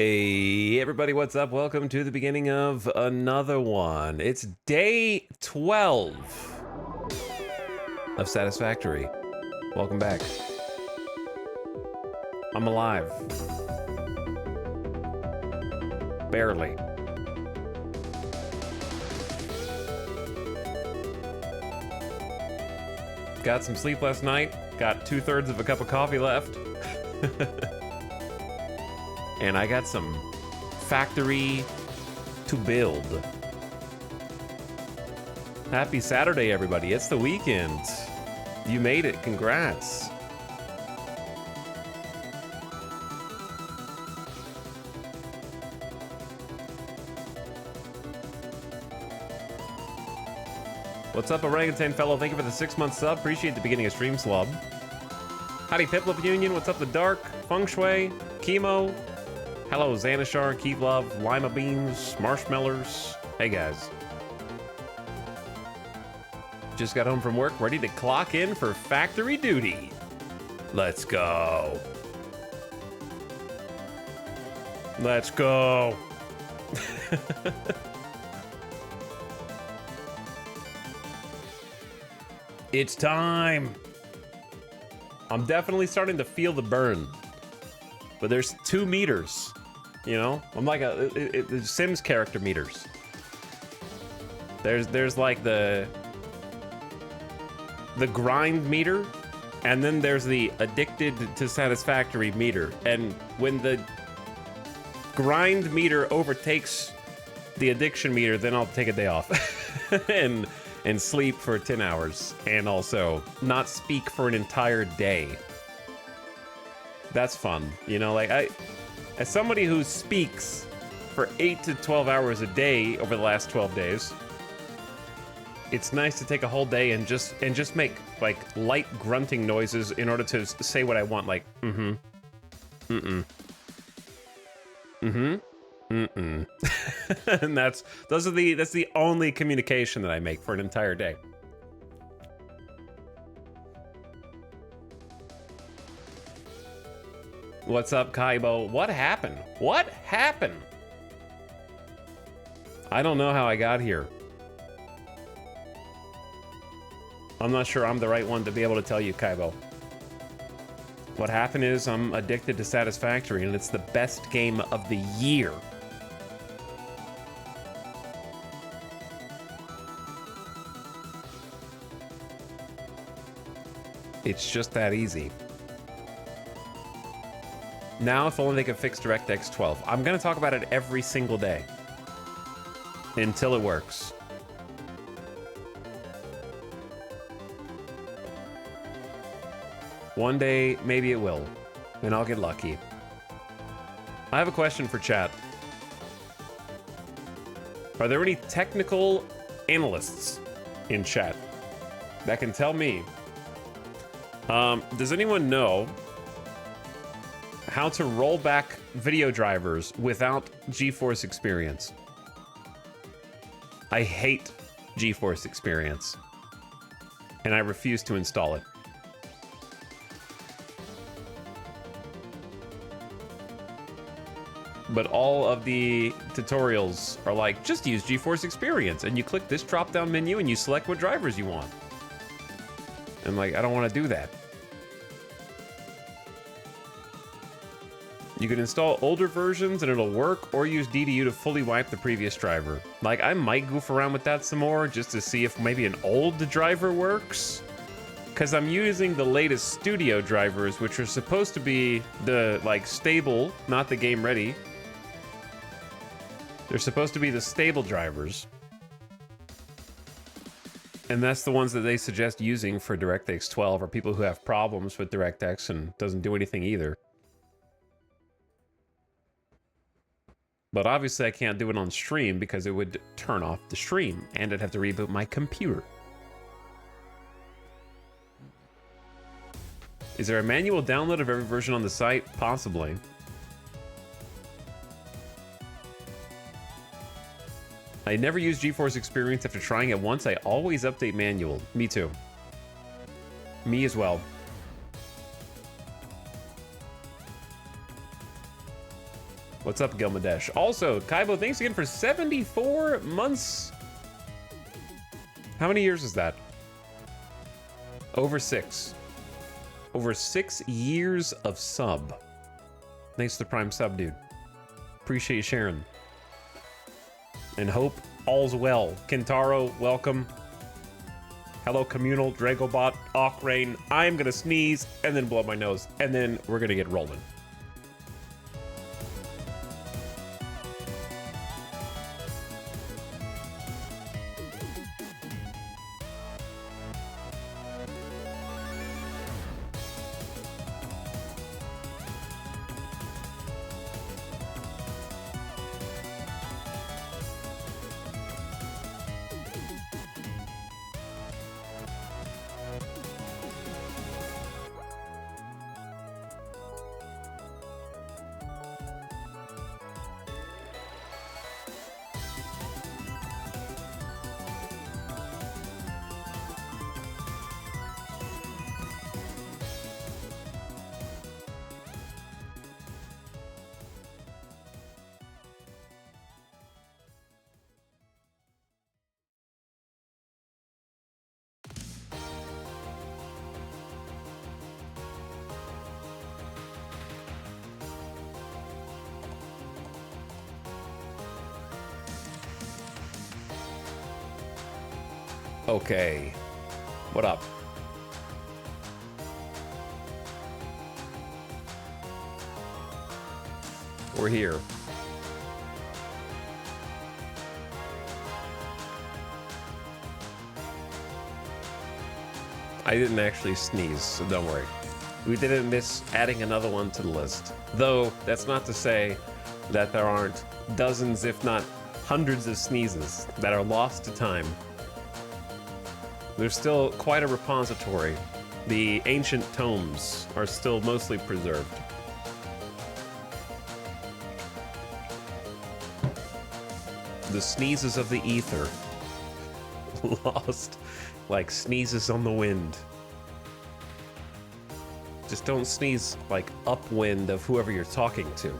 Hey everybody, what's up? Welcome to the beginning of another one. It's day 12 of Satisfactory. Welcome back. I'm alive. Barely. Got some sleep last night. Got 2/3 of a cup of coffee left. And I got some factory to build. Happy Saturday, everybody. It's the weekend. You made it. Congrats. What's up, orangutan fellow? Thank you for the 6-month sub. Appreciate the beginning of stream slub. Howdy, Piplip Union. What's up, the Dark? Feng Shui. Chemo. Hello, Xanashar, Keith Love, Lima Beans, Marshmallows. Hey, guys. Just got home from work, ready to clock in for factory duty. Let's go. Let's go. It's time. I'm definitely starting to feel the burn. But there's 2 meters. You know, I'm like the Sims character meters. There's like the grind meter, and then there's the addicted to satisfactory meter. And when the grind meter overtakes the addiction meter, then I'll take a day off and sleep for 10 hours and also not speak for an entire day. That's fun, you know, like as somebody who speaks for 8 to 12 hours a day over the last 12 days, it's nice to take a whole day and just make like light grunting noises in order to say what I want, like mm-hmm, mm-mm, mm-hmm, mm-mm. And that's the only communication that I make for an entire day. What's up, Kaibo? What happened? What happened? I don't know how I got here. I'm not sure I'm the right one to be able to tell you, Kaibo. What happened is I'm addicted to Satisfactory, and it's the best game of the year. It's just that easy. Now, if only they could fix DirectX 12. I'm going to talk about it every single day until it works. One day, maybe it will, and I'll get lucky. I have a question for chat. Are there any technical analysts in chat that can tell me, does anyone know how to roll back video drivers without GeForce Experience? I hate GeForce Experience, and I refuse to install it. But all of the tutorials are like, just use GeForce Experience, and you click this drop-down menu and you select what drivers you want. And like, I don't want to do that. You can install older versions and it'll work, or use DDU to fully wipe the previous driver. Like, I might goof around with that some more just to see if maybe an old driver works. Because I'm using the latest studio drivers, which are supposed to be the, like, stable, not the game ready. They're supposed to be the stable drivers. And that's the ones that they suggest using for DirectX 12, or people who have problems with DirectX and doesn't do anything either. But obviously I can't do it on stream because it would turn off the stream, and I'd have to reboot my computer. Is there a manual download of every version on the site? Possibly. I never use GeForce Experience after trying it once. I always update manual. Me too. Me as well. What's up, Gilmadesh? Also, Kaibo, thanks again for 74 months. How many years is that? Over 6. Over 6 years of sub. Thanks to the Prime sub, dude. Appreciate you sharing. And hope all's well. Kentaro, welcome. Hello, Communal, Dragobot, Ockrain. I'm gonna sneeze and then blow my nose, and then we're gonna get rolling. Okay, what up? We're here. I didn't actually sneeze, so don't worry. We didn't miss adding another one to the list. Though, that's not to say that there aren't dozens, if not hundreds of sneezes that are lost to time. There's still quite a repository. The ancient tomes are still mostly preserved. The sneezes of the ether. Lost like sneezes on the wind. Just don't sneeze like upwind of whoever you're talking to.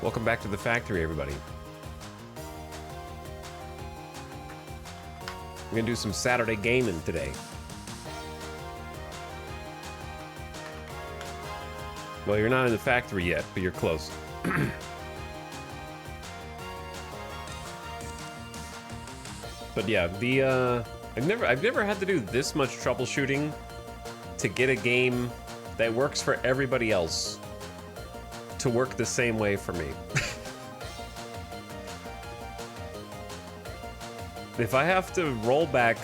Welcome back to the factory, everybody. We're gonna do some Saturday gaming today. Well, you're not in the factory yet, but you're close. But yeah, the I've never had to do this much troubleshooting to get a game that works for everybody else to work the same way for me. If I have to roll back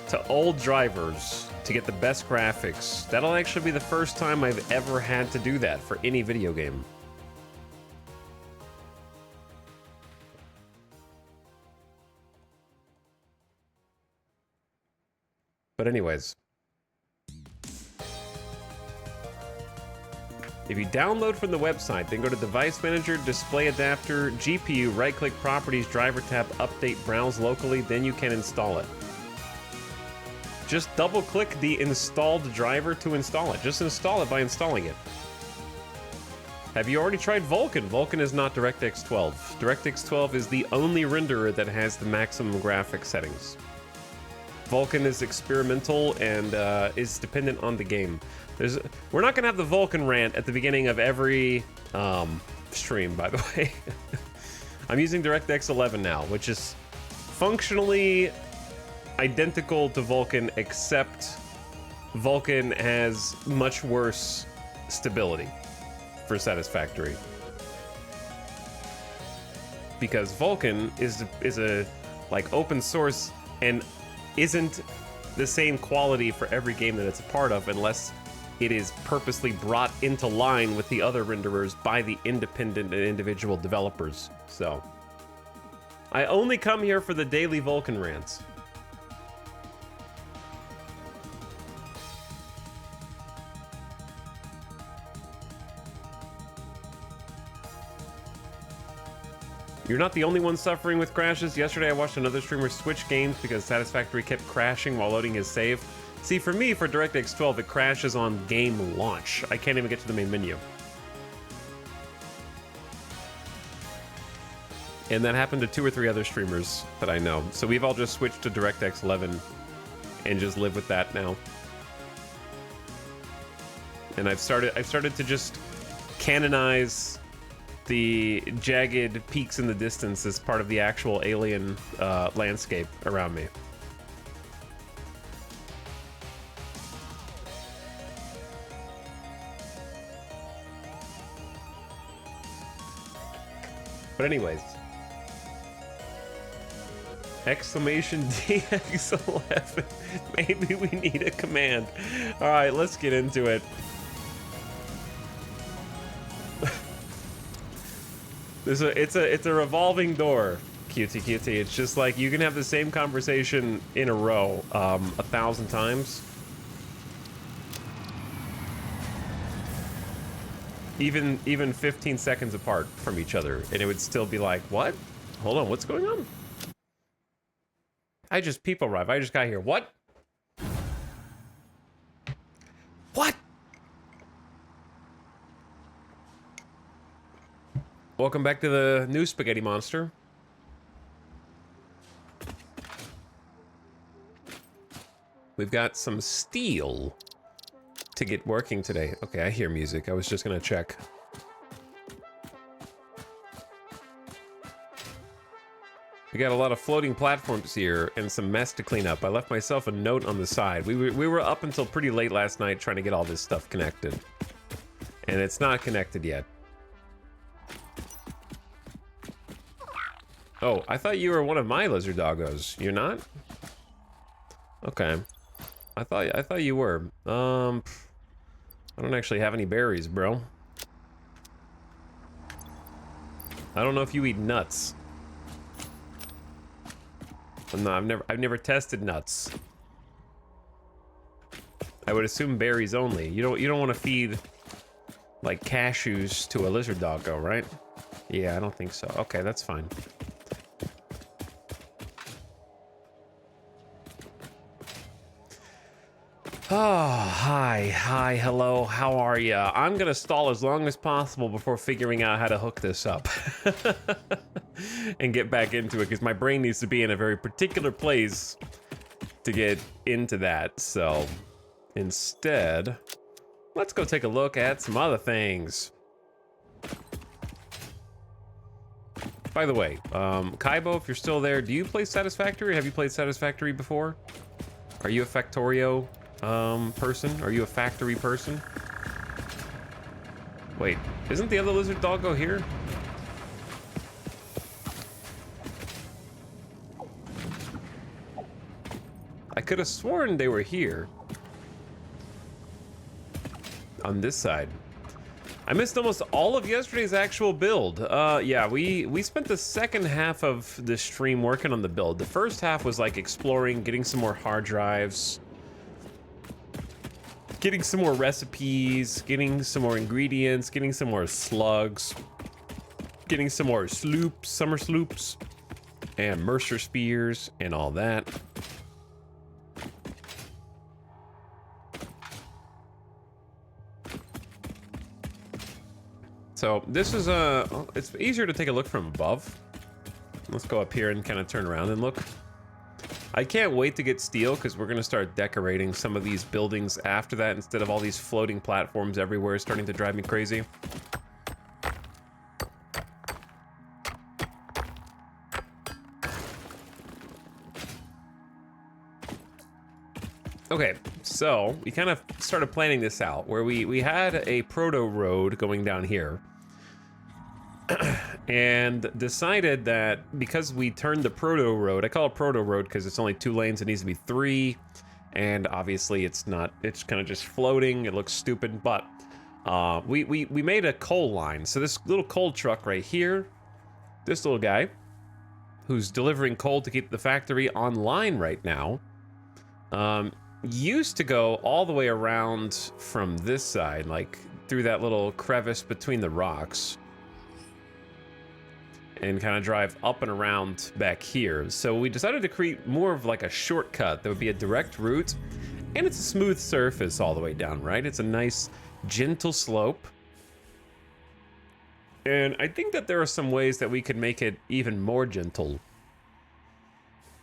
to old drivers to get the best graphics, that'll actually be the first time I've ever had to do that for any video game. But anyways, if you download from the website, then go to Device Manager, Display Adapter, GPU, right-click Properties, Driver tab, Update, Browse locally, then you can install it. Just double-click the installed driver to install it. Just install it by installing it. Have you already tried Vulkan? Vulkan is not DirectX 12. DirectX 12 is the only renderer that has the maximum graphics settings. Vulkan is experimental and is dependent on the game. We're not gonna have the Vulkan rant at the beginning of every stream, by the way. I'm using DirectX 11 now, which is functionally identical to Vulkan, except Vulkan has much worse stability for Satisfactory. Because Vulkan is a like open source and isn't the same quality for every game that it's a part of unless it is purposely brought into line with the other renderers by the independent and individual developers. So I only come here for the daily Vulkan rants. You're not the only one suffering with crashes. Yesterday I watched another streamer switch games because Satisfactory kept crashing while loading his save. See, for me, for DirectX 12, it crashes on game launch. I can't even get to the main menu. And that happened to 2 or 3 other streamers that I know. So we've all just switched to DirectX 11 and just live with that now. And I've started to just canonize the jagged peaks in the distance as part of the actual alien landscape around me. But anyways, exclamation DX11. Maybe we need a command. All right, let's get into it. It's a revolving door, QT. It's just like you can have the same conversation in a row 1,000 times. Even 15 seconds apart from each other, and it would still be like, what? Hold on, what's going on? People arrive. I just got here. What? What? Welcome back to the new spaghetti monster. We've got some steel to get working today. Okay, I hear music. I was just gonna check. We got a lot of floating platforms here and some mess to clean up. I left myself a note on the side. We were up until pretty late last night trying to get all this stuff connected. And it's not connected yet. Oh, I thought you were one of my lizard doggos. You're not? Okay. I thought you were. I don't actually have any berries, bro. I don't know if you eat nuts. No, I've never tested nuts. I would assume berries only. You don't want to feed like cashews to a lizard doggo, right? Yeah, I don't think so. Okay, that's fine. Oh, hi, hello, how are ya? I'm gonna stall as long as possible before figuring out how to hook this up. And get back into it, because my brain needs to be in a very particular place to get into that. So, instead, let's go take a look at some other things. By the way, Kaibo, if you're still there, do you play Satisfactory? Have you played Satisfactory before? Are you a Factorio person? Are you a factory person? Wait, isn't the other lizard doggo here? I could have sworn they were here. On this side. I missed almost all of yesterday's actual build. Yeah, we spent the second half of the stream working on the build. The first half was like exploring, getting some more hard drives, getting some more recipes, getting some more ingredients, getting some more slugs, getting some more sloops, summer sloops, and Mercer spears, and all that. So this is it's easier to take a look from above. Let's go up here and kind of turn around and look. I can't wait to get steel because we're going to start decorating some of these buildings after that instead of all these floating platforms everywhere starting to drive me crazy. Okay, so we kind of started planning this out where we had a proto road going down here and decided that because we turned the proto road, I call it proto road because it's only 2 lanes, it needs to be 3, and obviously it's not, it's kind of just floating, it looks stupid, but we made a coal line. So this little coal truck right here, this little guy who's delivering coal to keep the factory online right now, used to go all the way around from this side, like through that little crevice between the rocks, and kind of drive up and around back here. So we decided to create more of like a shortcut that would be a direct route And it's a smooth surface all the way down, right? It's a nice, gentle slope. And I think that there are some ways that we could make it even more gentle.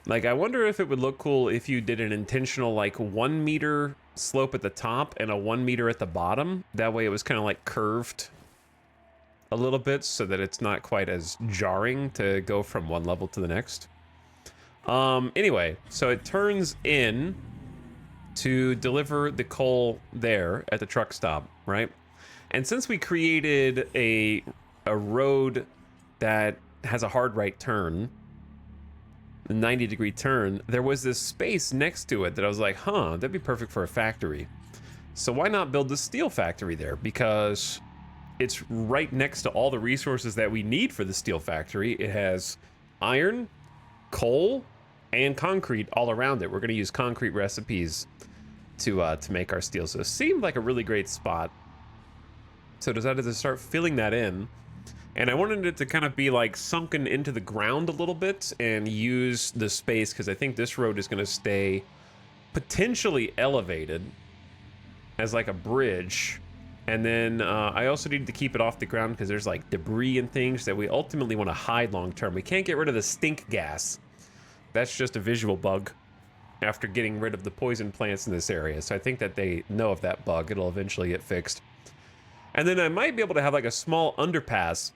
Like, I wonder if it would look cool if you did an intentional, like, 1 meter slope at the top and a 1 meter at the bottom. That way it was kind of like curved a little bit so that it's not quite as jarring to go from one level to the next. Anyway, so it turns in to deliver the coal there at the truck stop, right? And since we created a road that has a hard right turn, a 90-degree turn, there was this space next to it that I was like, huh, that'd be perfect for a factory. So why not build the steel factory there? Because it's right next to all the resources that we need for the steel factory. It has iron, coal, and concrete all around it. We're going to use concrete recipes to make our steel. So it seemed like a really great spot. So I decided to start filling that in. And I wanted it to kind of be like sunken into the ground a little bit and use the space because I think this road is going to stay potentially elevated as like a bridge. And then I also need to keep it off the ground because there's like debris and things that we ultimately want to hide long term. We can't get rid of the stink gas. That's just a visual bug after getting rid of the poison plants in this area. So I think that they know of that bug. It'll eventually get fixed. And then I might be able to have like a small underpass.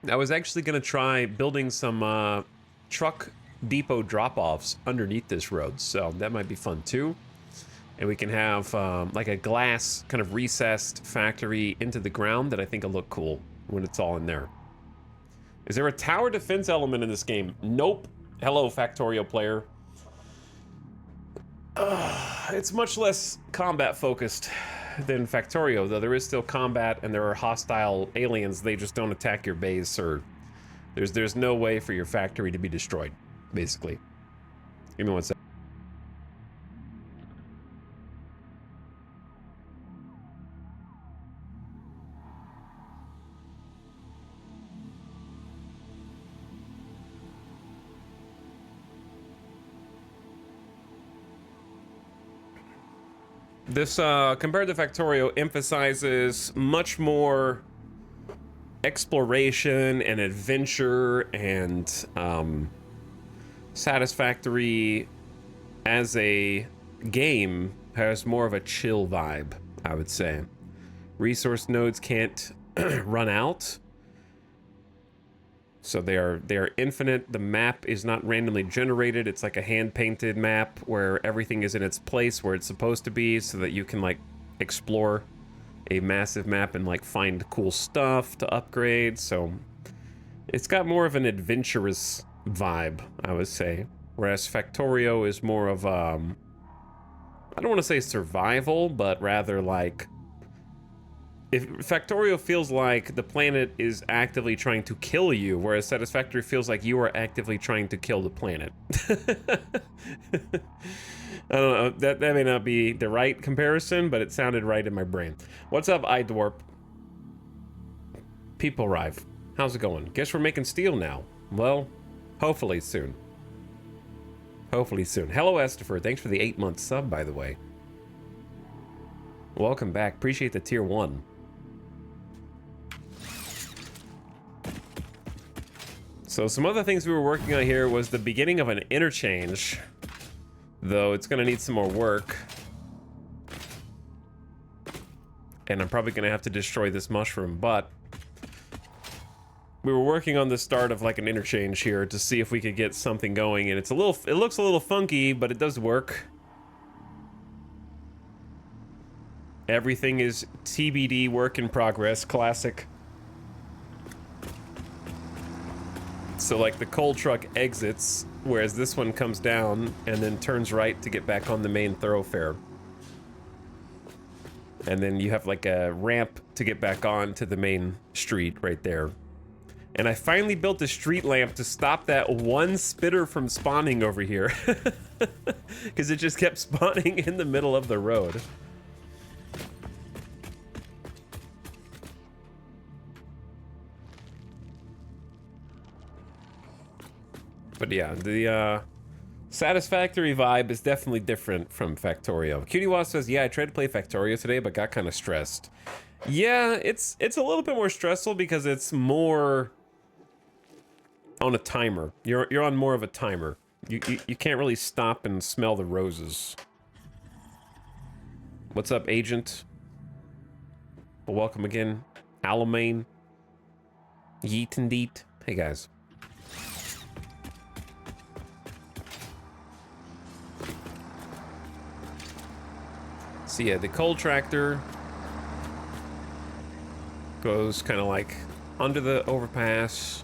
I was actually going to try building some truck depot drop-offs underneath this road. So that might be fun too. And we can have like a glass kind of recessed factory into the ground that I think will look cool when it's all in there. Is there a tower defense element in this game? Nope. Hello, Factorio player. It's much less combat focused than Factorio, though there is still combat and there are hostile aliens. They just don't attack your base, or there's no way for your factory to be destroyed, basically. Give me one second. This, compared to Factorio, emphasizes much more exploration and adventure, and Satisfactory as a game has more of a chill vibe, I would say. Resource nodes can't run out, so they are infinite. The map is not randomly generated. It's like a hand-painted map where everything is in its place where it's supposed to be, so that you can like explore a massive map and like find cool stuff to upgrade. So it's got more of an adventurous vibe, I would say. Whereas Factorio is more of I don't want to say survival, but rather like, if Factorio feels like the planet is actively trying to kill you, whereas Satisfactory feels like you are actively trying to kill the planet. I don't know, that may not be the right comparison, but it sounded right in my brain. What's up, iDwarp? People arrive. How's it going? Guess we're making steel now. Well, hopefully soon. Hopefully soon. Hello, Estifer. Thanks for the 8-month sub, by the way. Welcome back. Appreciate the tier 1. So some other things we were working on here was the beginning of an interchange, though it's gonna need some more work. And I'm probably gonna have to destroy this mushroom, but we were working on the start of like an interchange here to see if we could get something going, and it looks a little funky, but it does work. Everything is TBD, work in progress, classic. So like the coal truck exits, whereas this one comes down and then turns right to get back on the main thoroughfare. And then you have like a ramp to get back on to the main street right there. And I finally built a street lamp to stop that one spitter from spawning over here. Because it just kept spawning in the middle of the road. But yeah, the Satisfactory vibe is definitely different from Factorio. Cutie Wasp says, yeah, I tried to play Factorio today, but got kind of stressed. Yeah, it's a little bit more stressful because it's more on a timer. You're on more of a timer. You can't really stop and smell the roses. What's up, Agent? Well, welcome again. Alamein. Yeet and Deet. Hey, guys. So yeah, the coal tractor goes kind of like under the overpass,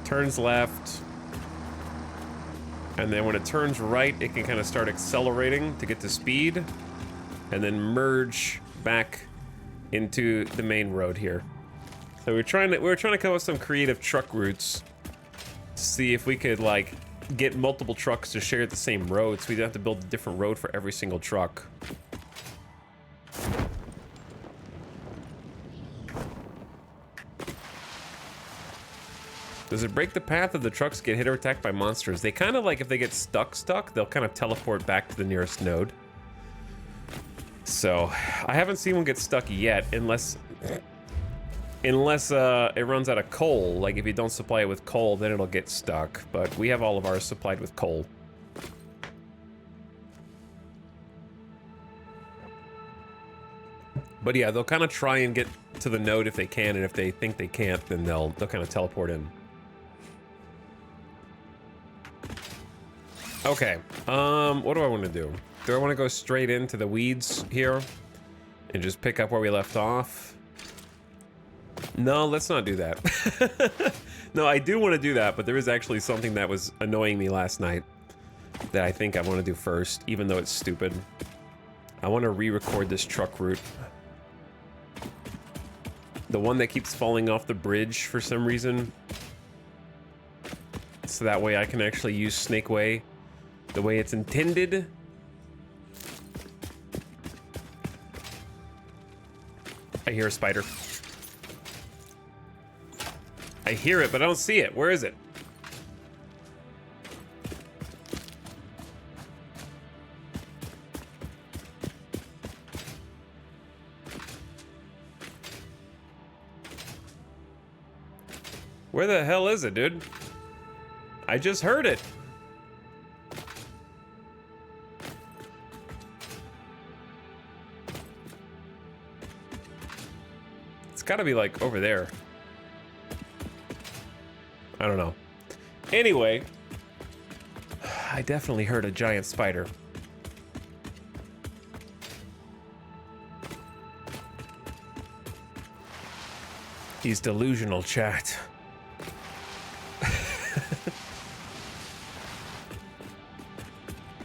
turns left, and then when it turns right, it can kind of start accelerating to get to speed, and then merge back into the main road here. So we were trying to come up with some creative truck routes to see if we could like get multiple trucks to share the same road, so we'd have to build a different road for every single truck. Does it break the path if the trucks get hit or attacked by monsters? They kind of like, if they get stuck, they'll kind of teleport back to the nearest node. So, I haven't seen one get stuck yet, unless it runs out of coal. Like, if you don't supply it with coal, then it'll get stuck. But we have all of ours supplied with coal. But yeah, they'll kind of try and get to the node if they can, and if they think they can't, then they'll kind of teleport in. Okay, what do I want to do? Do I want to go straight into the weeds here and just pick up where we left off? No, let's not do that. No, I do want to do that, but there is actually something that was annoying me last night that I think I want to do first, even though it's stupid. I want to re-record this truck route. The one that keeps falling off the bridge for some reason. So that way I can actually use Snake Way the way it's intended. I hear a spider. I hear it, but I don't see it. Where is it? Where the hell is it, dude? I just heard it. It's gotta be like over there. I don't know. Anyway, I definitely heard a giant spider. He's delusional, chat.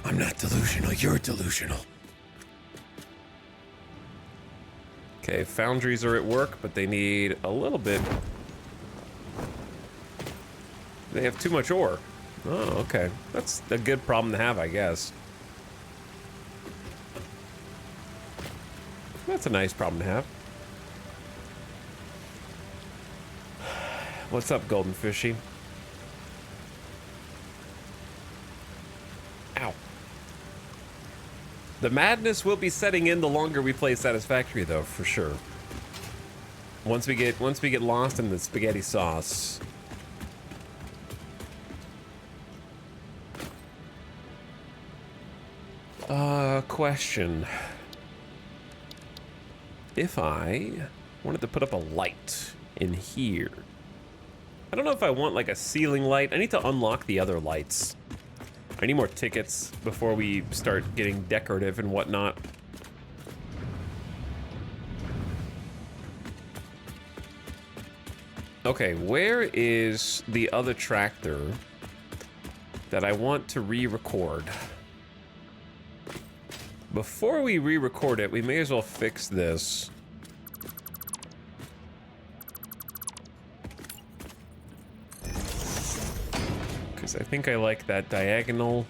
I'm not delusional, you're delusional. Okay, foundries are at work, but they need a little bit. They have too much ore. Oh, okay. That's a good problem to have, I guess. That's a nice problem to have. What's up, Golden Fishy? Ow. The madness will be setting in the longer we play Satisfactory, though, for sure. Once we get lost in the spaghetti sauce. Question. If I wanted to put up a light in here. I don't know if I want like a ceiling light. I need to unlock the other lights. I need more tickets before we start getting decorative and whatnot. Okay, where is the other tractor that I want to re-record? Before we re-record it, we may as well fix this. Because I think I like that diagonal.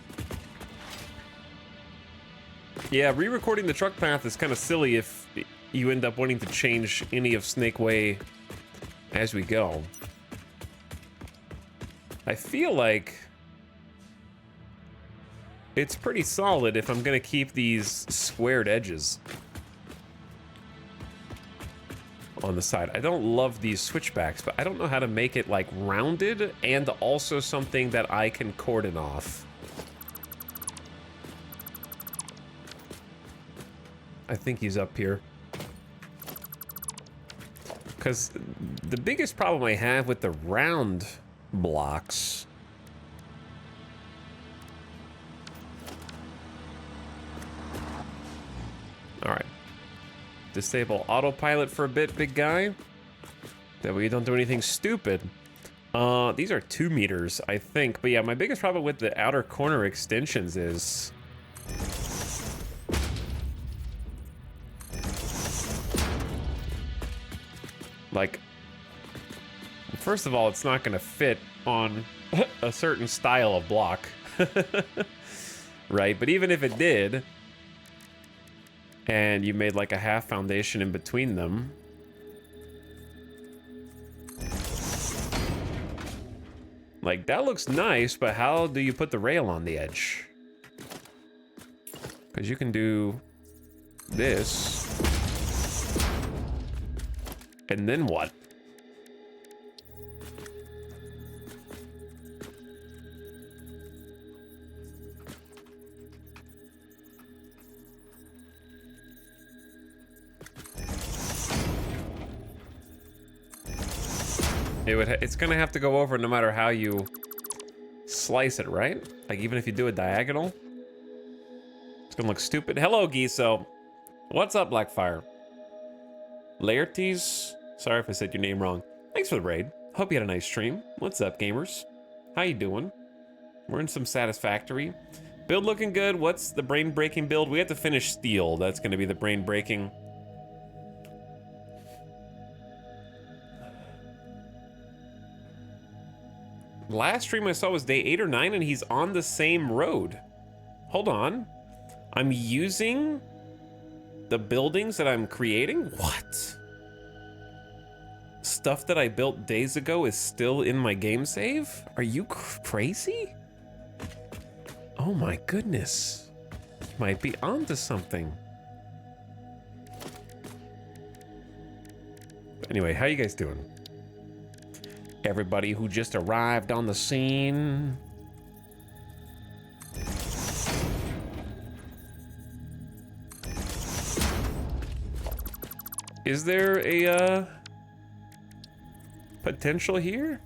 Yeah, re-recording the truck path is kind of silly if you end up wanting to change any of Snake Way as we go. I feel like it's pretty solid if I'm gonna keep these squared edges on the side. I don't love these switchbacks, but I don't know how to make it like rounded and also something that I can cordon off. I think he's up here. Because the biggest problem I have with the round blocks all right. Disable autopilot for a bit, big guy. That way you don't do anything stupid. These are 2 meters, I think. But yeah, my biggest problem with the outer corner extensions is... like, first of all, it's not gonna fit on a certain style of block. Right? But even if it did, and you made like a half foundation in between them, like that looks nice, but how do you put the rail on the edge? Because you can do this, and then what? It's gonna have to go over no matter how you slice it, right? Like even if you do a diagonal, it's gonna look stupid. Hello, Giso. What's up, Blackfire? Laertes? Sorry if I said your name wrong. Thanks for the raid. Hope you had a nice stream. What's up, gamers? How you doing? We're in some Satisfactory. Build looking good. What's the brain-breaking build? We have to finish steel. That's gonna be the brain-breaking. Last stream I saw was day 8 or 9 and he's on the same road. Hold on. I'm using the buildings that I'm creating? What? Stuff that I built days ago is still in my game save? Are you crazy? Oh my goodness. You might be onto something. Anyway, how you guys doing? Everybody who just arrived on the scene. Is there a potential here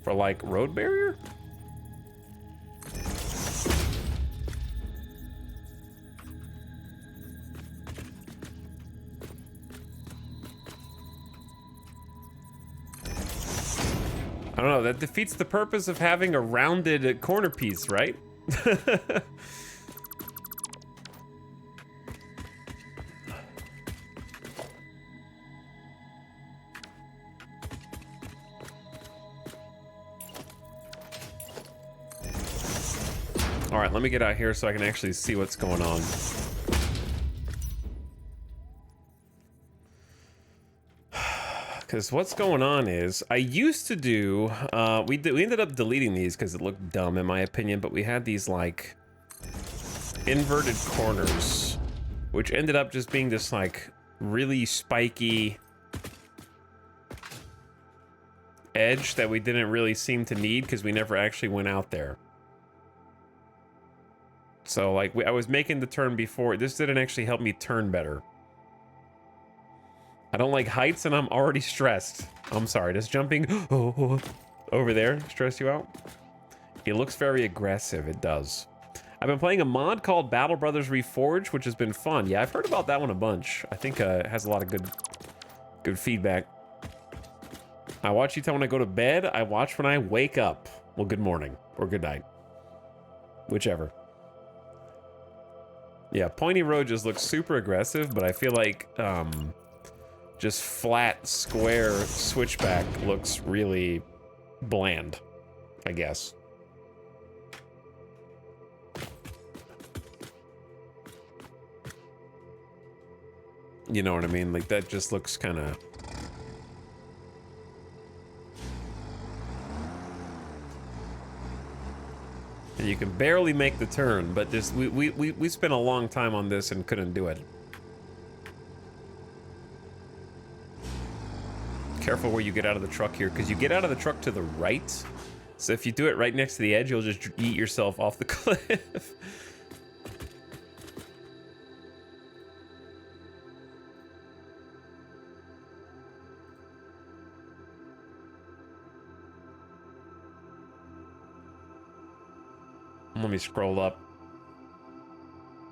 for like road barrier? I don't know, that defeats the purpose of having a rounded corner piece, right? All right, let me get out here so I can actually see what's going on. Because what's going on is, I used to do, we ended up deleting these because it looked dumb in my opinion, but we had these like inverted corners, which ended up just being this like really spiky edge that we didn't really seem to need because we never actually went out there. So like I was making the turn before, this didn't actually help me turn better. I don't like heights and I'm already stressed. I'm sorry, does jumping over there stress you out? It looks very aggressive, it does. I've been playing a mod called Battle Brothers Reforged, which has been fun. Yeah, I've heard about that one a bunch. I think it has a lot of good feedback. I watch you tell when I go to bed, I watch when I wake up. Well, good morning or good night. Whichever. Yeah, Pointy Road just looks super aggressive, but I feel like just flat, square switchback looks really bland, I guess. You know what I mean? Like, that just looks kind of... And you can barely make the turn, but this we spent a long time on this and couldn't do it. Careful where you get out of the truck here, because you get out of the truck to the right. So if you do it right next to the edge, you'll just eat yourself off the cliff. Let me scroll up.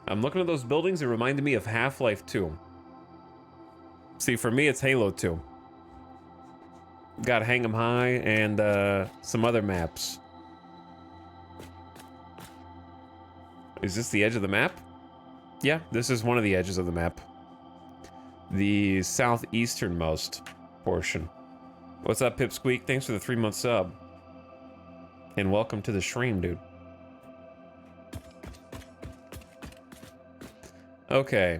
I'm looking at those buildings. It reminded me of Half-Life 2. See, for me, it's Halo 2. Got Hang 'em High and some other maps. Is this the edge of the map? Yeah, this is one of the edges of the map. The southeasternmost portion. What's up, Pipsqueak? Thanks for the 3-month sub. And welcome to the stream, dude. Okay,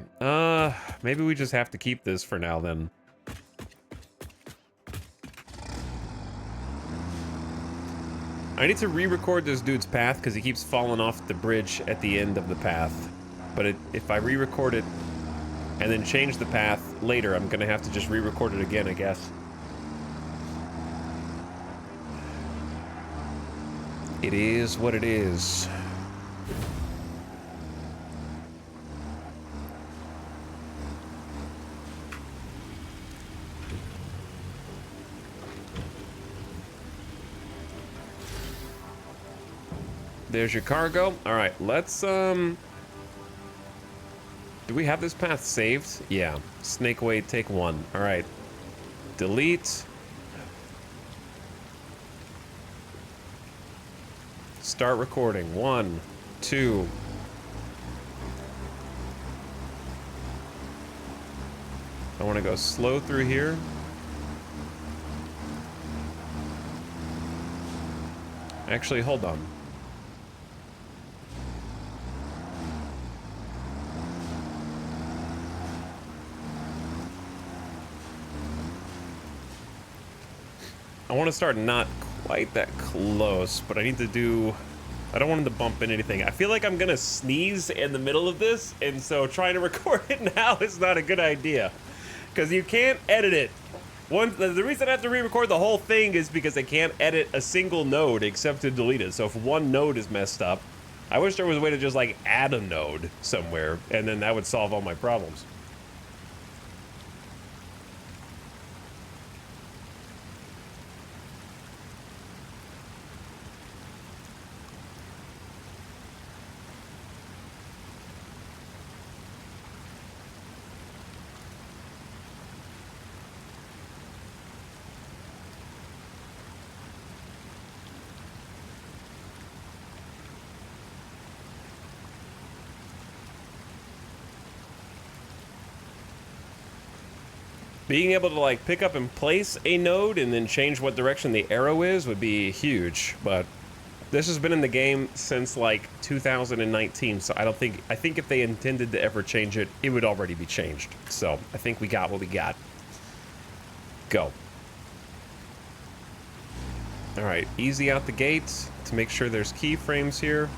maybe we just have to keep this for now then. I need to re-record this dude's path because he keeps falling off the bridge at the end of the path. But if I re-record it and then change the path later, I'm gonna have to just re-record it again, I guess. It is what it is. There's your cargo. All right, let's, do we have this path saved? Yeah. Snake Way, take 1. All right. Delete. Start recording. 1, 2. I want to go slow through here. Actually, hold on. I want to start not quite that close, but I need to do... I don't want him to bump into anything. I feel like I'm gonna sneeze in the middle of this, and so trying to record it now is not a good idea. Because you can't edit it. The reason I have to re-record the whole thing is because I can't edit a single node except to delete it. So if one node is messed up, I wish there was a way to just like add a node somewhere, and then that would solve all my problems. Being able to like pick up and place a node and then change what direction the arrow is would be huge, but this has been in the game since like 2019, so I think if they intended to ever change it, it would already be changed. So I think we got what we got. Go. All right, easy out the gates to make sure there's keyframes here.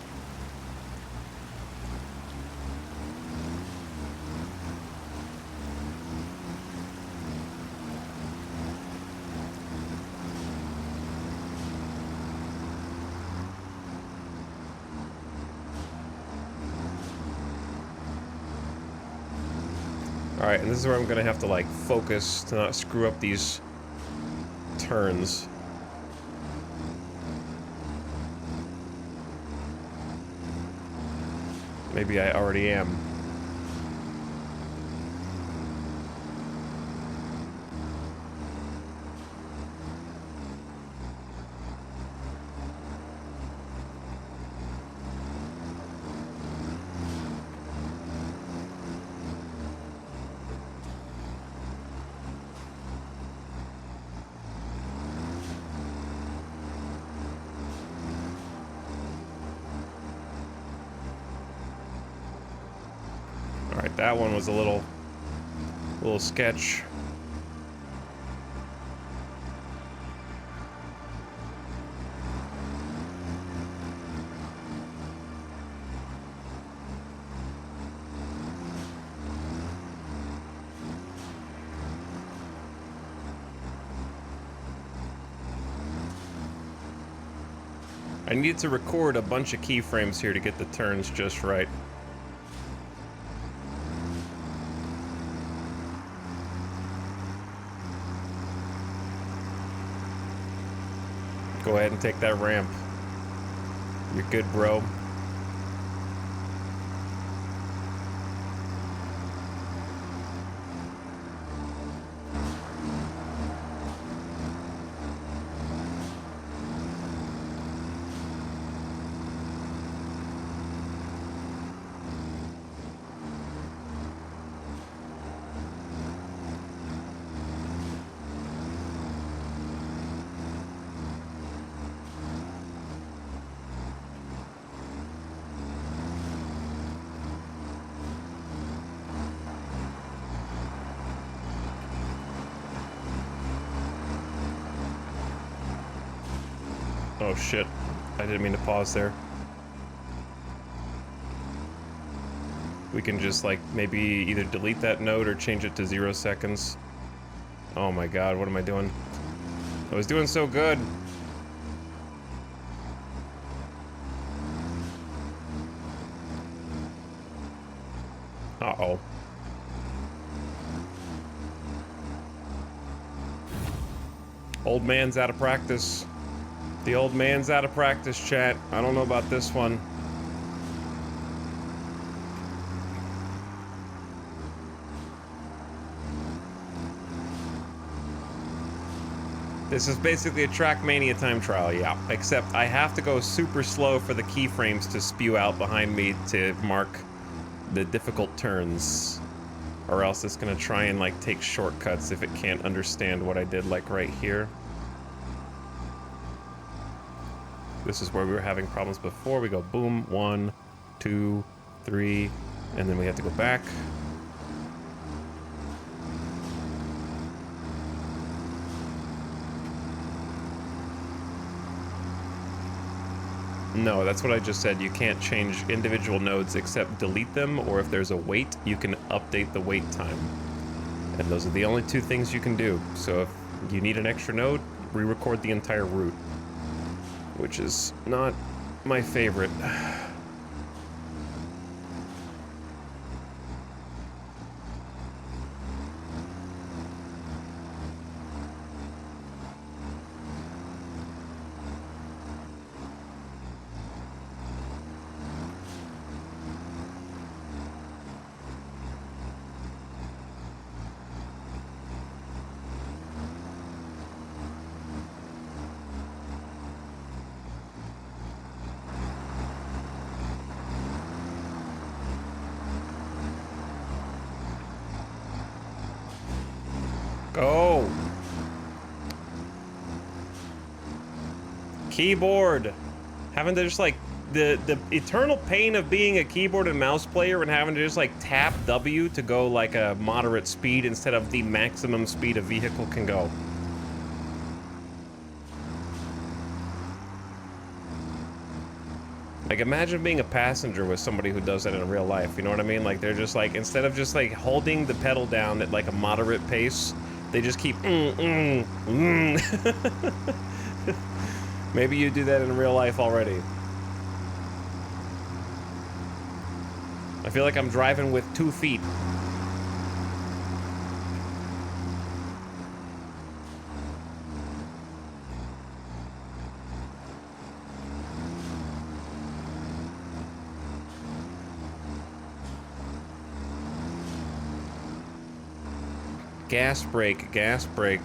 Alright, and this is where I'm gonna have to like focus to not screw up these turns. Maybe I already am. That one was a little sketch. I needed to record a bunch of keyframes here to get the turns just right. Go ahead and take that ramp. You're good, bro. Oh shit, I didn't mean to pause there. We can just like maybe either delete that node or change it to 0 seconds. Oh my god, what am I doing? I was doing so good. Uh-oh. Old man's out of practice. The old man's out of practice, chat. I don't know about this one. This is basically a Trackmania time trial, yeah. Except I have to go super slow for the keyframes to spew out behind me to mark the difficult turns. Or else it's gonna try and like take shortcuts if it can't understand what I did like right here. This is where we were having problems before. We go boom, 1, 2, 3, and then we have to go back. No, that's what I just said. You can't change individual nodes except delete them, or if there's a wait, you can update the wait time. And those are the only two things you can do. So if you need an extra node, re-record the entire route. Which is not my favorite. Go! Keyboard! Having to just like, the eternal pain of being a keyboard and mouse player and having to just like tap W to go like a moderate speed instead of the maximum speed a vehicle can go. Like, imagine being a passenger with somebody who does that in real life, you know what I mean? Like, they're just like, instead of just like holding the pedal down at like a moderate pace, they just keep Maybe you do that in real life already. I feel like I'm driving with 2 feet. Gas brake, gas brake.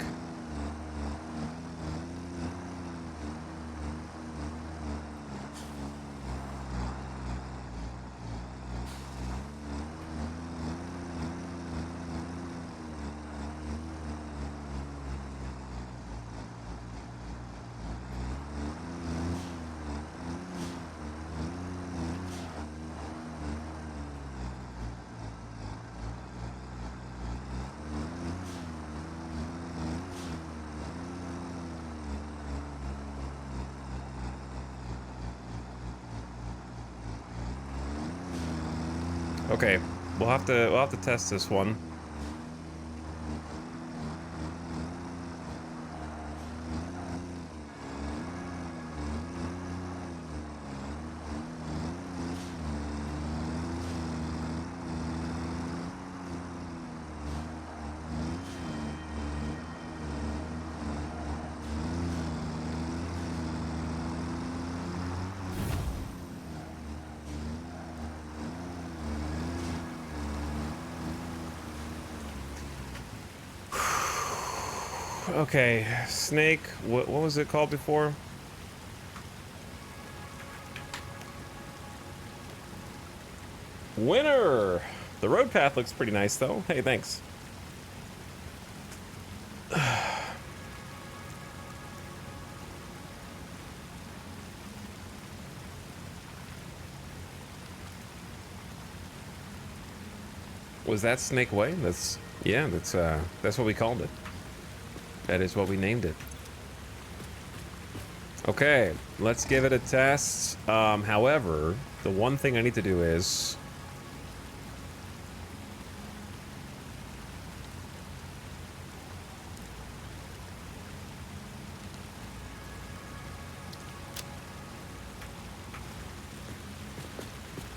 Okay, we'll have to test this one. Okay, snake. What was it called before? Winner! The road path looks pretty nice, though. Hey, thanks. Was that Snake Way? Yeah, that's what we called it. That is what we named it. Okay, let's give it a test. However, the one thing I need to do is...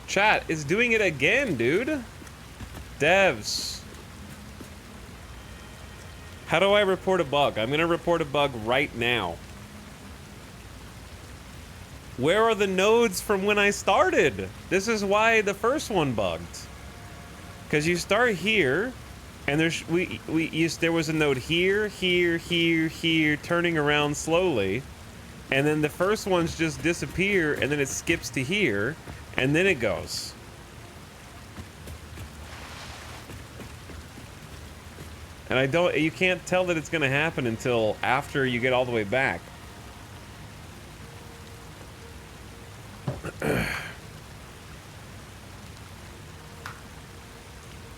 Chat is doing it again, dude. Devs. How do I report a bug? I'm gonna report a bug right now. Where are the nodes from when I started? This is why the first one bugged. Because you start here, and there was a node here, here, here, here, turning around slowly, and then the first ones just disappear, and then it skips to here, and then it goes. And you can't tell that it's gonna happen until after you get all the way back.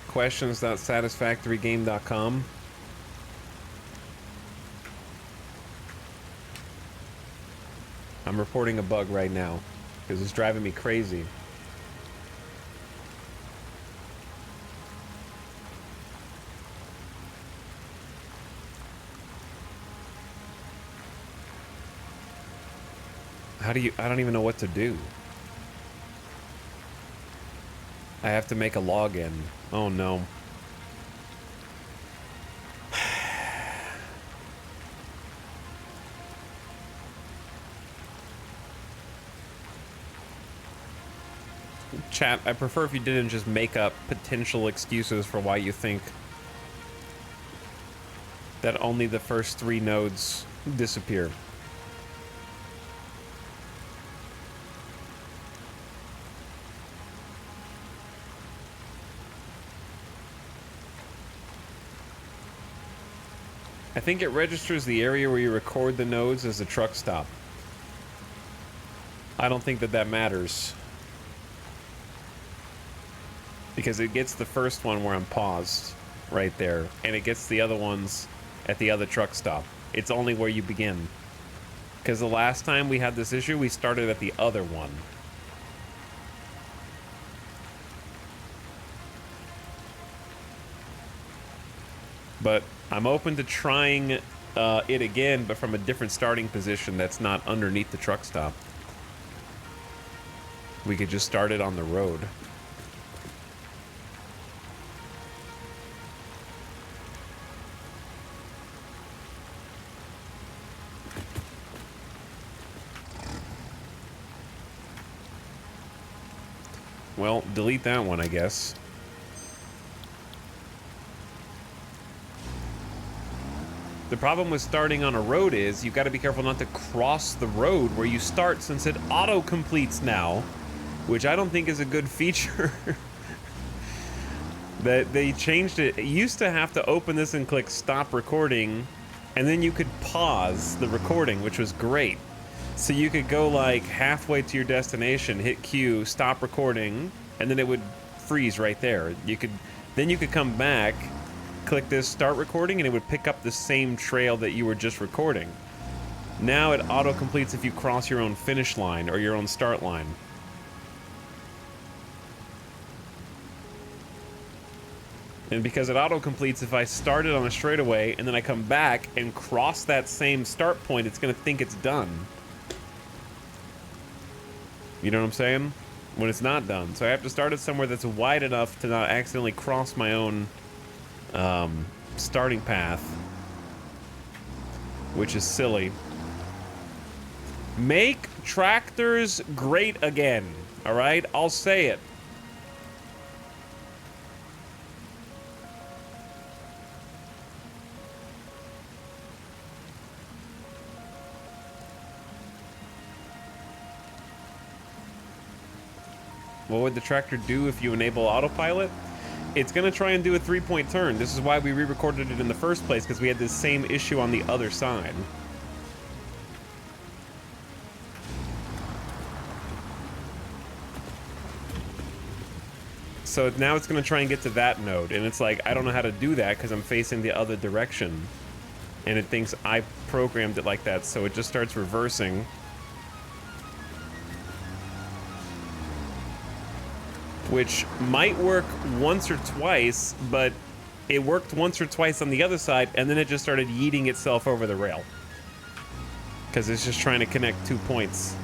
Questions.satisfactorygame.com. I'm reporting a bug right now because it's driving me crazy. I don't even know what to do. I have to make a login. Oh no. Chat, I prefer if you didn't just make up potential excuses for why you think that only the first 3 nodes disappear. I think it registers the area where you record the nodes as a truck stop. I don't think that matters. Because it gets the first one where I'm paused, right there, and it gets the other ones at the other truck stop. It's only where you begin. Because the last time we had this issue, we started at the other one. But I'm open to trying it again, but from a different starting position that's not underneath the truck stop. We could just start it on the road. Well, delete that one, I guess. The problem with starting on a road is you've got to be careful not to cross the road where you start, since it auto-completes now, which I don't think is a good feature. That they changed it. It used to have to open this and click stop recording, and then you could pause the recording, which was great. So you could go like halfway to your destination, hit Q, stop recording, and then it would freeze right there. Then you could come back, click this start recording, and it would pick up the same trail that you were just recording. Now it auto-completes if you cross your own finish line or your own start line. And because it auto-completes, if I started on a straightaway and then I come back and cross that same start point, it's gonna think it's done. You know what I'm saying? When it's not done. So I have to start it somewhere that's wide enough to not accidentally cross my own starting path, which is silly. Make tractors great again, all right? I'll say it. What would the tractor do if you enable autopilot? It's going to try and do a 3-point turn. This is why we re-recorded it in the first place, because we had this same issue on the other side. So now it's going to try and get to that node, and it's like, I don't know how to do that because I'm facing the other direction. And it thinks I programmed it like that, so it just starts reversing. Which might work once or twice, but it worked once or twice on the other side, and then it just started yeeting itself over the rail. Because it's just trying to connect 2 points.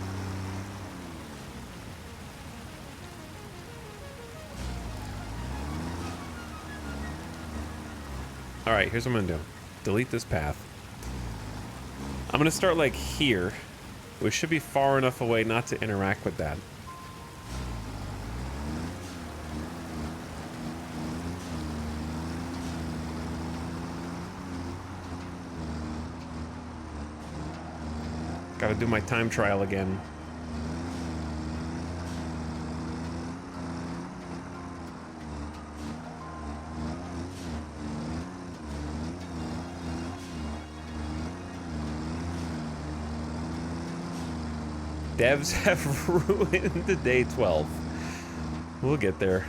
Alright, here's what I'm gonna do. Delete this path. I'm gonna start like here. We should be far enough away not to interact with that. Gotta do my time trial again. Devs have ruined the day 12. We'll get there.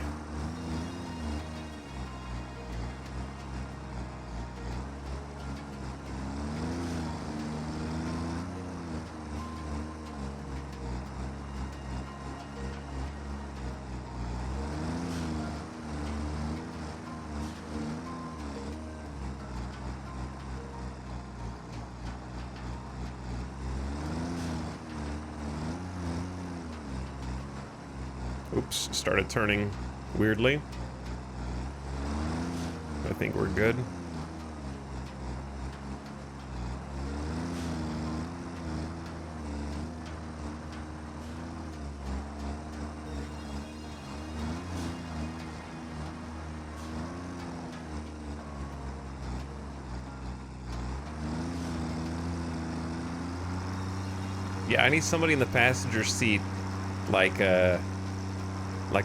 Oops, started turning weirdly. I think we're good. Yeah, I need somebody in the passenger seat, like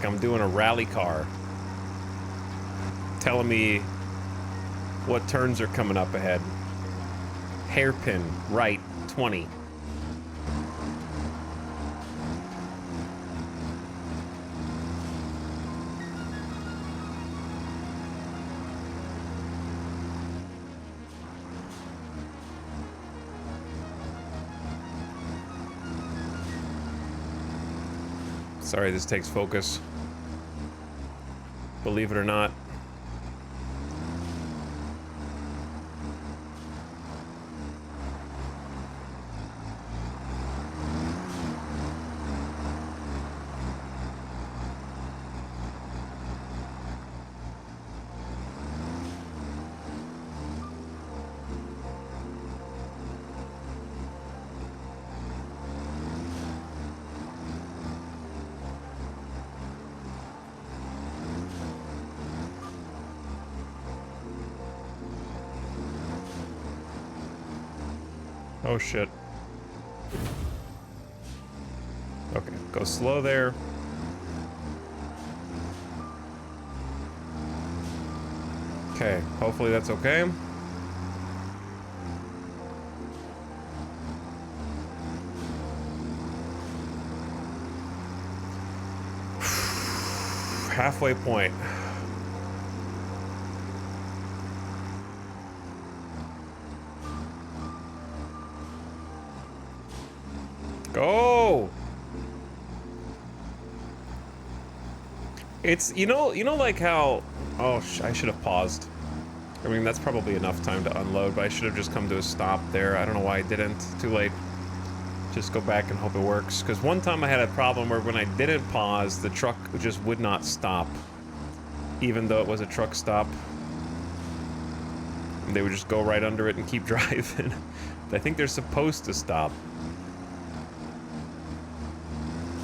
I'm doing a rally car, telling me what turns are coming up ahead. Hairpin, right, 20. Sorry, this takes focus. Believe it or not. Oh shit. Okay, go slow there. Okay, hopefully that's okay. Halfway point. Go! It's, you know like how, oh, I should have paused. I mean, that's probably enough time to unload, but I should have just come to a stop there. I don't know why I didn't. Too late. Just go back and hope it works. Because one time I had a problem where when I didn't pause, the truck just would not stop. Even though it was a truck stop. They would just go right under it and keep driving. I think they're supposed to stop.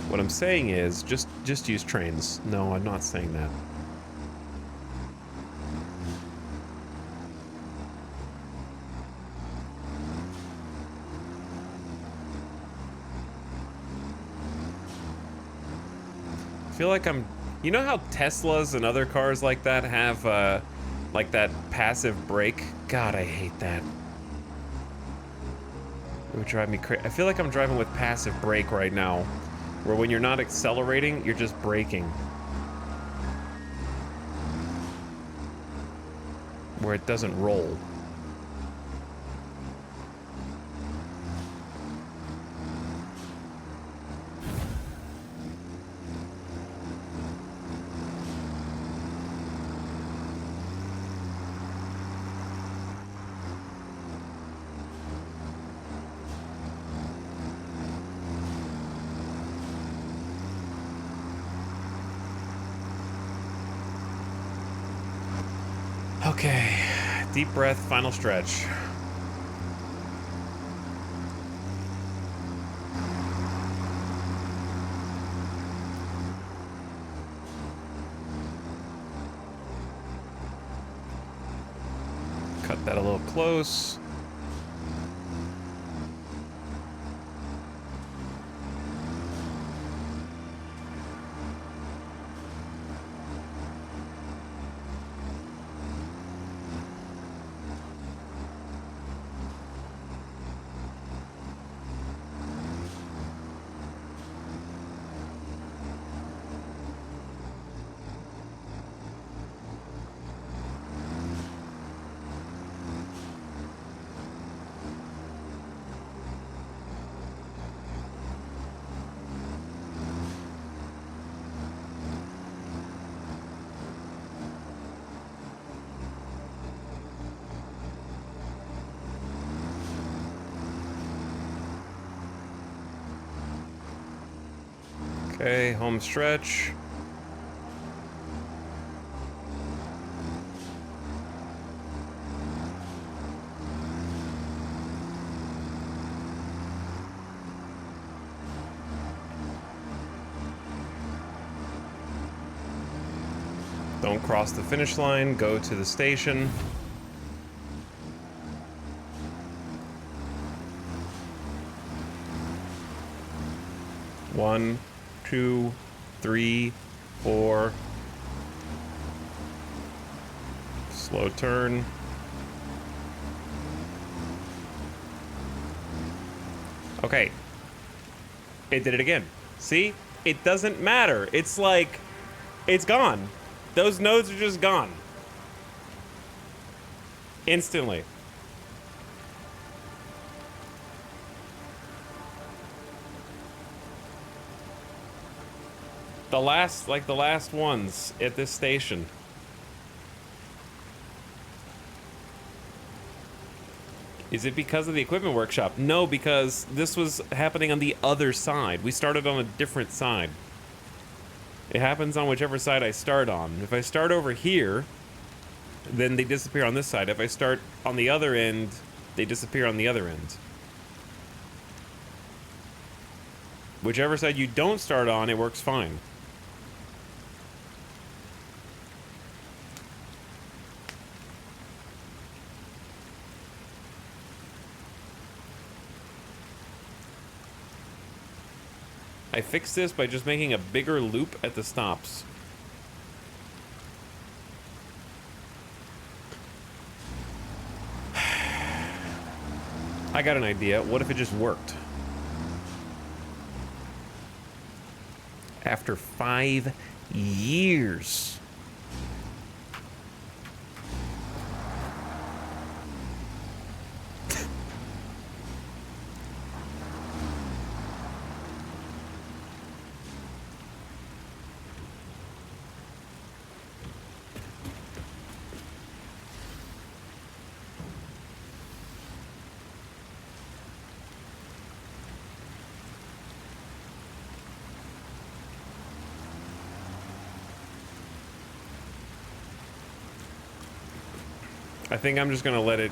What I'm saying is, just use trains. No, I'm not saying that. I feel like I'm... You know how Teslas and other cars like that have, like that passive brake? God, I hate that. It would drive me crazy. I feel like I'm driving with passive brake right now, where when you're not accelerating, you're just braking. Where it doesn't roll. Okay, deep breath, final stretch. Cut that a little close. Okay, home stretch. Don't cross the finish line, go to the station. One, 2, 3, 4. Slow turn. Okay. It did it again. See? It doesn't matter. It's like, it's gone. Those nodes are just gone. Instantly. The last ones at this station. Is it because of the equipment workshop? No, because this was happening on the other side. We started on a different side. It happens on whichever side I start on. If I start over here, then they disappear on this side. If I start on the other end, they disappear on the other end. Whichever side you don't start on, it works fine. I fixed this by just making a bigger loop at the stops. I got an idea. What if it just worked? After 5 years. I think I'm just gonna let it,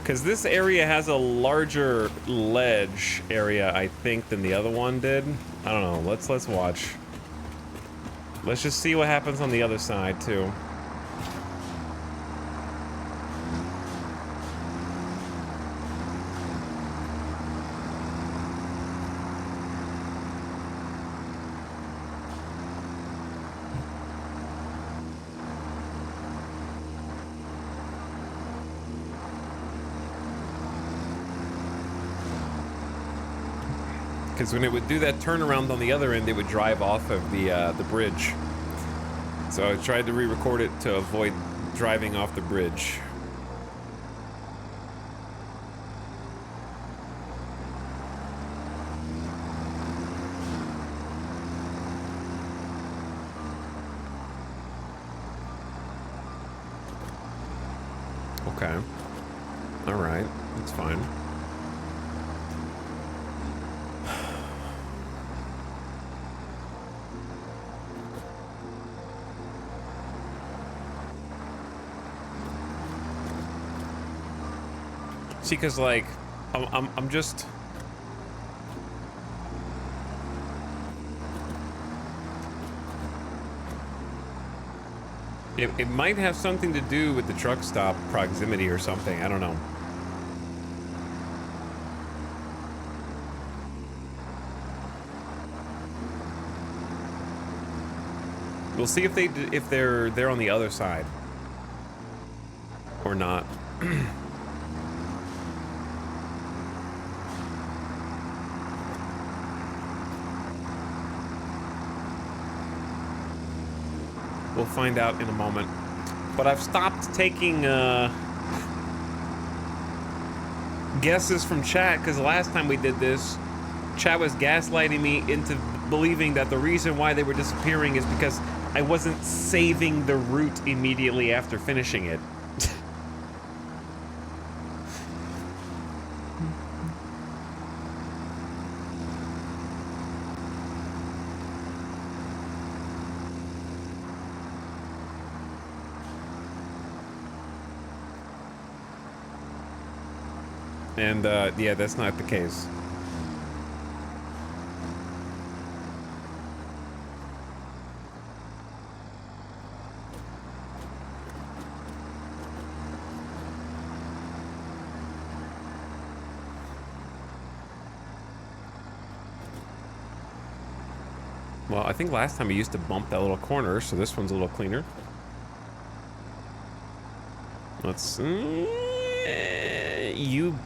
because this area has a larger ledge area, I think, than the other one did. I don't know. Let's watch. Let's just see what happens on the other side too. Because when it would do that turnaround on the other end, it would drive off of the bridge. So I tried to re-record it to avoid driving off the bridge. Okay. Alright, that's fine. See, cause like, I'm just... It might have something to do with the truck stop proximity or something, I don't know. We'll see if they're on the other side. Or not. We'll find out in a moment. But I've stopped taking guesses from chat, because the last time we did this, chat was gaslighting me into believing that the reason why they were disappearing is because I wasn't saving the route immediately after finishing it. And, yeah, that's not the case. Well, I think last time we used to bump that little corner, so this one's a little cleaner. Let's... you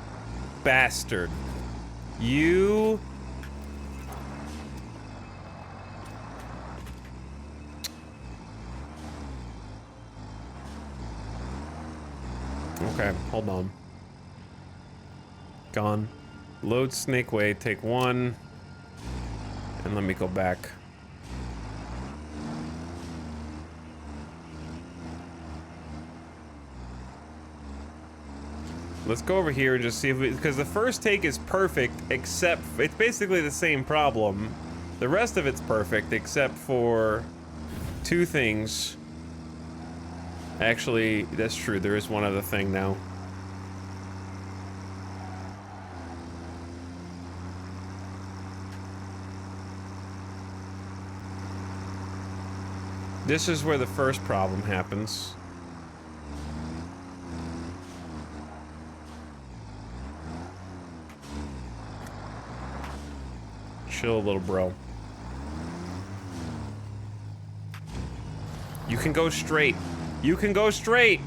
bastard. You... Okay, hold on. Gone. Load Snakeway, take one. And let me go back. Let's go over here and just see if we... Because the first take is perfect, except... It's basically the same problem. The rest of it's perfect, except for... two things. Actually, that's true. There is one other thing now. This is where the first problem happens. Chill a little, bro. You can go straight. You can go straight.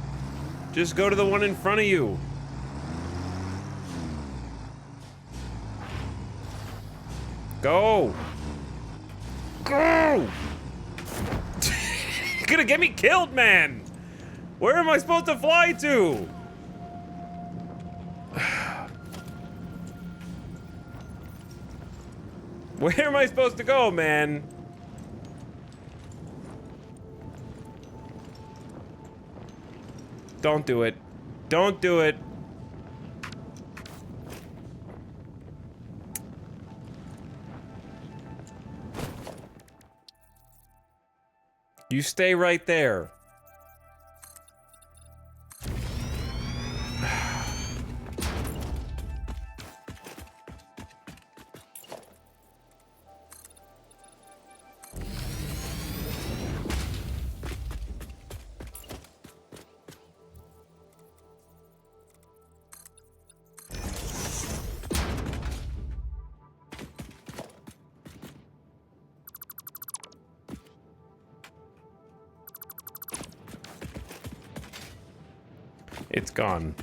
Just go to the one in front of you. Go. Go. You're gonna get me killed, man. Where am I supposed to fly to? Where am I supposed to go, man? Don't do it. Don't do it. You stay right there. It's gone.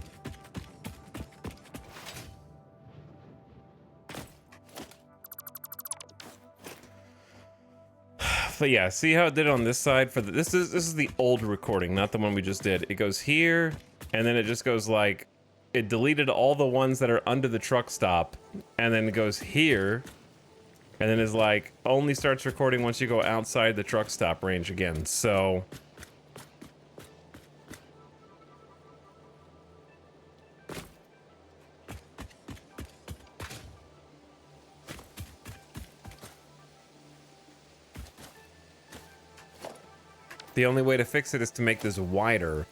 So yeah, see how it did on this side for the, this is the old recording, not the one we just did. It goes here, and then it just goes like, it deleted all the ones that are under the truck stop, and then it goes here, and then is like, only starts recording once you go outside the truck stop range again, so... The only way to fix it is to make this wider,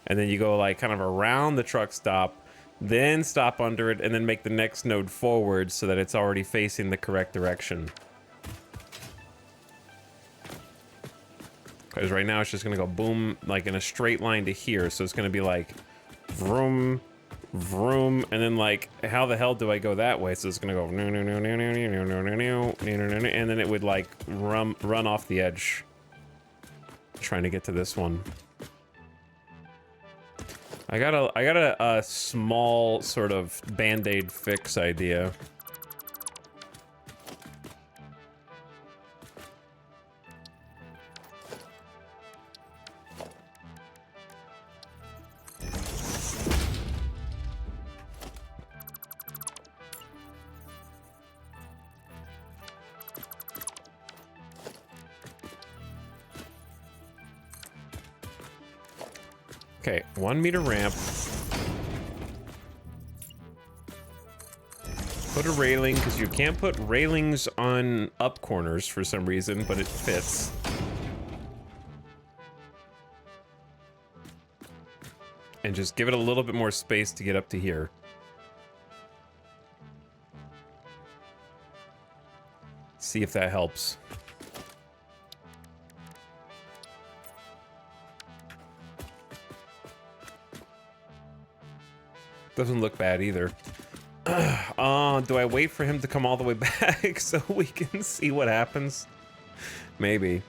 and then you go like kind of around the truck stop, then stop under it, and then make the next node forward so that it's already facing the correct direction. Because right now it's just gonna go boom, like in a straight line to here, so it's gonna be like vroom, vroom, and then like, how the hell do I go that way? So it's gonna go no, and then it would like run off the edge. Trying to get to this one. I got a small sort of band-aid fix idea. Okay, 1 meter ramp. Put a railing, because you can't put railings on up corners for some reason, but it fits. And just give it a little bit more space to get up to here. See if that helps. Doesn't look bad either. Do I wait for him to come all the way back so we can see what happens? Maybe.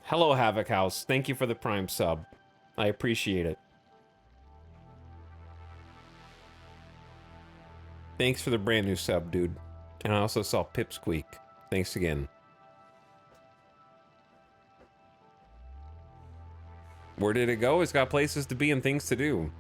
Hello, Havoc House. Thank you for the Prime sub. I appreciate it. Thanks for the brand new sub, dude. And I also saw Pipsqueak. Thanks again. Where did it go? It's got places to be and things to do.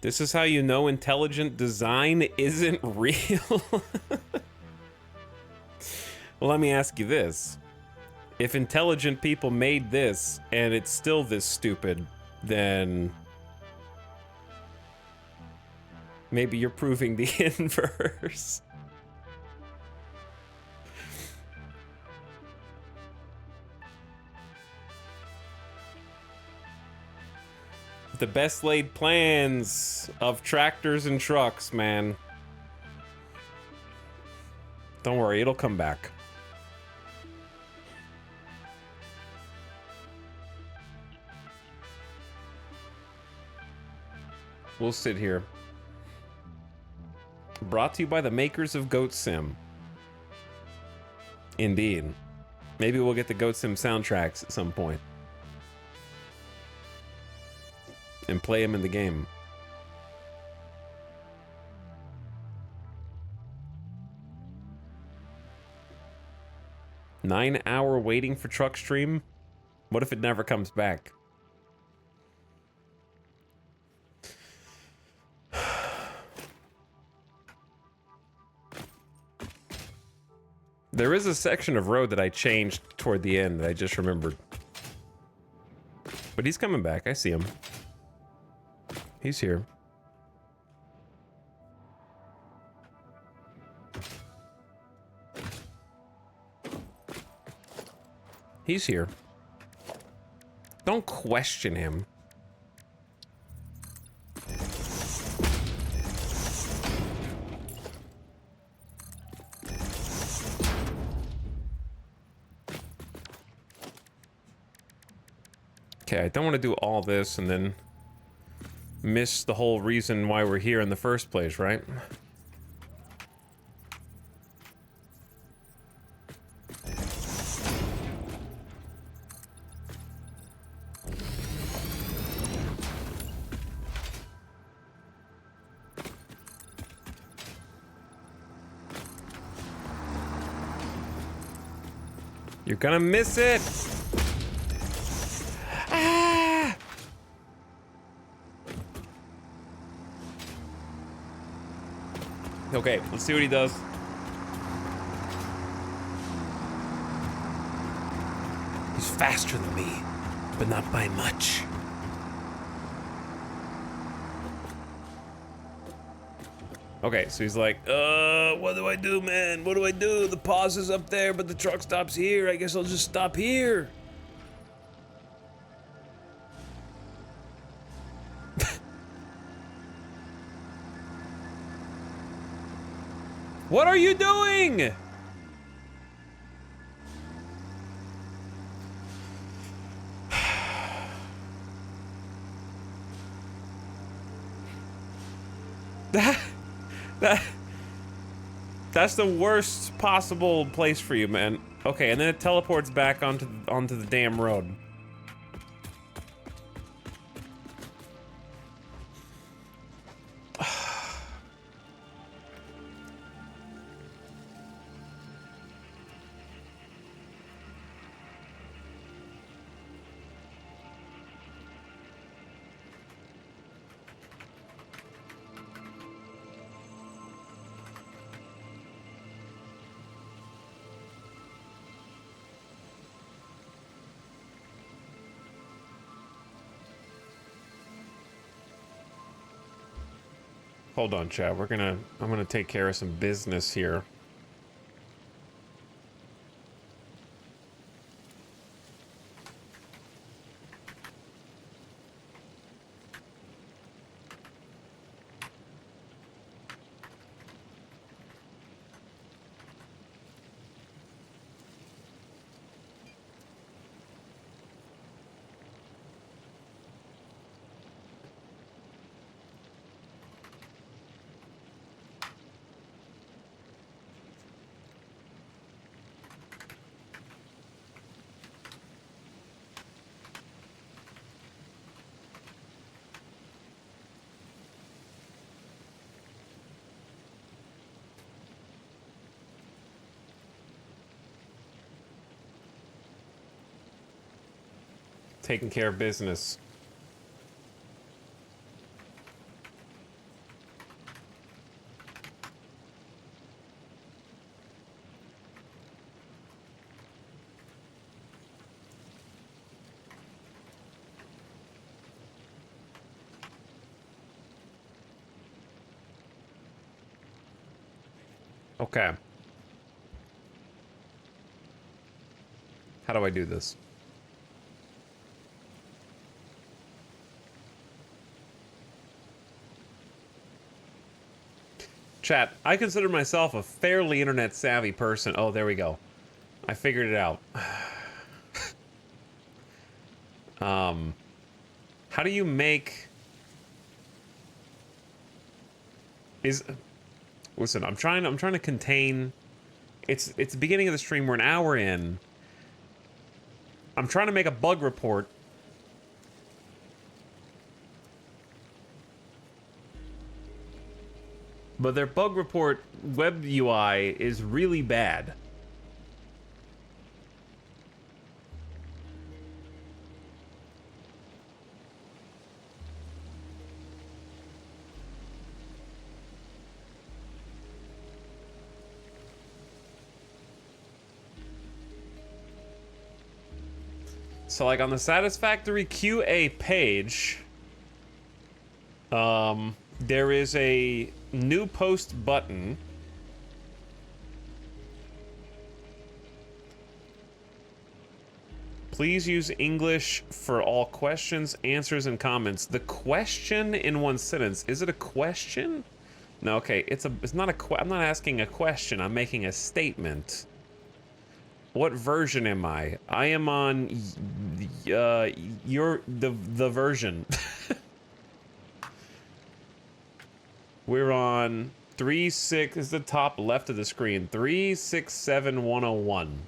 This is how you know intelligent design isn't real. Well, let me ask you this. If intelligent people made this and it's still this stupid, then maybe you're proving the inverse. The best laid plans of tractors and trucks, man. Don't worry, it'll come back. We'll sit here. Brought to you by the makers of Goat Sim. Indeed. Maybe we'll get the Goat Sim soundtracks at some point. And play them in the game. Nine-hour waiting for truck stream? What if it never comes back? There is a section of road that I changed toward the end that I just remembered. But he's coming back. I see him. He's here. He's here. Don't question him. Okay, I don't want to do all this and then miss the whole reason why we're here in the first place, right? You're gonna miss it! Ah! Okay, let's see what he does. He's faster than me, but not by much. Okay, so he's like, what do I do, man? What do I do? The pause is up there, but the truck stops here. I guess I'll just stop here. What are you doing? That's the worst possible place for you, man. Okay, and then it teleports back onto the damn road. Hold on, Chad. I'm gonna take care of some business here. Taking care of business. Okay. How do I do this? Chat, I consider myself a fairly internet savvy person. Oh, there we go. I figured it out. How do you make... Listen, I'm trying to contain... It's the beginning of the stream, we're an hour in. I'm trying to make a bug report. But their bug report web UI is really bad. So like on the Satisfactory QA page, there is a new post button. Please use English for all questions, answers, and comments. The question in one sentence, is it a question? No, okay, it's not a I'm not asking a question, I'm making a statement. What version am I? I am on the version. We're on 36 is the top left of the screen. 367101.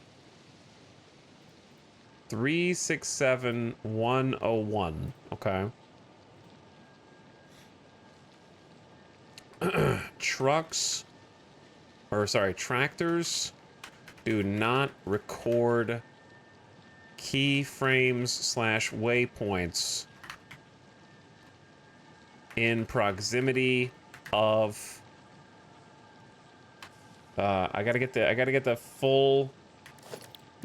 367101. Okay. Trucks, or sorry, tractors do not record keyframes slash waypoints in proximity of I gotta get the full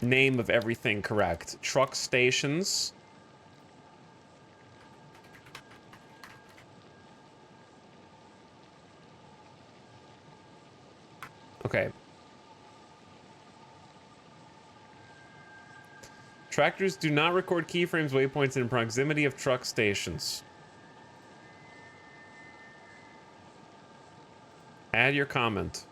name of everything correct. Truck stations. Okay. Tractors do not record keyframes, waypoints in proximity of truck stations. Add your comment.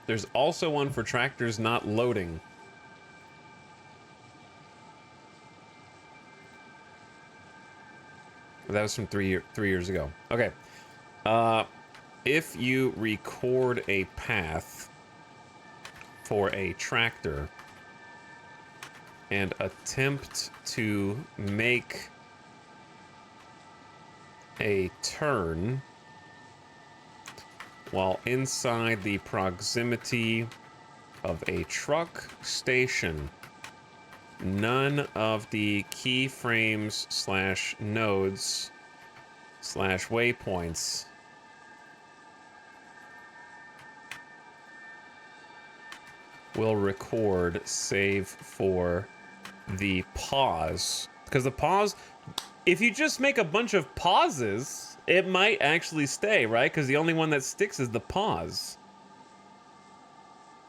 There's also one for tractors not loading. That was from 3 years ago. Okay. If you record a path for a tractor and attempt to make a turn while inside the proximity of a truck station, none of the keyframes slash nodes slash waypoints will record save for the pause. Because the pause, if you just make a bunch of pauses, it might actually stay, right? Because the only one that sticks is the pause.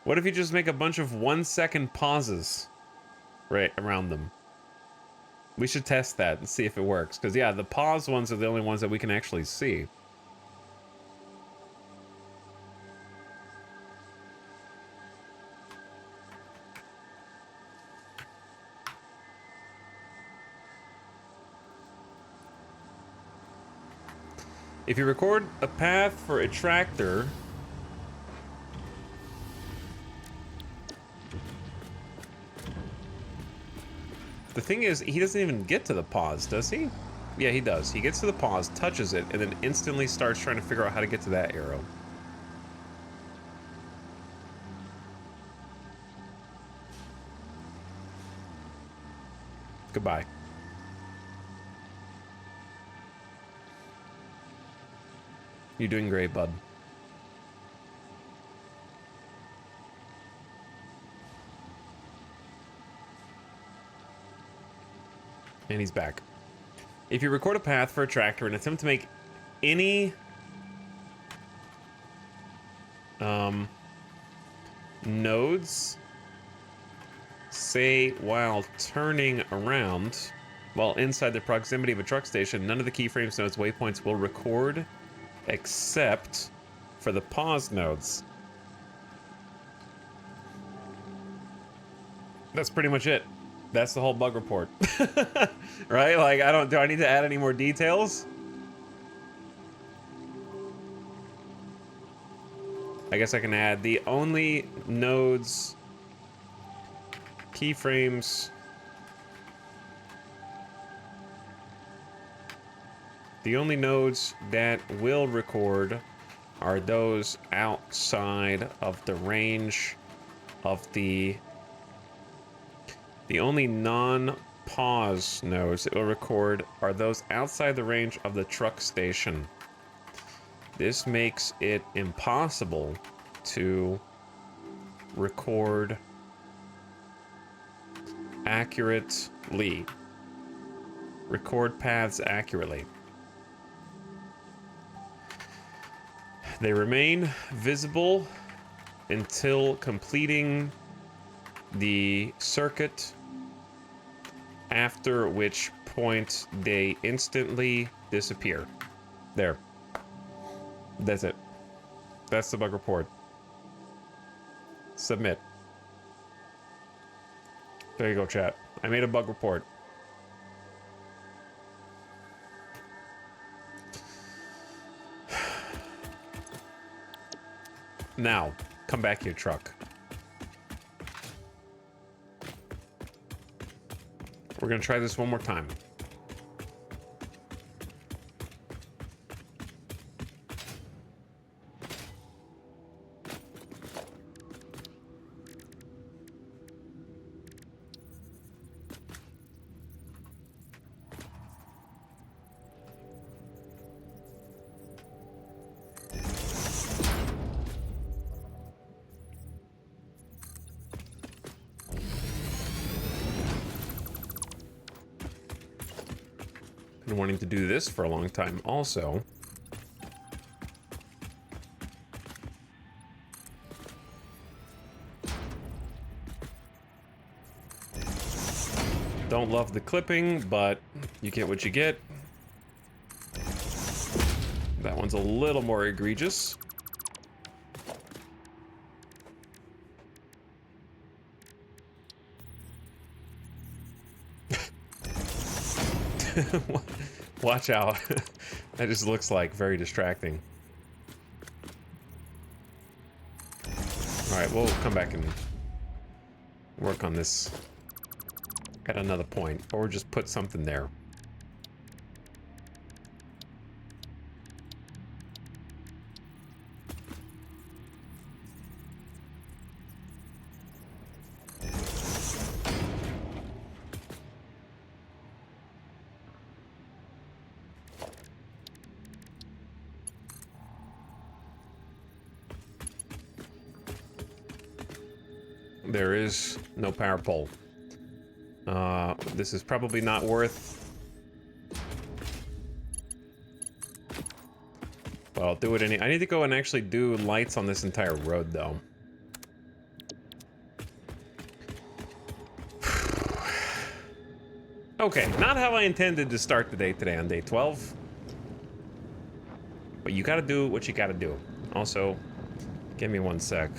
What if you just make a bunch of 1-second pauses right around them? We should test that and see if it works. Because, yeah, the pause ones are the only ones that we can actually see. If you record a path for a tractor, the thing is, he doesn't even get to the pause, does he? Yeah, he does. He gets to the pause, touches it, and then instantly starts trying to figure out how to get to that arrow. Goodbye. You're doing great, bud. And he's back. If you record a path for a tractor and attempt to make any nodes, say while turning around, while inside the proximity of a truck station, none of the keyframes, nodes, waypoints will record except for the pause nodes. That's pretty much it. That's the whole bug report. Right? Like, do I need to add any more details? I guess I can add the only nodes, keyframes, the only nodes that will record are those outside of the range of the only non-pause nodes that will record are those outside the range of the truck station. This makes it impossible to record accurately. Record paths accurately. They remain visible until completing the circuit, after which point, they instantly disappear. There. That's it. That's the bug report. Submit. There you go, chat. I made a bug report. Now, come back here, truck. We're gonna try this one more time. Been wanting to do this for a long time also. Don't love the clipping, but you get what you get. That one's a little more egregious. Watch out. That just looks like very distracting. Alright, we'll come back and work on this at another point, or just put something there. There is no power pole. This is probably not worth... But I'll do it I need to go and actually do lights on this entire road, though. Okay, not how I intended to start the day today on day 12. But you gotta do what you gotta do. Also, give me one sec.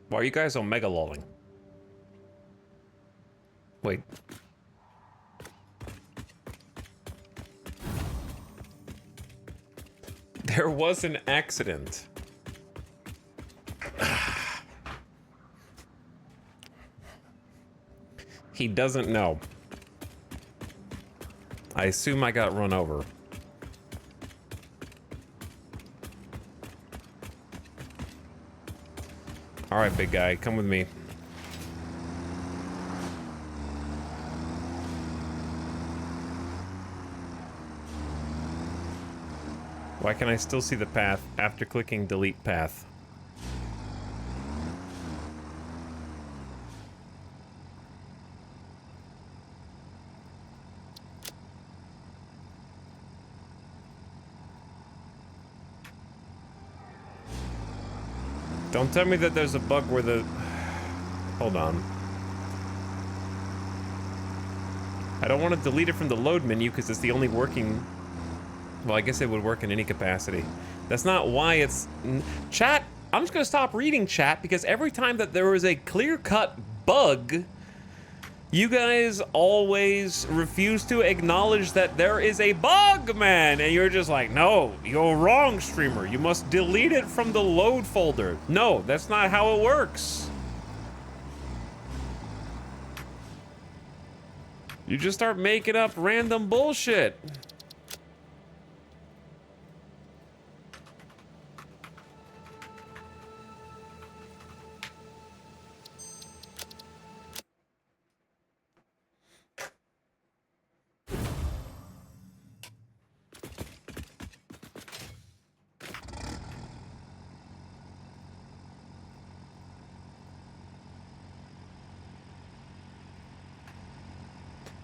Why are you guys omega lolling? Wait. There was an accident. He doesn't know. I assume I got run over. Alright, big guy, come with me. Why can I still see the path after clicking delete path? Don't tell me that there's a bug where the... Hold on. I don't want to delete it from the load menu because it's the only working... Well, I guess it would work in any capacity. That's not why it's... Chat, I'm just gonna stop reading chat because every time that there was a clear-cut bug, you guys always refuse to acknowledge that there is a bug, man! And you're just like, no, you're wrong, streamer. You must delete it from the load folder. No, that's not how it works. You just start making up random bullshit.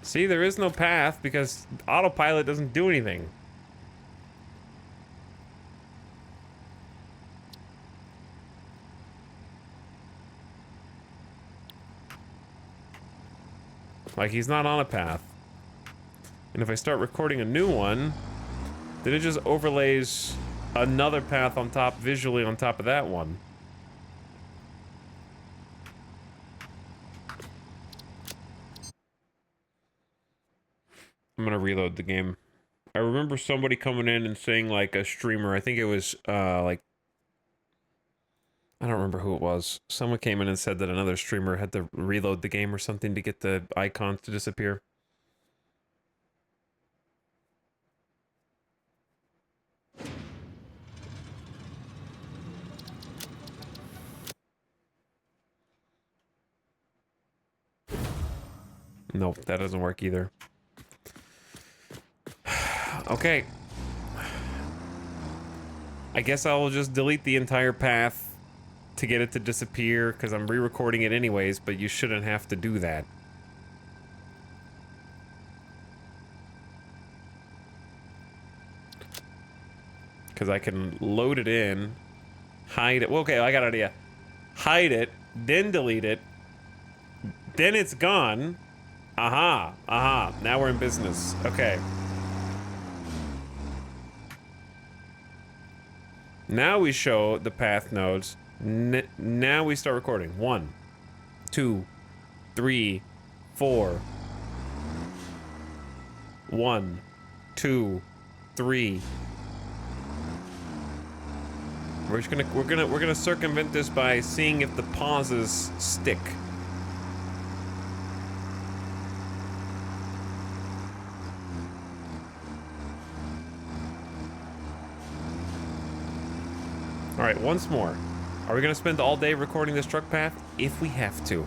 See, there is no path because autopilot doesn't do anything. Like, he's not on a path. And if I start recording a new one, then it just overlays another path on top, visually on top of that one. I'm gonna reload the game. I remember somebody coming in and saying, like, a streamer, I think it was, like... I don't remember who it was. Someone came in and said that another streamer had to reload the game or something to get the icons to disappear. Nope, that doesn't work either. Okay. I guess I will just delete the entire path to get it to disappear, because I'm re-recording it anyways, but you shouldn't have to do that. Because I can load it in, hide it. Well, okay, I got an idea. Hide it, then delete it, then it's gone. Aha, aha, now we're in business. Okay. Now we show the path nodes. Now we start recording. 1, 2, 3, 4. 1, 2, 3. We're gonna circumvent this by seeing if the pauses stick. All right, once more. Are we gonna spend all day recording this truck path? If we have to.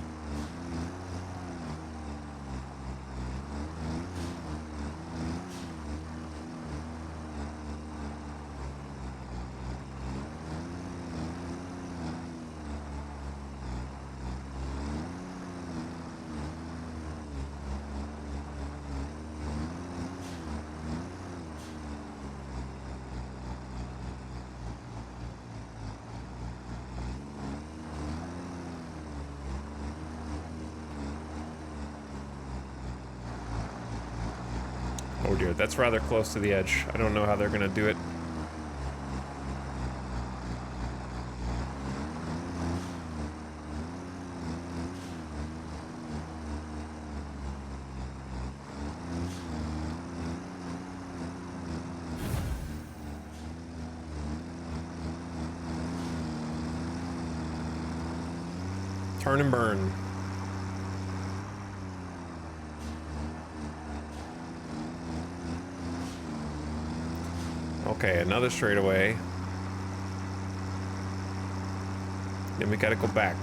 Oh dear, that's rather close to the edge. I don't know how they're gonna do it. Turn and burn. Okay, another straightaway. Then we gotta go back.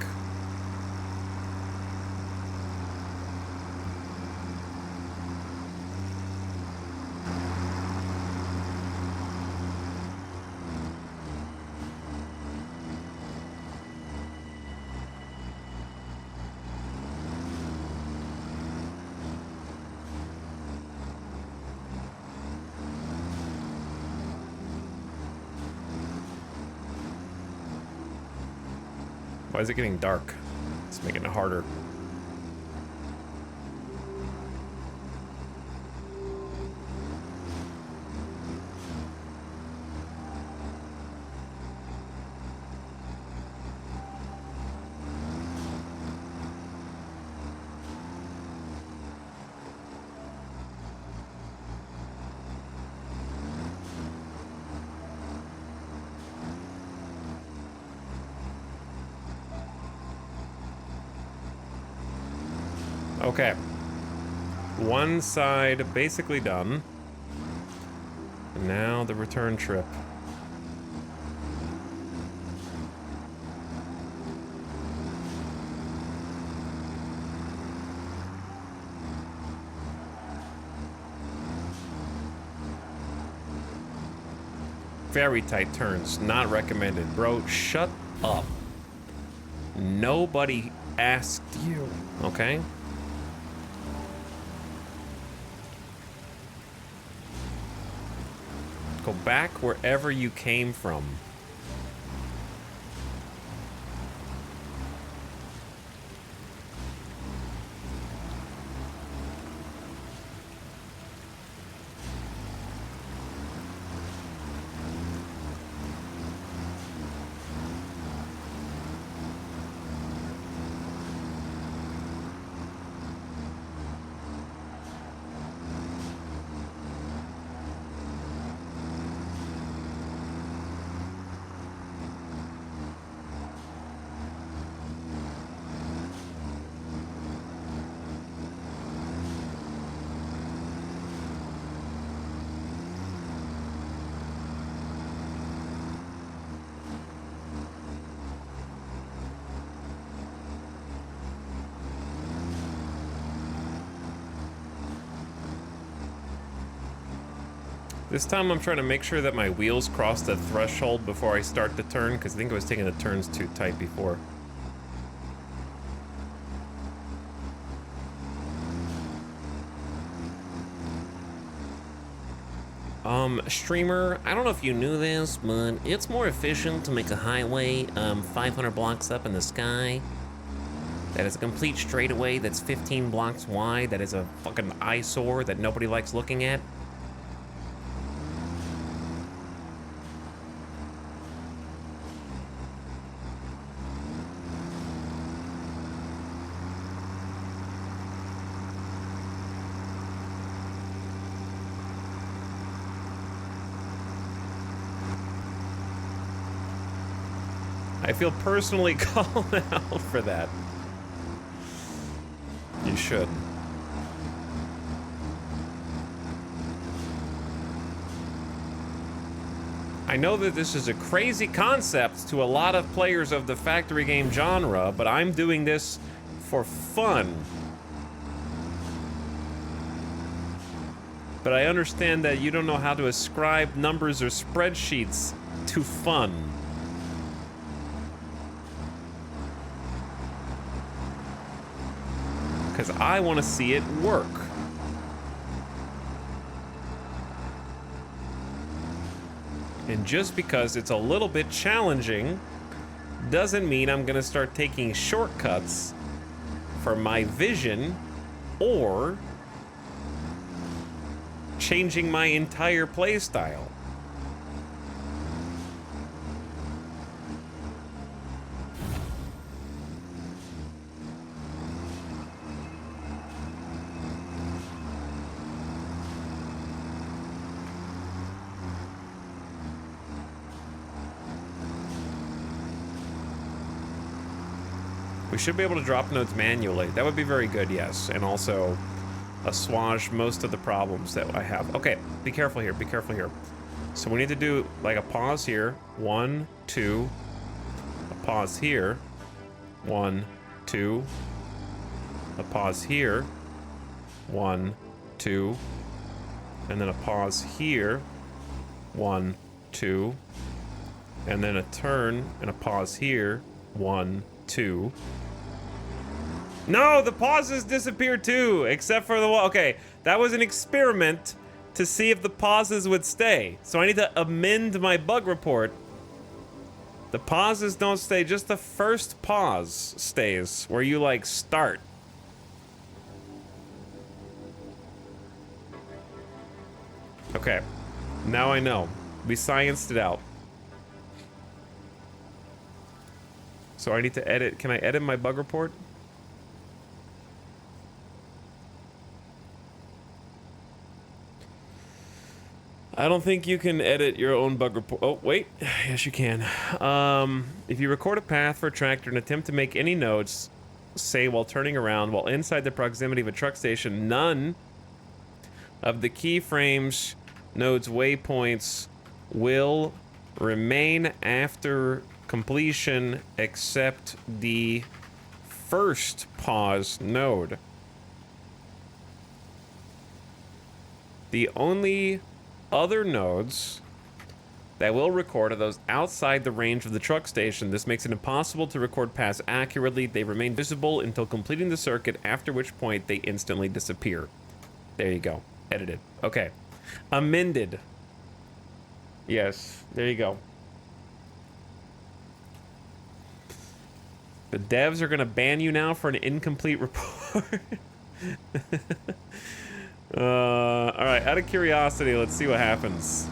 Why is it getting dark? It's making it harder. Okay. One side basically done. And now the return trip. Very tight turns, not recommended. Bro, shut up. Nobody asked you, okay? Go back wherever you came from. This time I'm trying to make sure that my wheels cross the threshold before I start the turn, because I think I was taking the turns too tight before. Streamer, I don't know if you knew this, but it's more efficient to make a highway 500 blocks up in the sky that is a complete straightaway that's 15 blocks wide, that is a fucking eyesore that nobody likes looking at. I feel personally called out for that. You should. I know that this is a crazy concept to a lot of players of the factory game genre, but I'm doing this for fun. But I understand that you don't know how to ascribe numbers or spreadsheets to fun. Because I want to see it work. And just because it's a little bit challenging doesn't mean I'm going to start taking shortcuts for my vision or changing my entire playstyle. We should be able to drop nodes manually. That would be very good, yes. And also assuage most of the problems that I have. Okay, be careful here, be careful here. So we need to do like a pause here. 1, 2, a pause here. 1, 2. A pause here. 1, 2. And then a pause here. 1, 2. And then a turn and a pause here. 1, 2. No, the pauses disappeared too, except for the wall. Okay, that was an experiment to see if the pauses would stay. So I need to amend my bug report. The pauses don't stay, just the first pause stays, where you like start. Okay, now I know. We scienced it out. So I need to edit, can I edit my bug report? I don't think you can edit your own bug report. Oh, wait. Yes, you can. If you record a path for a tractor and attempt to make any notes, say while turning around, while inside the proximity of a truck station, none of the keyframes, nodes, waypoints will remain after completion except the first pause node. The only other nodes that will record are those outside the range of the truck station. This makes it impossible to record paths accurately. They remain visible until completing the circuit, after which point they instantly disappear. There you go. Edited. Okay. Amended. Yes, there you go. The devs are gonna ban you now for an incomplete report. All right, out of curiosity, let's see what happens.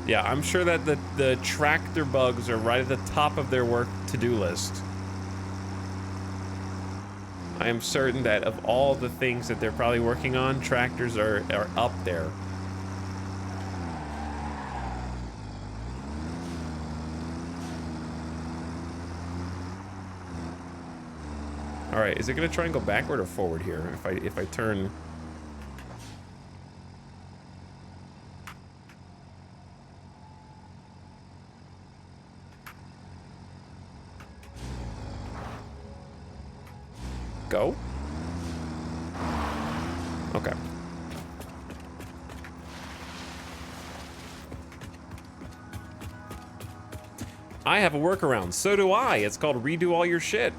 Yeah, I'm sure that the tractor bugs are right at the top of their work to-do list. I am certain that of all the things that they're probably working on, tractors are up there. All right, is it gonna try and go backward or forward here? If I turn. Go? Okay. I have a workaround. So do I. It's called redo all your shit.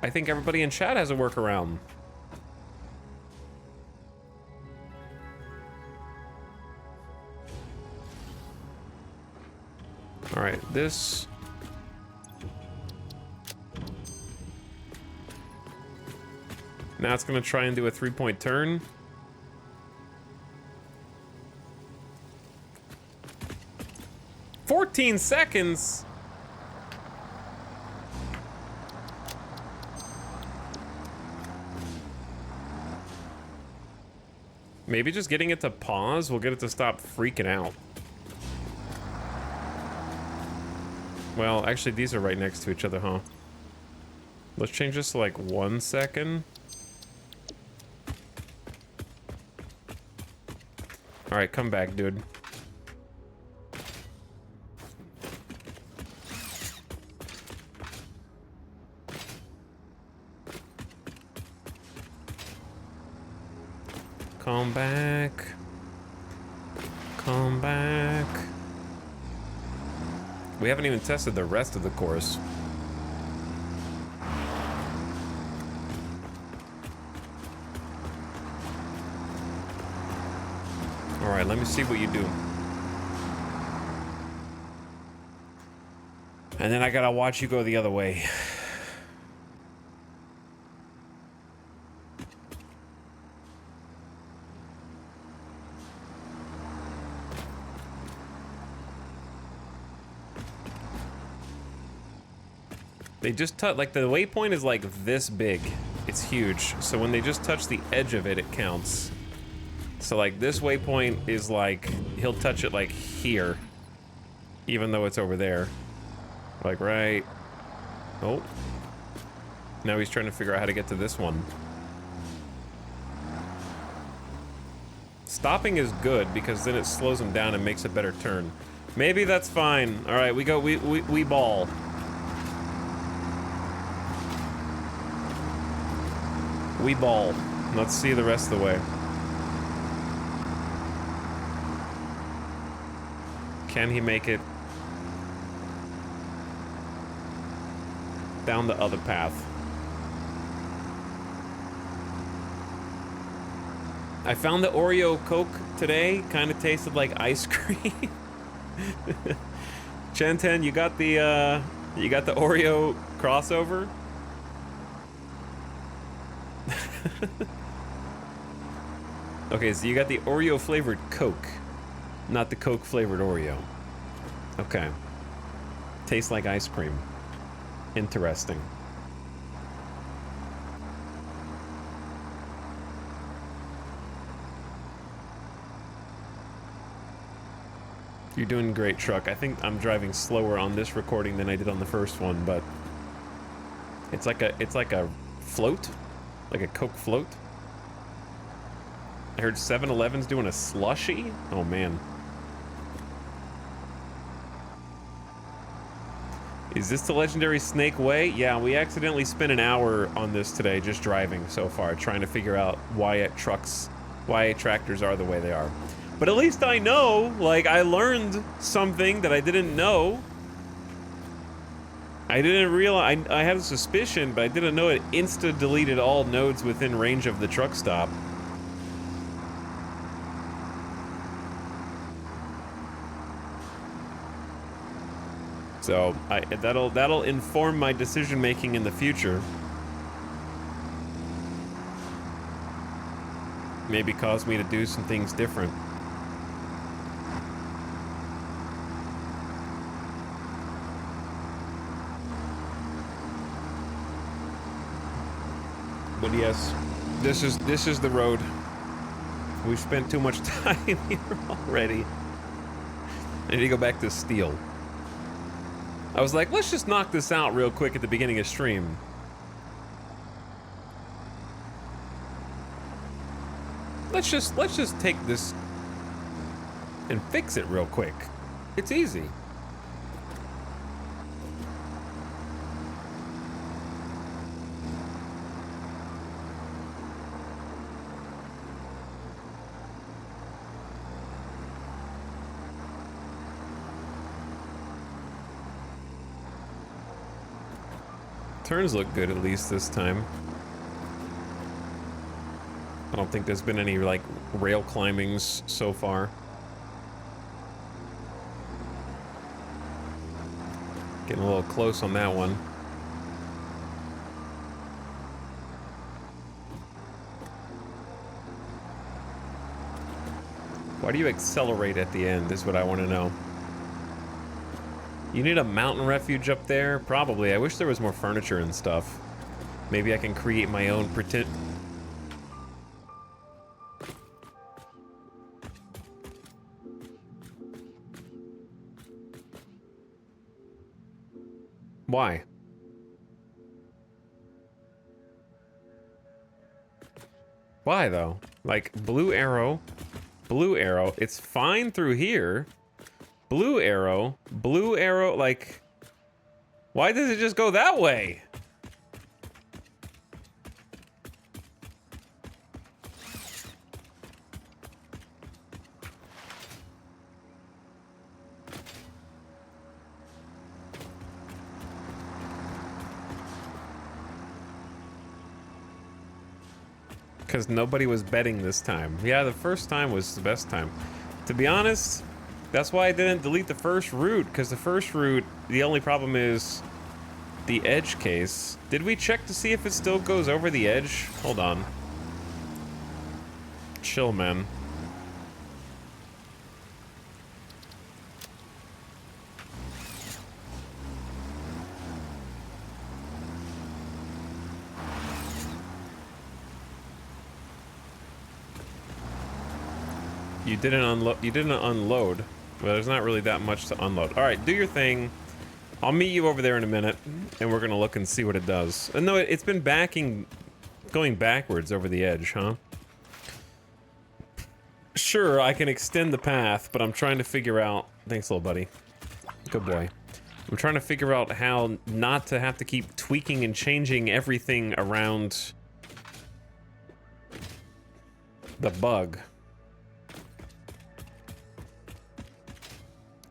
I think everybody in chat has a workaround. All right, this. Now it's gonna try and do a 3-point turn. "14 seconds? Maybe just getting it to pause will get it to stop freaking out. Well, actually, these are right next to each other, huh? Let's change this to like 1 second. All right, come back, dude. Come back. Come back. We haven't even tested the rest of the course. All right, let me see what you do. And then I gotta watch you go the other way. They just touch, like the waypoint is like this big. It's huge. So when they just touch the edge of it, it counts. So like this waypoint is like, he'll touch it like here, even though it's over there. Like right. Oh. Now he's trying to figure out how to get to this one. Stopping is good because then it slows him down and makes a better turn. Maybe that's fine. All right, we ball. We ball. Let's see the rest of the way. Can he make it down the other path? I found the Oreo Coke today. Kind of tasted like ice cream. Chen10, you got the Oreo crossover? Okay, so you got the Oreo flavored Coke, not the Coke flavored Oreo. Okay. Tastes like ice cream. Interesting. You're doing great, Truck. I think I'm driving slower on this recording than I did on the first one, but it's like a float, like a Coke float. I heard 7-Eleven's doing a slushie. Oh man. Is this the legendary Snake Way? Yeah, we accidentally spent an hour on this today just driving so far, trying to figure out why tractors are the way they are. But at least I know, like, I learned something that I didn't know. I didn't realize, I had a suspicion, but I didn't know it insta-deleted all nodes within range of the truck stop. So, that'll inform my decision-making in the future. Maybe cause me to do some things different. But yes, this is the road. We've spent too much time here already. I need to go back to Steel. I was like, let's just knock this out real quick at the beginning of stream. Let's just take this and fix it real quick. It's easy. Turns look good at least this time. I don't think there's been any, like, rail climbings so far. Getting a little close on that one. Why do you accelerate at the end, is what I want to know. You need a mountain refuge up there? Probably. I wish there was more furniture and stuff. Maybe I can create my own pretend... Why? Why, though? Like, blue arrow, it's fine through here. Blue arrow, like... Why does it just go that way? Because nobody was betting this time. Yeah, the first time was the best time. To be honest, that's why I didn't delete the first route, because the first route, the only problem is the edge case. Did we check to see if it still goes over the edge? Hold on. Chill, man. You didn't unload. Well, there's not really that much to unload. All right, do your thing. I'll meet you over there in a minute, and we're gonna look and see what it does. No, it's been going backwards over the edge, huh? Sure, I can extend the path, but I'm trying to figure out... Thanks, little buddy. Good boy. I'm trying to figure out how not to have to keep tweaking and changing everything around the bug.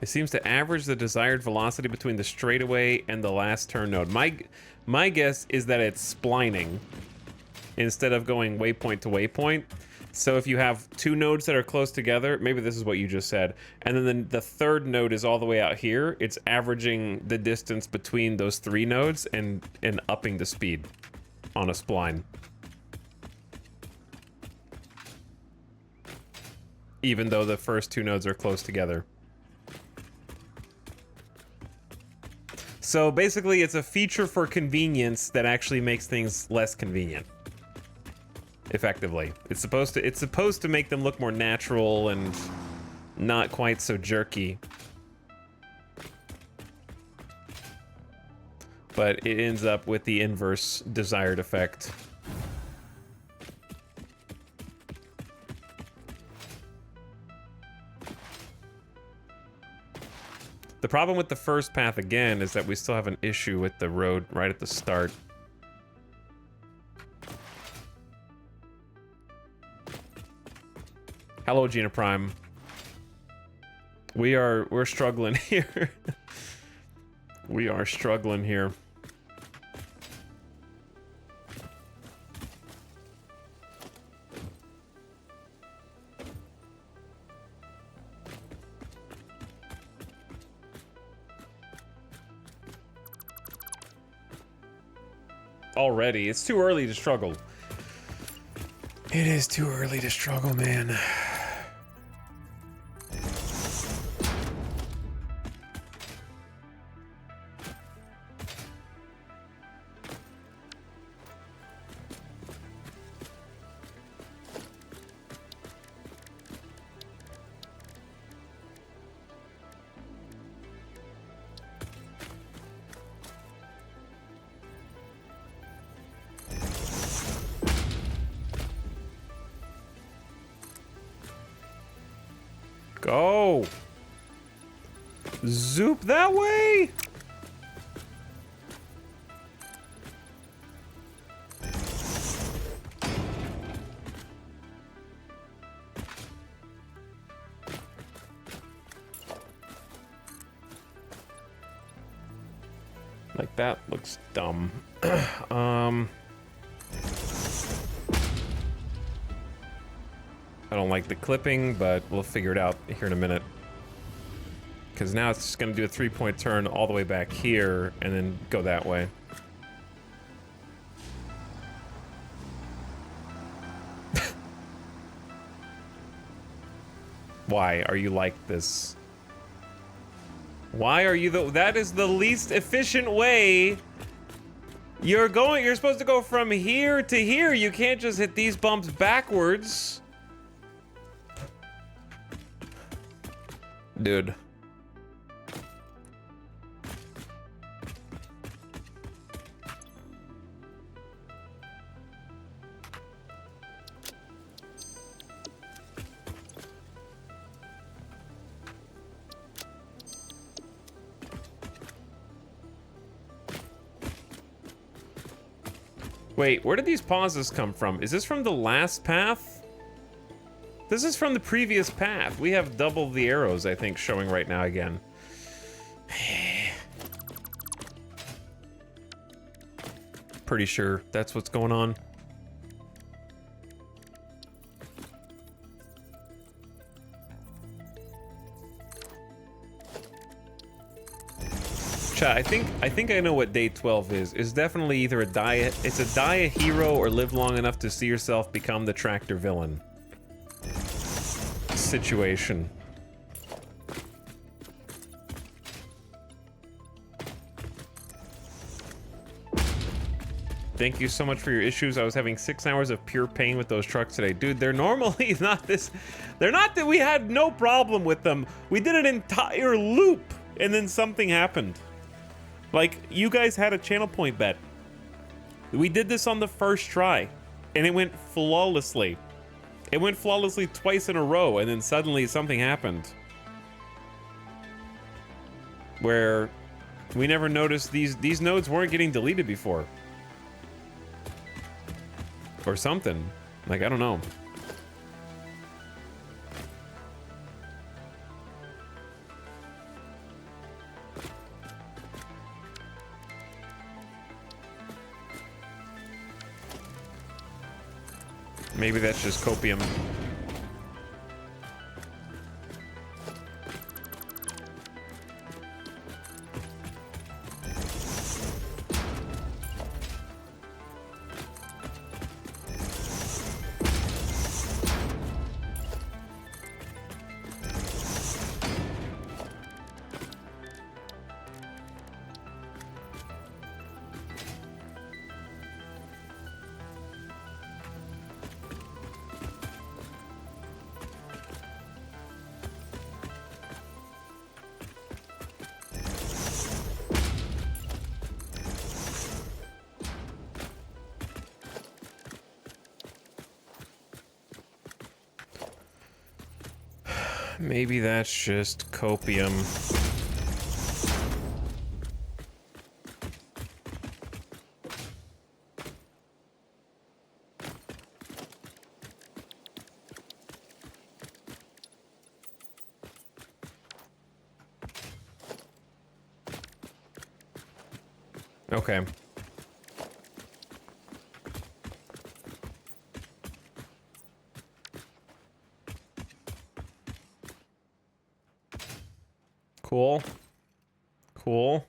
It seems to average the desired velocity between the straightaway and the last turn node. My guess is that it's splining instead of going waypoint to waypoint. So if you have two nodes that are close together, maybe this is what you just said, and then the third node is all the way out here, it's averaging the distance between those three nodes and upping the speed on a spline. Even though the first two nodes are close together. So basically it's a feature for convenience that actually makes things less convenient. Effectively. It's supposed to make them look more natural and not quite so jerky. But it ends up with the inverse desired effect. The problem with the first path again is that we still have an issue with the road right at the start. Hello, Gina Prime. We're struggling here. We are struggling here. Already, it's too early to struggle. It is too early to struggle, man. Go! Zoop that way! Like that looks dumb. I don't like the clipping, but we'll figure it out here in a minute. Because now it's just going to do a 3-point turn all the way back here, and then go that way. Why are you like this? Why are you that is the least efficient way. You're supposed to go from here to here. You can't just hit these bumps backwards. Dude. Wait, where did these pauses come from? Is this from the last path? This is from the previous path. We have double the arrows, I think, showing right now again. Pretty sure that's what's going on. Chat, I think I know what day 12 is. It's definitely either die a hero or live long enough to see yourself become the tractor villain situation. Thank you so much for your issues. I was having 6 hours of pure pain with those trucks today. Dude, they're normally not this... They're not that we had no problem with them. We did an entire loop, and then something happened. Like, you guys had a channel point bet. We did this on the first try, and it went flawlessly. It went flawlessly twice in a row, and then suddenly something happened. Where we never noticed these nodes weren't getting deleted before. Or something. Like, I don't know. Maybe that's just copium. Maybe that's just copium. Okay. Cool. Cool.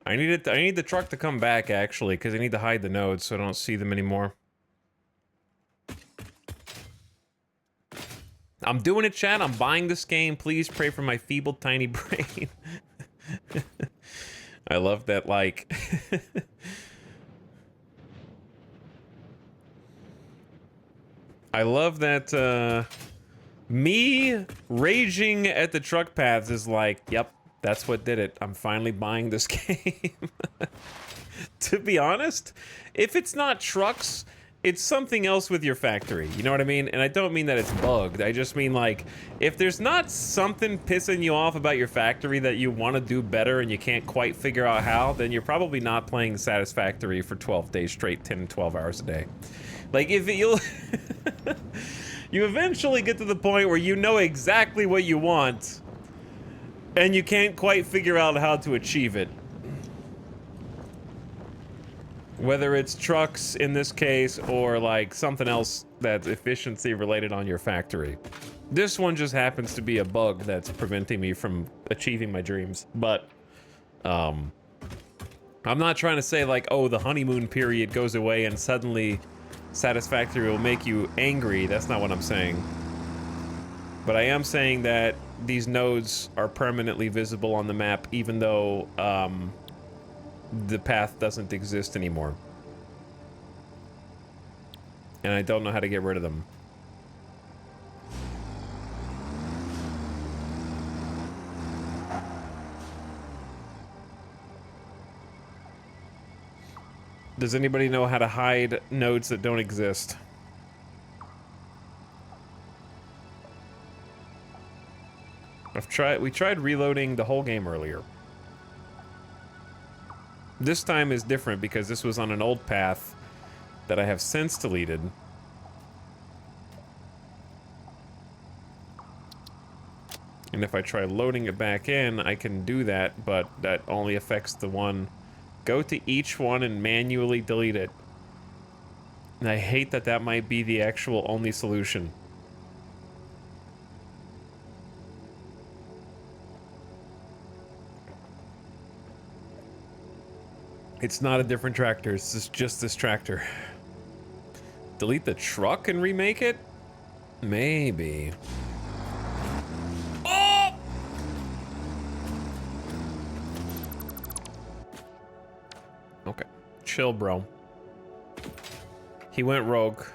I need the truck to come back, actually, because I need to hide the nodes so I don't see them anymore. I'm doing it, chat. I'm buying this game. Please pray for my feeble, tiny brain. I love that, like... I love that, me raging at the truck paths is like, yep, that's what did it. I'm finally buying this game. To be honest, if it's not trucks, it's something else with your factory. You know what I mean? And I don't mean that it's bugged. I just mean, like, if there's not something pissing you off about your factory that you want to do better and you can't quite figure out how, then you're probably not playing Satisfactory for 12 days straight, 10, 12 hours a day. Like, if you'll... You eventually get to the point where you know exactly what you want, and you can't quite figure out how to achieve it. Whether it's trucks in this case, or like something else that's efficiency related on your factory. This one just happens to be a bug that's preventing me from achieving my dreams. But, I'm not trying to say like, oh, the honeymoon period goes away and suddenly Satisfactory will make you angry. That's not what I'm saying. But I am saying that these nodes are permanently visible on the map, even though the path doesn't exist anymore. And I don't know how to get rid of them. Does anybody know how to hide nodes that don't exist? We tried reloading the whole game earlier. This time is different because this was on an old path that I have since deleted. And if I try loading it back in, I can do that, but that only affects the one. Go to each one and manually delete it. And I hate that that might be the actual only solution. It's not a different tractor, it's just this tractor. Delete the truck and remake it? Maybe. Oh! Okay. Chill, bro. He went rogue.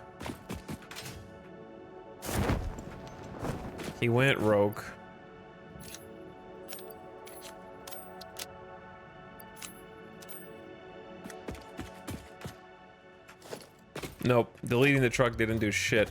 He went rogue. Nope, deleting the truck didn't do shit.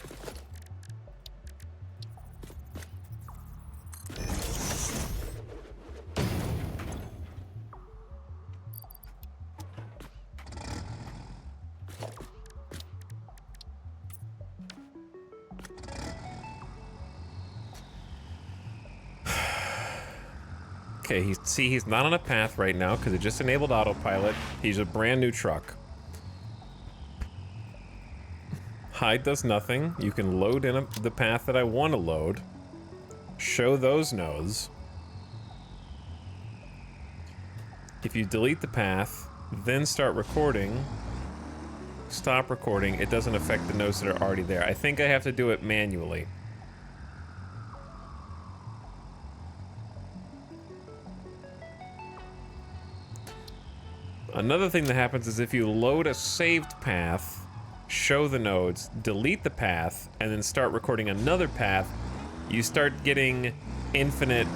Okay, he's not on a path right now because it just enabled autopilot. He's a brand new truck. Hide does nothing. You can load in the path that I want to load. Show those nodes. If you delete the path, then start recording, stop recording, it doesn't affect the nodes that are already there. I think I have to do it manually. Another thing that happens is if you load a saved path, show the nodes, delete the path, and then start recording another path, you start getting infinite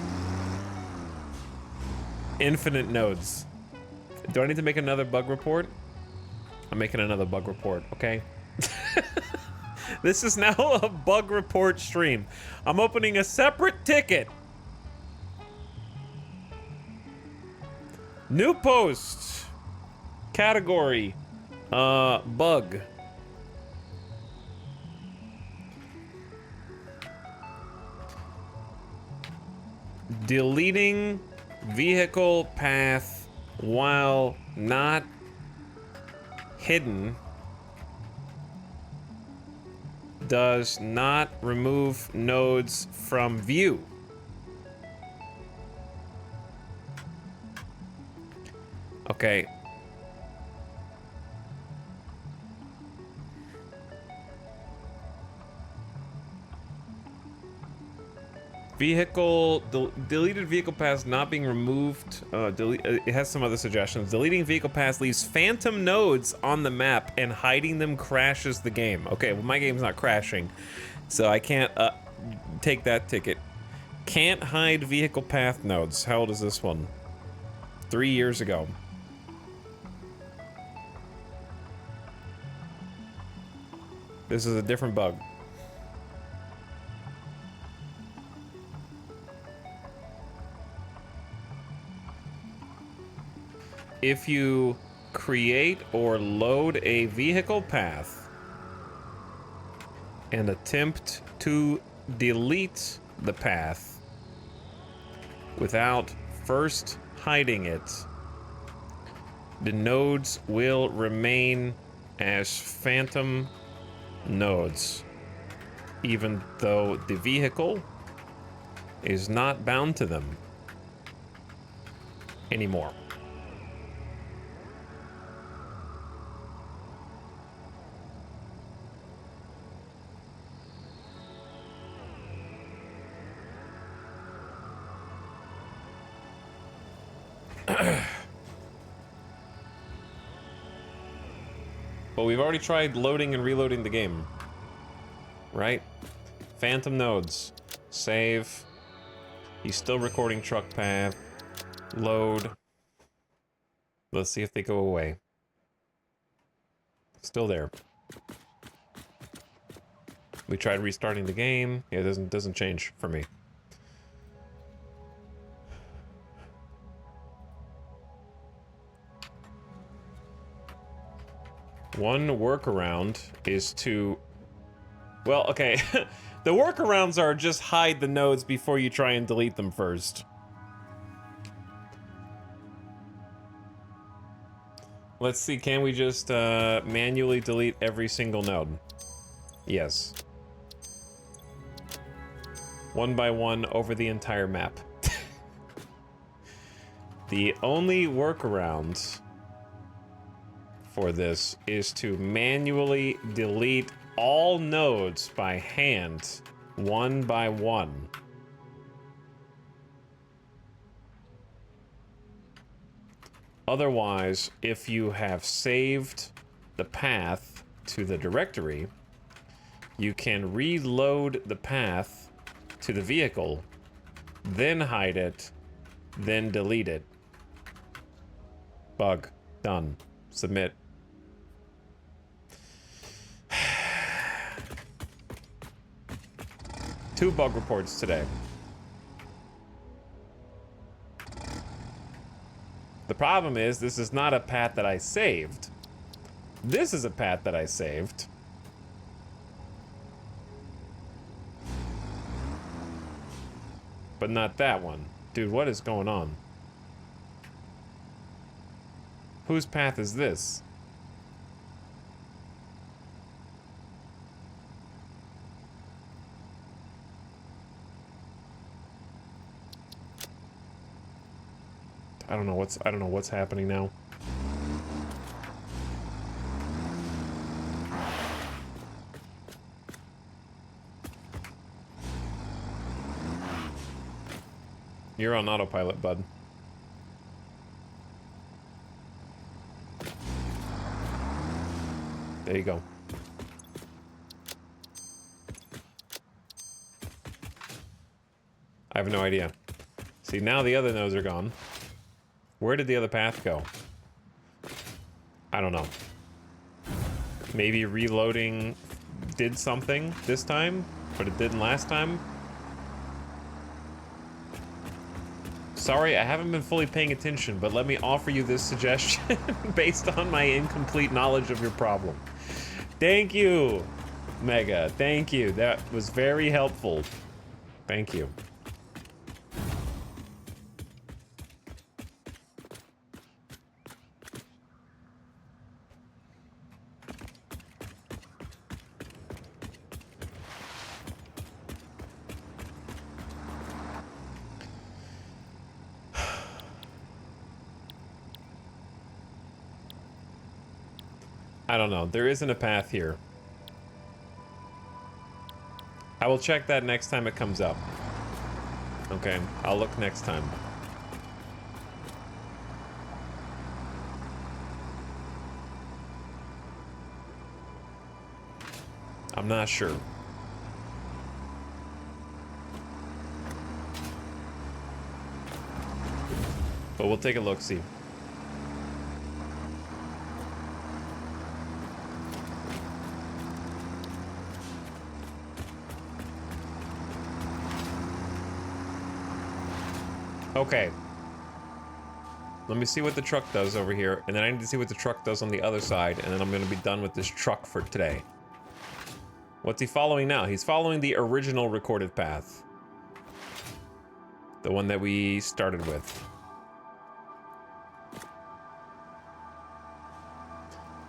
nodes. Do I need to make another bug report? I'm making another bug report, okay? This is now a bug report stream. I'm opening a separate ticket. New post. Category. Bug. Deleting vehicle path while not hidden does not remove nodes from view. Okay. Deleted vehicle paths not being removed. It has some other suggestions. Deleting vehicle paths leaves phantom nodes on the map and hiding them crashes the game. Okay, well my game's not crashing, so I can't take that ticket. Can't hide vehicle path nodes. How old is this one? 3 years ago. This is a different bug. If you create or load a vehicle path and attempt to delete the path without first hiding it, the nodes will remain as phantom nodes, even though the vehicle is not bound to them anymore. But we've already tried loading and reloading the game. Right? Phantom nodes. Save. He's still recording truck path. Load. Let's see if they go away. Still there. We tried restarting the game. Yeah, it doesn't change for me. One workaround is to... Well, okay. The workarounds are just hide the nodes before you try and delete them first. Let's see, can we just manually delete every single node? Yes. One by one over the entire map. The only workaround for this is to manually delete all nodes by hand, one by one. Otherwise, if you have saved the path to the directory, you can reload the path to the vehicle, then hide it, then delete it. Bug. Done. Submit. 2 bug reports today. The problem is, this is not a path that I saved. This is a path that I saved. But not that one. Dude, what is going on? Whose path is this? I don't know what's happening now. You're on autopilot, bud. There you go. I have no idea. See, now the other nodes are gone. Where did the other path go? I don't know. Maybe reloading did something this time, but it didn't last time? Sorry, I haven't been fully paying attention, but let me offer you this suggestion based on my incomplete knowledge of your problem. Thank you, Mega. Thank you. That was very helpful. Thank you. I don't know. There isn't a path here. I will check that next time it comes up. Okay, I'll look next time. I'm not sure. But we'll take a look-see. Okay. Let me see what the truck does over here, and then I need to see what the truck does on the other side, and then I'm gonna be done with this truck for today. What's he following now? He's following the original recorded path. The one that we started with.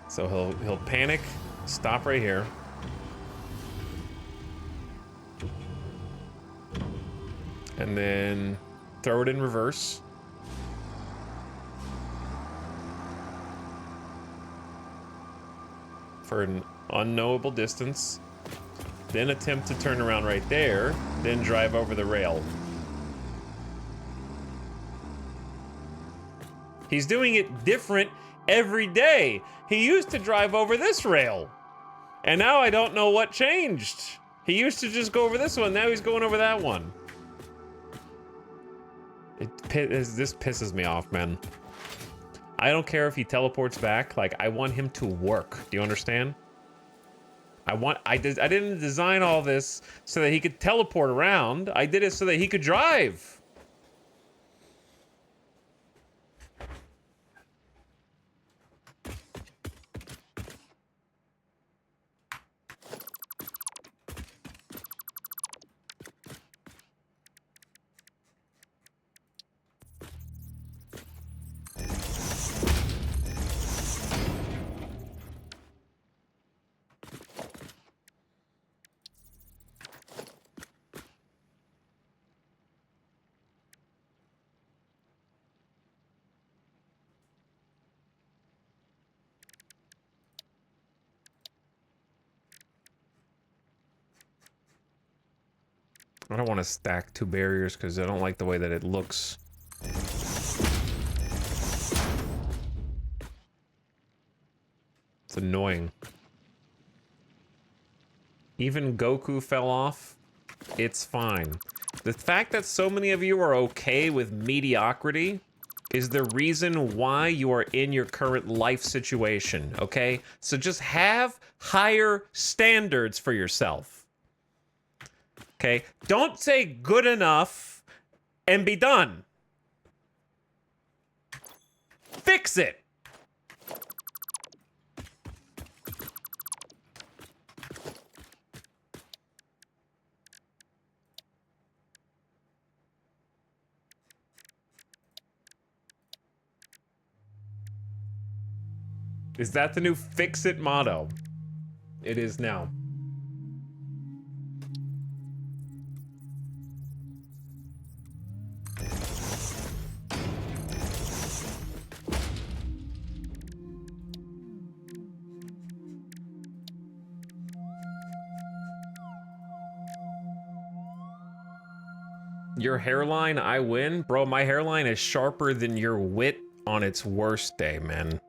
So he'll panic, stop right here. And then throw it in reverse. For an unknowable distance. Then attempt to turn around right there. Then drive over the rail. He's doing it different every day. He used to drive over this rail. And now I don't know what changed. He used to just go over this one. Now he's going over that one. This pisses me off, man. I don't care if he teleports back. Like, I want him to work. Do you understand? I didn't design all this so that he could teleport around. I did it so that he could drive. I don't want to stack 2 barriers because I don't like the way that it looks. It's annoying. Even Goku fell off. It's fine. The fact that so many of you are okay with mediocrity is the reason why you are in your current life situation, okay? So just have higher standards for yourself. Okay? Don't say good enough and be done. Fix it. Is that the new fix it motto? It is now. Your hairline, I win? Bro, my hairline is sharper than your wit on its worst day, man.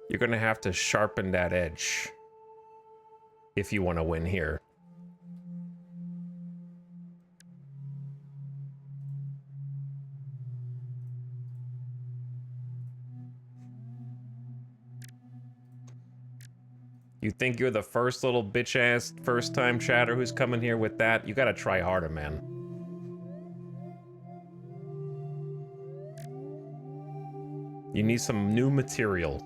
You're gonna have to sharpen that edge if you want to win here. You think you're the first little bitch-ass first-time chatter who's coming here with that? You gotta try harder, man. You need some new material.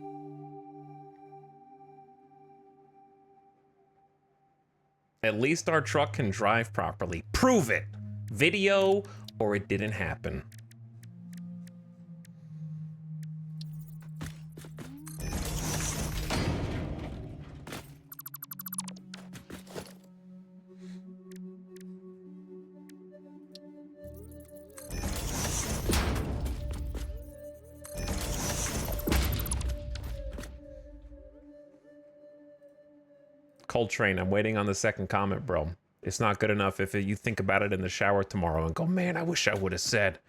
At least our truck can drive properly. Prove it! Video, or it didn't happen. Coltrane, I'm waiting on the second comment, bro. It's not good enough if you think about it in the shower tomorrow and go, man, I wish I would have said.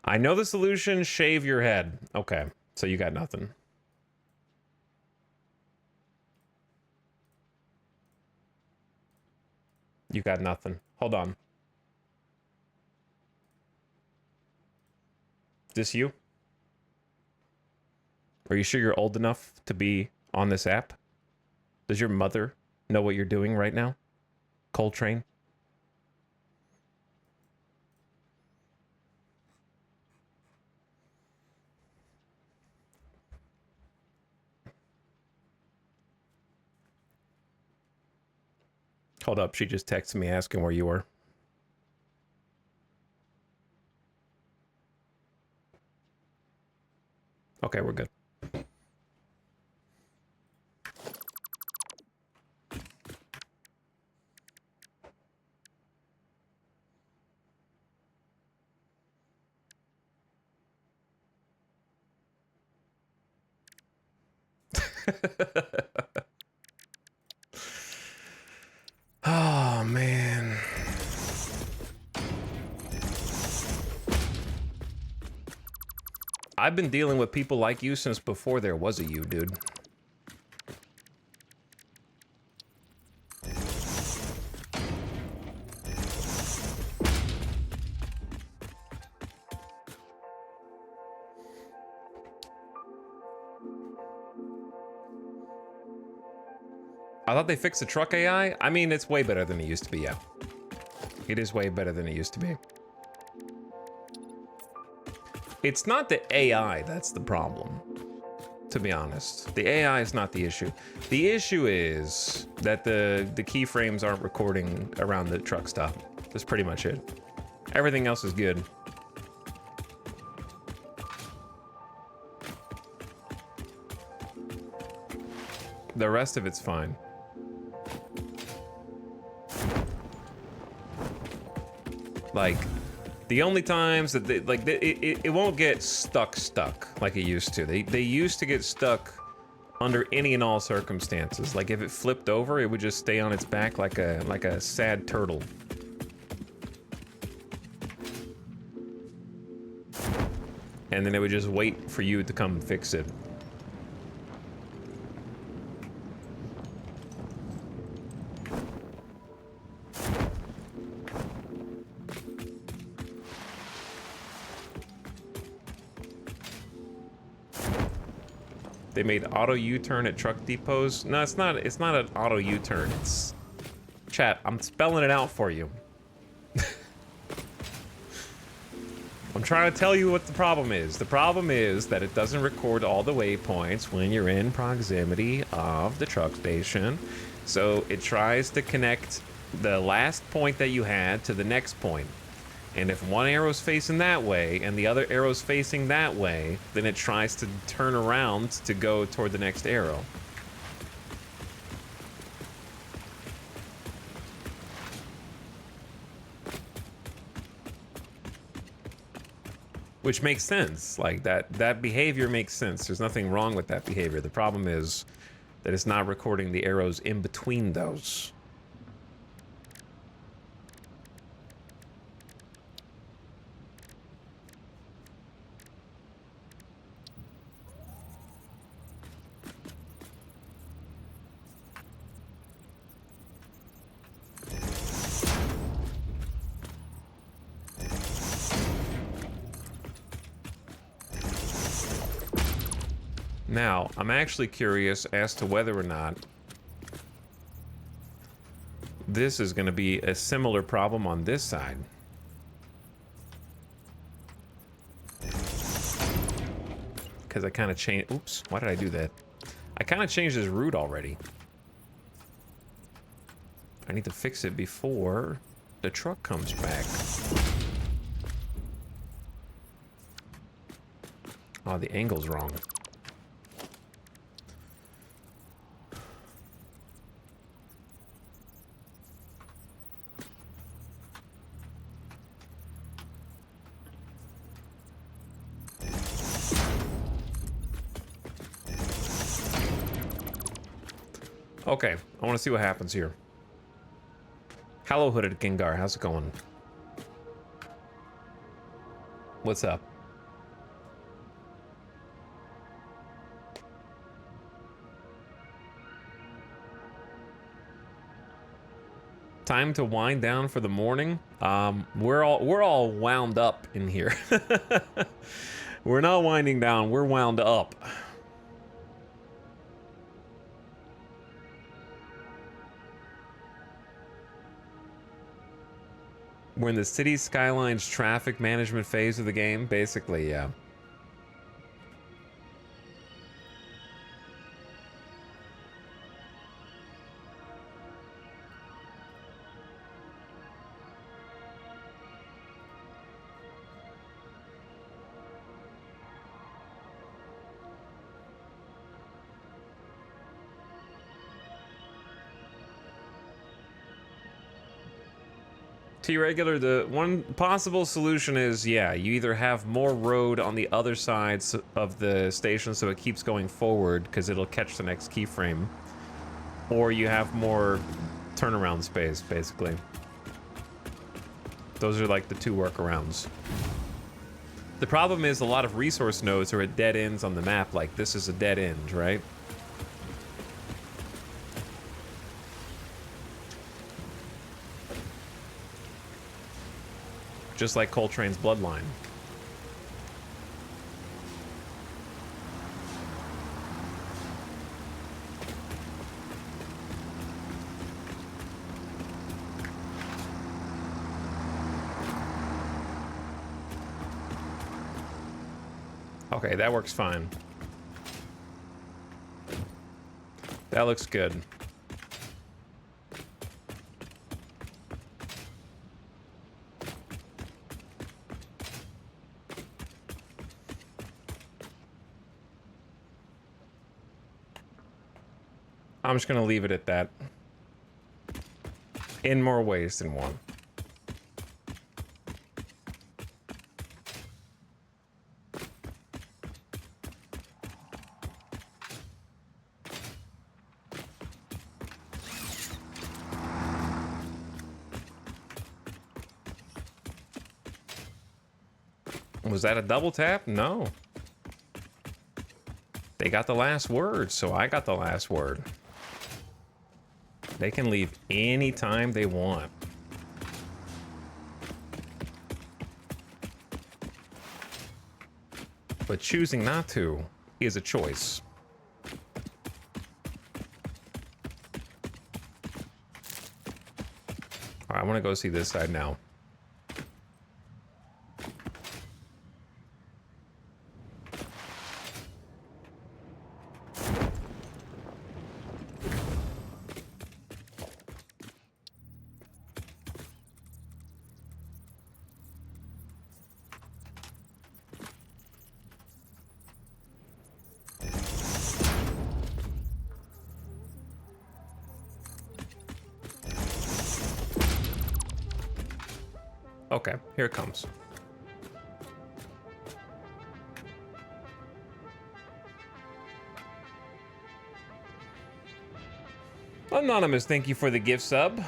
I know the solution, shave your head. Okay, so you got nothing. You got nothing. Hold on. Is this you? Are you sure you're old enough to be on this app? Does your mother know what you're doing right now? Coltrane? Hold up, she just texted me asking where you were. Okay, we're good. Oh, man. I've been dealing with people like you since before there was a you, dude. I thought they fixed the truck AI. I mean, it's way better than it used to be, yeah. It is way better than it used to be. It's not the AI that's the problem, to be honest. The AI is not the issue. The issue is that the keyframes aren't recording around the truck stop. That's pretty much it. Everything else is good. The rest of it's fine. Like, the only times that it won't get stuck like it used to. They used to get stuck under any and all circumstances. Like if it flipped over, it would just stay on its back like a sad turtle. And then it would just wait for you to come fix it. They made auto U-turn at truck depots. No, it's not an auto U-turn. Chat, I'm spelling it out for you. I'm trying to tell you what the problem is. The problem is that it doesn't record all the waypoints when you're in proximity of the truck station. So it tries to connect the last point that you had to the next point. And if one arrow's facing that way and the other arrow's facing that way, then it tries to turn around to go toward the next arrow. Which makes sense. Like that behavior makes sense. There's nothing wrong with that behavior. The problem is that it's not recording the arrows in between those. Now, I'm actually curious as to whether or not this is going to be a similar problem on this side. Because I kind of changed... Oops, why did I do that? I kind of changed his route already. I need to fix it before the truck comes back. Oh, the angle's wrong. Okay, I want to see what happens here. Hello, Hooded Gengar. How's it going? What's up? Time to wind down for the morning. We're all wound up in here. We're not winding down. We're wound up. We're in the city skylines traffic management phase of the game, basically, yeah. T-Regular, the one possible solution is, yeah, you either have more road on the other sides of the station so it keeps going forward because it'll catch the next keyframe, or you have more turnaround space, basically. Those are like the two workarounds. The problem is a lot of resource nodes are at dead ends on the map, like this is a dead end, right? Just like Coltrane's Bloodline. Okay, that works fine. That looks good. I'm just gonna leave it at that. In more ways than one. Was that a double tap? No. They got the last word, so I got the last word. They can leave any time they want. But choosing not to is a choice. I want to go see this side now. Okay, here it comes. Anonymous, thank you for the gift sub.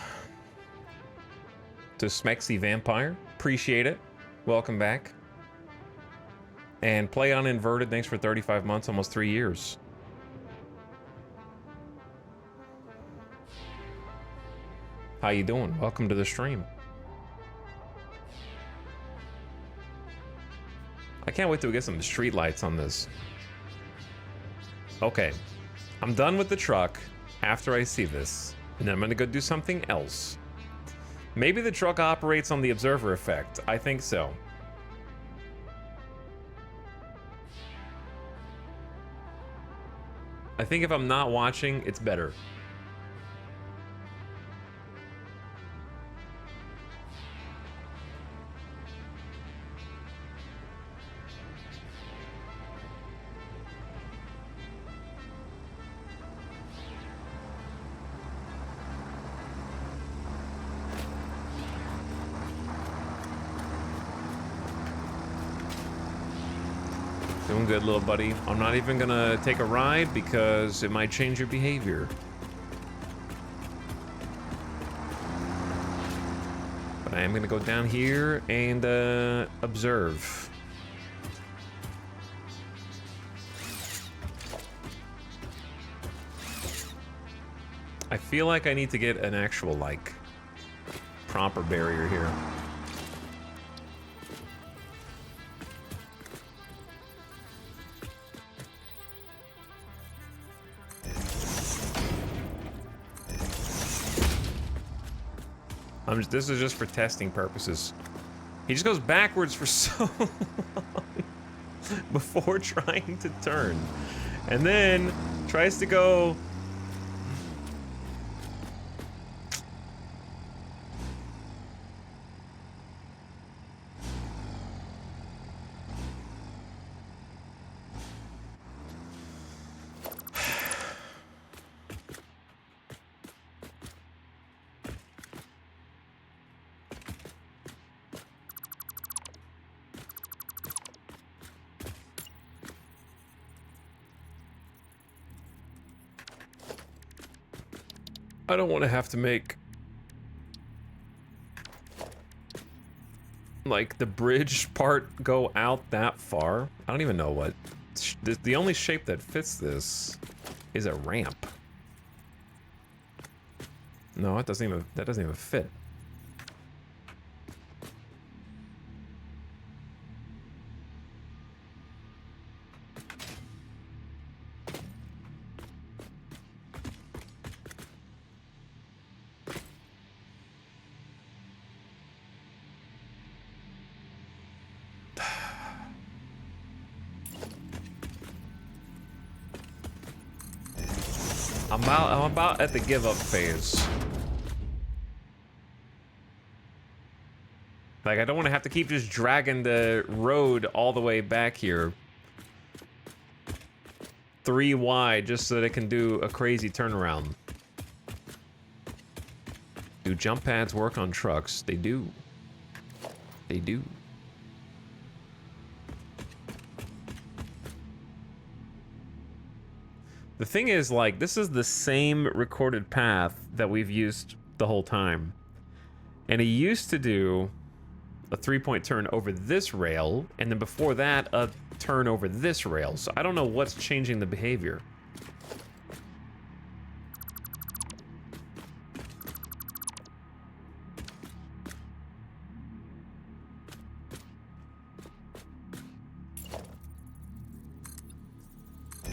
To Smexy Vampire, appreciate it. Welcome back. And Play on Inverted, thanks for 35 months, almost 3 years. How you doing? Welcome to the stream. I can't wait till we get some street lights on this. Okay, I'm done with the truck after I see this, and then I'm gonna go do something else. Maybe the truck operates on the observer effect. I think so. I think if I'm not watching, it's better. Doing good, little buddy. I'm not even gonna take a ride because it might change your behavior. But I am gonna go down here and observe. I feel like I need to get an actual, like, proper barrier here. This is just for testing purposes. He just goes backwards for so long before trying to turn. And then tries to go... I don't want to have to make, like, the bridge part go out that far. I don't even know what. The only shape that fits this is a ramp. No, it doesn't even, that doesn't even fit. I'm about at the give up phase. Like, I don't want to have to keep just dragging the road all the way back here 3 wide just so that it can do a crazy turnaround. Do jump pads work on trucks? They do. They do. The thing is, like, this is the same recorded path that we've used the whole time. And he used to do a 3-point turn over this rail, and then before that, a turn over this rail. So I don't know what's changing the behavior.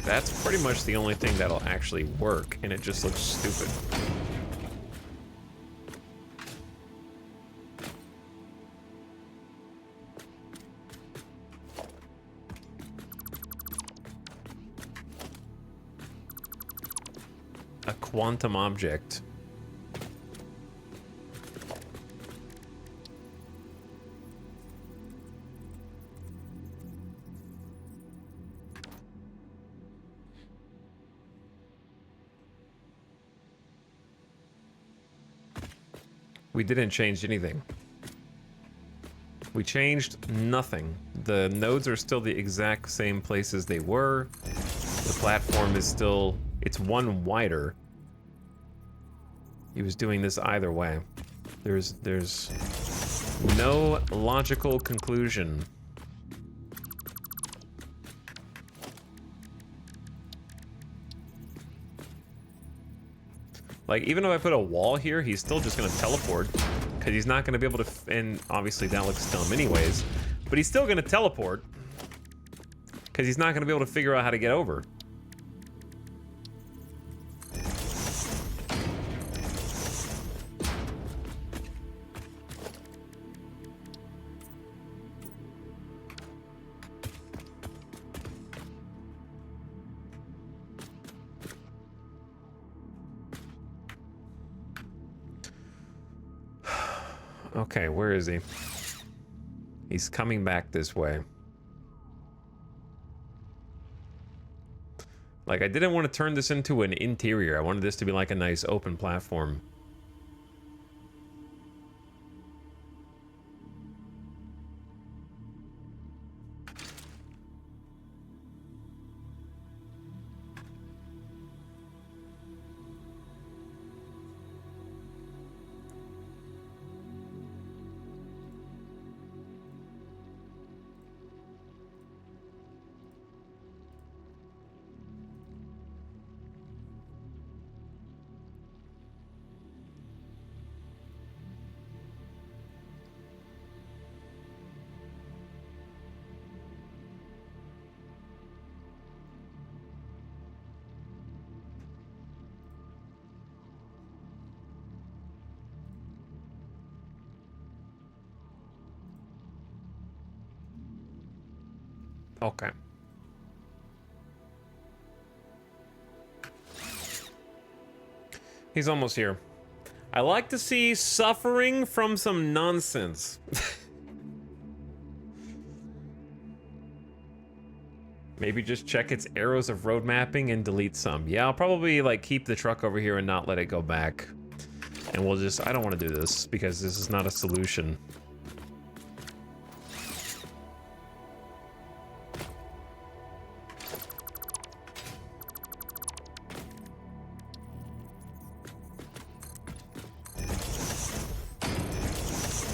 That's pretty much the only thing that'll actually work, and it just looks stupid. a quantum object. We didn't change anything. We changed nothing. The nodes are still the exact same places they were. The platform is still, it's one wider. He was doing this either way. There's no logical conclusion. Like, even if I put a wall here, he's still just gonna teleport. Because he's not gonna be able to, and obviously that looks dumb anyways, but he's still gonna teleport. Because he's not gonna be able to figure out how to get over. Okay, where is he? He's coming back this way. Like, I didn't want to turn this into an interior. I wanted this to be like a nice open platform. Okay. He's almost here. I like to see suffering from some nonsense. Maybe just check its arrows of road mapping and delete some. Yeah, I'll probably like keep the truck over here and not let it go back. And we'll just, I don't want to do this because this is not a solution.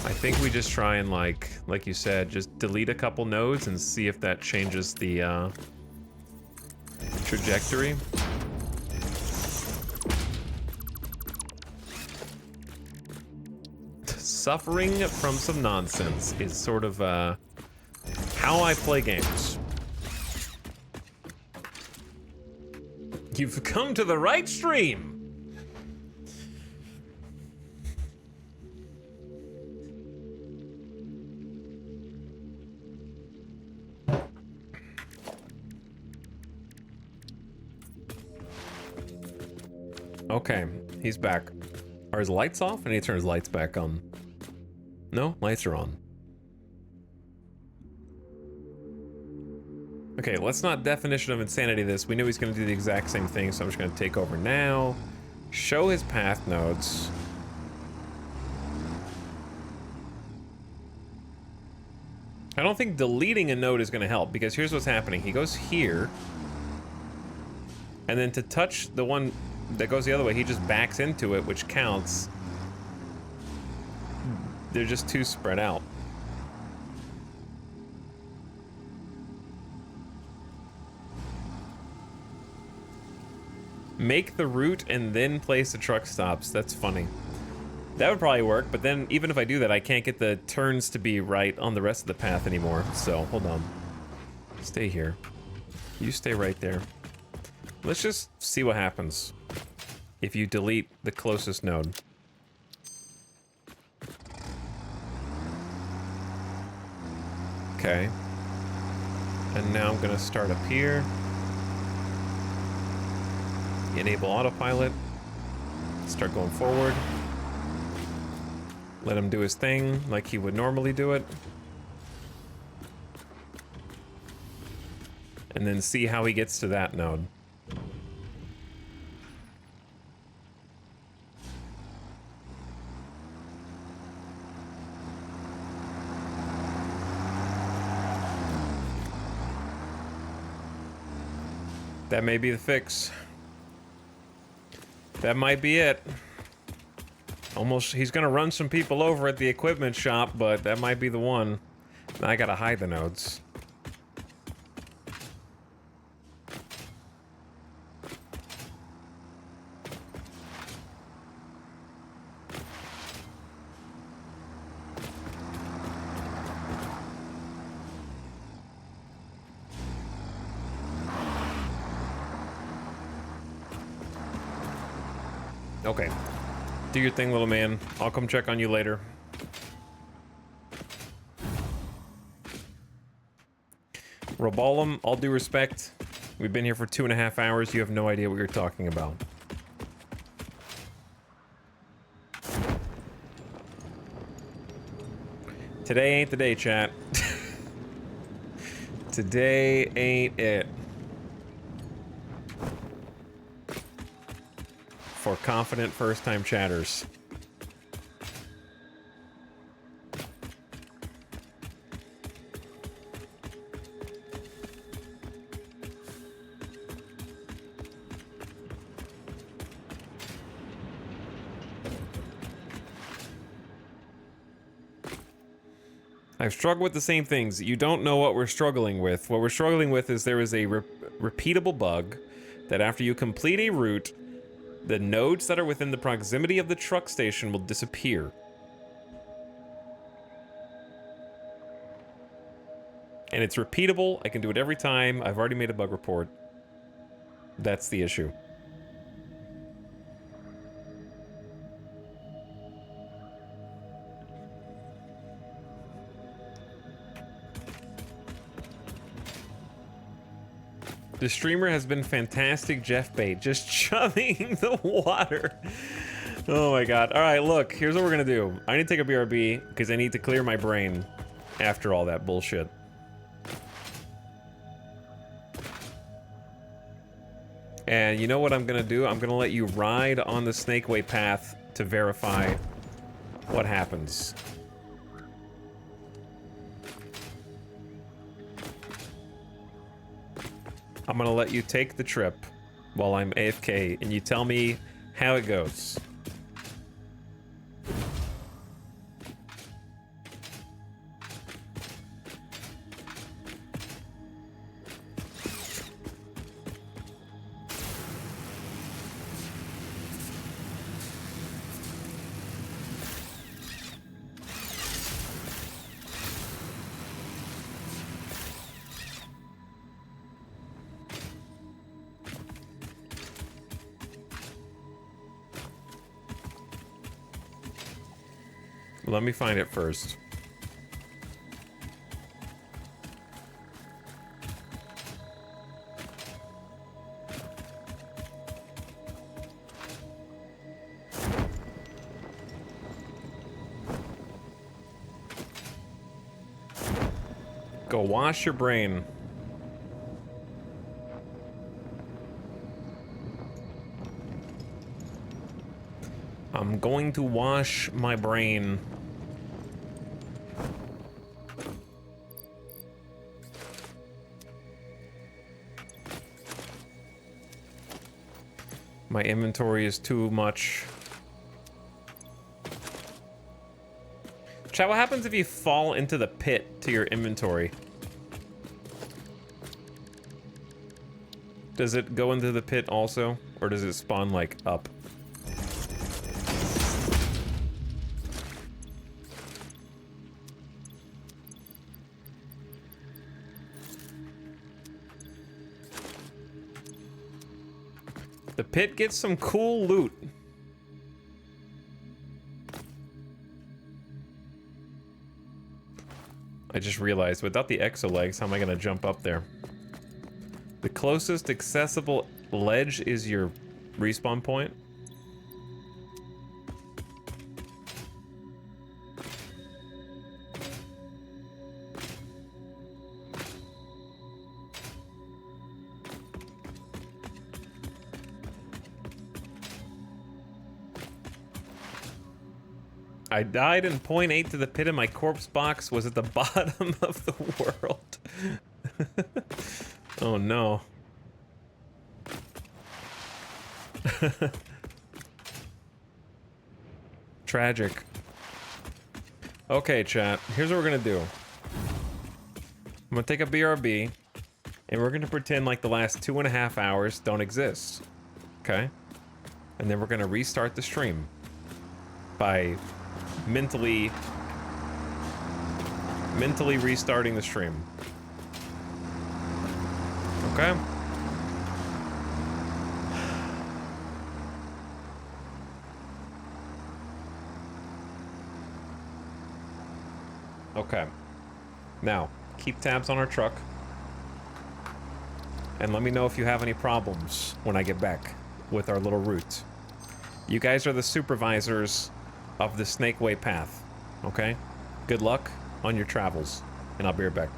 I think we just try and like you said, just delete a couple nodes and see if that changes the trajectory. Suffering from some nonsense is sort of how I play games. You've come to the right stream. Okay, he's back. Are his lights off? I need to turn his lights back on. No, lights are on. Okay, let's not definition of insanity this. We knew he's going to do the exact same thing, so I'm just going to take over now. Show his path nodes. I don't think deleting a node is going to help, because here's what's happening. He goes here, and then to touch the one that goes the other way, he just backs into it, which counts. They're just too spread out. Make the route and then place the truck stops. That's funny. That would probably work, but then even if I do that, I can't get the turns to be right on the rest of the path anymore. So, hold on. Stay here. You stay right there. Let's just see what happens if you delete the closest node. Okay. And now I'm gonna start up here. Enable autopilot. Start going forward. Let him do his thing like he would normally do it. And then see how he gets to that node. That may be the fix. That might be it. Almost, he's gonna run some people over at the equipment shop, but that might be the one. Now I gotta hide the nodes. Okay. Do your thing, little man. I'll come check on you later. Robalum, all due respect. We've been here for 2.5 hours. You have no idea what you're talking about. Today ain't the day, chat. Today ain't it. For confident first-time chatters. I've struggled with the same things. You don't know what we're struggling with. What we're struggling with is there is a repeatable bug that after you complete a route, the nodes that are within the proximity of the truck station will disappear. And it's repeatable. I can do it every time. I've already made a bug report. That's the issue. The streamer has been fantastic, Jeff Bait, just chumming the water. Oh my god. Alright, look, here's what we're gonna do. I need to take a BRB, because I need to clear my brain after all that bullshit. And you know what I'm gonna do? I'm gonna let you ride on the Snakeway path to verify what happens. I'm gonna let you take the trip while I'm AFK, and you tell me how it goes. Let me find it first. Go wash your brain. I'm going to wash my brain. My inventory is too much. Chat, what happens if you fall into the pit to your inventory? Does it go into the pit also? Or does it spawn, like, up? The pit gets some cool loot. I just realized, without the exo legs, how am I gonna jump up there? The closest accessible ledge is your respawn point. I died in point 8 to the pit and my corpse box was at the bottom of the world. Oh no. Tragic. Okay, chat. Here's what we're gonna do. I'm gonna take a BRB, and we're gonna pretend like the last 2.5 hours don't exist. Okay? And then we're gonna restart the stream by mentally restarting the stream. Okay? Okay. Now, keep tabs on our truck. And let me know if you have any problems when I get back with our little route. You guys are the supervisors of the Snake Way path, okay? Good luck on your travels, and I'll be right back.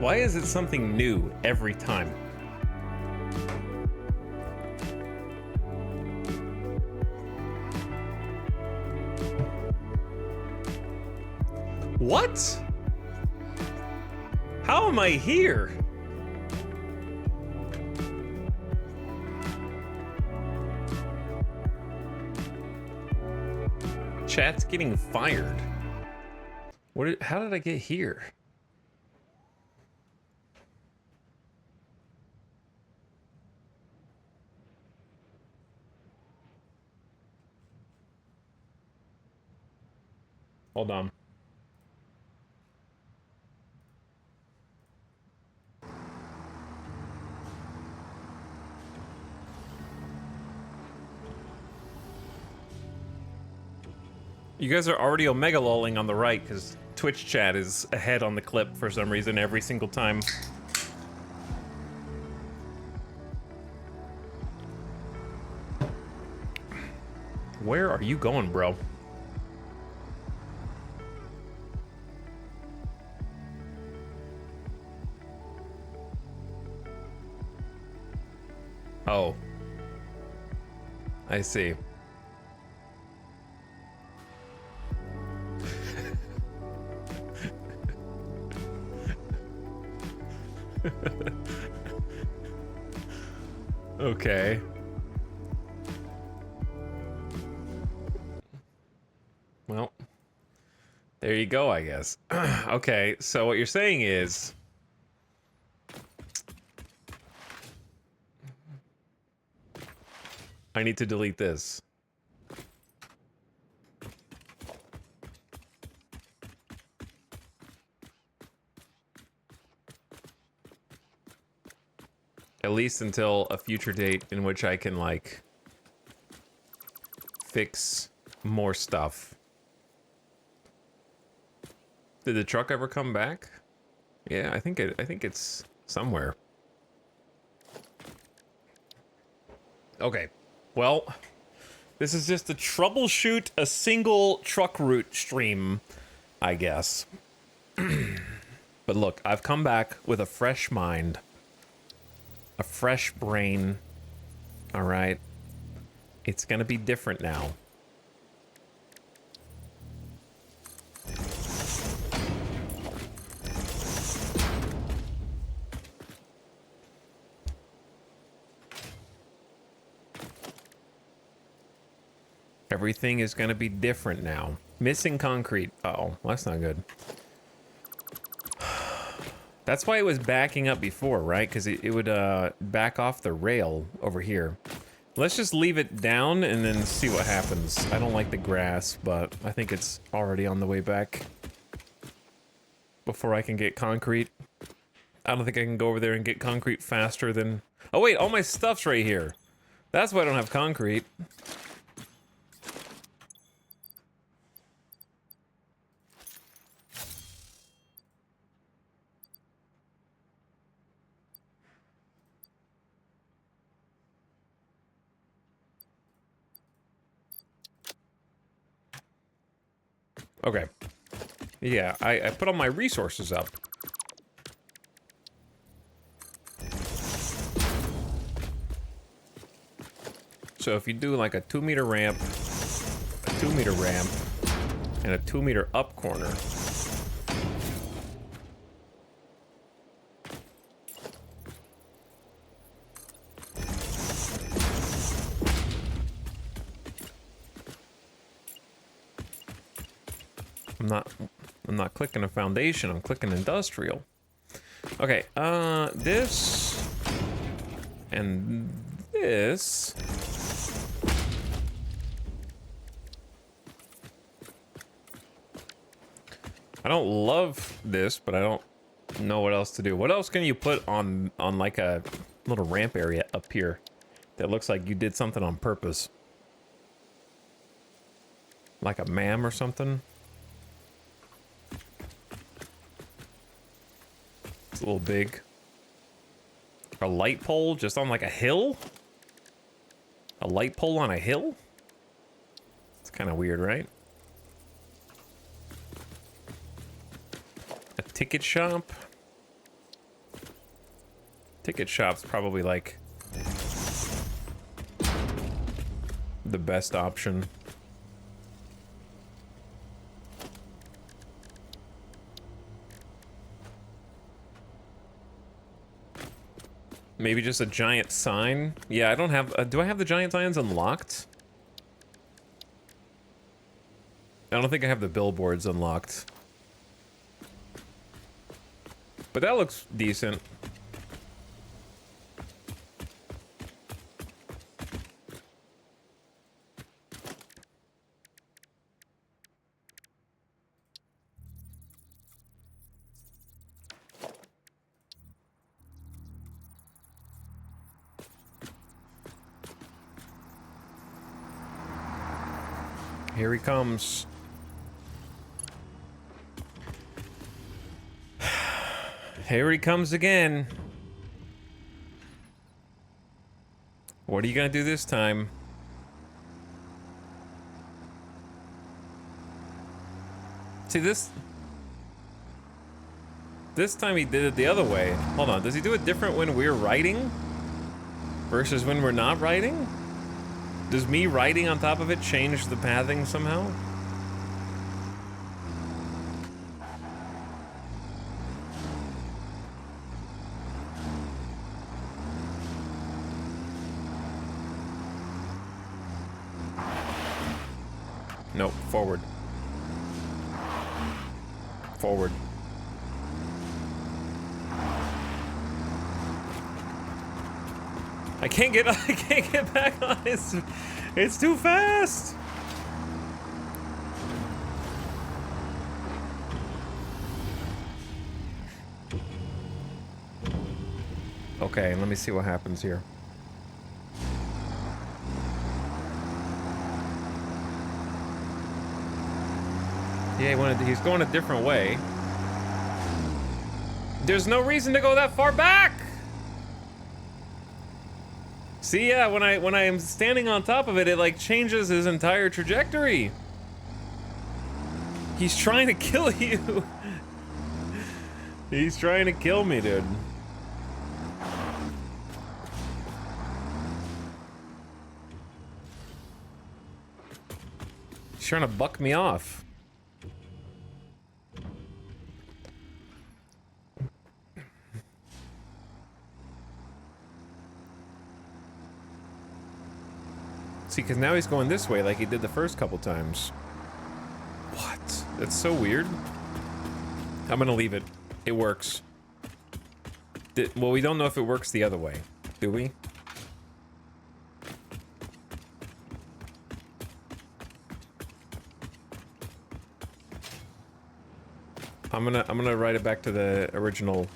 Why is it something new every time? What? How am I here? Chat's getting fired. How did I get here? Hold on. You guys are already omega lolling on the right because Twitch chat is ahead on the clip for some reason every single time. Where are you going, bro? Oh. I see. Okay. Well, there you go, I guess. Okay, so what you're saying is... I need to delete this. At least until a future date in which I can, like, fix more stuff. Did the truck ever come back? Yeah, I think it's somewhere. Okay. Well, this is just to troubleshoot a single truck route stream, I guess. But look, I've come back with a fresh mind. A fresh brain. All right. It's gonna be different now. Everything is gonna be different now. Missing concrete. Uh-oh, well, that's not good. That's why it was backing up before, right? Because it would back off the rail over here. Let's just leave it down and then see what happens. I don't like the grass, but I think it's already on the way back. Before I can get concrete. I don't think I can go over there and get concrete faster than... Oh wait, all my stuff's right here. That's why I don't have concrete. Okay. Yeah, I put all my resources up. So if you do like a 2-meter ramp, a 2-meter ramp, and a 2-meter up corner. I'm not clicking a foundation, I'm clicking industrial. Okay, this and this. I don't love this, but I don't know what else to do. What else can you put on like a little ramp area up here that looks like you did something on purpose? Like a MAM or something? It's a little big. A light pole just on like a hill? A light pole on a hill? It's kind of weird, right? A ticket shop? Ticket shop's probably like the best option. Maybe just a giant sign? Yeah, I don't have... do I have the giant signs unlocked? I don't think I have the billboards unlocked. But that looks decent. Here he comes. Here he comes again. What are you gonna do this time? See, this time he did it the other way. Hold on, does he do it different when we're riding versus when we're not riding? Does me riding on top of it change the pathing somehow? Nope, forward. Forward. I can't get back on it. It's too fast. Okay, let me see what happens here. Yeah, he's going a different way. There's no reason to go that far back. See, yeah, when I am standing on top of it, it like changes his entire trajectory. He's trying to kill you. He's trying to kill me, dude. He's trying to buck me off. See, because now he's going this way like he did the first couple times. What? That's so weird. I'm gonna leave it. It works. Well, we don't know if it works the other way, do we? I'm gonna write it back to the original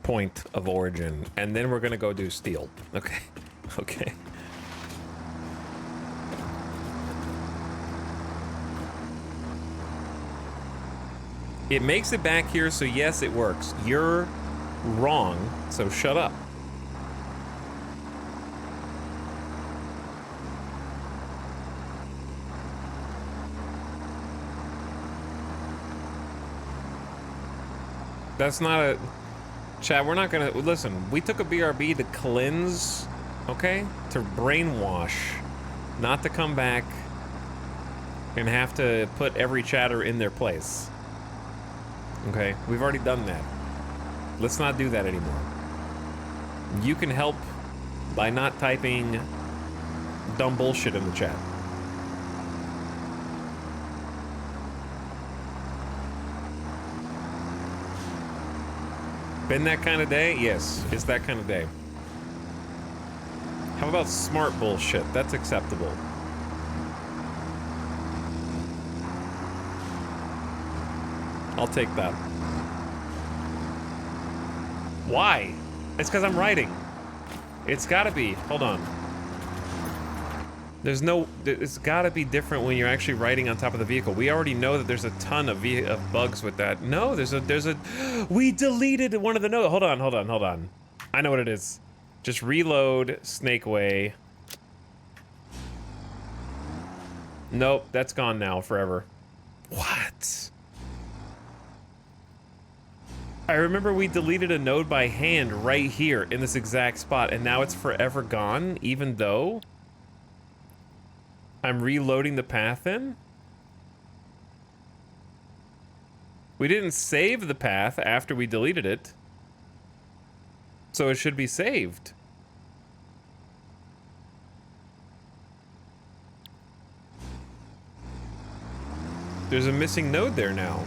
point of origin, and then we're gonna go do steel. Okay. Okay. It makes it back here, so yes, it works. You're wrong, so shut up. That's not a... Chad, we're not gonna... Listen, we took a BRB to cleanse, okay? To brainwash. Not to come back and have to put every chatter in their place. Okay, we've already done that. Let's not do that anymore. You can help by not typing dumb bullshit in the chat. Been that kind of day? Yes, it's that kind of day. How about smart bullshit? That's acceptable. I'll take that. Why? It's because I'm writing. It's gotta be. Hold on. There's no... It's gotta be different when you're actually riding on top of the vehicle. We already know that there's a ton of bugs with that. No, there's a... We deleted one of the notes. Hold on. I know what it is. Just reload Snake Way. Nope, that's gone now forever. What? I remember we deleted a node by hand right here in this exact spot, and now it's forever gone, even though I'm reloading the path in? We didn't save the path after we deleted it, so it should be saved. There's a missing node there now.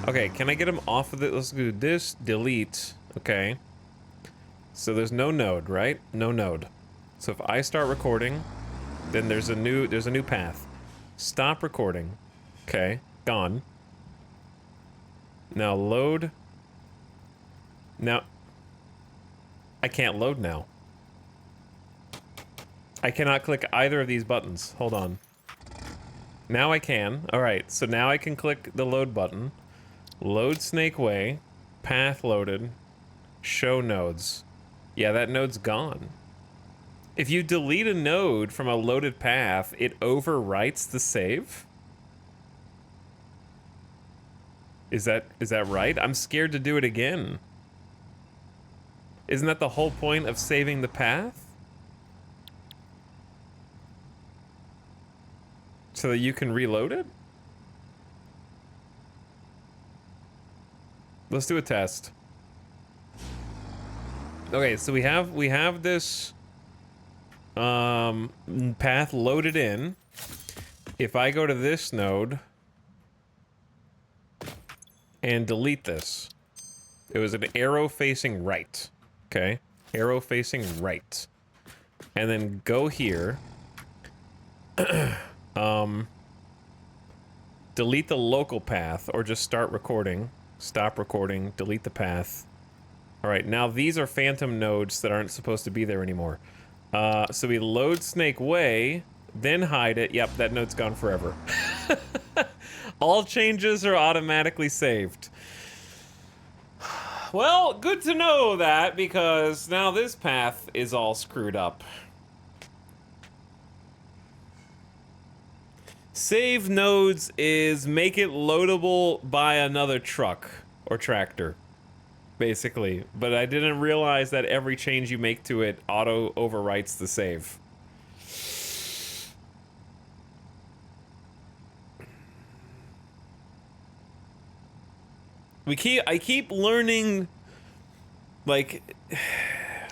Okay, can I get him off of it? Let's do this, delete. Okay. So there's no node, right? No node. So if I start recording, then there's a new path. Stop recording. Okay, gone. Now load. Now I can't load now. I cannot click either of these buttons. Hold on. Now I can. All right, so now I can click the load button. Load Snake Way. Path loaded. Show nodes. Yeah, that node's gone. If you delete a node from a loaded path, it overwrites the save? Is that right? I'm scared to do it again. Isn't that the whole point of saving the path? So that you can reload it? Let's do a test. Okay, so we have this path loaded in. If I go to this node and delete this, it was an arrow facing right. Okay, arrow facing right, and then go here. Delete the local path, or just start recording. Stop recording, delete the path. All right, now these are phantom nodes that aren't supposed to be there anymore. So we load Snake Way, then hide it. Yep, that node's gone forever. All changes are automatically saved. Well, good to know that, because now this path is all screwed up. Save nodes is make it loadable by another truck or tractor, basically. But I didn't realize that every change you make to it auto overwrites the save. I keep learning, like,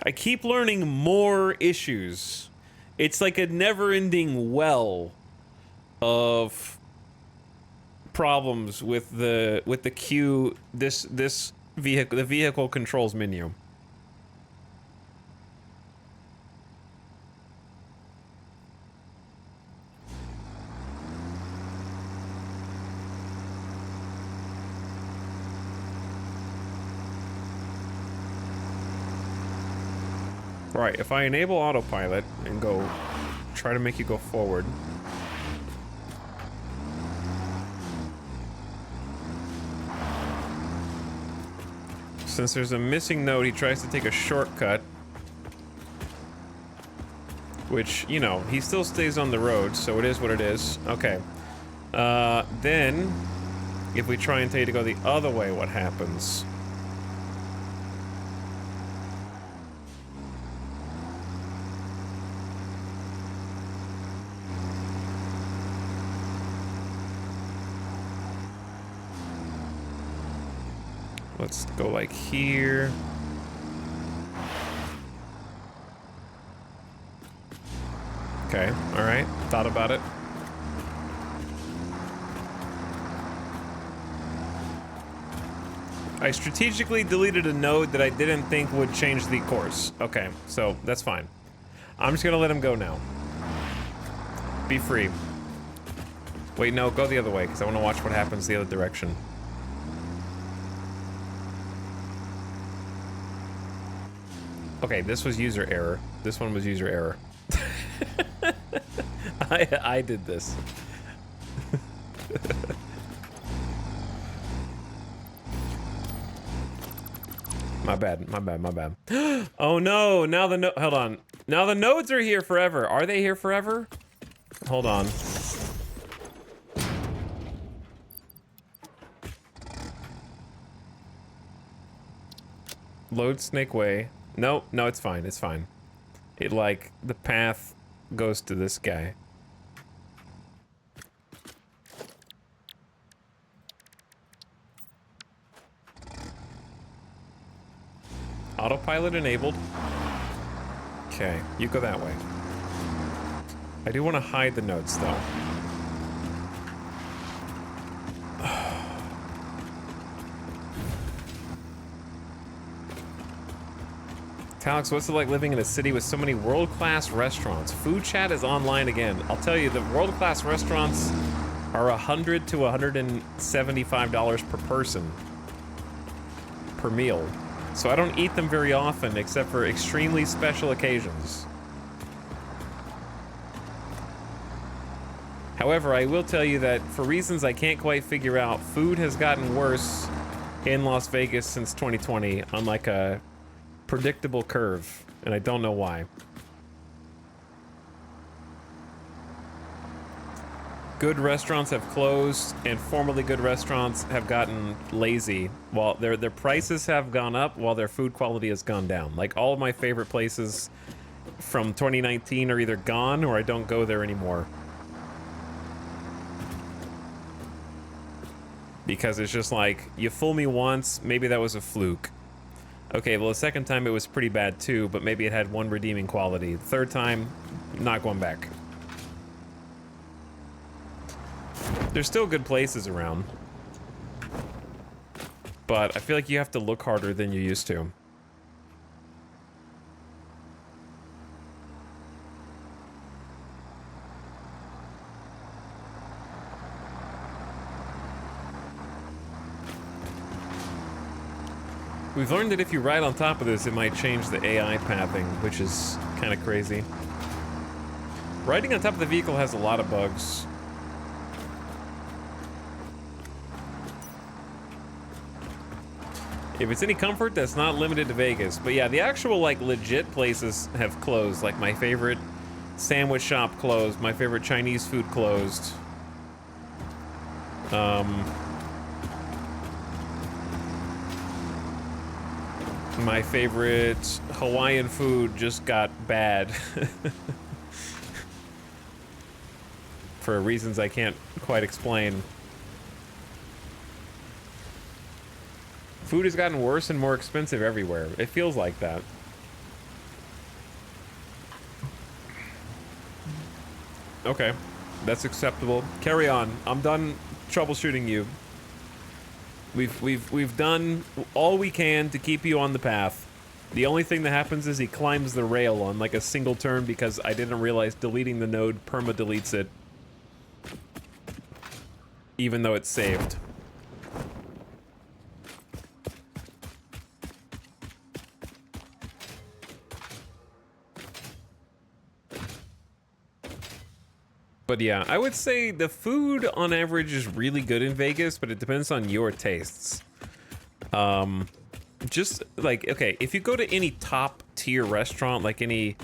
I keep learning more issues. It's like a never-ending well of problems with the queue, the vehicle controls menu. Right, if I enable autopilot and go try to make you go forward. Since there's a missing node, he tries to take a shortcut. Which, you know, he still stays on the road, so it is what it is. Okay. Then, if we try and tell you to go the other way, what happens? Let's go like here. Okay, alright. Thought about it. I strategically deleted a node that I didn't think would change the course. Okay, so that's fine. I'm just gonna let him go now. Be free. Wait, no, go the other way, because I want to watch what happens the other direction. Okay, this was user error. This one was user error. I did this. My bad, my bad, my bad. Oh no, now the hold on. Now the nodes are here forever. Are they here forever? Hold on. Load Snake Way. No, no, it's fine. It's fine. It, like, the path goes to this guy. Autopilot enabled. Okay, you go that way. I do want to hide the notes, though. Alex, what's it like living in a city with so many world-class restaurants? Food chat is online again. I'll tell you, the world-class restaurants are $100 to $175 per person per meal. So I don't eat them very often, except for extremely special occasions. However, I will tell you that for reasons I can't quite figure out, food has gotten worse in Las Vegas since 2020 on like a predictable curve, and I don't know why. Good restaurants have closed, and formerly good restaurants have gotten lazy. While their prices have gone up, while their food quality has gone down. Like, all of my favorite places from 2019 are either gone or I don't go there anymore. Because it's just like, you fool me once, maybe that was a fluke. Okay, well, the second time it was pretty bad too, but maybe it had one redeeming quality. The third time, not going back. There's still good places around. But I feel like you have to look harder than you used to. We've learned that if you ride on top of this, it might change the AI pathing, which is kind of crazy. Riding on top of the vehicle has a lot of bugs. If it's any comfort, that's not limited to Vegas. But yeah, the actual, like, legit places have closed. Like, my favorite sandwich shop closed. My favorite Chinese food closed. My favorite Hawaiian food just got bad. For reasons I can't quite explain. Food has gotten worse and more expensive everywhere. It feels like that. Okay, that's acceptable. Carry on. I'm done troubleshooting you. We've done all we can to keep you on the path. The only thing that happens is he climbs the rail on like a single turn because I didn't realize deleting the node perma-deletes it. Even though it's saved. But yeah, I would say the food on average is really good in Vegas, but it depends on your tastes. Just like, okay, if you go to any top tier restaurant, like any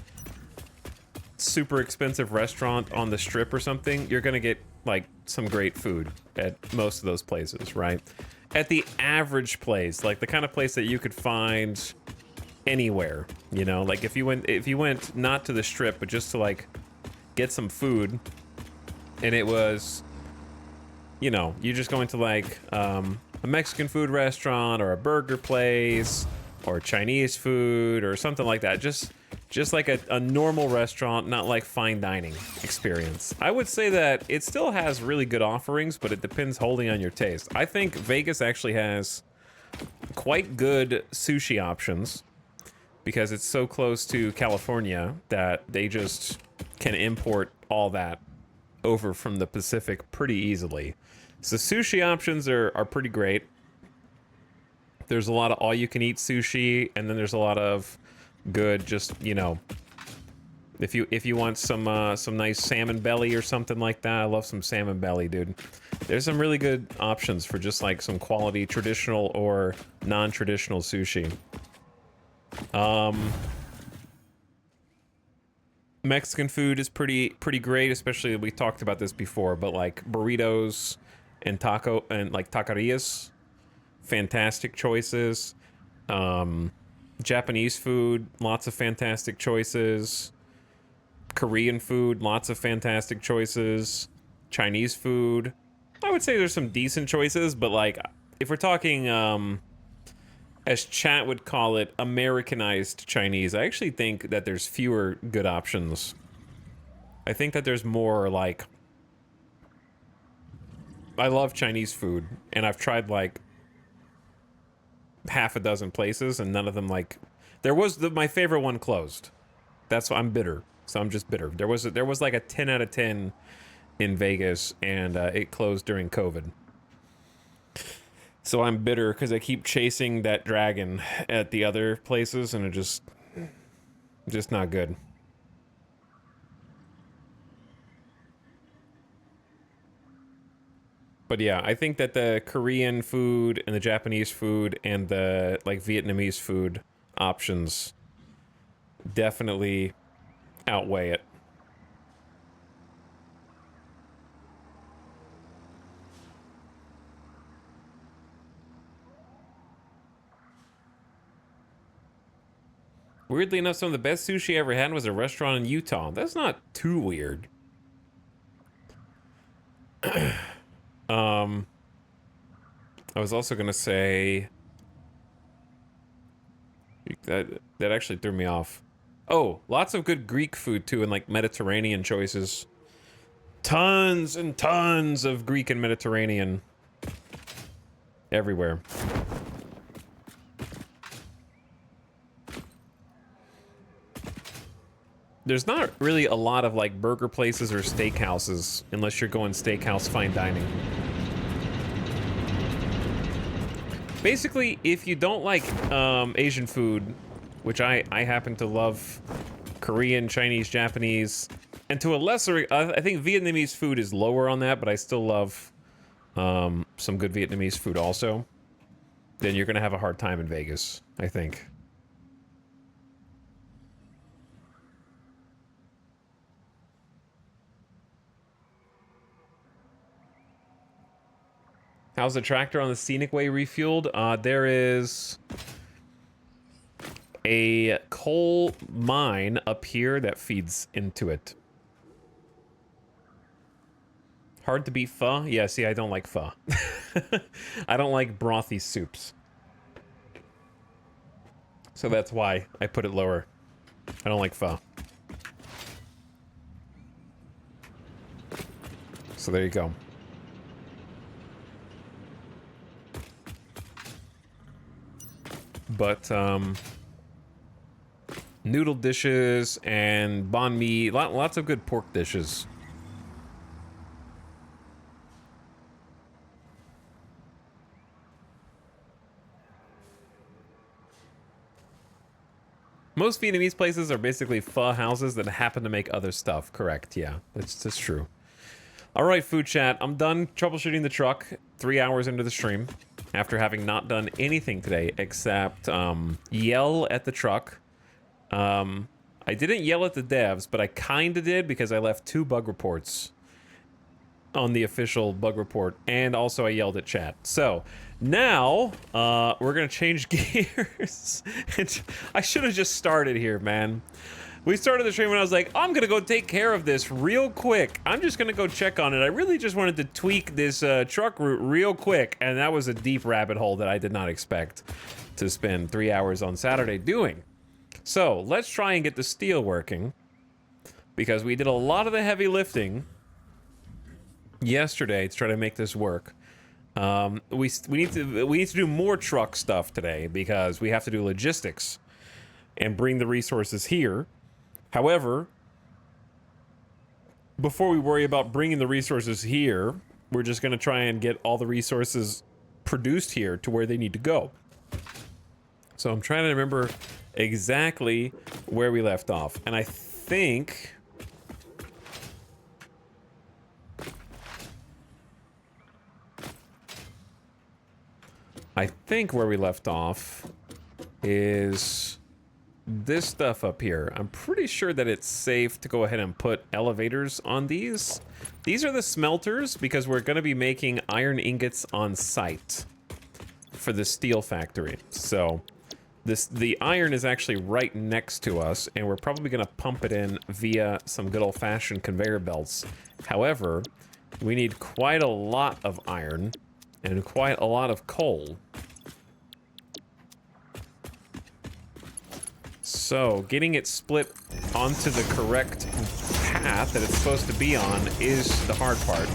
super expensive restaurant on the strip or something, you're gonna get like some great food at most of those places, right? At the average place, like the kind of place that you could find anywhere, you know, like if you went not to the strip, but just to like get some food, and it was, you know, you just go into like a Mexican food restaurant or a burger place or Chinese food or something like that. Just like a normal restaurant, not like fine dining experience. I would say that it still has really good offerings, but it depends wholly on your taste. I think Vegas actually has quite good sushi options because it's so close to California that they just can import all that over from the Pacific pretty easily. So sushi options are pretty great. There's a lot of all-you-can-eat sushi, and then there's a lot of good, just, you know, if you want some nice salmon belly or something like that. I love some salmon belly, dude. There's some really good options for just like some quality traditional or non-traditional sushi. Mexican food is pretty great, especially, we talked about this before, but like burritos and taquerias, fantastic choices. Japanese food, lots of fantastic choices. Korean food, lots of fantastic choices. Chinese food, I would say there's some decent choices, but like, if we're talking, as chat would call it, Americanized Chinese, I actually think that there's fewer good options. I think that there's more, like, I love Chinese food, and I've tried, like, half a dozen places, and none of them, like, there was my favorite one closed. That's why I'm bitter. So I'm just bitter. There was like a 10 out of 10 in Vegas, and it closed during COVID. So I'm bitter because I keep chasing that dragon at the other places, and it just not good. But yeah, I think that the Korean food and the Japanese food and the like Vietnamese food options definitely outweigh it. Weirdly enough, some of the best sushi I ever had was a restaurant in Utah. That's not too weird. I was also gonna say that actually threw me off. Oh, lots of good Greek food too, and like Mediterranean choices. Tons and tons of Greek and Mediterranean everywhere. There's not really a lot of like burger places or steakhouses unless you're going steakhouse fine dining. Basically, if you don't like Asian food, which I happen to love Korean, Chinese, Japanese, and to a lesser, I think Vietnamese food is lower on that, but I still love some good Vietnamese food also, then you're going to have a hard time in Vegas, I think. How's the tractor on the Scenic Way refueled? There is a coal mine up here that feeds into it. Hard to beat pho? Yeah, see, I don't like pho. I don't like brothy soups. So that's why I put it lower. I don't like pho. So there you go. But, noodle dishes and banh mi, lots of good pork dishes. Most Vietnamese places are basically pho houses that happen to make other stuff. Correct, yeah. That's true. All right, food chat. I'm done troubleshooting the truck 3 hours into the stream after having not done anything today except yell at the truck. I didn't yell at the devs, but I kind of did because I left 2 bug reports on the official bug report, and also I yelled at chat. So now we're gonna change gears. I should have just started here, man. We started the stream and I was like, I'm gonna go take care of this real quick. I'm just gonna go check on it. I really just wanted to tweak this truck route real quick, and that was a deep rabbit hole that I did not expect to spend 3 hours on Saturday doing. So let's try and get the steel working, because we did a lot of the heavy lifting yesterday to try to make this work. We need to do more truck stuff today because we have to do logistics and bring the resources here. However, before we worry about bringing the resources here, we're just going to try and get all the resources produced here to where they need to go. So I'm trying to remember exactly where we left off, and I think where we left off is this stuff up here. I'm pretty sure that it's safe to go ahead and put elevators on these. These are the smelters because we're going to be making iron ingots on site for the steel factory. So The iron is actually right next to us, and we're probably going to pump it in via some good old-fashioned conveyor belts. However, we need quite a lot of iron and quite a lot of coal. So, getting it split onto the correct path that it's supposed to be on is the hard part.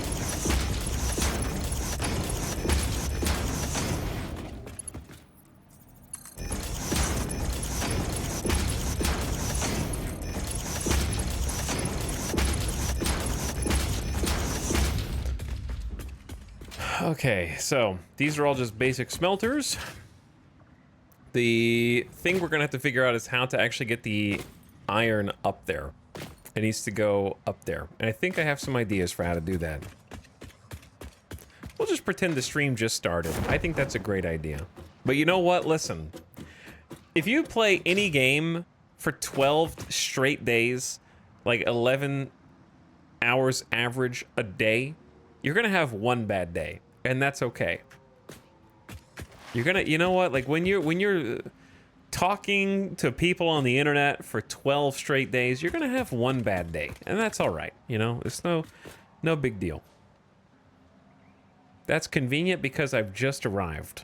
Okay, so these are all just basic smelters. The thing we're gonna have to figure out is how to actually get the iron up there. It needs to go up there. And I think I have some ideas for how to do that. We'll just pretend the stream just started. I think that's a great idea. But you know what? Listen. If you play any game for 12 straight days, like 11 hours average a day, you're gonna have one bad day. And that's okay. You're gonna, you know what? Like when you're talking to people on the internet for 12 straight days, you're gonna have one bad day, and that's all right. You know, it's no big deal. That's convenient because I've just arrived.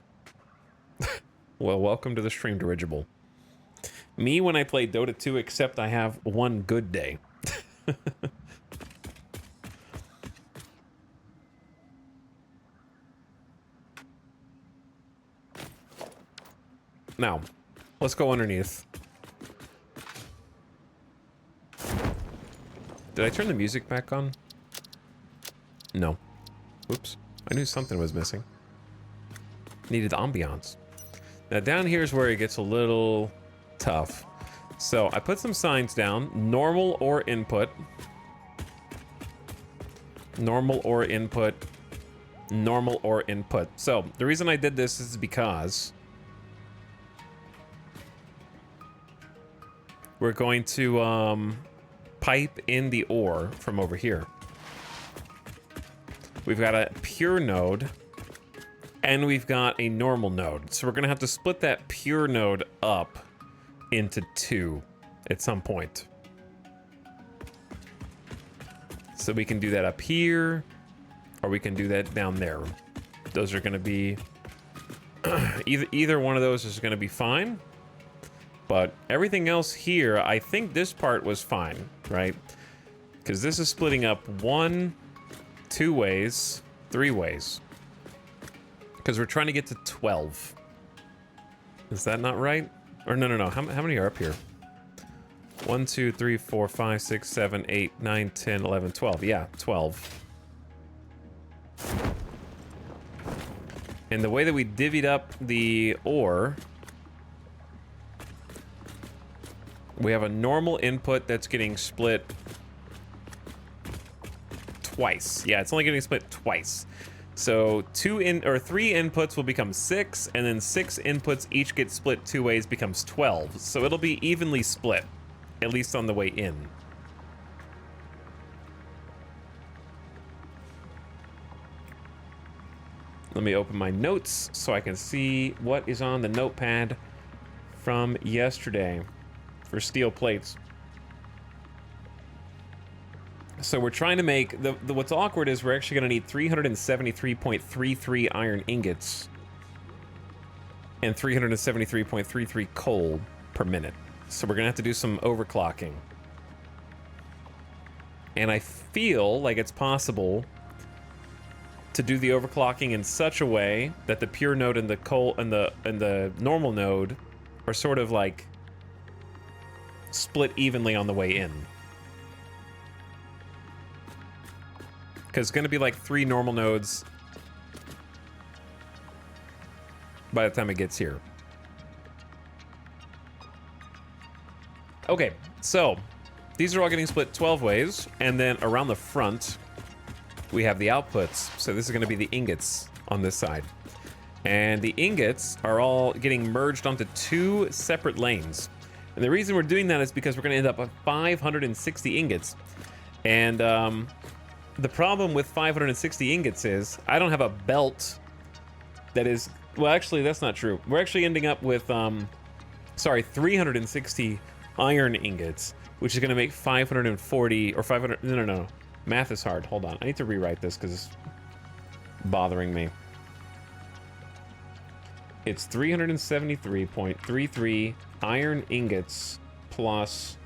Well, welcome to the stream dirigible. Me when I play Dota 2, except I have one good day. Now, let's go underneath. Did I turn the music back on? No. Oops. I knew something was missing. Needed ambiance. Now down here is where it gets a little tough. So I put some signs down. Normal or input. Normal or input. Normal or input. So the reason I did this is because we're going to pipe in the ore from over here. We've got a pure node, and we've got a normal node. So we're gonna have to split that pure node up into two at some point. So we can do that up here, or we can do that down there. Those are gonna be, either one of those is gonna be fine. But everything else here, I think this part was fine, right? Because this is splitting up 1, 2 ways, 3 ways. Because we're trying to get to 12. Is that not right? Or no. How many are up here? 1, 2, 3, 4, 5, 6, 7, 8, 9, 10, 11, 12. Yeah, 12. And the way that we divvied up the ore, we have a normal input that's getting split twice. Yeah, it's only getting split twice. So 3 inputs will become 6, and then 6 inputs each get split 2 ways becomes 12. So it'll be evenly split, at least on the way in. Let me open my notes so I can see what is on the notepad from yesterday for steel plates. So we're trying to make what's awkward is we're actually going to need 373.33 iron ingots and 373.33 coal per minute. So we're going to have to do some overclocking. And I feel like it's possible to do the overclocking in such a way that the pure node and the coal and the normal node are sort of like split evenly on the way in. Because it's going to be like 3 normal nodes by the time it gets here. Okay, so these are all getting split 12 ways, and then around the front we have the outputs. So this is going to be the ingots on this side. And the ingots are all getting merged onto 2 separate lanes. And the reason we're doing that is because we're going to end up with 560 ingots. And the problem with 560 ingots is I don't have a belt that is... Well, actually, that's not true. We're actually ending up with sorry, 360 iron ingots, which is going to make 540 or 500. No. Math is hard. Hold on. I need to rewrite this because it's bothering me. It's 373.33 iron ingots plus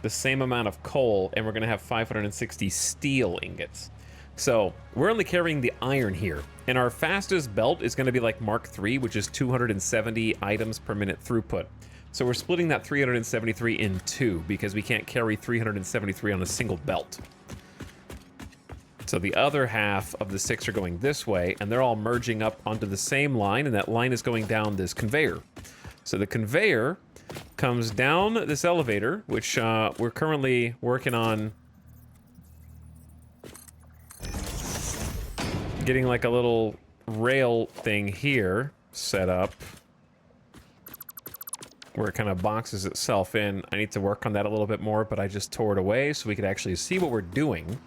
the same amount of coal, and we're going to have 560 steel ingots. So we're only carrying the iron here, and our fastest belt is going to be like Mark III, which is 270 items per minute throughput. So we're splitting that 373 in two because we can't carry 373 on a single belt. So the other half of the 6 are going this way, and they're all merging up onto the same line, and that line is going down this conveyor. So the conveyor comes down this elevator, which we're currently working on getting like a little rail thing here set up where it kind of boxes itself in. I need to work on that a little bit more, but I just tore it away so we could actually see what we're doing.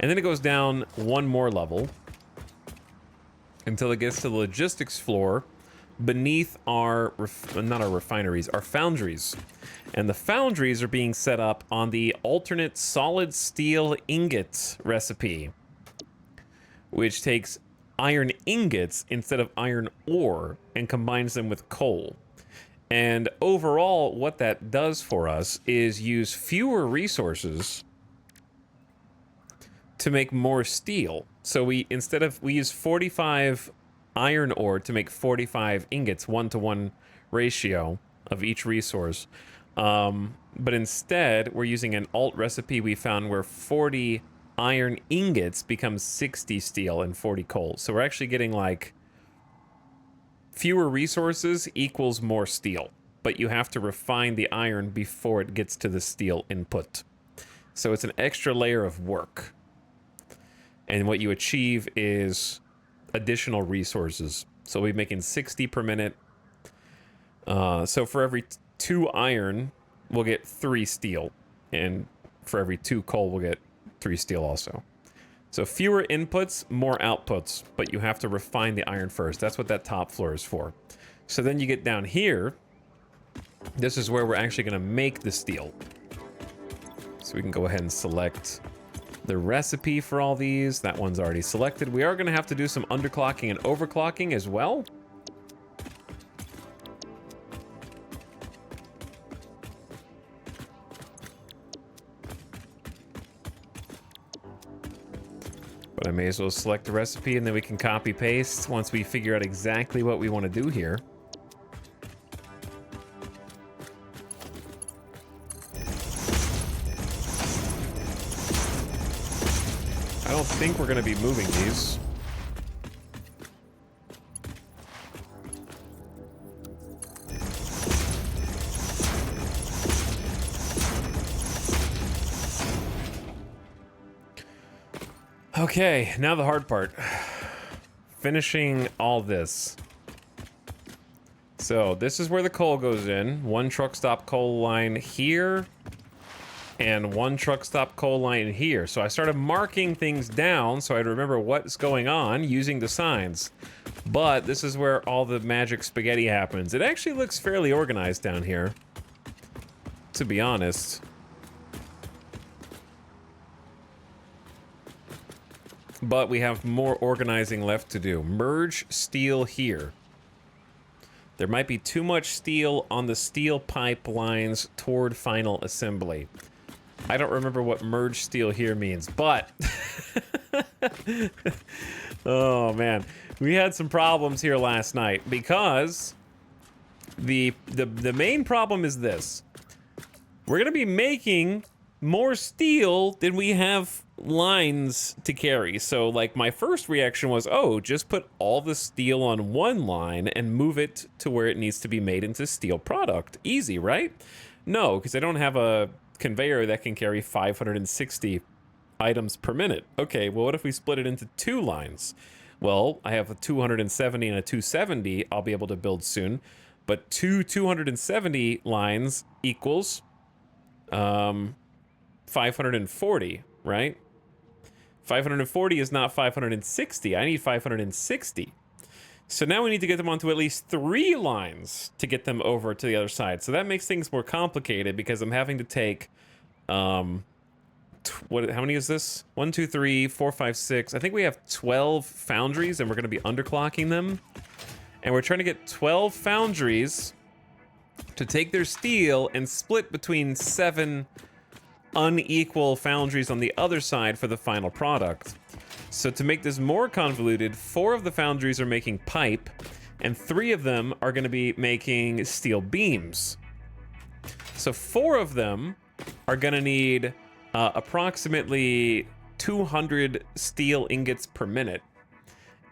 And then it goes down one more level until it gets to the logistics floor beneath our, not our refineries, our foundries. And the foundries are being set up on the alternate solid steel ingot recipe, which takes iron ingots instead of iron ore and combines them with coal. And overall, what that does for us is use fewer resources to make more steel. So we use 45 iron ore to make 45 ingots, 1-to-1 ratio of each resource. But instead, we're using an alt recipe we found where 40 iron ingots becomes 60 steel and 40 coal. So we're actually getting like fewer resources equals more steel, but you have to refine the iron before it gets to the steel input. So it's an extra layer of work. And what you achieve is additional resources. So we'll be making 60 per minute. So for every 2 iron, we'll get 3 steel. And for every 2 coal, we'll get 3 steel also. So fewer inputs, more outputs, but you have to refine the iron first. That's what that top floor is for. So then you get down here. This is where we're actually going to make the steel. So we can go ahead and select the recipe for all these. That one's already selected. We are going to have to do some underclocking and overclocking as well. But I may as well select the recipe and then we can copy paste once we figure out exactly what we want to do here. I don't think we're going to be moving these. Okay, now the hard part. Finishing all this. So this is where the coal goes in. 1 truck stop coal line here. And 1 truck stop coal line here. So I started marking things down so I'd remember what's going on using the signs. But this is where all the magic spaghetti happens. It actually looks fairly organized down here, to be honest. But we have more organizing left to do. Merge steel here. There might be too much steel on the steel pipelines toward final assembly. I don't remember what merge steel here means, but oh man, we had some problems here last night because the main problem is this. We're gonna be making more steel than we have lines to carry. So like my first reaction was, oh, just put all the steel on one line and move it to where it needs to be made into steel product. Easy, right? No, because I don't have a conveyor that can carry 560 items per minute. Okay, well, what if we split it into 2 lines? Well, I have a 270 and a 270 I'll be able to build soon, but 270 lines equals 540, right? 540 is not 560. I need 560. So now we need to get them onto at least 3 lines to get them over to the other side. So that makes things more complicated because I'm having to take, how many is this? 1, 2, 3, 4, 5, 6. I think we have 12 foundries and we're going to be underclocking them. And we're trying to get 12 foundries to take their steel and split between 7 unequal foundries on the other side for the final product. So to make this more convoluted, 4 of the foundries are making pipe, and 3 of them are going to be making steel beams. So 4 of them are going to need approximately 200 steel ingots per minute,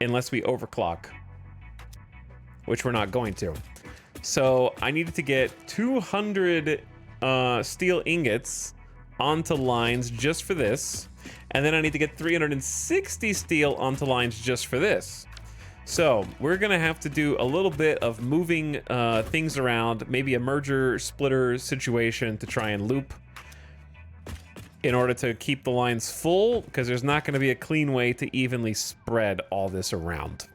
unless we overclock, which we're not going to. So I needed to get 200 steel ingots onto lines just for this, and then I need to get 360 steel onto lines just for this. So we're gonna have to do a little bit of moving things around, maybe a merger splitter situation to try and loop in order to keep the lines full, because there's not gonna be a clean way to evenly spread all this around.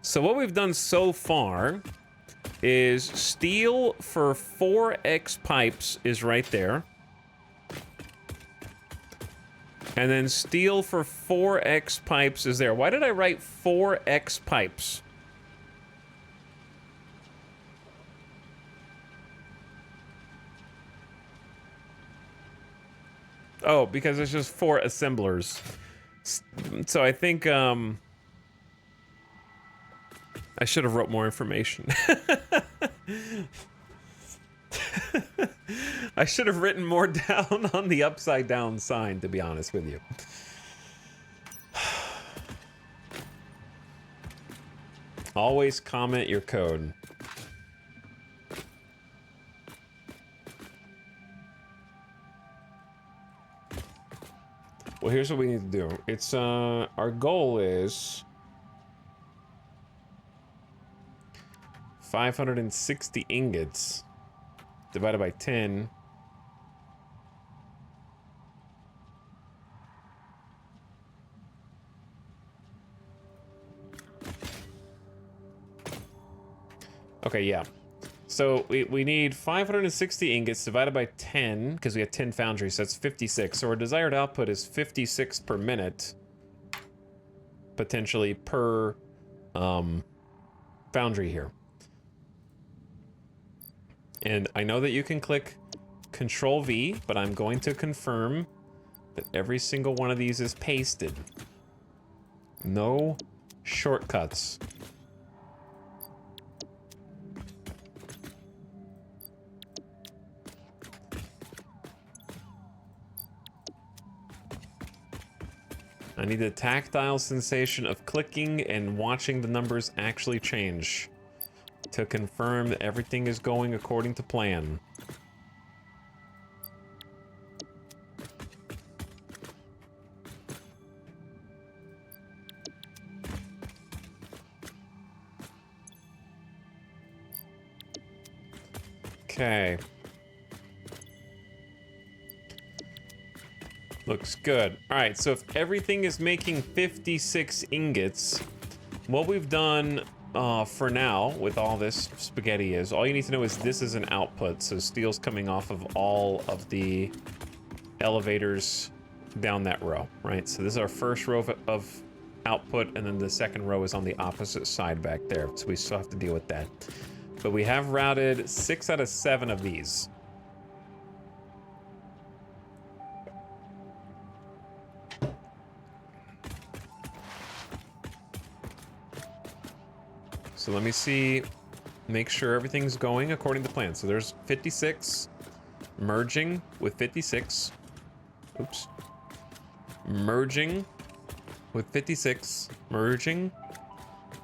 So what we've done so far is steel for 4x pipes is right there. And then steel for 4x pipes is there. Why did I write 4x pipes? Oh, because it's just 4 assemblers. So I think, I should have wrote more information. I should have written more down on the upside down sign, to be honest with you. Always comment your code. Well, here's what we need to do. It's, our goal is 560 ingots divided by 10. Okay, yeah. So we need 560 ingots divided by 10, because we have 10 foundries, so that's 56. So our desired output is 56 per minute, potentially per foundry here. And I know that you can click Control V, but I'm going to confirm that every single one of these is pasted. No shortcuts. I need the tactile sensation of clicking and watching the numbers actually change to confirm that everything is going according to plan. Okay. Looks good. All right, so if everything is making 56 ingots, what we've done for now with all this spaghetti is, all you need to know is this is an output, so steel's coming off of all of the elevators down that row, right? So this is our first row of output, and then the second row is on the opposite side back there, so we still have to deal with that. But we have routed 6 out of 7 of these. So let me see, make sure everything's going according to plan. So there's 56 merging with 56. Oops. Merging with 56. Merging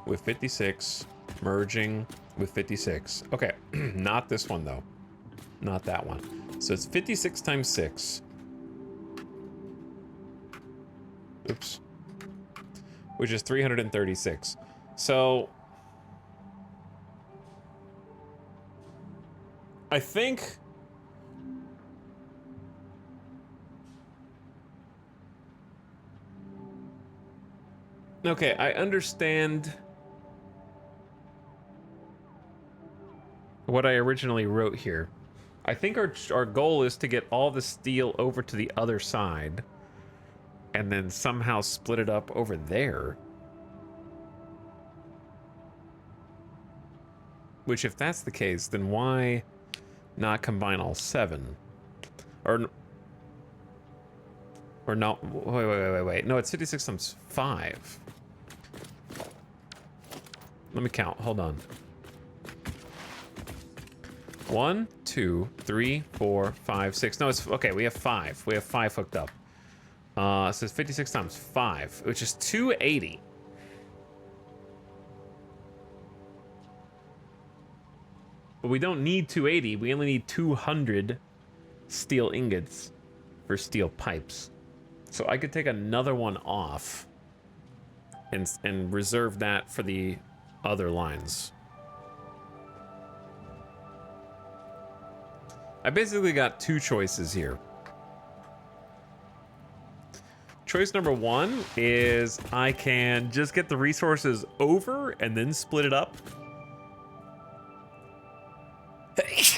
with 56. Merging with 56. Okay, not this one though. Not that one. So it's 56 times 6. Oops. Which is 336. So I think Okay, I understand what I originally wrote here. I think our goal is to get all the steel over to the other side and then somehow split it up over there. Which, if that's the case, then why not combine all 7? Or no, wait. No, it's 56 times 5. Let me count, hold on. 1, 2, 3, 4, 5, 6. No, it's okay. We have 5. We have 5 hooked up. So it's 56 times 5, which is 280. But we don't need 280. We only need 200 steel ingots for steel pipes. So I could take another one off and reserve that for the other lines. I basically got 2 choices here. Choice number 1 is I can just get the resources over and then split it up.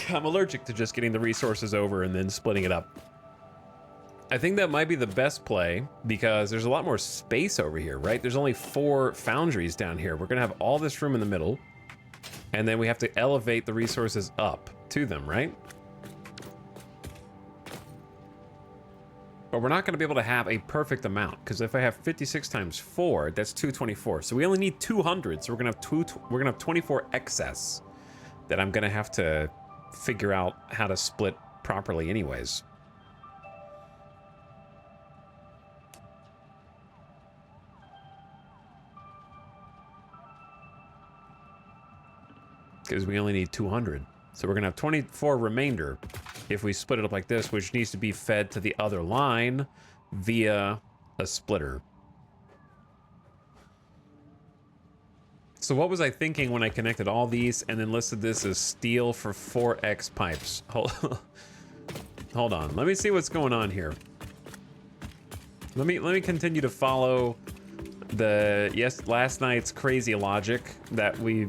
I'm allergic to just getting the resources over and then splitting it up. I think that might be the best play because there's a lot more space over here, right? There's only 4 foundries down here. We're gonna have all this room in the middle, and then we have to elevate the resources up to them, right? But we're not gonna be able to have a perfect amount because if I have 56 times 4, that's 224. So we only need 200, so we're gonna have 24 excess that I'm gonna have to figure out how to split properly anyways. Because we only need 200. So we're gonna have 24 remainder if we split it up like this, which needs to be fed to the other line via a splitter. So what was I thinking when I connected all these and then listed this as steel for 4x pipes? Hold on. Let me see what's going on here. Let me continue to follow the last night's crazy logic that we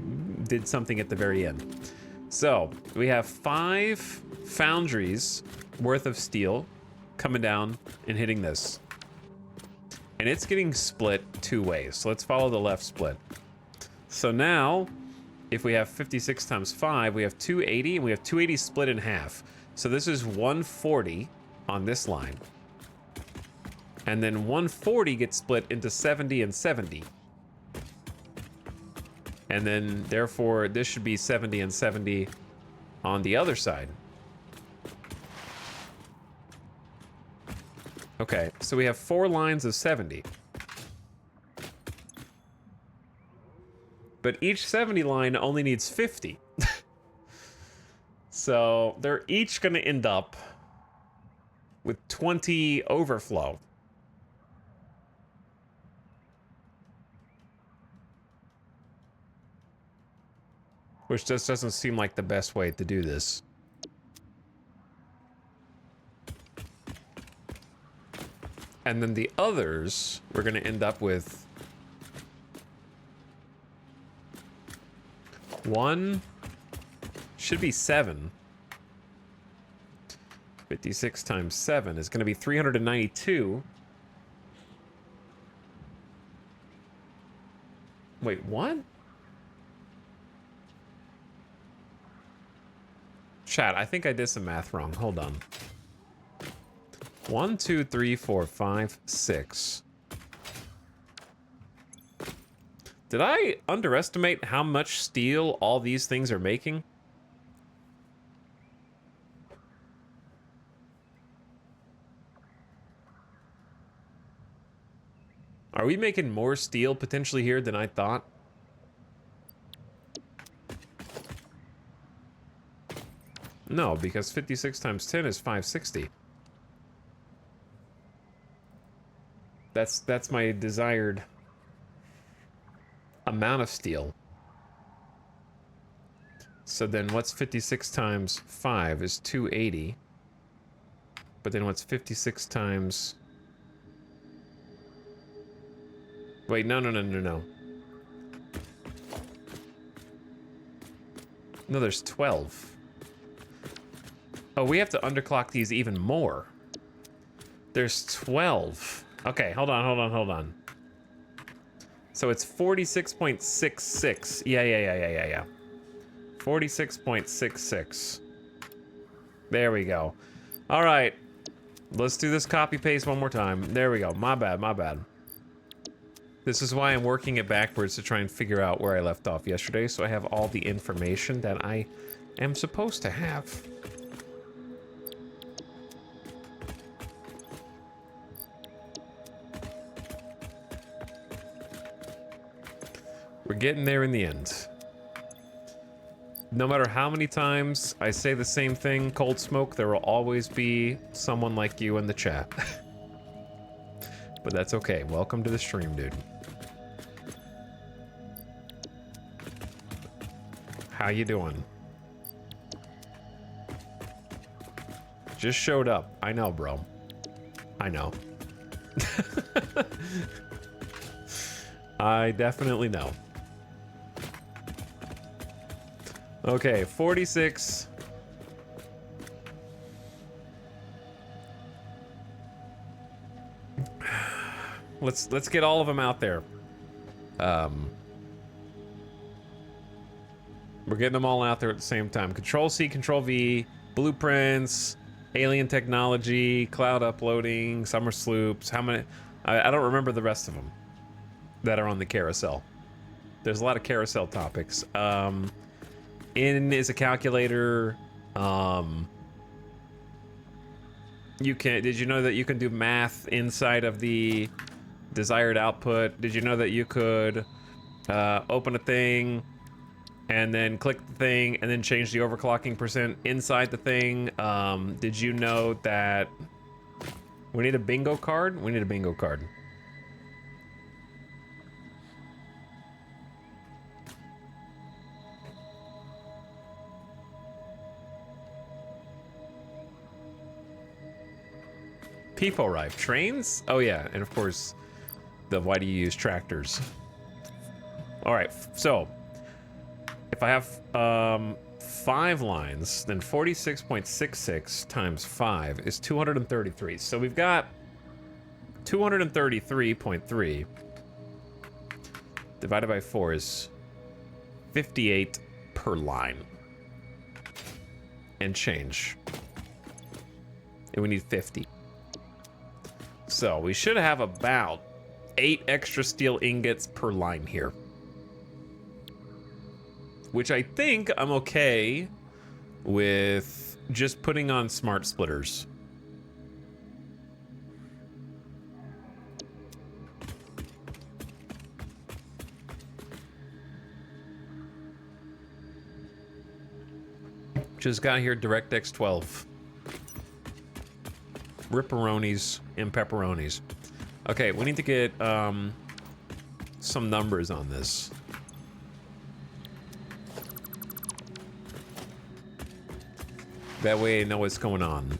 did something at the very end. So we have 5 foundries worth of steel coming down and hitting this. And it's getting split 2 ways. So let's follow the left split. So now, if we have 56 times 5, we have 280, and we have 280 split in half. So this is 140 on this line. And then 140 gets split into 70 and 70. And then, therefore, this should be 70 and 70 on the other side. Okay, so we have 4 lines of 70. But each 70 line only needs 50. So they're each going to end up with 20 overflow. Which just doesn't seem like the best way to do this. And then the others, we're going to end up with 1, should be 7. 56 times 7 is going to be 392. Wait, what? Chat, I think I did some math wrong. Hold on. 1, 2, 3, 4, 5, 6. Did I underestimate how much steel all these things are making? Are we making more steel potentially here than I thought? No, because 56 times 10 is 560. That's my desired amount of steel. So then what's 56 times 5 is 280. But then what's 56 times Wait, no, no, no, no, no. No, there's 12. Oh, we have to underclock these even more. There's 12. Okay, hold on, hold on, hold on. So it's 46.66. Yeah. 46.66. There we go. All right. Let's do this copy paste one more time. There we go. My bad, my bad. This is why I'm working it backwards to try and figure out where I left off yesterday, so I have all the information that I am supposed to have. We're getting there in the end. No matter how many times I say the same thing, Cold Smoke, there will always be someone like you in the chat. But that's okay. Welcome to the stream, dude. How you doing? Just showed up. I know, bro. I know. I definitely know. Okay, 46. Let's get all of them out there. We're getting them all out there at the same time. Control C, Control V, blueprints, alien technology, cloud uploading, summer sloops. How many? I don't remember the rest of them that are on the carousel. There's a lot of carousel topics. In is a calculator. You can. Did you know that you can do math inside of the desired output? Did you know that you could open a thing and then click the thing and then change the overclocking percent inside the thing? Did you know that we need a bingo card? We need a bingo card. People arrive. Trains? Oh yeah, and of course, the why do you use tractors? All right, so if I have 5 lines, then 46.66 times 5 is 233. So we've got 233.3 divided by 4 is 58 per line. And change. And we need 50. So we should have about 8 extra steel ingots per line here. Which I think I'm okay with just putting on smart splitters. Just got here DirectX 12. Ripperonis and pepperonis. Okay, we need to get some numbers on this. That way I know what's going on.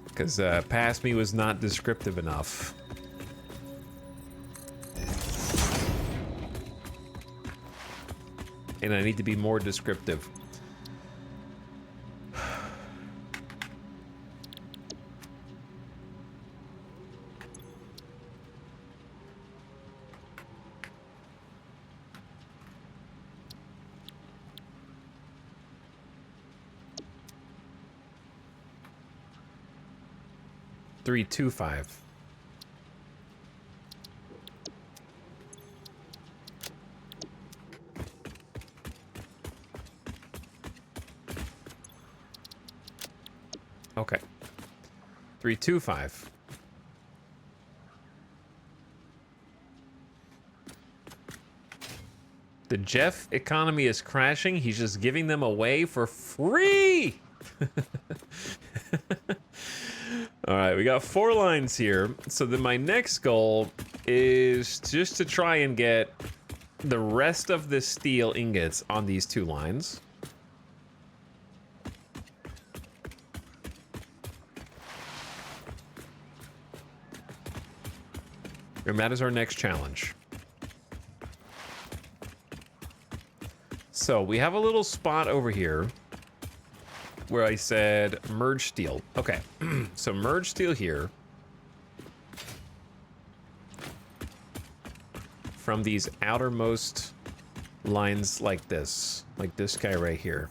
Because past me was not descriptive enough. And I need to be more descriptive. Three, 2, 5. Okay. 3, 2, 5. The Jeff economy is crashing. He's just giving them away for free. All right, we got 4 lines here. So then my next goal is just to try and get the rest of the steel ingots on these 2 lines. And that is our next challenge. So we have a little spot over here where I said merge steel. Okay, so merge steel here. From these outermost lines like this guy right here.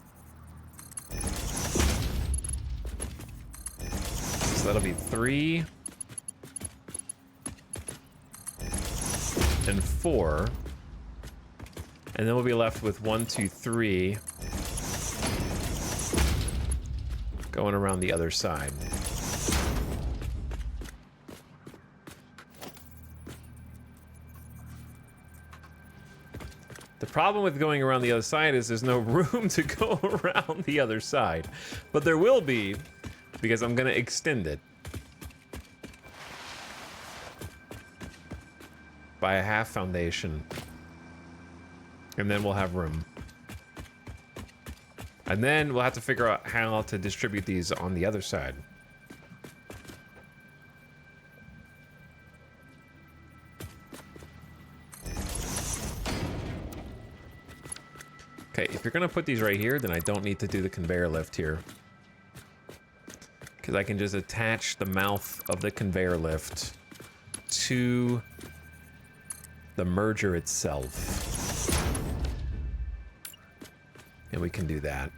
So that'll be 3 and 4. And then we'll be left with 1, 2, 3 going around the other side. The problem with going around the other side is there's no room to go around the other side. But there will be, because I'm gonna extend it by a half foundation. And then we'll have room. And then we'll have to figure out how to distribute these on the other side. Okay, if you're gonna put these right here, then I don't need to do the conveyor lift here. Because I can just attach the mouth of the conveyor lift to the merger itself. And we can do that.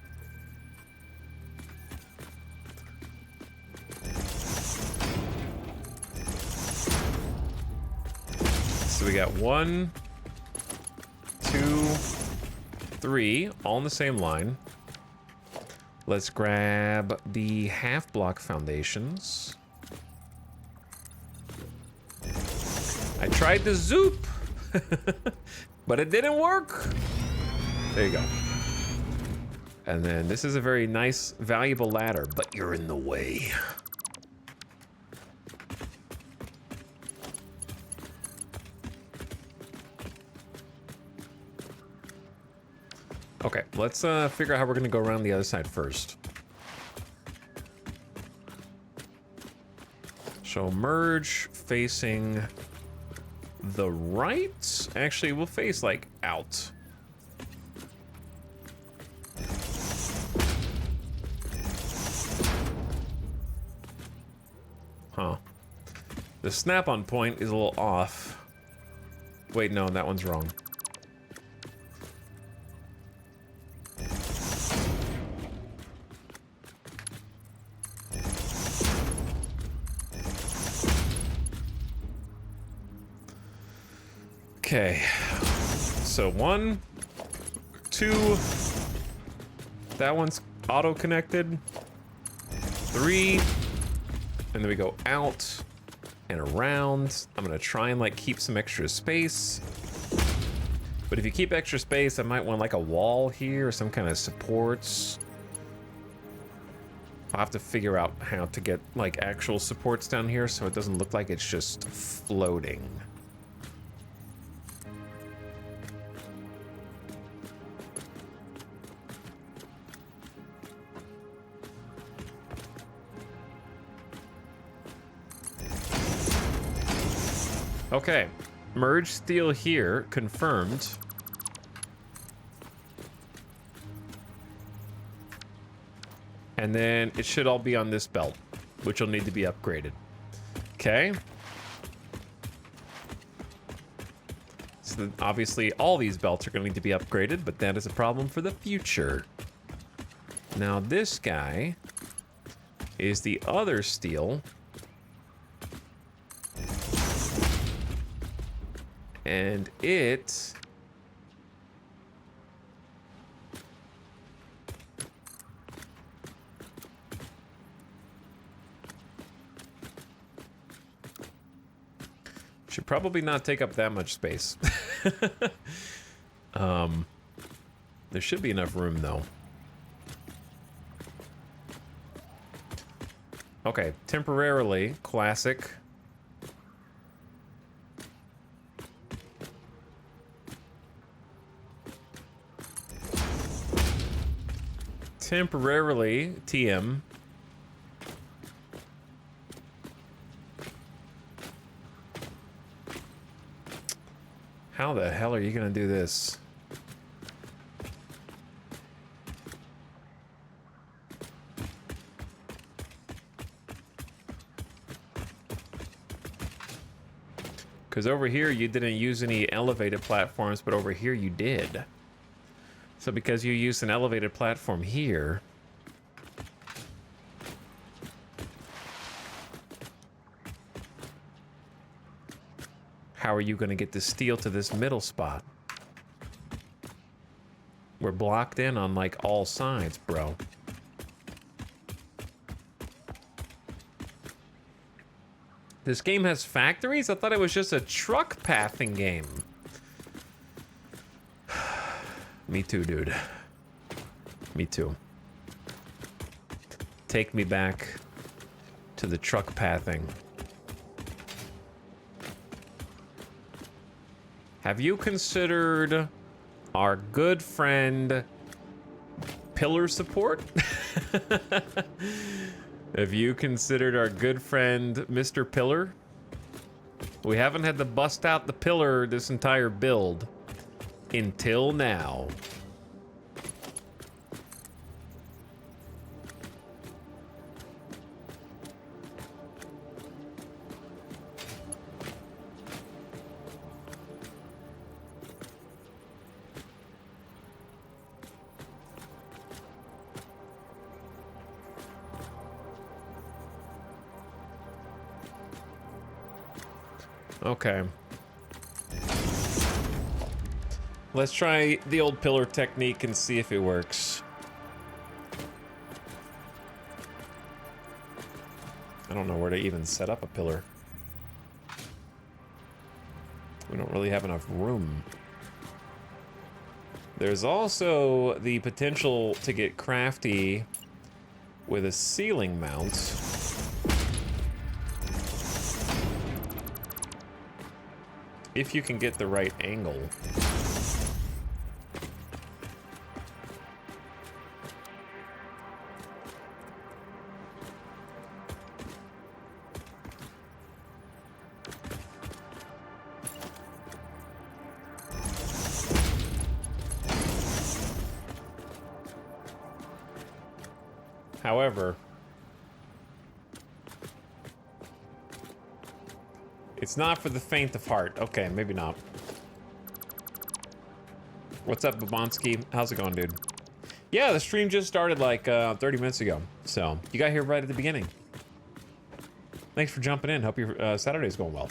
So we got 1, 2, 3, all in the same line. Let's grab the half block foundations. I tried to zoop, but it didn't work. There you go. And then this is a very nice, valuable ladder, but you're in the way. Okay, let's figure out how we're gonna go around the other side first. So merge facing the right. Actually, we'll face like out. Huh. The snap-on point is a little off. Wait, no, that one's wrong. Okay, so 1, 2, that one's auto-connected, 3, and then we go out and around. I'm gonna try and like keep some extra space, but if you keep extra space, I might want like a wall here or some kind of supports. I'll have to figure out how to get like actual supports down here so it doesn't look like it's just floating. Okay, merge steel here, confirmed. And then it should all be on this belt, which will need to be upgraded. Okay. So then obviously all these belts are going to need to be upgraded, but that is a problem for the future. Now this guy is the other steel. And it should probably not take up that much space. There should be enough room though. Okay, temporarily, classic. Temporarily, TM. How the hell are you gonna do this? Because over here you didn't use any elevated platforms, but over here you did. So because you used an elevated platform here... how are you going to get the steel to this middle spot? We're blocked in on, like, all sides, bro. This game has factories? I thought it was just a truck pathing game. Me too, dude. Me too. Take me back to the truck pathing. Have you considered our good friend Pillar Support? Have you considered our good friend Mr. Pillar? We haven't had to bust out the pillar this entire build until now. Okay. Let's try the old pillar technique and see if it works. I don't know where to even set up a pillar. We don't really have enough room. There's also the potential to get crafty with a ceiling mount. If you can get the right angle. However, it's not for the faint of heart. Okay, maybe not. What's up, Babonsky? How's it going, dude? Yeah, the stream just started like 30 minutes ago. So, you got here right at the beginning. Thanks for jumping in. Hope your Saturday's going well.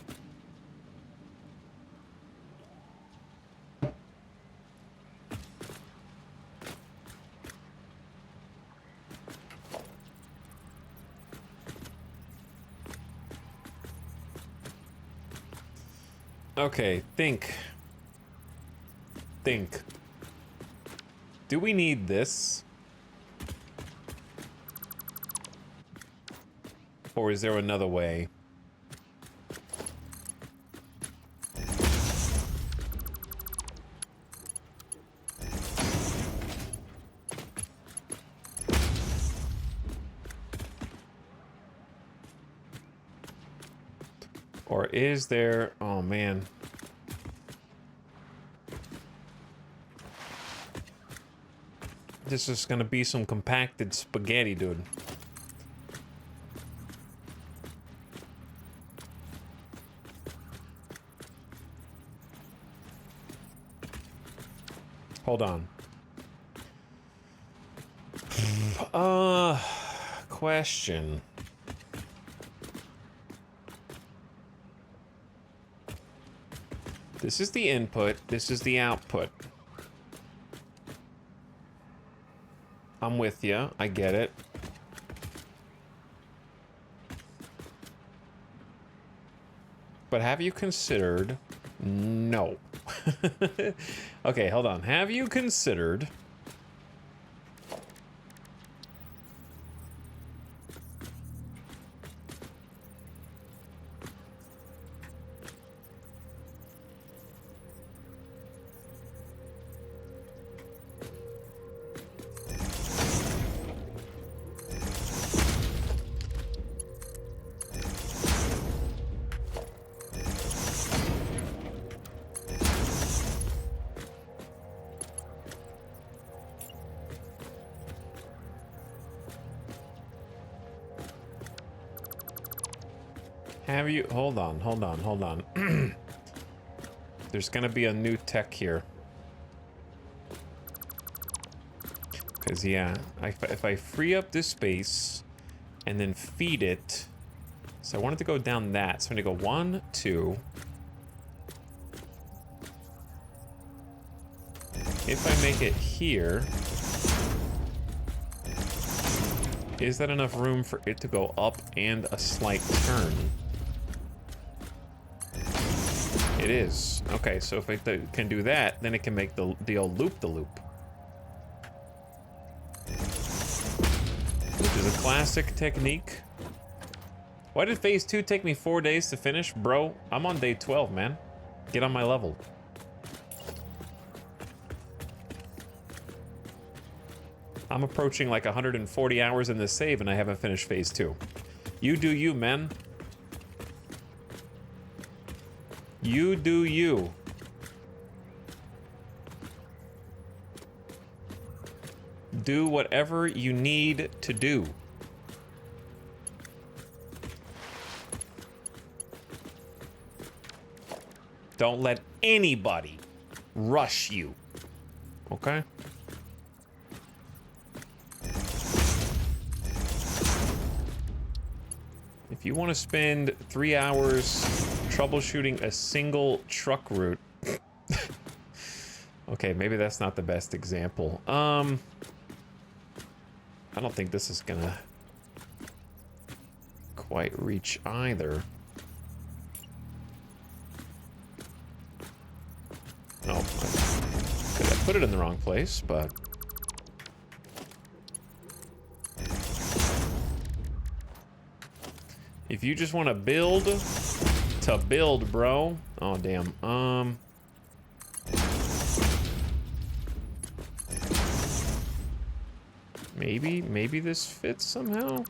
Okay, think. Do we need this? Or is there another way? Or is there... oh, man. This is gonna be some compacted spaghetti, dude. Hold on. Question. This is the input, this is the output. I'm with you, I get it. But have you considered... no. Okay, hold on. Have you considered... Have you... Hold on, hold on, hold on. There's gonna be a new tech here. Because, yeah, if I free up this space and then feed it... So I wanted to go down that. So I'm gonna go 1, 2... If I make it here, is that enough room for it to go up and a slight turn? It is. Okay, so if it can do that, then it can make the old loop-the-loop. Which is a classic technique. Why did phase 2 take me 4 days to finish? Bro, I'm on day 12, man. Get on my level. I'm approaching like 140 hours in this save and I haven't finished phase 2. You do you, man. You do you. Do whatever you need to do. Don't let anybody rush you. Okay? If you want to spend 3 hours troubleshooting a single truck route... Okay, maybe that's not the best example. I don't think this is gonna quite reach either. No, I put it in the wrong place, but... If you just want to build, bro. Oh, damn. Maybe this fits somehow?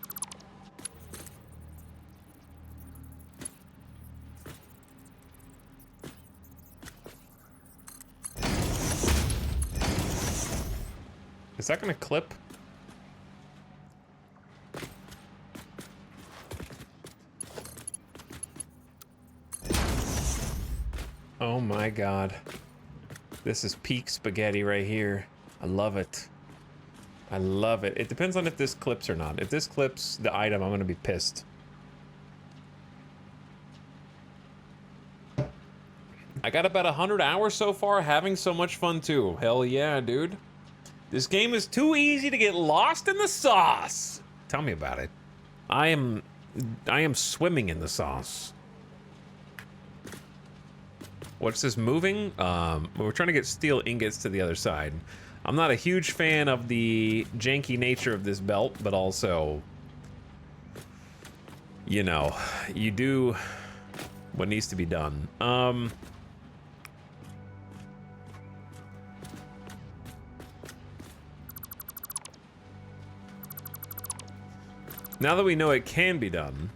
Is that gonna clip? Oh my god. This is peak spaghetti right here. I love it. I love it. It depends on if this clips or not. If this clips the item, I'm gonna be pissed. I got about 100 hours so far, having so much fun too. Hell yeah, dude. This game is too easy to get lost in the sauce. Tell me about it. I am swimming in the sauce. What's this moving? We're trying to get steel ingots to the other side. I'm not a huge fan of the janky nature of this belt, but also, you know, you do what needs to be done. Now that we know it can be done,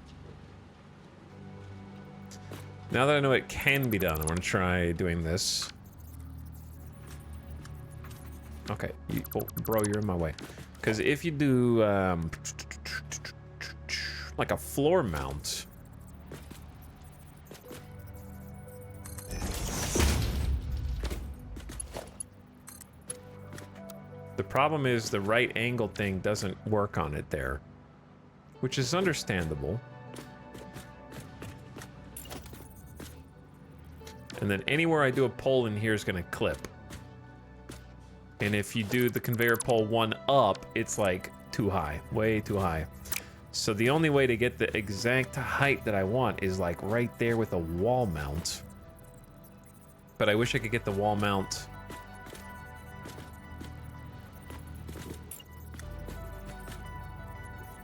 now that I know it can be done, I want to try doing this. Okay, oh, bro, you're in my way. Because if you do, like a floor mount. The problem is the right angle thing doesn't work on it there, which is understandable. And then anywhere I do a pole in here is gonna clip. And if you do the conveyor pole one up, it's like too high, way too high. So the only way to get the exact height that I want is like right there with a wall mount. But I wish I could get the wall mount.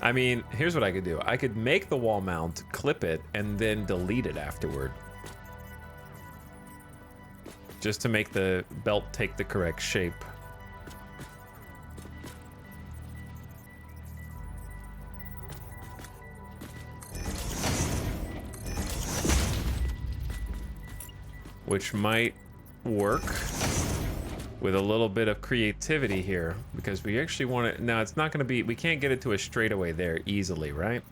I mean, here's what I could do. I could make the wall mount, clip it, and then delete it afterward. Just to make the belt take the correct shape. Which might work with a little bit of creativity here, because we actually want it. Now, it's not going to be, we can't get it to a straightaway there easily, right?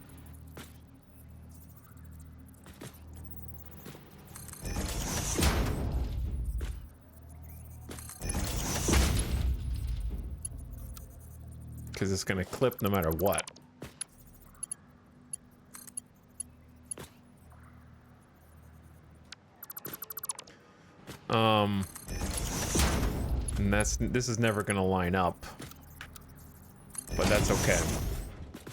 because it's gonna clip no matter what. And this is never gonna line up, but that's okay,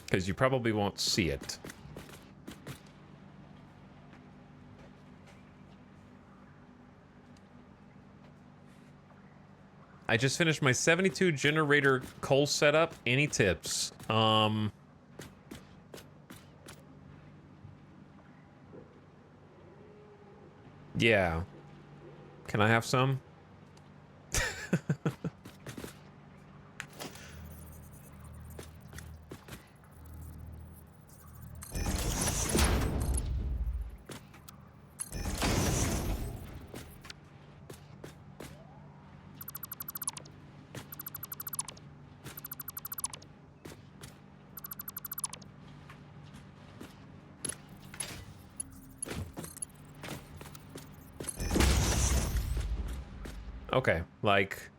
because you probably won't see it. I just finished my 72 generator coal setup. Any tips? Yeah. Can I have some? Okay, like...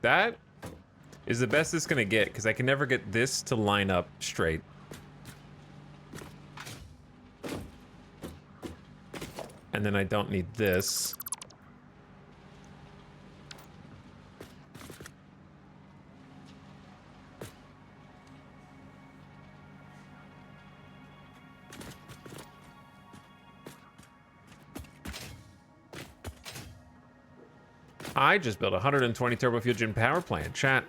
that is the best it's gonna get, because I can never get this to line up straight. And then I don't need this. I just built a 120 turbofusion power plant. Chat.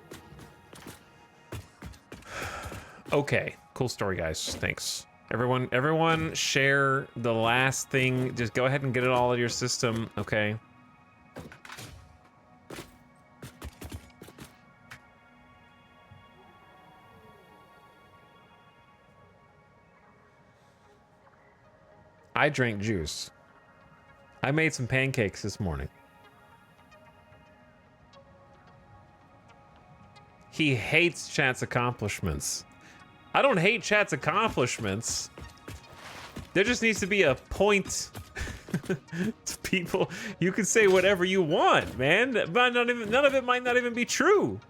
Okay, cool story, guys. Thanks. Everyone share the last thing. Just go ahead and get it all out of your system, okay? I drank juice. I made some pancakes this morning. He hates chat's accomplishments. I don't hate chat's accomplishments. There just needs to be a point to people. You can say whatever you want, man. But none of it might not even be true.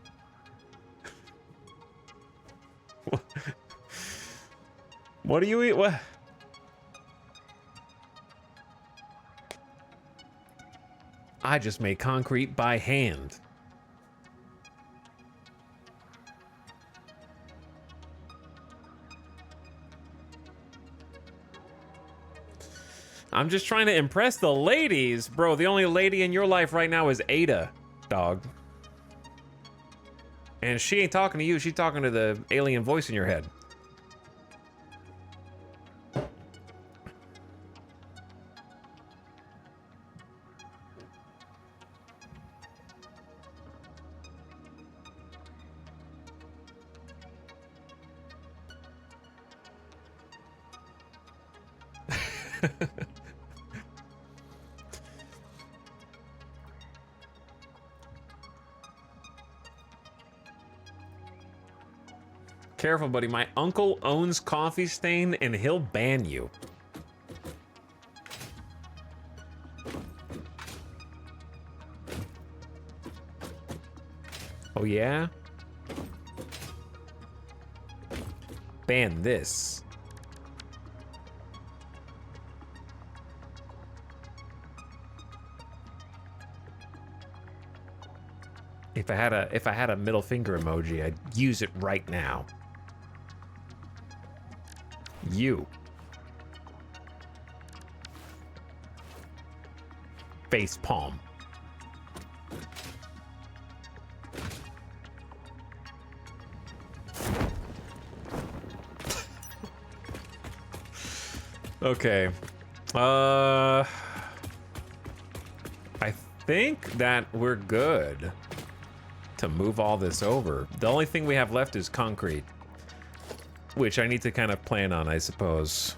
What do you eat? What? I just made concrete by hand. I'm just trying to impress the ladies. Bro, the only lady in your life right now is Ada, dog. And she ain't talking to you, she's talking to the alien voice in your head. Careful, buddy. My uncle owns Coffee Stain, and he'll ban you. Oh, yeah? Ban this. If I had a middle finger emoji, I'd use it right now. You. Face palm. Okay. I think that we're good to move all this over. The only thing we have left is concrete, which I need to kind of plan on, I suppose.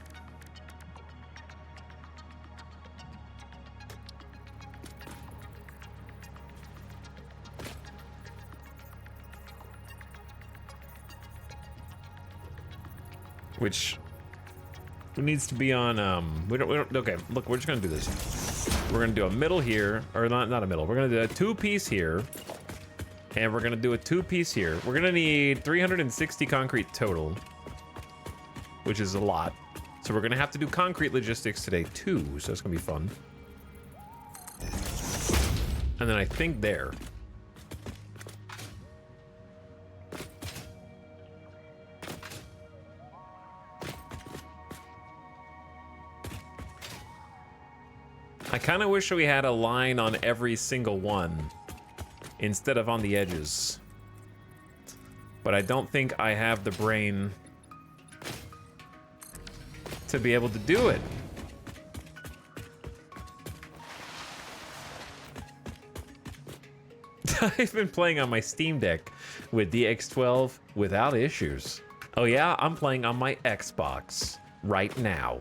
Which needs to be on, we don't, okay, look, we're just gonna do this. We're gonna do a middle here, or not a middle. We're gonna do a two-piece here. And we're gonna do a 2-piece here. We're gonna need 360 concrete total, which is a lot. So we're gonna have to do concrete logistics today too, so it's gonna be fun. And then I think there. I kind of wish we had a line on every single one instead of on the edges. But I don't think I have the brain to be able to do it. I've been playing on my Steam Deck with DX12 without issues. Oh yeah, I'm playing on my Xbox right now.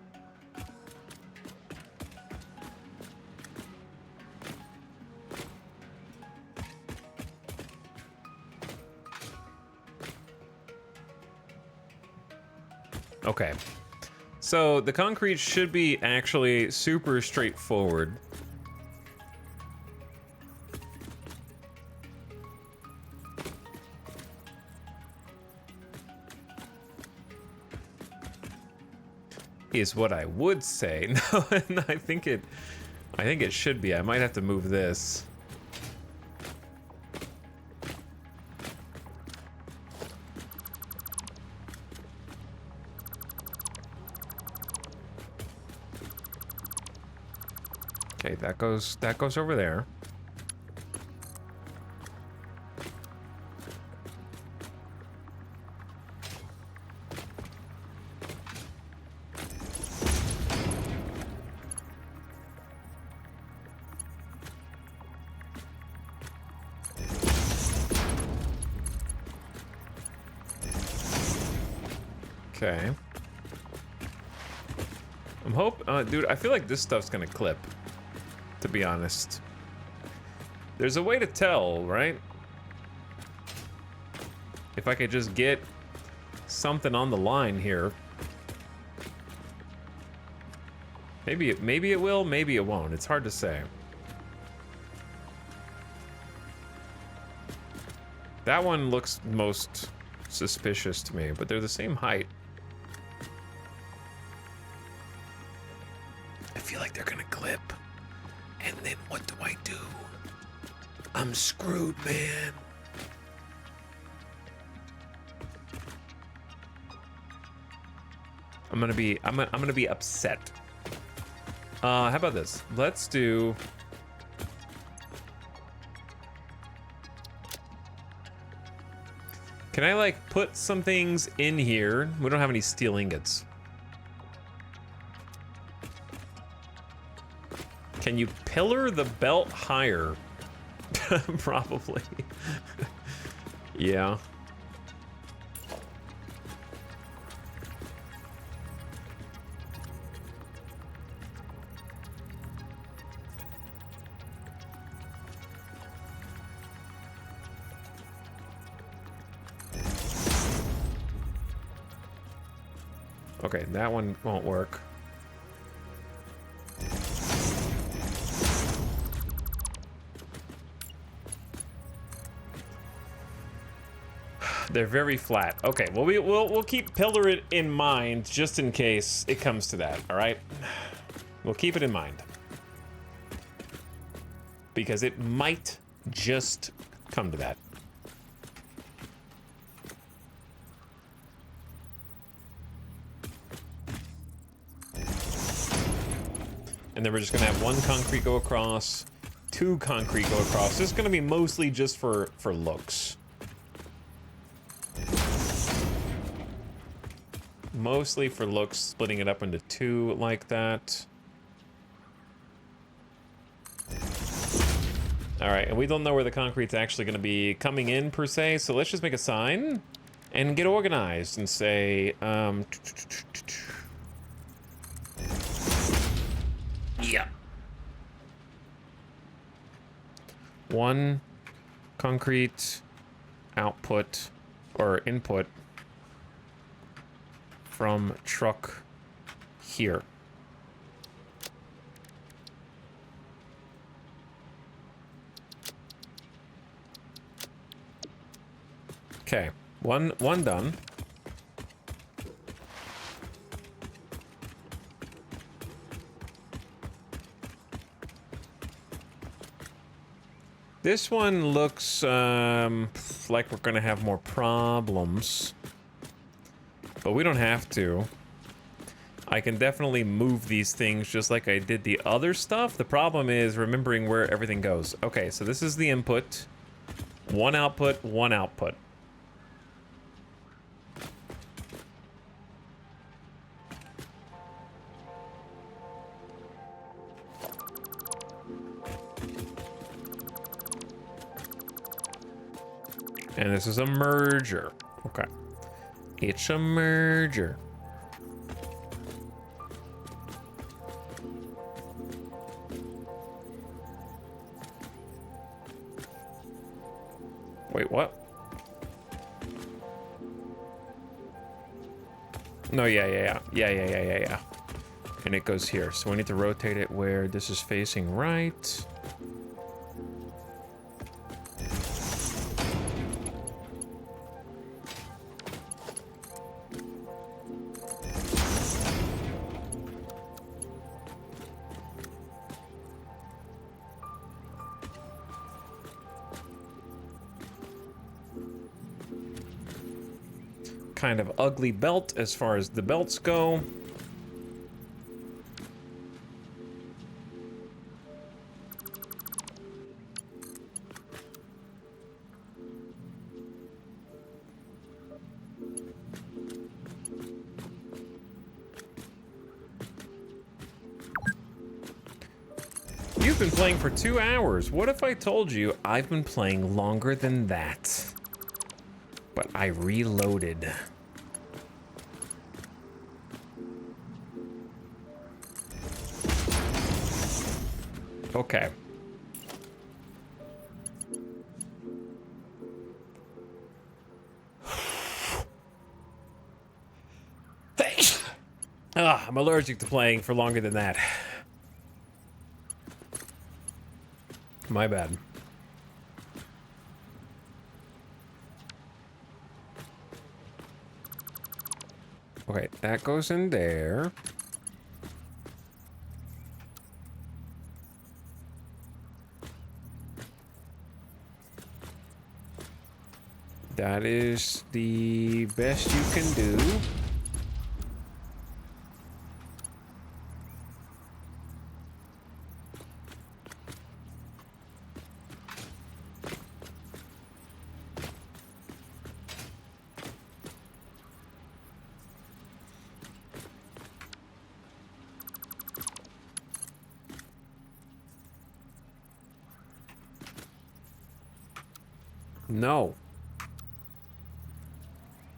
Okay, so the concrete should be actually super straightforward. Is what I would say. No, I think it should be. I might have to move this. Okay, that goes over there. Okay. Dude, I feel like this stuff's gonna clip, to be honest. There's a way to tell, right? If I could just get something on the line here. Maybe it will, maybe it won't. It's hard to say. That one looks most suspicious to me, but they're the same height. I feel like they're gonna clip. And then what do I do? I'm screwed, man. I'm gonna be upset. How about this? Let's do. Can I like put some things in here? We don't have any steel ingots. Can you pillar the belt higher? Probably. Yeah. Okay, that one won't work. They're very flat. Okay, well we'll keep pillar it in mind just in case it comes to that, all right? We'll keep it in mind. Because it might just come to that. And then we're just gonna have one concrete go across, two concrete go across. This is gonna be mostly just for looks. Mostly for looks, splitting it up into two like that. All right, and we don't know where the concrete's actually gonna be coming in per se, so let's just make a sign and get organized and say, yeah. One concrete output or input from truck here. Okay, one done. This one looks like we're gonna have more problems, but we don't have to. I can definitely move these things just like I did the other stuff. The problem is remembering where everything goes. Okay, so this is the input. One output, one output. And this is a merger. Okay. It's a merger. Wait, what? No, yeah. And it goes here. So we need to rotate it where this is facing right. Kind of ugly belt as far as the belts go. You've been playing for 2 hours. What if I told you I've been playing longer than that? But I reloaded. Okay. I'm allergic to playing for longer than that. My bad. Okay, that goes in there. That is the best you can do. No.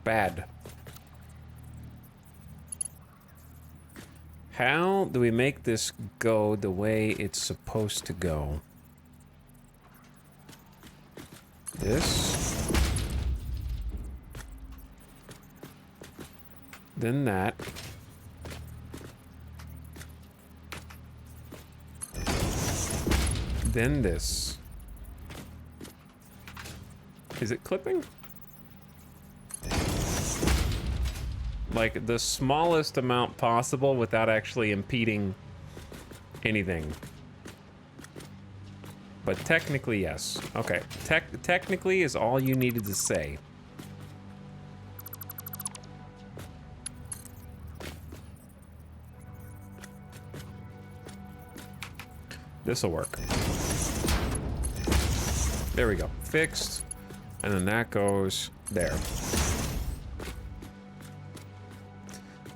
Bad. How do we make this go the way it's supposed to go? This. Then that. Then this. Is it clipping? Like the smallest amount possible without actually impeding anything. But technically, yes. Okay. Technically is all you needed to say. This'll work. There we go. Fixed. And then that goes there.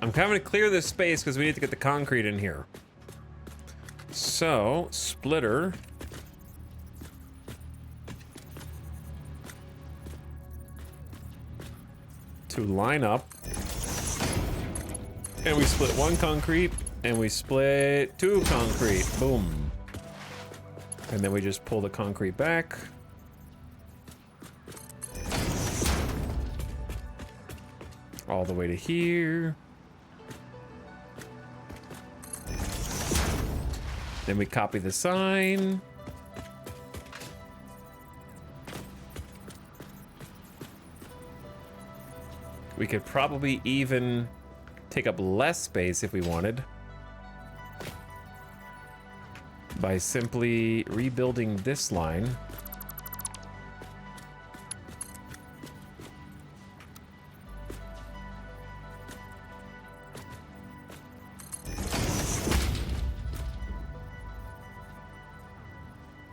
I'm coming to clear this space because we need to get the concrete in here. So, splitter. To line up. And we split one concrete, and we split two concrete. Boom. And then we just pull the concrete back. All the way to here. Then we copy the sign. We could probably even take up less space if we wanted by simply rebuilding this line.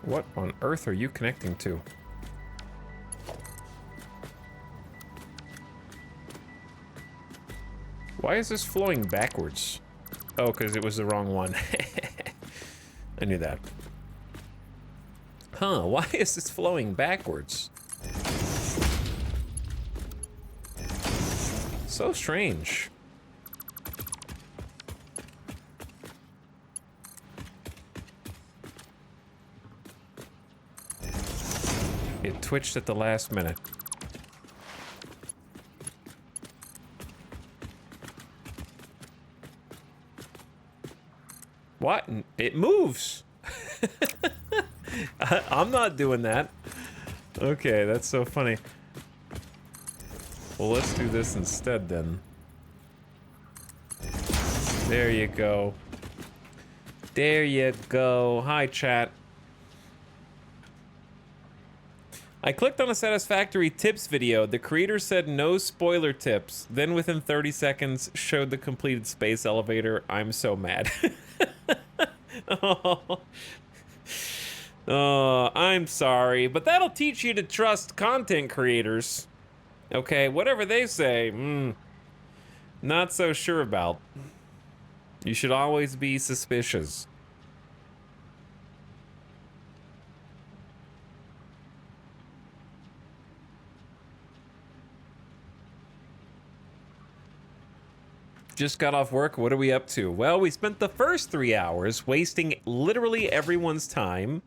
What on earth are you connecting to? Why is this flowing backwards? Oh, because it was the wrong one. I knew that. Huh, why is this flowing backwards? So strange. It twitched at the last minute. What? It moves. I'm not doing that. Okay, that's so funny. Well, let's do this instead then. There you go. There you go. Hi, chat. I clicked on a Satisfactory tips video. The creator said no spoiler tips. Then within 30 seconds showed the completed space elevator. I'm so mad. Oh. Oh, I'm sorry, but that'll teach you to trust content creators. Okay, whatever they say, not so sure about. You should always be suspicious. Just got off work. What are we up to? Well, we spent the first 3 hours wasting literally everyone's time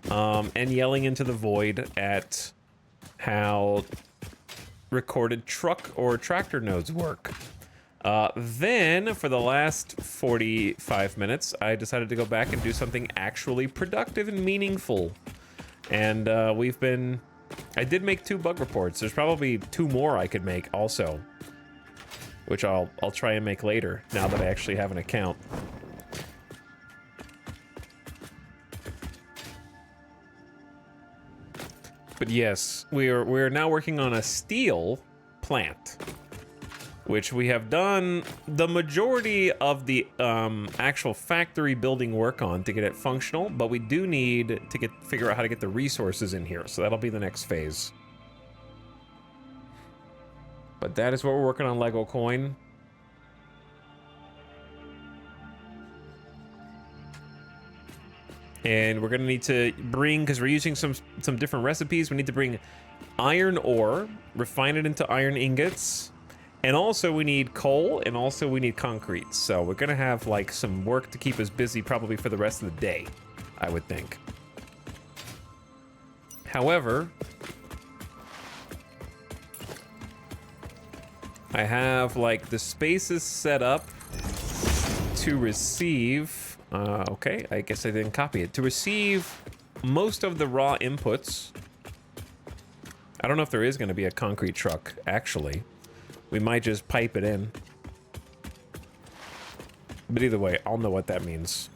and yelling into the void at how recorded truck or tractor nodes work. Then, for the last 45 minutes, I decided to go back and do something actually productive and meaningful. And I did make 2 bug reports. There's probably 2 more I could make also, which I'll try and make later, now that I actually have an account. But yes, we're now working on a steel plant, which we have done the majority of the actual factory building work on to get it functional, but we do need to figure out how to get the resources in here, so that'll be the next phase. But that is what we're working on, Lego Coin. And we're gonna need to bring, because we're using some different recipes, we need to bring iron ore, refine it into iron ingots, and also we need coal, and also we need concrete. So we're gonna have like some work to keep us busy probably for the rest of the day, I would think. However, I have like the spaces set up to receive, okay, I guess I didn't copy it, to receive most of the raw inputs. I don't know if there is going to be a concrete truck, actually. We might just pipe it in. But either way, I'll know what that means.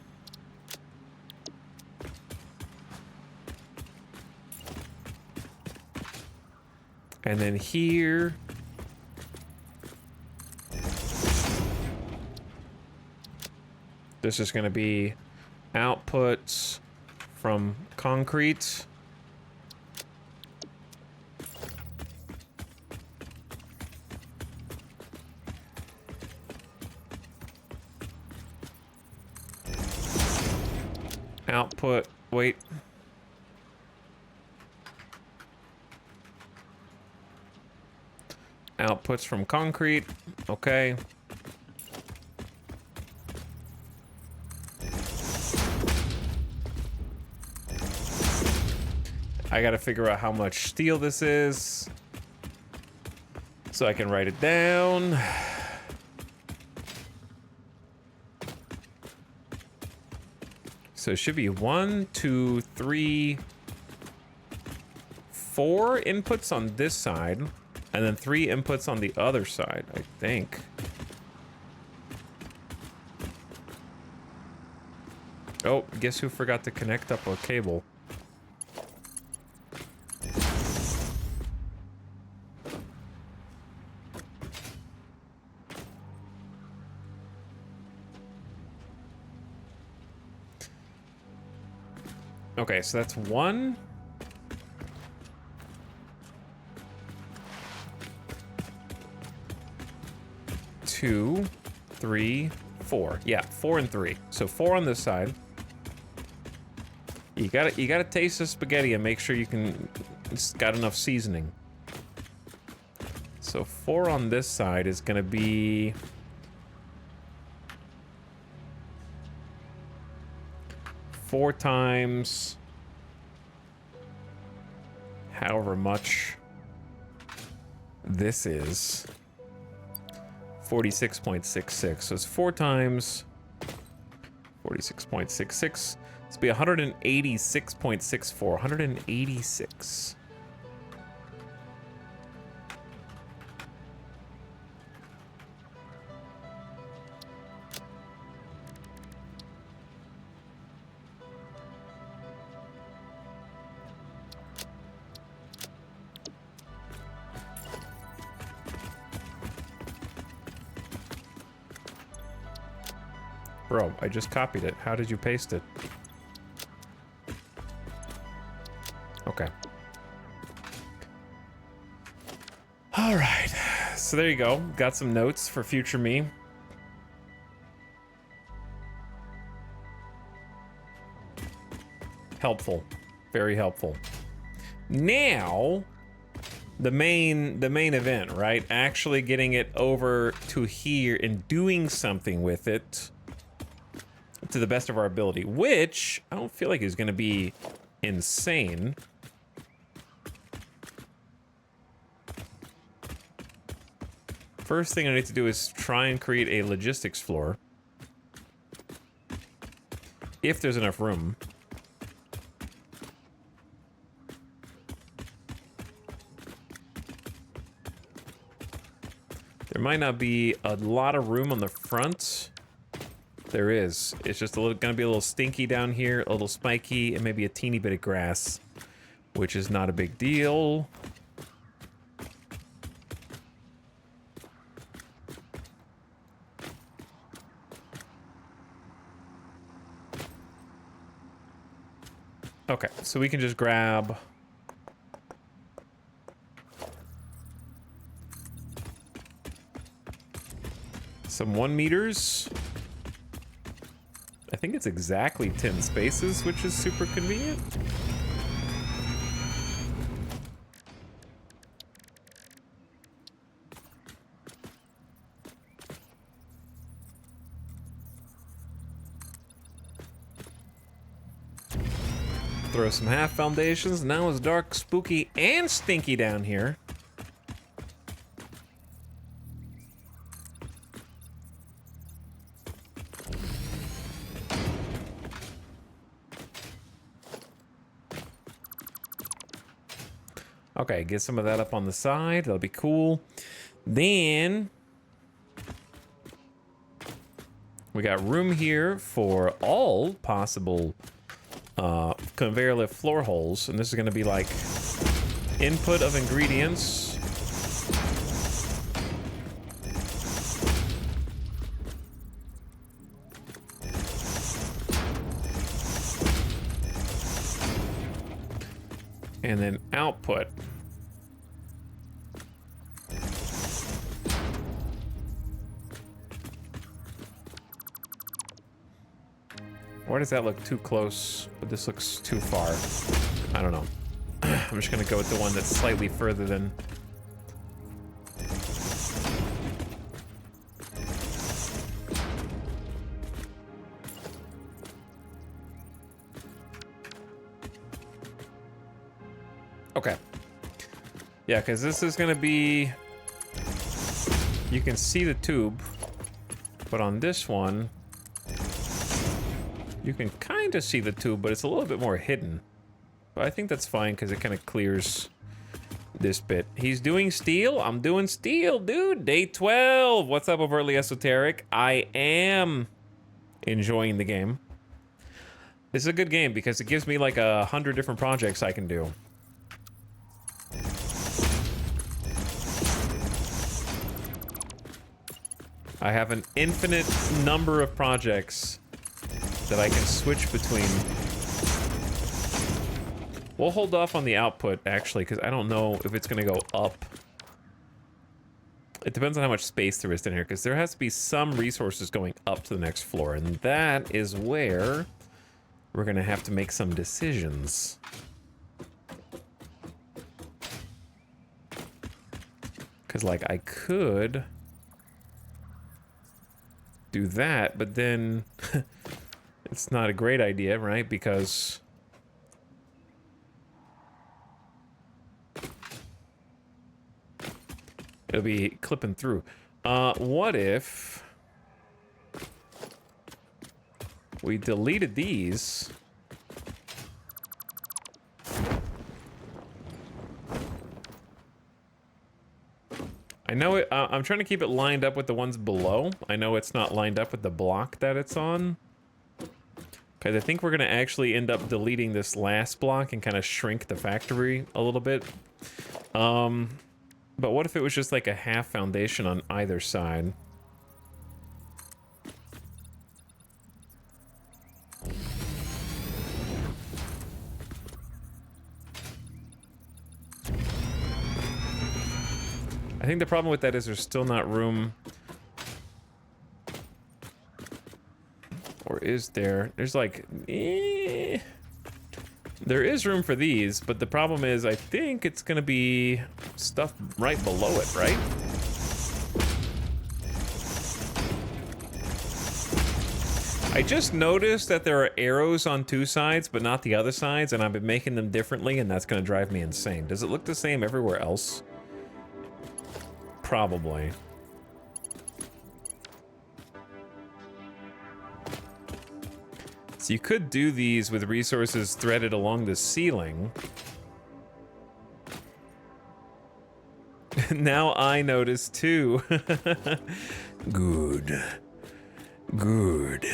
And then here, this is going to be outputs from concrete. Output, wait. Outputs from concrete, okay. I gotta figure out how much steel this is so I can write it down. So it should be 1, 2, 3, 4 inputs on this side. And then 3 inputs on the other side, I think. Oh, guess who forgot to connect up a cable? Okay, so that's 1. 2, 3, 4. Yeah, 4 and 3. So 4 on this side. You gotta taste the spaghetti and make sure it's got enough seasoning. So 4 on this side is gonna be 4 times however much this is. 46.66. So it's 4 times 46.66. It's be 186.64. 186. Bro, I just copied it. How did you paste it? Okay. All right. So there you go. Got some notes for future me. Helpful. Very helpful. Now, the main event, right? Actually getting it over to here and doing something with it to the best of our ability, which I don't feel like is going to be insane. First thing I need to do is try and create a logistics floor. If there's enough room. There might not be a lot of room on the front. There is. It's just gonna be a little stinky down here, a little spiky, and maybe a teeny bit of grass, which is not a big deal. Okay, so we can just grab some 1 meters. I think it's exactly 10 spaces, which is super convenient. Throw some half foundations. Now it's dark, spooky, and stinky down here. Okay, get some of that up on the side. That'll be cool. Then we got room here for all possible conveyor lift floor holes, and this is going to be like input of ingredients. And then output. Why does that look too close, but this looks too far? I don't know. I'm just gonna go with the one that's slightly further than... Okay. Yeah, because this is gonna be... You can see the tube, but on this one... You can kind of see the tube, but it's a little bit more hidden. But I think that's fine because it kind of clears this bit. He's doing steel. I'm doing steel, dude. Day 12. What's up, Overtly Esoteric? I am enjoying the game. This is a good game because it gives me like 100 different projects I can do. I have an infinite number of projects that I can switch between. We'll hold off on the output, actually, because I don't know if it's going to go up. It depends on how much space there is in here, because there has to be some resources going up to the next floor, and that is where we're going to have to make some decisions. Because, like, I could do that, but then it's not a great idea, right? Because it'll be clipping through. What if we deleted these? I know it, I'm trying to keep it lined up with the ones below. I know it's not lined up with the block that it's on. Because I think we're going to actually end up deleting this last block and kind of shrink the factory a little bit. But what if it was just like a half foundation on either side? I think the problem with that is there's still not room. Or is there? There's like... There is room for these, but the problem is I think it's going to be stuff right below it, right? I just noticed that there are arrows on two sides, but not the other sides, and I've been making them differently, and that's going to drive me insane. Does it look the same everywhere else? Probably. So you could do these with resources threaded along the ceiling. Now I notice too. Good. Good.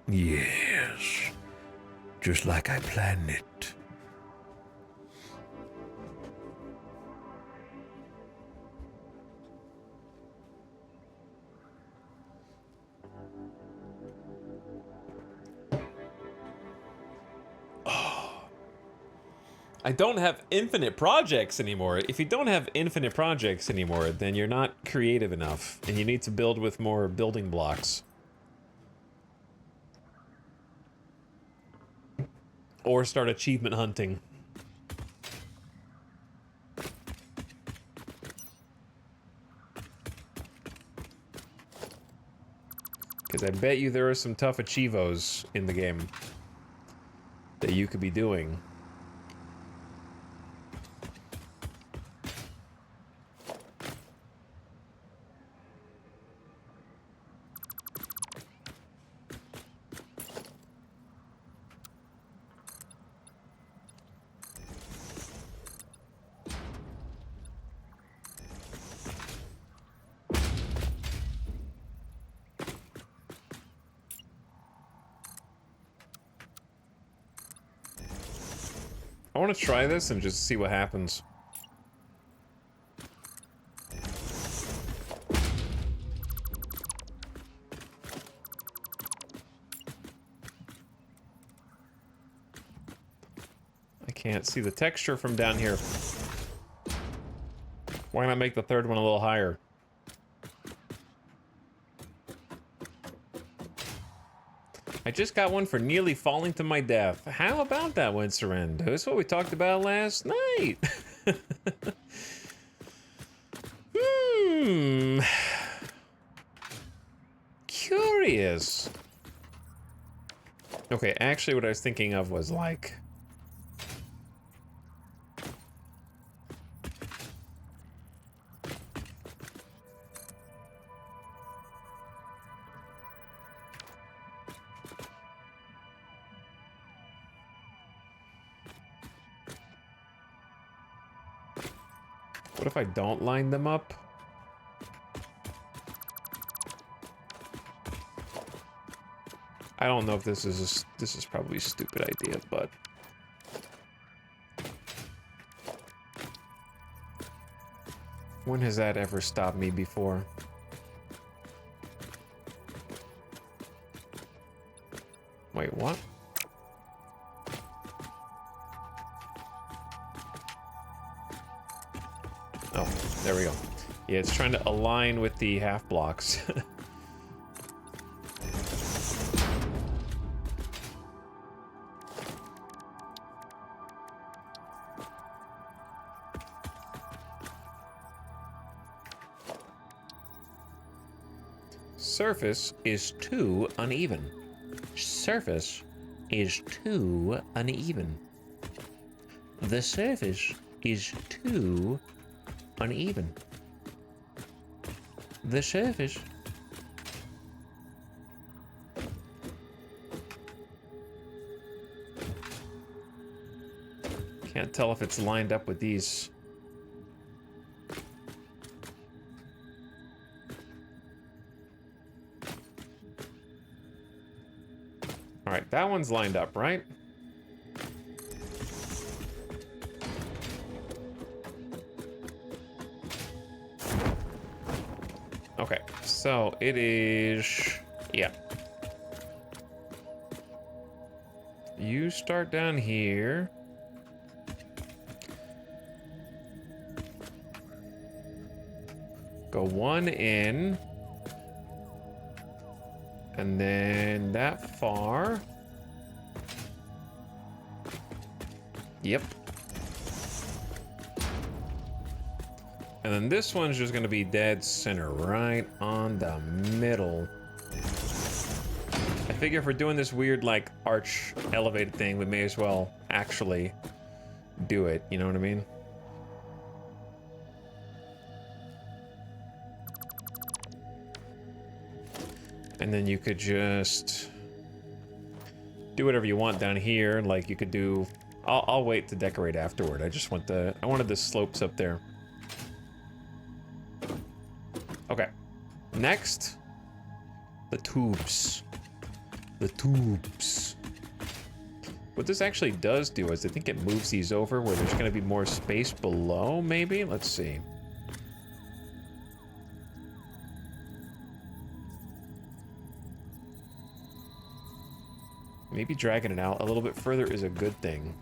Yes. Just like I planned it. I don't have infinite projects anymore. If you don't have infinite projects anymore, then you're not creative enough, and you need to build with more building blocks. Or start achievement hunting. Because I bet you there are some tough achievos in the game that you could be doing. I want to try this and just see what happens. I can't see the texture from down here. Why not make the third one a little higher? I just got one for nearly falling to my death. How about that one, Surrender? That's what we talked about last night. Curious. Okay, actually what I was thinking of was like... What if I don't line them up? I don't know if this is this is probably a stupid idea, but when has that ever stopped me before? Wait, what? Oh, there we go. Yeah, it's trying to align with the half blocks. Surface is too uneven. Surface is too uneven. The surface is too uneven. The surface. Can't tell if it's lined up with these. All right, that one's lined up, right? Okay, so it is, yeah. You start down here. Go one in. And then that far. Yep. And then this one's just gonna be dead center, right on the middle. I figure if we're doing this weird, like, arch elevated thing, we may as well actually do it, you know what I mean? And then you could just do whatever you want down here. Like you could do, I'll wait to decorate afterward. I wanted the slopes up there. Okay. Next, the tubes. The tubes. What this actually does do is I think it moves these over where there's going to be more space below, maybe? Let's see. Maybe dragging it out a little bit further is a good thing.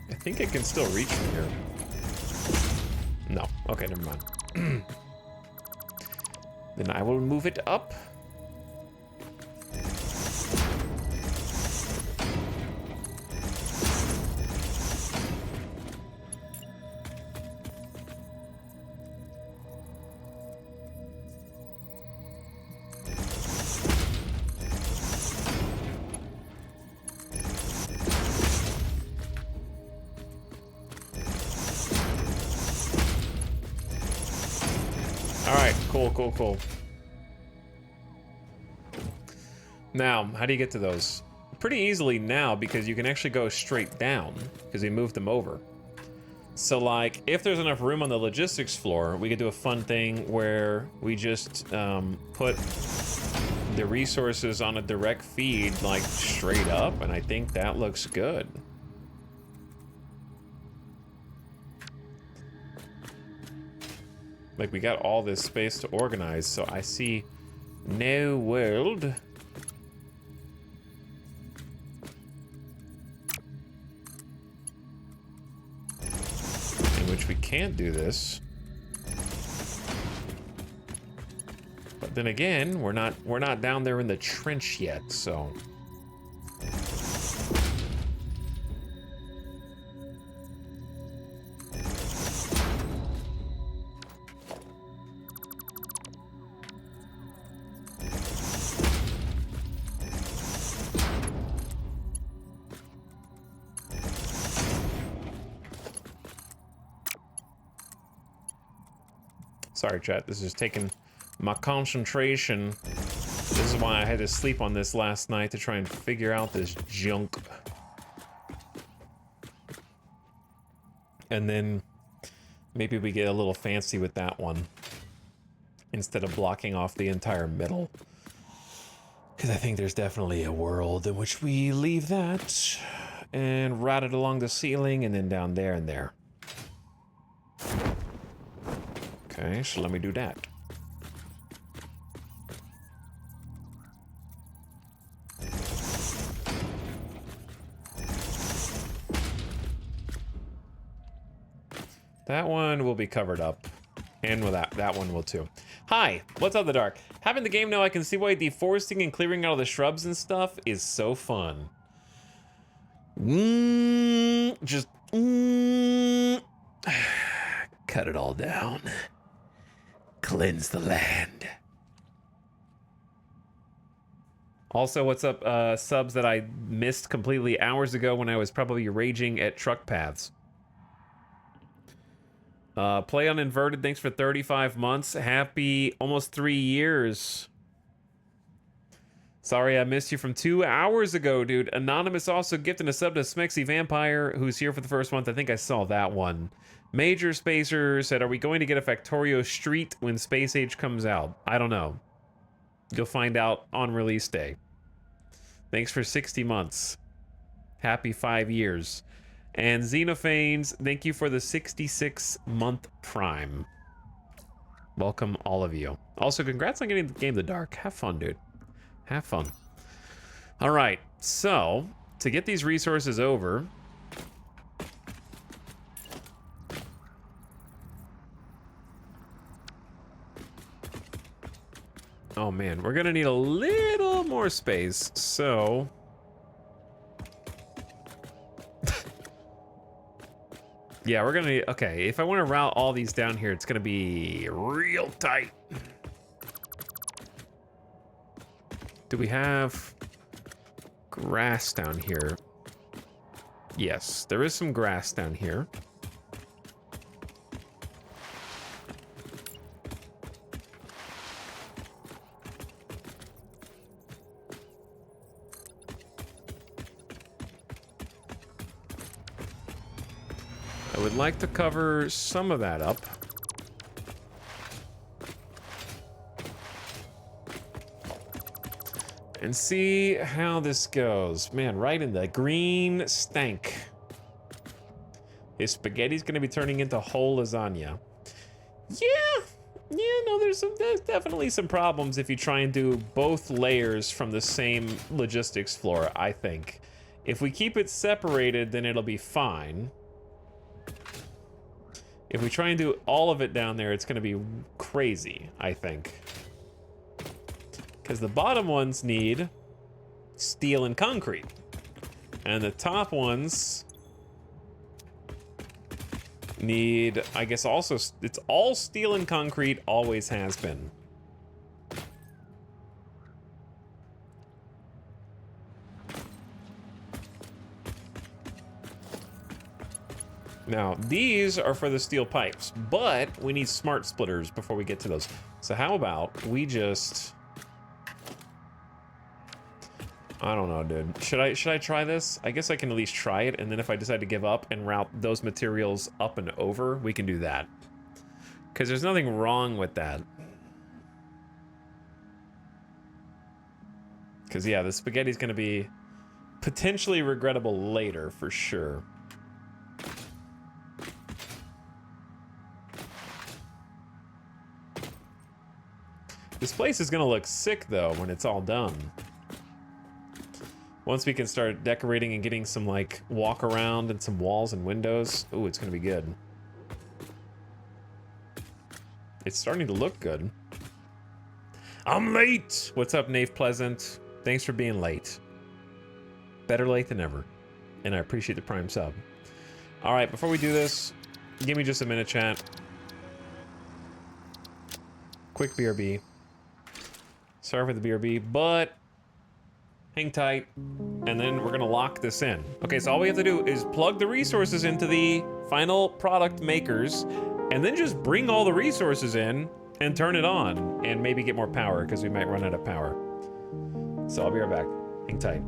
I think it can still reach from here. No. Okay, never mind. Then I will move it up. Cool. Now, how do you get to those? Pretty easily now, because you can actually go straight down, because we moved them over. So, like, if there's enough room on the logistics floor, we could do a fun thing where we just put the resources on a direct feed, like, straight up, and I think that looks good. Like, we got all this space to organize, so I see no world in which we can't do this. But then again, we're not down there in the trench yet, so. Sorry, chat. This is taking my concentration. This is why I had to sleep on this last night to try and figure out this junk. And then maybe we get a little fancy with that one instead of blocking off the entire middle. Because I think there's definitely a world in which we leave that and route it along the ceiling and then down there and there. Okay, so let me do that. That one will be covered up. And with that one will too. Hi, what's up, the dark? Having the game now, I can see why deforesting and clearing out of the shrubs and stuff is so fun. Cut it all down. Cleanse the land. Also, what's up, subs that I missed completely hours ago when I was probably raging at truck paths. Play on Inverted, thanks for 35 months. Happy almost 3 years. Sorry I missed you from 2 hours ago, dude. Anonymous also gifting a sub to Smexy Vampire, who's here for the first month. I think I saw that one. Major Spacer said, are we going to get a Factorio Street when Space Age comes out? I don't know. You'll find out on release day. Thanks for 60 months. Happy 5 years. And Xenophanes, thank you for the 66-month Prime. Welcome, all of you. Also, congrats on getting the game The Dark. Have fun, dude. Have fun. All right, so to get these resources over, oh man, we're gonna need a little more space, so yeah, we're gonna need, okay, if I want to route all these down here, it's gonna be real tight. Do we have grass down here? Yes, there is some grass down here. I would like to cover some of that up. And see how this goes. Man, right in the green stank. His spaghetti's gonna be turning into whole lasagna. Yeah, no, there's definitely some problems if you try and do both layers from the same logistics floor, I think. If we keep it separated, then it'll be fine. If we try and do all of it down there, it's gonna be crazy, I think. Because the bottom ones need steel and concrete. And the top ones need, I guess also, it's all steel and concrete, always has been. Now, these are for the steel pipes, but we need smart splitters before we get to those. So how about we just... I don't know, dude. Should I try this? I guess I can at least try it, and then if I decide to give up and route those materials up and over, we can do that. Because there's nothing wrong with that. Because, yeah, the spaghetti's going to be potentially regrettable later, for sure. This place is going to look sick, though, when it's all done. Once we can start decorating and getting some, like, walk around and some walls and windows. Ooh, it's gonna be good. It's starting to look good. I'm late! What's up, Nave Pleasant? Thanks for being late. Better late than never. And I appreciate the Prime sub. Alright, before we do this, give me just a minute, chat. Quick BRB. Sorry for the BRB, but... hang tight, and then we're gonna lock this in. Okay, so all we have to do is plug the resources into the final product makers, and then just bring all the resources in and turn it on, and maybe get more power, because we might run out of power. So I'll be right back. Hang tight.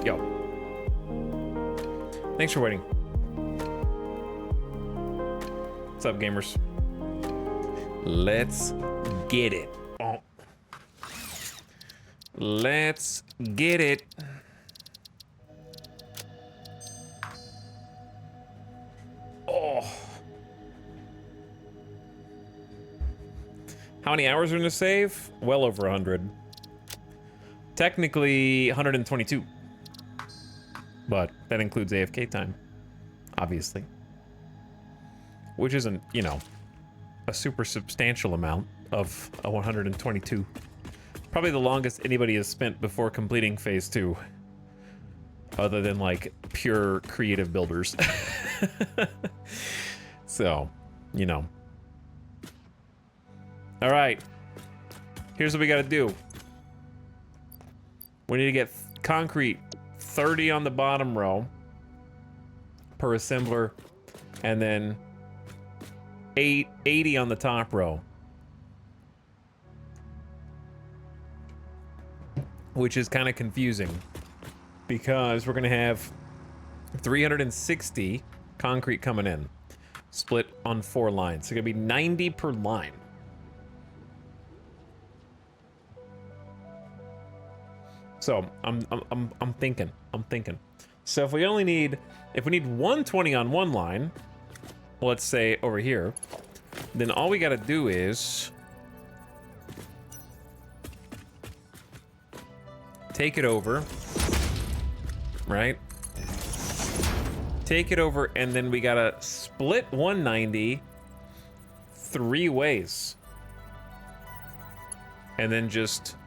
Yo. Thanks for waiting. What's up, gamers? Let's get it. Oh. Let's get it. Oh. How many hours are in the save? Well over 100. Technically 122. But that includes AFK time, obviously. Which isn't, you know, a super substantial amount of a 122. Probably the longest anybody has spent before completing phase 2. Other than, like, pure creative builders. So, you know. Alright. Here's what we gotta do. We need to get concrete 30 on the bottom row per assembler, and then 80 on the top row. Which is kind of confusing because we're gonna have 360 concrete coming in, split on 4 lines. So it's gonna be 90 per line. So I'm thinking. So if we need 120 on one line, let's say over here, then all we gotta do is take it over, right? Take it over, and then we gotta split 190 3 ways. And then just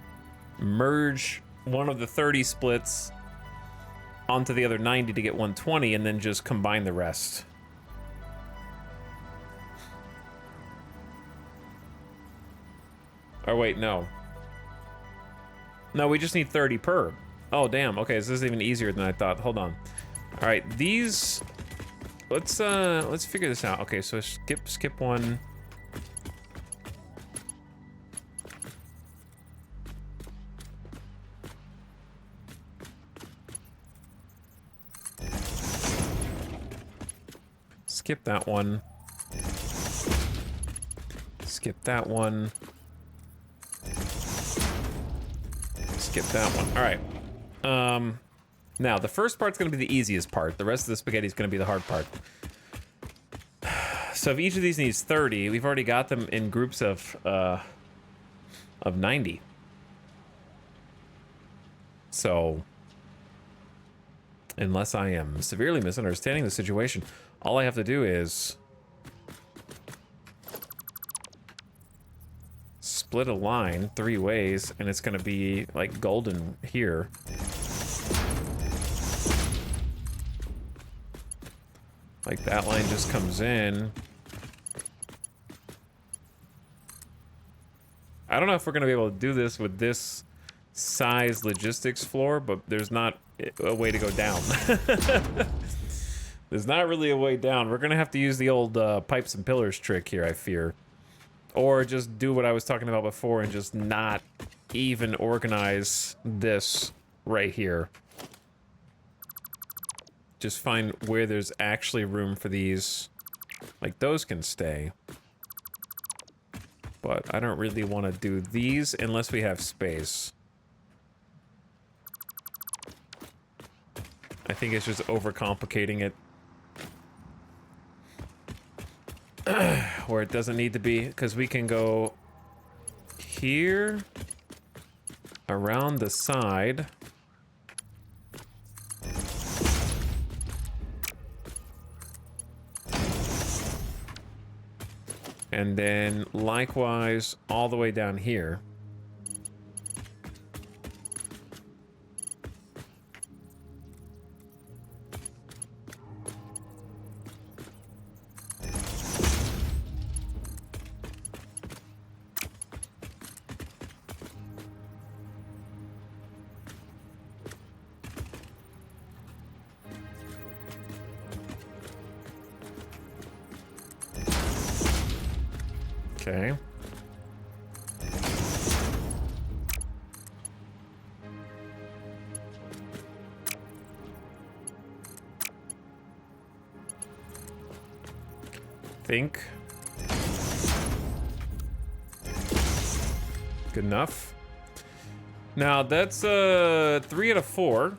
merge one of the 30 splits onto the other 90 to get 120, and then just combine the rest. Or wait, no. No, we just need 30 per. Oh, damn. Okay, so this is even easier than I thought. Hold on. All right, these... Let's figure this out. Okay, so skip one. Skip that one. Skip that one. Skip that one. All right. Now the first part's gonna be the easiest part. The rest of the spaghetti is gonna be the hard part. So if each of these needs 30, we've already got them in groups of 90. So, unless I am severely misunderstanding the situation, all I have to do is split a line 3 ways, and it's gonna be like golden here. Like that line just comes in. I don't know if we're gonna be able to do this with this size logistics floor, but there's not a way to go down. There's not really a way down. We're gonna have to use the old pipes and pillars trick here, I fear. Or just do what I was talking about before and just not even organize this right here. Just find where there's actually room for these. Like, those can stay. But I don't really want to do these unless we have space. I think it's just overcomplicating it. Where it doesn't need to be, because we can go here, around the side. And then likewise all the way down here. Okay. Think. Good enough. Now that's 3 out of 4.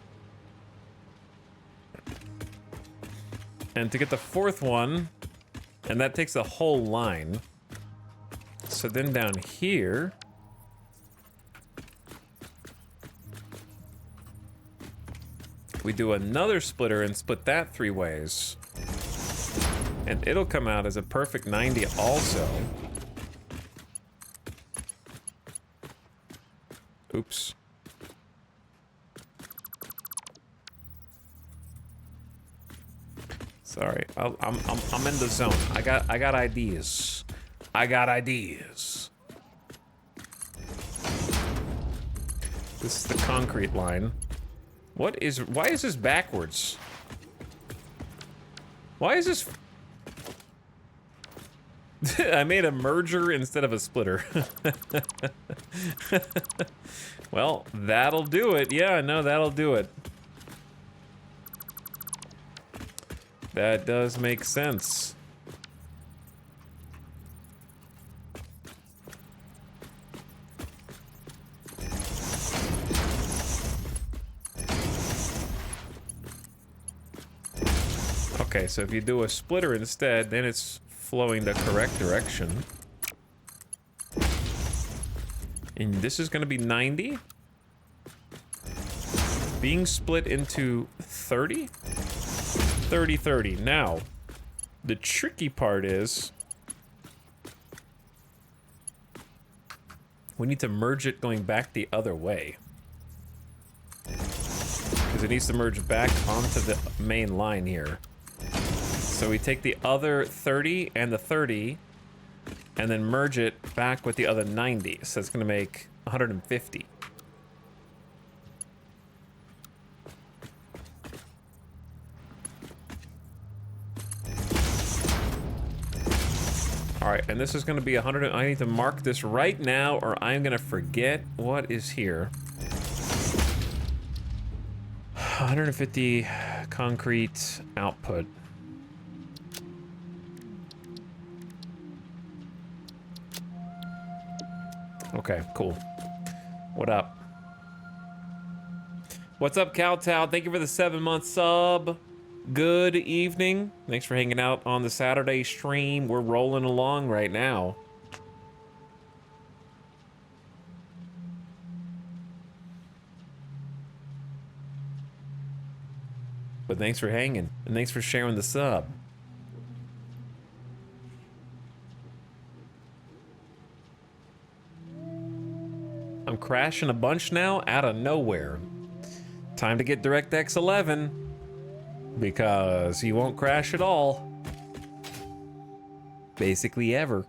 And to get the 4th one, and that takes the whole line. So then down here, we do another splitter and split that 3 ways. And it'll come out as a perfect 90 also. Oops. Sorry, I'm in the zone. I got ideas. I got ideas. This is the concrete line. Why is this backwards? Why is this? I made a merger instead of a splitter. Well, that'll do it. Yeah, no, that'll do it. That does make sense. Okay, so if you do a splitter instead, then it's flowing the correct direction. And this is going to be 90. Being split into 30? 30, 30. Now, the tricky part is we need to merge it going back the other way. Because it needs to merge back onto the main line here. So we take the other 30 and the 30 and then merge it back with the other 90. So it's going to make 150. All right, and this is going to be 100. I need to mark this right now or I'm going to forget what is here. 150 concrete output. Okay, cool. What up? What's up, Cowtow? Thank you for the 7-month sub. Good evening. Thanks for hanging out on the Saturday stream. We're rolling along right now. But thanks for hanging, and thanks for sharing the sub. I'm crashing a bunch now out of nowhere. Time to get DirectX 11. because he won't crash at all. Basically ever.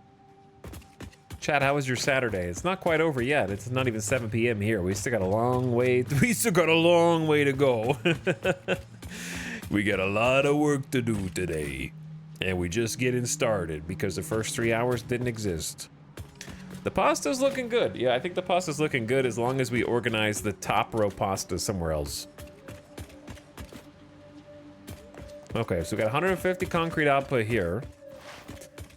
Chad, how was your Saturday? It's not quite over yet. It's not even 7 p.m. here. We still got a long way. We still got a long way to go. We got a lot of work to do today. And we just getting started because the first 3 hours didn't exist. The pasta's looking good. Yeah, I think the pasta's looking good as long as we organize the top row pasta somewhere else. Okay, so we got 150 concrete output here.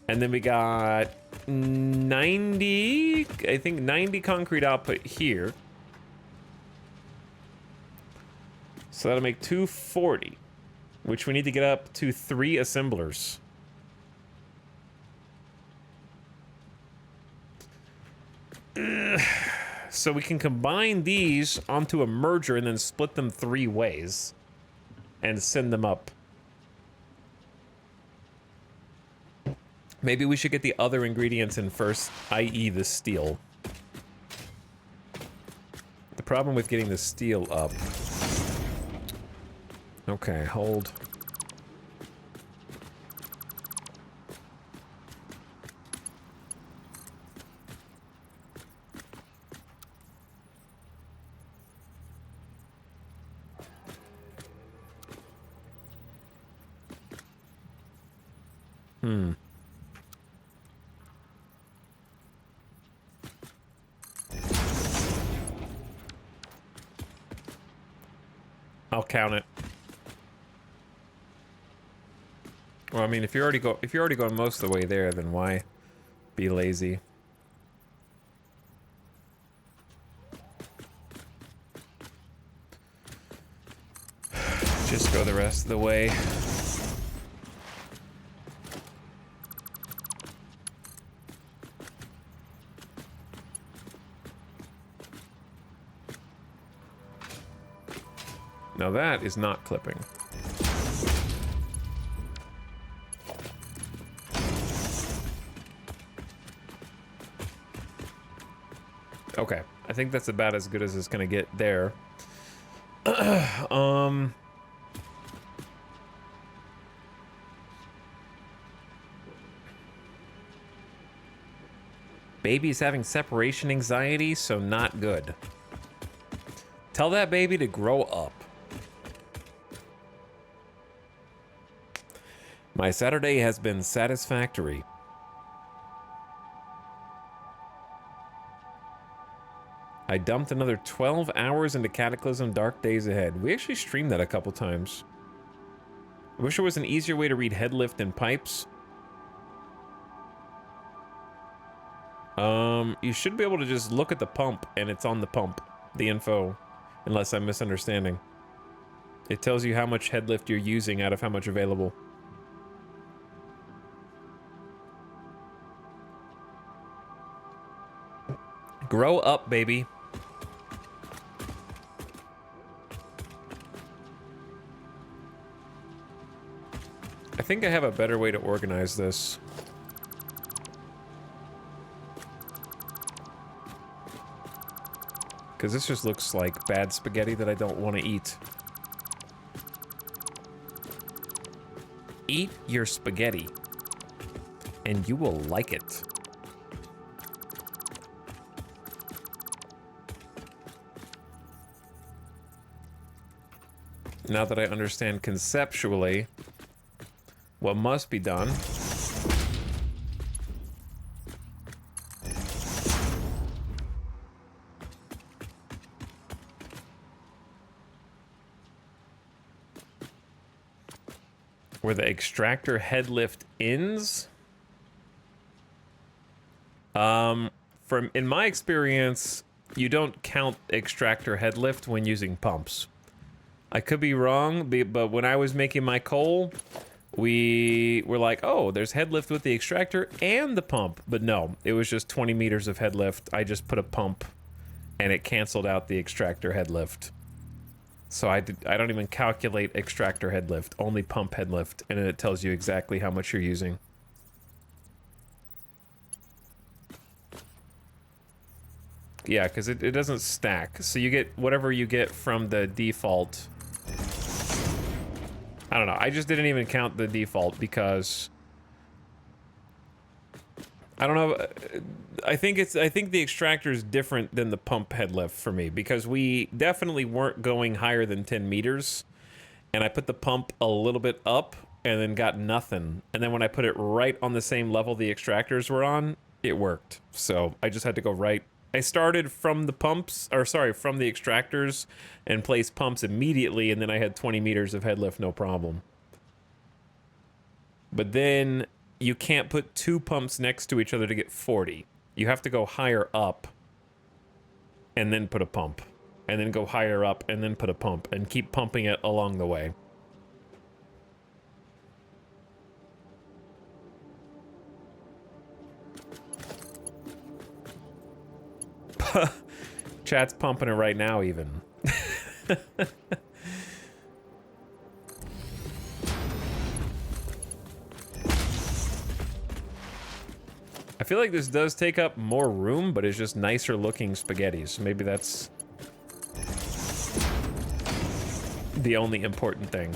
And then we got 90, I think 90 concrete output here. So that'll make 240, which we need to get up to 3 assemblers. So we can combine these onto a merger and then split them 3 ways and send them up. Maybe we should get the other ingredients in first, i.e. the steel. The problem with getting the steel up... Okay, hold. I'll count it. Well, I mean, if you're already going most of the way there, then why be lazy? Just go the rest of the way. Now that is not clipping. Okay, I think that's about as good as it's gonna get there. Baby's having separation anxiety, so not good. Tell that baby to grow up. My Saturday has been satisfactory. I dumped another 12 hours into Cataclysm Dark Days Ahead. We actually streamed that a couple times. I wish there was an easier way to read headlift and pipes. You should be able to just look at the pump and it's on the pump, the info, unless I'm misunderstanding. It tells you how much headlift you're using out of how much available. Grow up, baby. I think I have a better way to organize this. Because this just looks like bad spaghetti that I don't want to eat. Eat your spaghetti, and you will like it. Now that I understand conceptually what must be done. Where the extractor head lift ends. In my experience, you don't count extractor head lift when using pumps. I could be wrong, but when I was making my coal, we were like, oh, there's head lift with the extractor and the pump. But no, it was just 20 meters of head lift. I just put a pump and it canceled out the extractor head lift. So I don't even calculate extractor head lift, only pump head lift, and then it tells you exactly how much you're using. Yeah, because it doesn't stack. So you get whatever you get from the default. I don't know. I just didn't even count the default because I don't know. I think the extractor is different than the pump head lift for me because we definitely weren't going higher than 10 meters, and I put the pump a little bit up and then got nothing. And then when I put it right on the same level the extractors were on, it worked. So I just had to go right. I started from the pumps, or sorry, from the extractors and placed pumps immediately, and then I had 20 meters of head lift, no problem. But then you can't put two pumps next to each other to get 40. You have to go higher up and then put a pump. And then go higher up and then put a pump and keep pumping it along the way. Chat's pumping it right now even. I feel like this does take up more room, but it's just nicer looking spaghetti. So maybe that's the only important thing.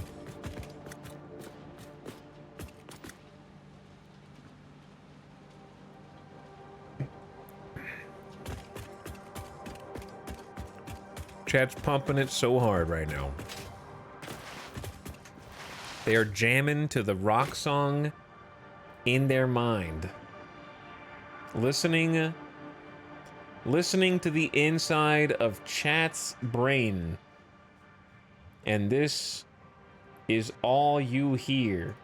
Chat's pumping it so hard right now. They are jamming to the rock song in their mind. Listening to the inside of chat's brain. And this is all you hear.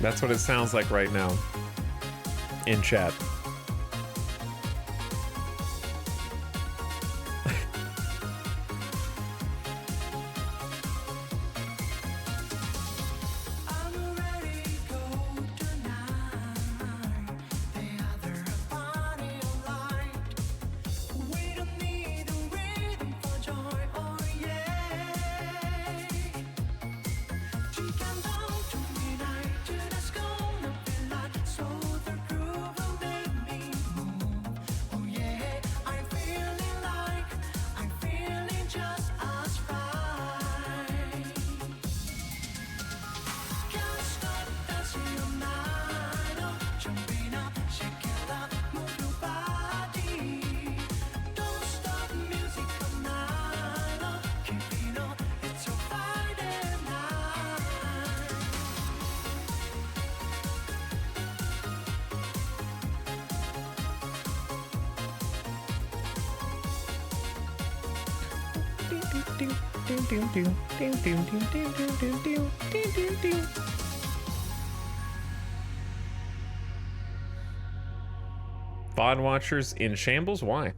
That's what it sounds like right now in chat. VOD watchers in shambles? Why?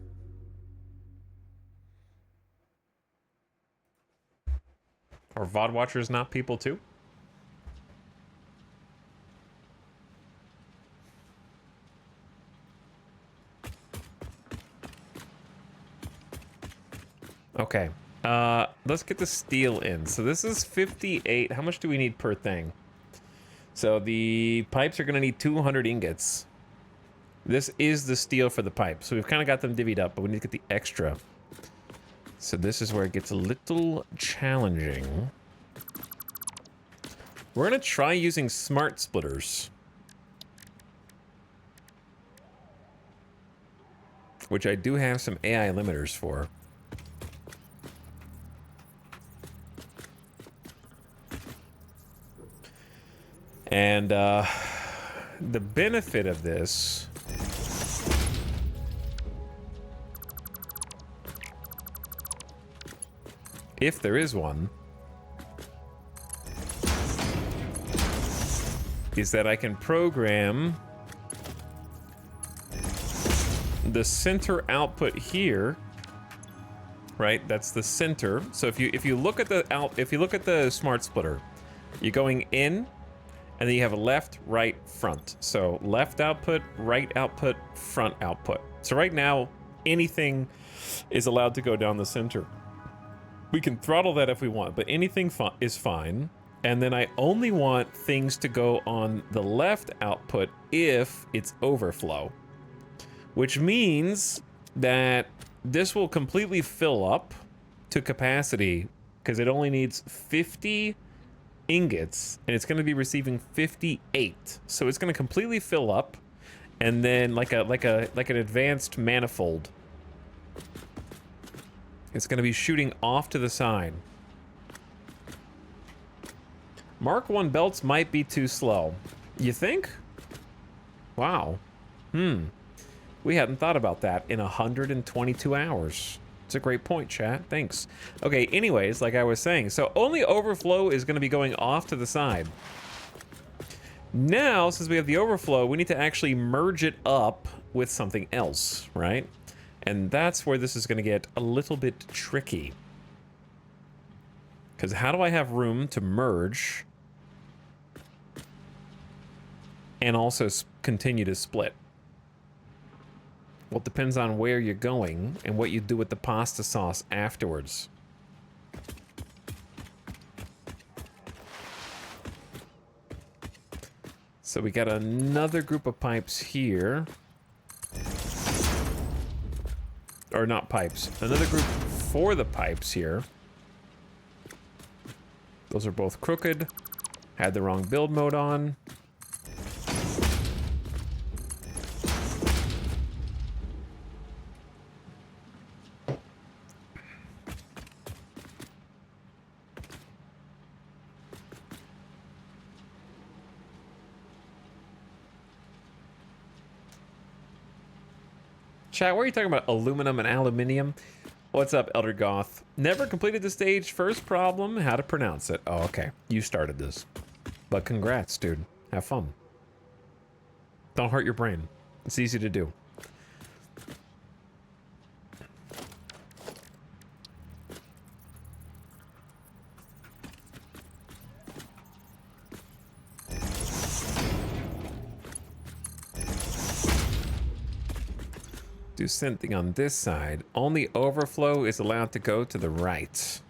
Are VOD watchers not people too? Okay. Let's get the steel in. So this is 58. How much do we need per thing? So the pipes are going to need 200 ingots. This is the steel for the pipe. So we've kind of got them divvied up, but we need to get the extra. So this is where it gets a little challenging. We're going to try using smart splitters, which I do have some AI limiters for. And the benefit of this if there is one, is that I can program the center output here, right? That's the center. So if you look at the smart splitter, you're going in, and then you have a left, right, front. So left output, right output, front output. So right now, anything is allowed to go down the center. We can throttle that if we want, but anything is fine. And then I only want things to go on the left output if it's overflow. Which means that this will completely fill up to capacity because it only needs 50 ingots and it's going to be receiving 58. So it's going to completely fill up and then like an advanced manifold. It's going to be shooting off to the side. Mark 1 belts might be too slow. You think? Wow. We hadn't thought about that in 122 hours. It's a great point, chat. Thanks. Okay, anyways, like I was saying, so only overflow is going to be going off to the side. Now, since we have the overflow, we need to actually merge it up with something else, right? And that's where this is going to get a little bit tricky. Because how do I have room to merge and also continue to split? Well, it depends on where you're going and what you do with the pasta sauce afterwards. So we got another group of pipes here. Or not pipes. Another group for the pipes here. Those are both crooked. Had the wrong build mode on. Chat, what are you talking about? Aluminum and aluminium? What's up, Elder Goth? Never completed the stage. First problem, how to pronounce it. Oh, okay. You started this. But congrats, dude. Have fun. Don't hurt your brain. It's easy to do. Do something on this side. Only overflow is allowed to go to the right.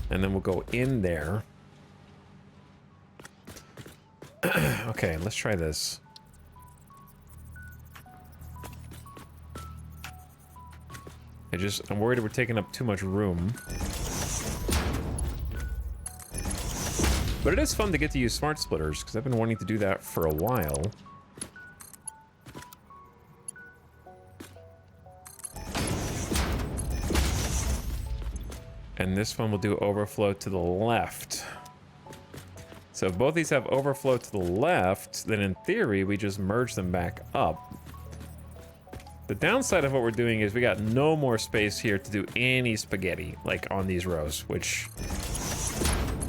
And then we'll go in there. Okay, let's try this. I'm worried we're taking up too much room. But it is fun to get to use smart splitters, because I've been wanting to do that for a while. And this one will do overflow to the left. So if both these have overflow to the left, then in theory, we just merge them back up. The downside of what we're doing is we got no more space here to do any spaghetti, like on these rows, which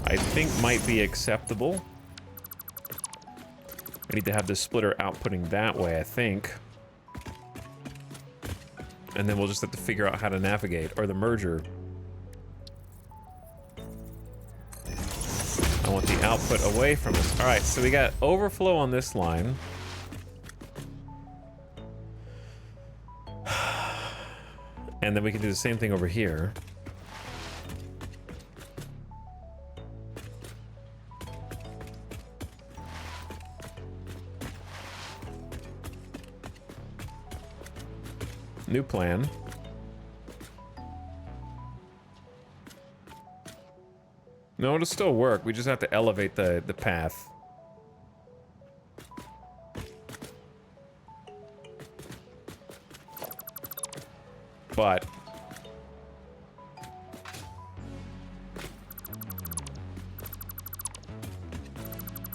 I think might be acceptable. I need to have the splitter outputting that way, I think. And then we'll just have to figure out how to navigate, or the merger. I want the output away from us. All right, so we got overflow on this line. And then we can do the same thing over here. New plan. No, it'll still work. We just have to elevate the path. But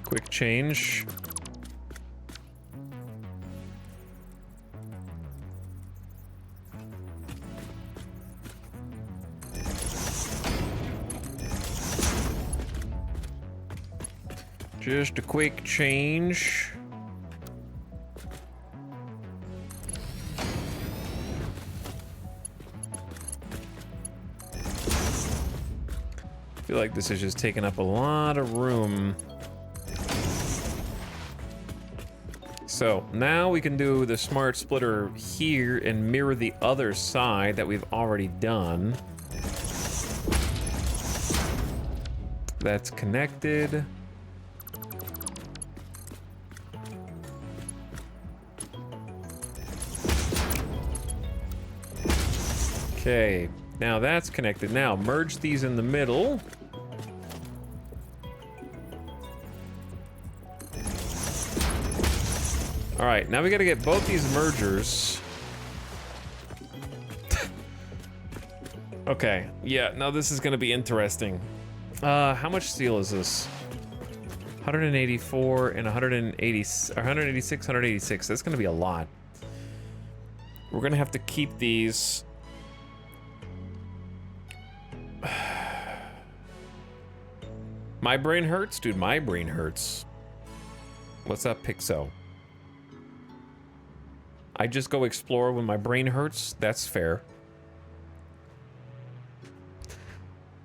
quick change. Just a quick change. I feel like this is just taking up a lot of room. So now we can do the smart splitter here and mirror the other side that we've already done. That's connected. Okay, now that's connected. Now merge these in the middle. All right, now we gotta get both these mergers. Okay, yeah, now this is gonna be interesting. How much steel is this? 184 and 180, or 186, 186. That's gonna be a lot. We're gonna have to keep these. My brain hurts? Dude, my brain hurts. What's up, Pixo? I just go explore when my brain hurts? That's fair.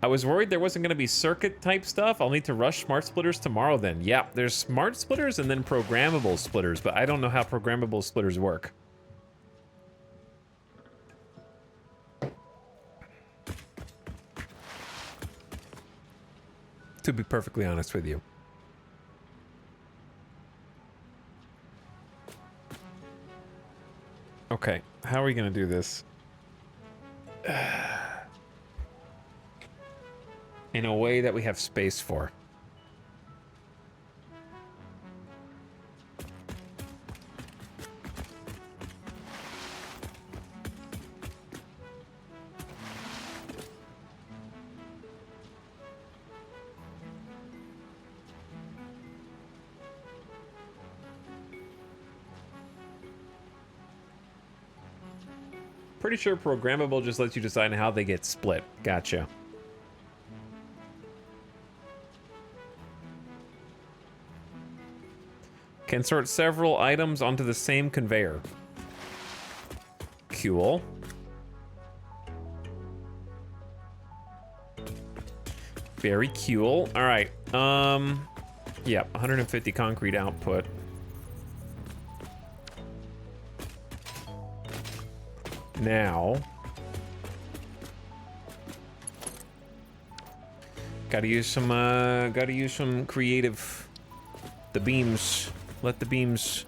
I was worried there wasn't going to be circuit type stuff. I'll need to rush smart splitters tomorrow then. Yeah, there's smart splitters and then programmable splitters, but I don't know how programmable splitters work. To be perfectly honest with you. Okay, how are we gonna do this? In a way that we have space for. Pretty sure programmable just lets you decide how they get split. Gotcha. Can sort several items onto the same conveyor. Cool. Very cool. All right. Yeah, 150 concrete output. Now, gotta use some creative. The beams, let the beams.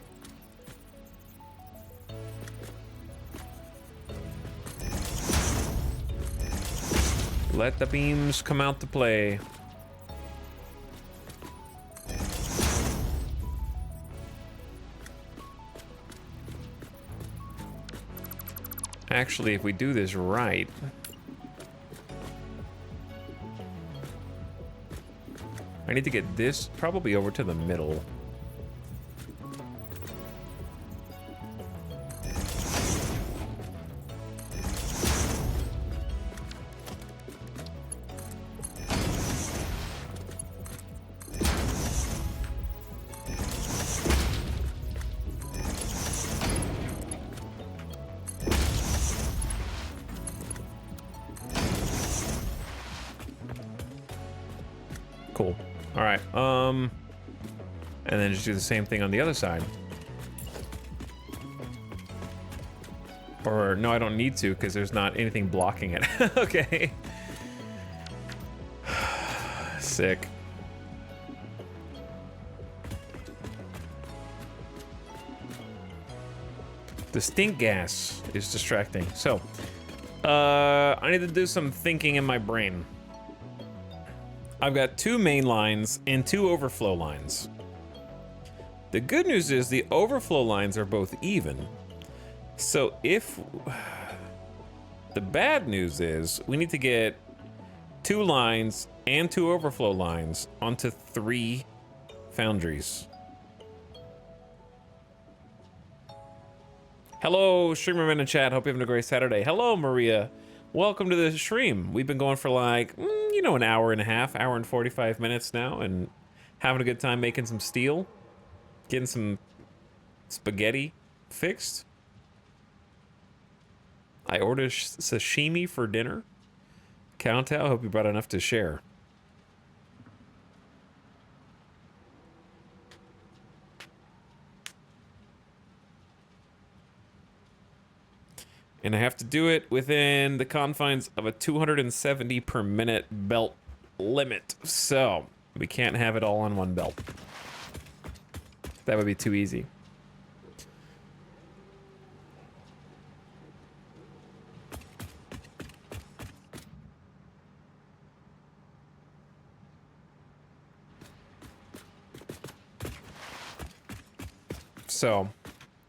Let the beams come out to play. Actually, if we do this right, I need to get this probably over to the middle. Cool. All right. And then just do the same thing on the other side. Or no, I don't need to because there's not anything blocking it. Okay. Sick. The stink gas is distracting. So, I need to do some thinking in my brain. I've got 2 main lines and 2 overflow lines. The good news is the overflow lines are both even. So if... The bad news is we need to get 2 lines and 2 overflow lines onto 3 foundries. Hello, streamer in the chat. Hope you're having a great Saturday. Hello, Maria. Welcome to the stream. We've been going for like, you know, an hour and a half, hour and 45 minutes now, and having a good time making some steel, getting some spaghetti fixed. I ordered sashimi for dinner. Count out. Hope you brought enough to share. And I have to do it within the confines of a 270 per minute belt limit. So we can't have it all on one belt. That would be too easy. So,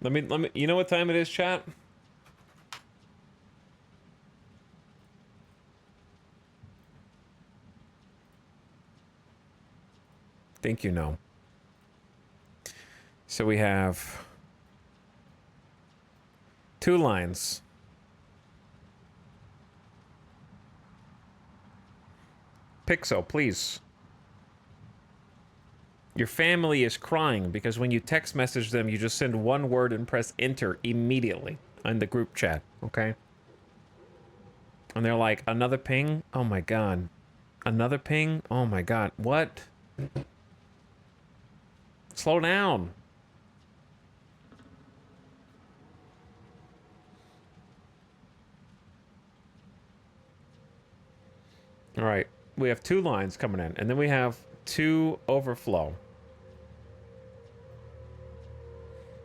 let me, you know what time it is, chat? Think you know. So we have 2 lines. Pixel, please. Your family is crying because when you text message them, you just send one word and press enter immediately in the group chat, okay? And they're like, another ping? Oh my god. Another ping? Oh my god. What? Slow down. All right. We have 2 lines coming in, and then we have 2 overflow.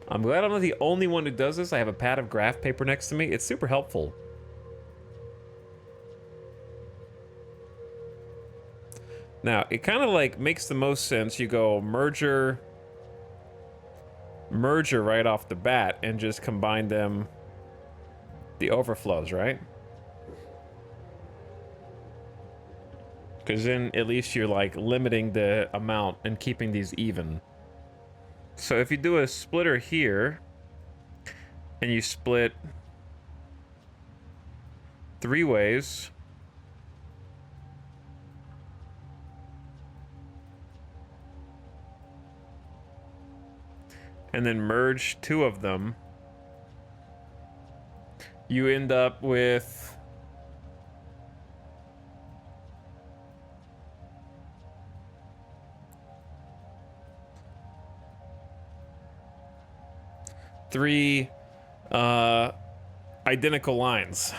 I'm glad I'm not the only one who does this. I have a pad of graph paper next to me. It's super helpful. Now, it kind of like makes the most sense. You go merger right off the bat and just combine them, the overflows, right? Because then at least you're like limiting the amount and keeping these even. So if you do a splitter here and you split 3 ways, and then merge 2 of them, you end up with three identical lines.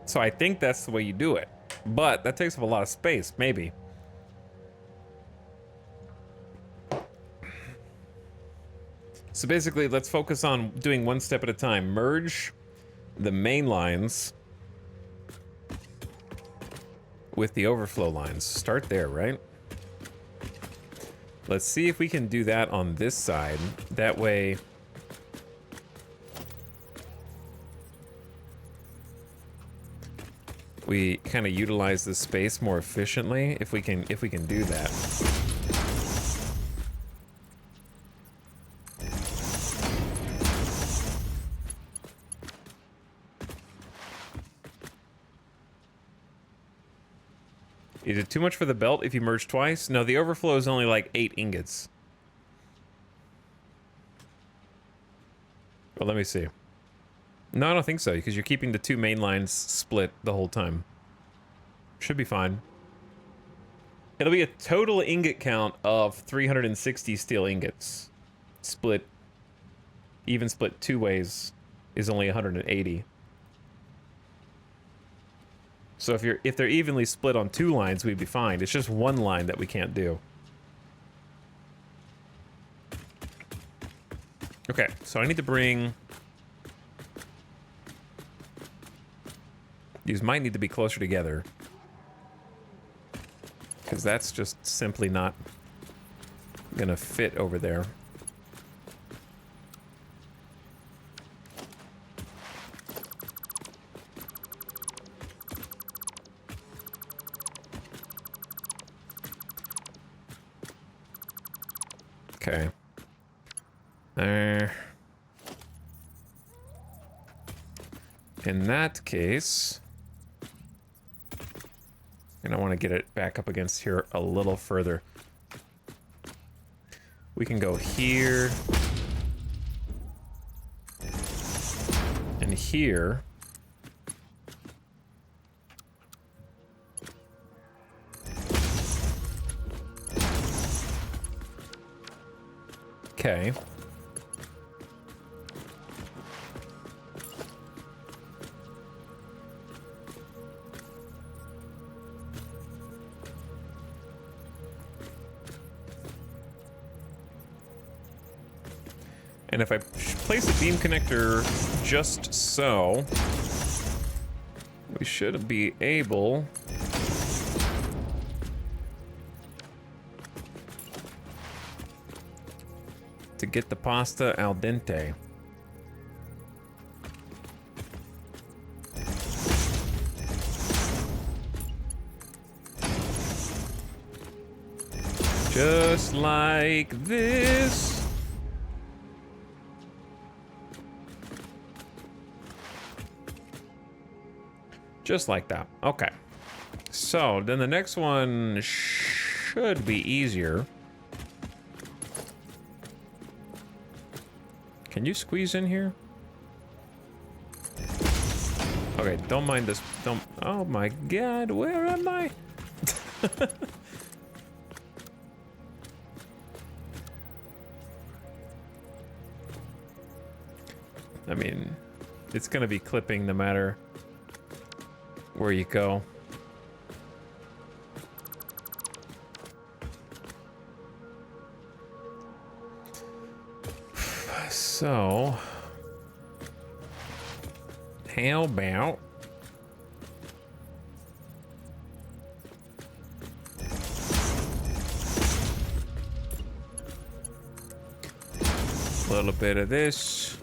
So I think that's the way you do it. But that takes up a lot of space, maybe. So basically, let's focus on doing one step at a time. Merge the main lines with the overflow lines. Start there, right? Let's see if we can do that on this side. That way we kind of utilize the space more efficiently if we can do that. Is it too much for the belt if you merge twice? No, the overflow is only like 8 ingots. Well, let me see. No, I don't think so, because you're keeping the 2 main lines split the whole time. Should be fine. It'll be a total ingot count of 360 steel ingots. Split, even split 2 ways, is only 180. So if they're evenly split on 2 lines, we'd be fine. It's just 1 line that we can't do. Okay, so I need to bring... These might need to be closer together. Because that's just simply not gonna fit over there. Okay. In that case, and I want to get it back up against here a little further. We can go here and here. Okay. And if I place a beam connector just so, we should be able to get the pasta al dente. Just like this. Just like that. Okay. So then the next one should be easier. Can you squeeze in here? Okay, don't mind this. Don't. Oh my God, where am I? I mean, it's gonna be clipping no matter where you go. So, how about a little bit of this?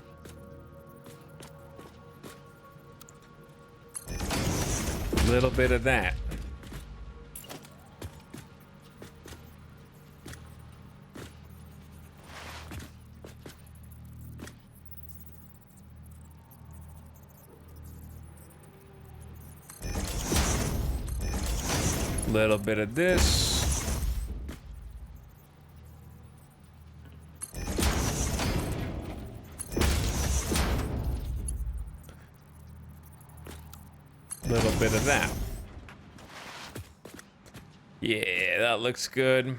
Little bit of that. Little bit of this. Little bit of that. Yeah, that looks good.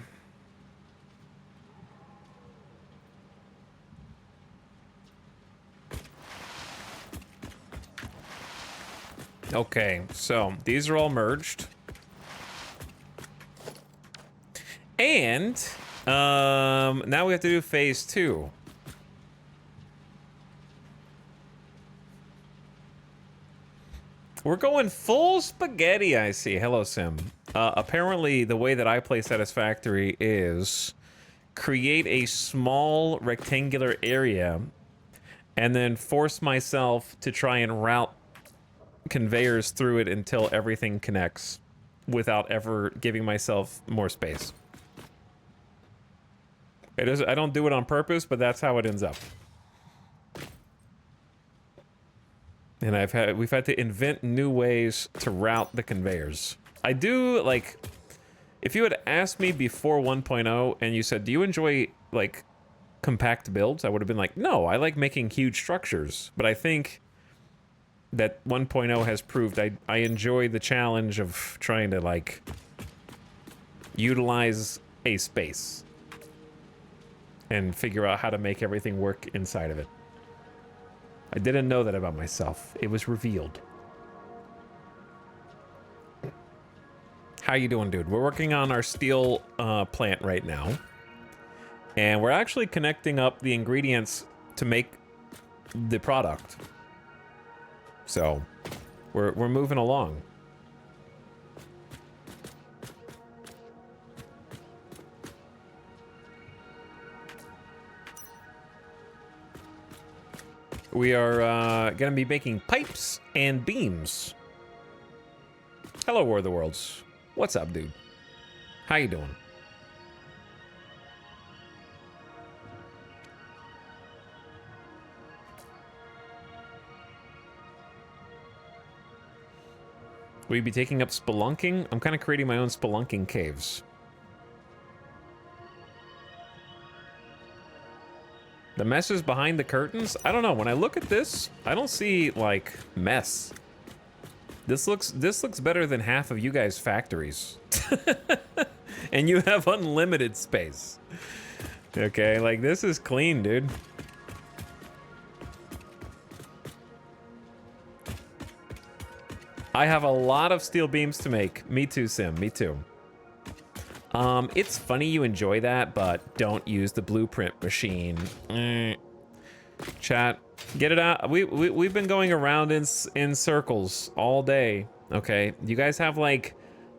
Okay, so these are all merged. And now we have to do phase 2. We're going full spaghetti, I see. Hello, Sim. Apparently, the way that I play Satisfactory is create a small rectangular area and then force myself to try and route conveyors through it until everything connects without ever giving myself more space. It is, I don't do it on purpose, but that's how it ends up. And we've had to invent new ways to route the conveyors. I do, like, if you had asked me before 1.0 and you said, do you enjoy, like, compact builds? I would have been like, no, I like making huge structures. But I think that 1.0 has proved I enjoy the challenge of trying to, like, utilize a space and figure out how to make everything work inside of it. I didn't know that about myself. It was revealed. How you doing, dude? We're working on our steel plant right now. And we're actually connecting up the ingredients to make the product. So, we're moving along. We are going to be making pipes and beams. Hello, War of the Worlds. What's up, dude? How you doing? Will you be taking up spelunking? I'm kind of creating my own spelunking caves. The mess is behind the curtains? I don't know. When I look at this, I don't see, like, mess. This looks better than half of you guys' factories. And you have unlimited space. Okay, like this is clean, dude. I have a lot of steel beams to make. Me too, Sim. Me too. It's funny you enjoy that, but don't use the blueprint machine. Chat, get it out. We've been going around in circles all day. Okay, you guys have like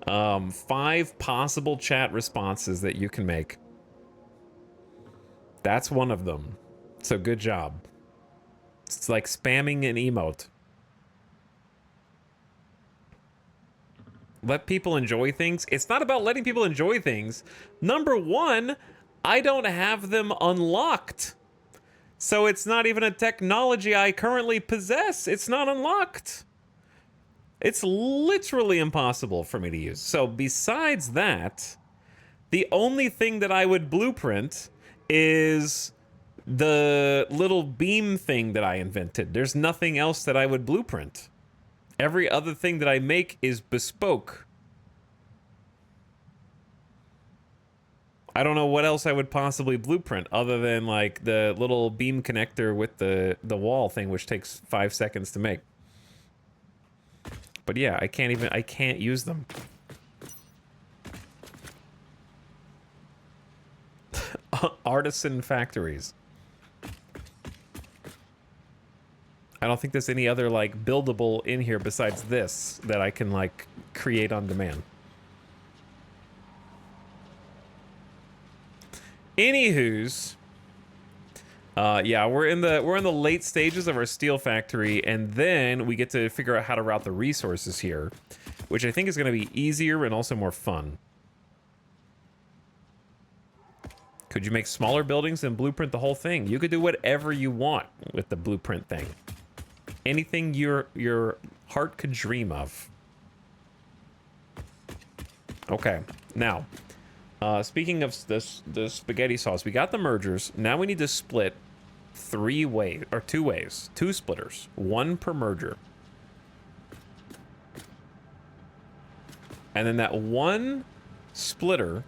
5 possible chat responses that you can make. That's one of them. So good job. It's like spamming an emote. Let people enjoy things. It's not about letting people enjoy things. Number one, I don't have them unlocked. So it's not even a technology I currently possess. It's not unlocked. It's literally impossible for me to use. So besides that, the only thing that I would blueprint is the little beam thing that I invented. There's nothing else that I would blueprint. Every other thing that I make is bespoke. I don't know what else I would possibly blueprint other than like the little beam connector with the wall thing, which takes 5 seconds to make. But yeah, I can't use them. Artisan factories. I don't think there's any other like buildable in here besides this that I can like create on demand. Anywho's, yeah, we're in the late stages of our steel factory, and then we get to figure out how to route the resources here, which I think is going to be easier and also more fun. Could you make smaller buildings and blueprint the whole thing? You could do whatever you want with the blueprint thing. Anything your heart could dream of. Okay, now, speaking of the spaghetti sauce, we got the mergers. Now we need to split 2 ways, 2 splitters, 1 per merger. And then that 1 splitter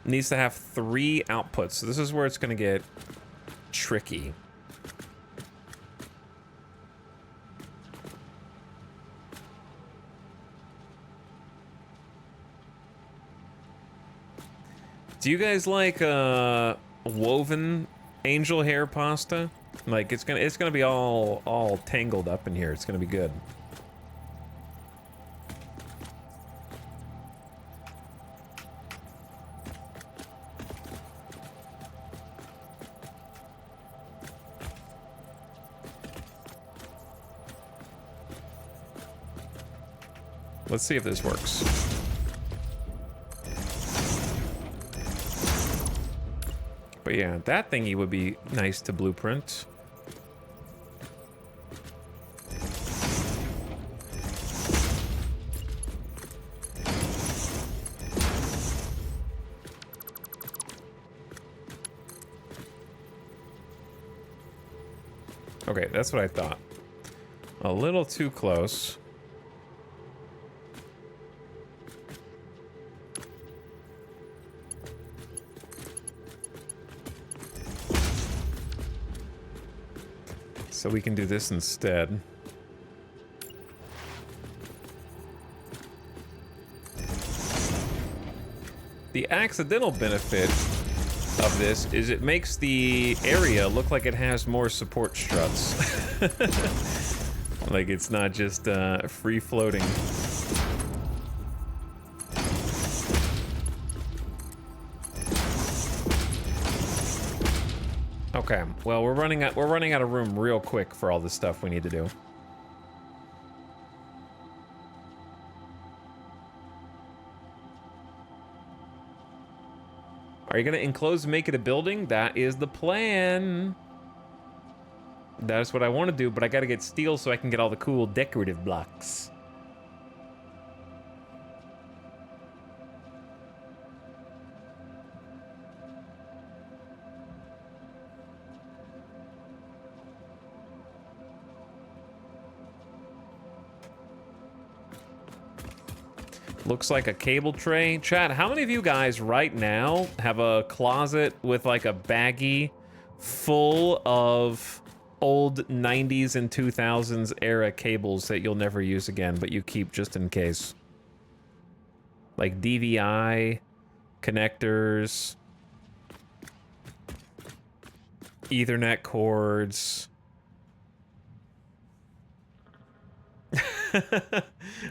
needs to have 3 outputs. So this is where it's going to get tricky. Do you guys like woven angel hair pasta? Like it's gonna be all tangled up in here. It's gonna be good. Let's see if this works. But yeah, that thingy would be nice to blueprint. Okay, that's what I thought. A little too close. So we can do this instead. The accidental benefit of this is it makes the area look like it has more support struts. Like it's not just free floating. Okay, well we're running out of room real quick for all the stuff we need to do. Are you gonna enclose and make it a building? That is the plan. That is what I want to do, but I gotta get steel so I can get all the cool decorative blocks. Looks like a cable tray. Chat, how many of you guys right now have a closet with like a baggie full of old 90s and 2000s era cables that you'll never use again, but you keep just in case? Like DVI, connectors, Ethernet cords.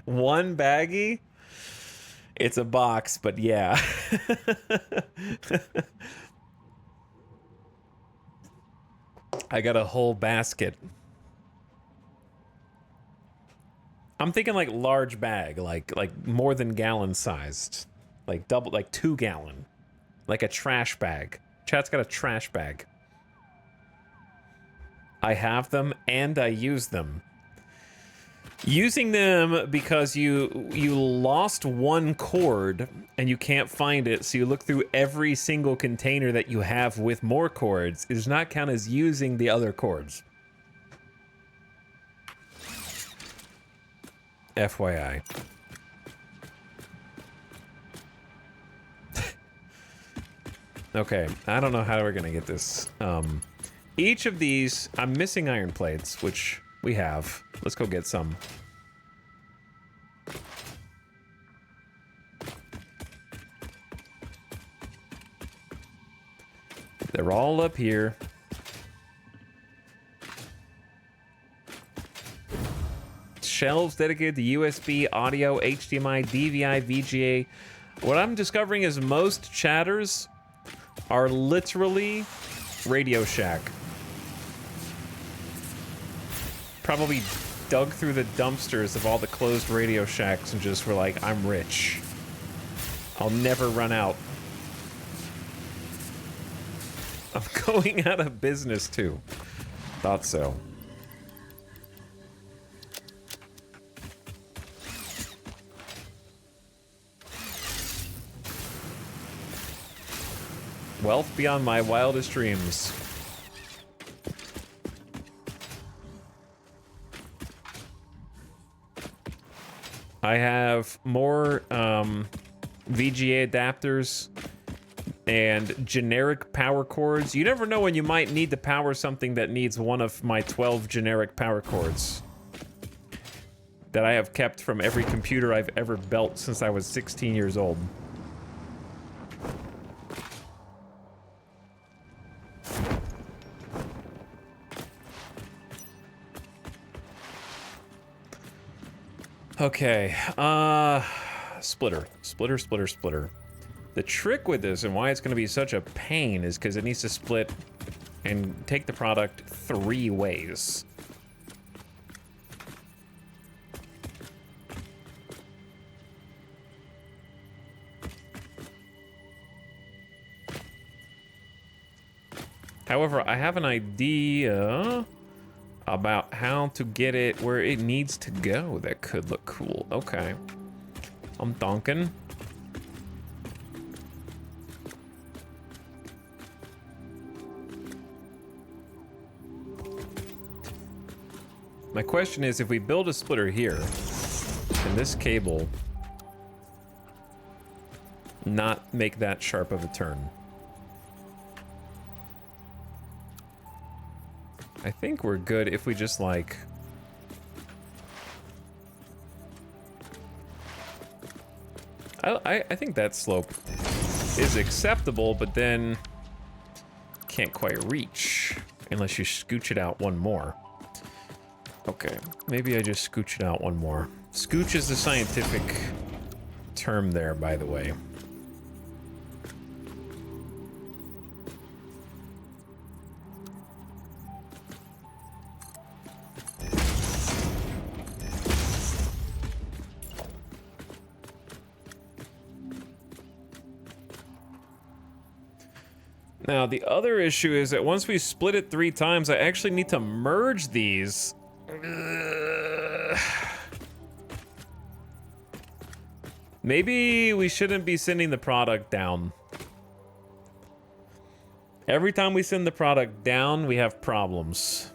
One baggie? It's a box, but yeah. I got a whole basket. I'm thinking like large bag, like more than gallon sized. Like double, like 2 gallon. Like a trash bag. Chat's got a trash bag. I have them and I use them. Using them because you lost one cord and you can't find it, so you look through every single container that you have with more cords. It does not count as using the other cords. FYI. Okay, I don't know how we're gonna get this. Each of these, I'm missing iron plates, which we have. Let's go get some. They're all up here. Shelves dedicated to USB, audio, HDMI, DVI, VGA. What I'm discovering is most chatters are literally Radio Shack. Probably dug through the dumpsters of all the closed Radio Shacks and just were like, I'm rich. I'll never run out. I'm going out of business too. Thought so. Wealth beyond my wildest dreams. I have more VGA adapters and generic power cords. You never know when you might need to power something that needs one of my 12 generic power cords that I have kept from every computer I've ever built since I was 16 years old. Okay, splitter. The trick with this and why it's going to be such a pain is because it needs to split and take the product 3 ways. However, I have an idea about how to get it where it needs to go that could look cool. Okay. I'm donking. My question is, if we build a splitter here, can this cable not make that sharp of a turn? I think we're good if we just like... I think that slope is acceptable, but then can't quite reach unless you scooch it out one more. Okay, maybe I just scooch it out one more. Scooch is the scientific term there, by the way. Now, the other issue is that once we split it 3 times, I actually need to merge these. Maybe we shouldn't be sending the product down. Every time we send the product down, we have problems.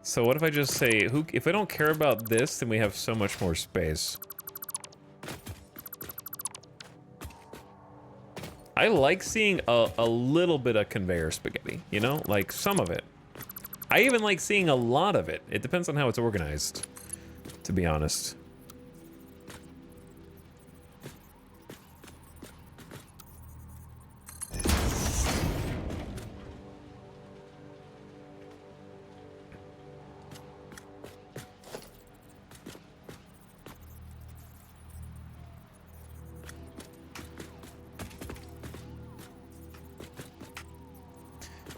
So what if I just say, if I don't care about this, then we have so much more space. I like seeing a little bit of conveyor spaghetti, you know? Like, some of it. I even like seeing a lot of it. It depends on how it's organized, to be honest.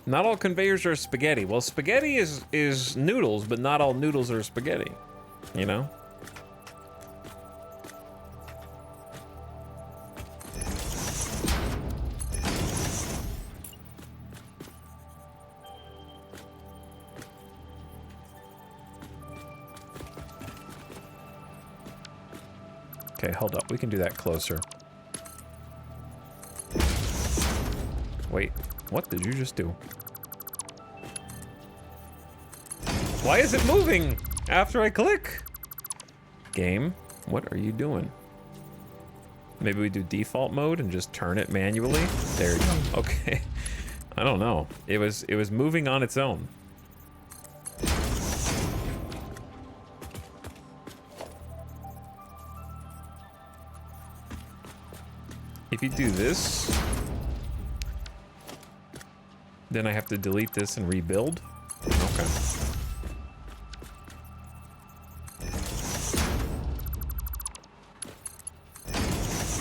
Not all conveyors are spaghetti. Well, spaghetti is noodles, but not all noodles are spaghetti. You know? Okay, hold up. We can do that closer. Wait, what did you just do? Why is it moving after I click? Game, what are you doing? Maybe we do default mode and just turn it manually? There you go. Okay. I don't know. It was moving on its own. If you do this, then I have to delete this and rebuild. Okay.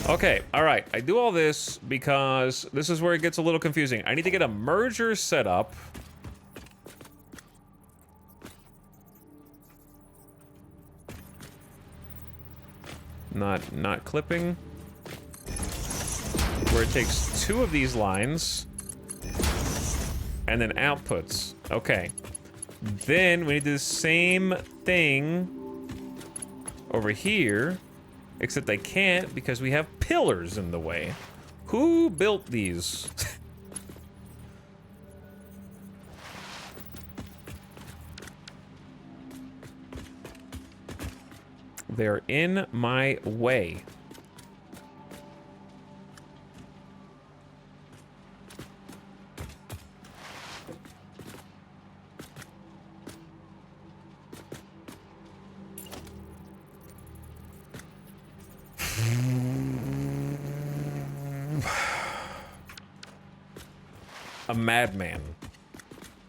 Okay, all right. I do all this because this is where it gets a little confusing. I need to get a merger set up. Not clipping. Where it takes two of these lines and then outputs. Okay. Then we need to do the same thing over here. Except I can't because we have pillars in the way. Who built these? They're in my way. A madman.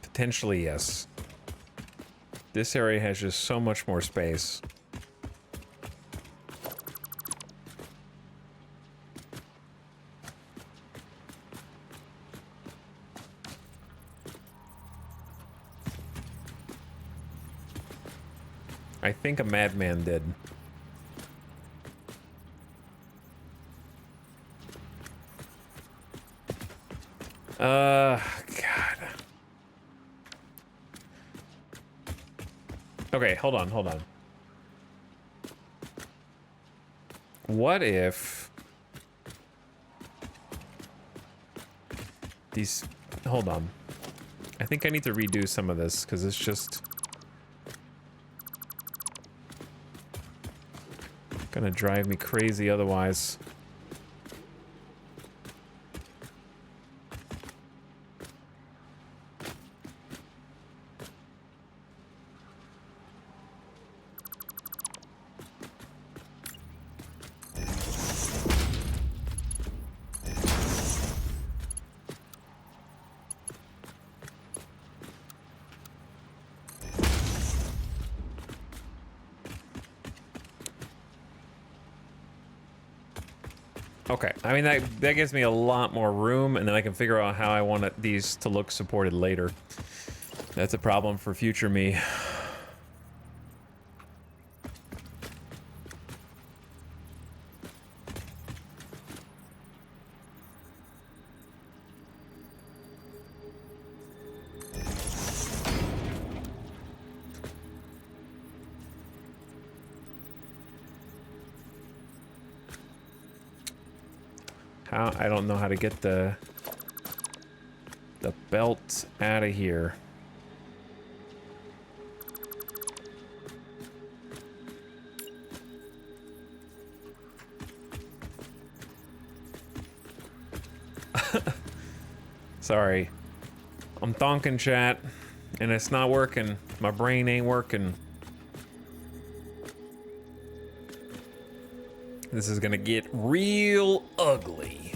Potentially, yes. This area has just so much more space. I think a madman did. God. Okay, hold on. What if these... Hold on. I think I need to redo some of this, because it's just... gonna drive me crazy otherwise. Okay, I mean, that gives me a lot more room, and then I can figure out how I want these to look supported later. That's a problem for future me. I don't know how to get the belt out of here. Sorry. I'm thonking, chat, and it's not working. My brain ain't working. This is gonna get real ugly.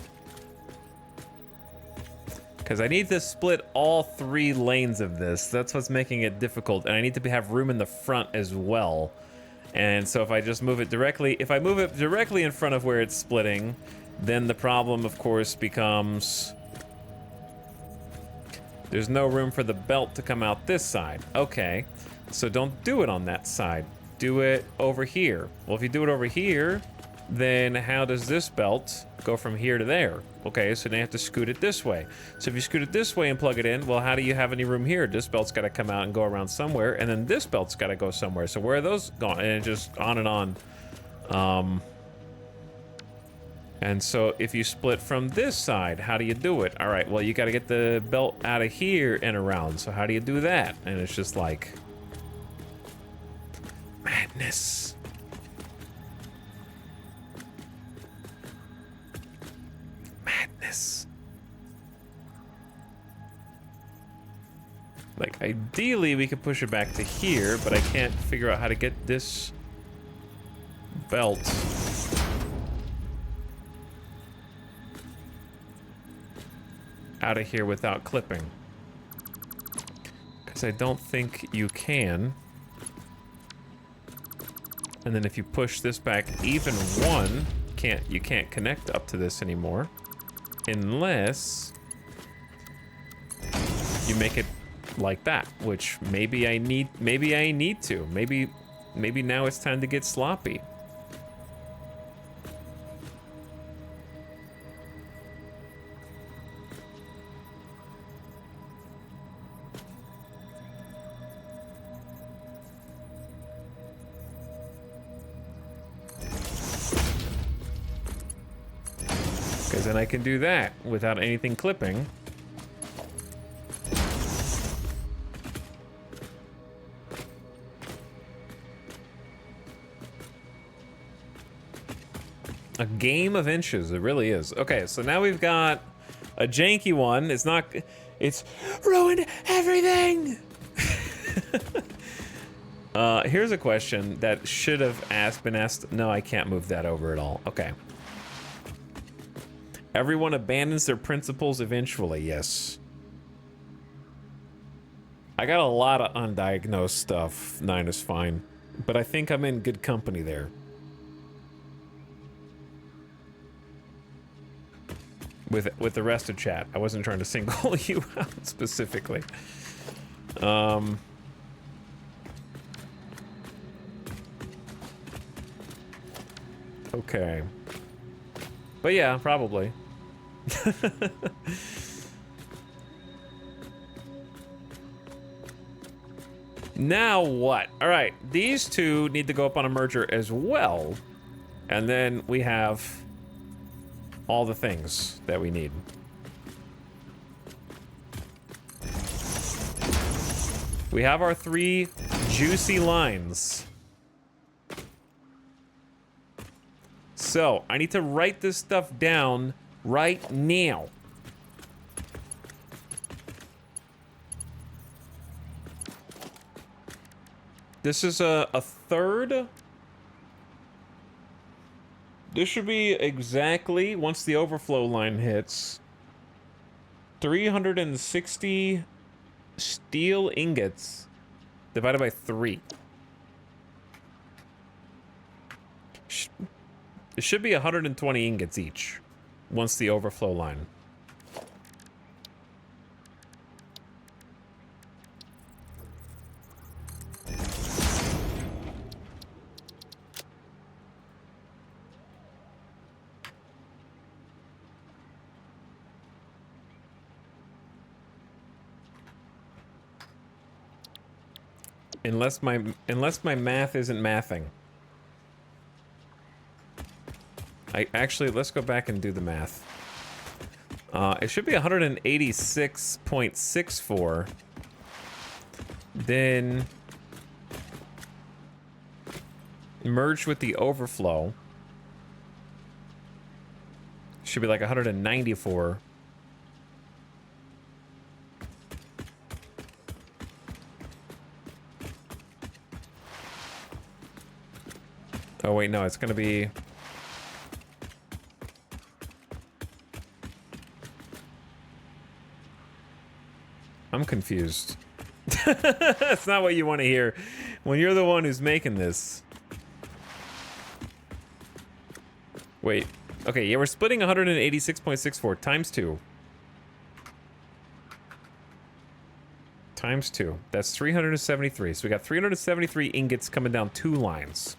Because I need to split all 3 lanes of this. That's what's making it difficult. And I need to have room in the front as well. And so if I just move it directly, if I move it directly in front of where it's splitting, then the problem, of course, becomes there's no room for the belt to come out this side. Okay, so don't do it on that side. Do it over here. Well, if you do it over here, then how does this belt go from here to there? Okay, so now you have to scoot it this way. So if you scoot it this way and plug it in, well, how do you have any room here? This belt's got to come out and go around somewhere, and then this belt's got to go somewhere. So where are those going? And it just on and on. And so if you split from this side, how do you do it? All right, well, you got to get the belt out of here and around. So how do you do that? And it's just like madness. Madness. Like, ideally, we could push it back to here, but I can't figure out how to get this belt out of here without clipping. Because I don't think you can. And then if you push this back even one, you can't connect up to this anymore. Unless you make it like that, which maybe I need to. Maybe now it's time to get sloppy. Because then I can do that without anything clipping. A game of inches, it really is. Okay, so now we've got a janky one. It's ruined everything! Here's a question that should have been asked. No, I can't move that over at all. Okay. Everyone abandons their principles eventually, yes. I got a lot of undiagnosed stuff. 9 is fine. But I think I'm in good company there. With the rest of chat. I wasn't trying to single you out specifically. Okay. But yeah, probably. Now what? All right, these two need to go up on a merger as well. And then we have all the things that we need. We have our 3 juicy lines. So, I need to write this stuff down right now. This is a third. This should be exactly, once the overflow line hits, 360 steel ingots divided by 3. It should be 120 ingots each once the overflow line. Unless my math isn't mathing. Let's go back and do the math. It should be 186.64. Then merged with the overflow. Should be like 194. Oh, wait, no, it's going to be... I'm confused. That's not what you want to hear when you're the one who's making this. Wait. Okay, yeah, we're splitting 186.64 times 2. Times 2. That's 373. So we got 373 ingots coming down 2 lines.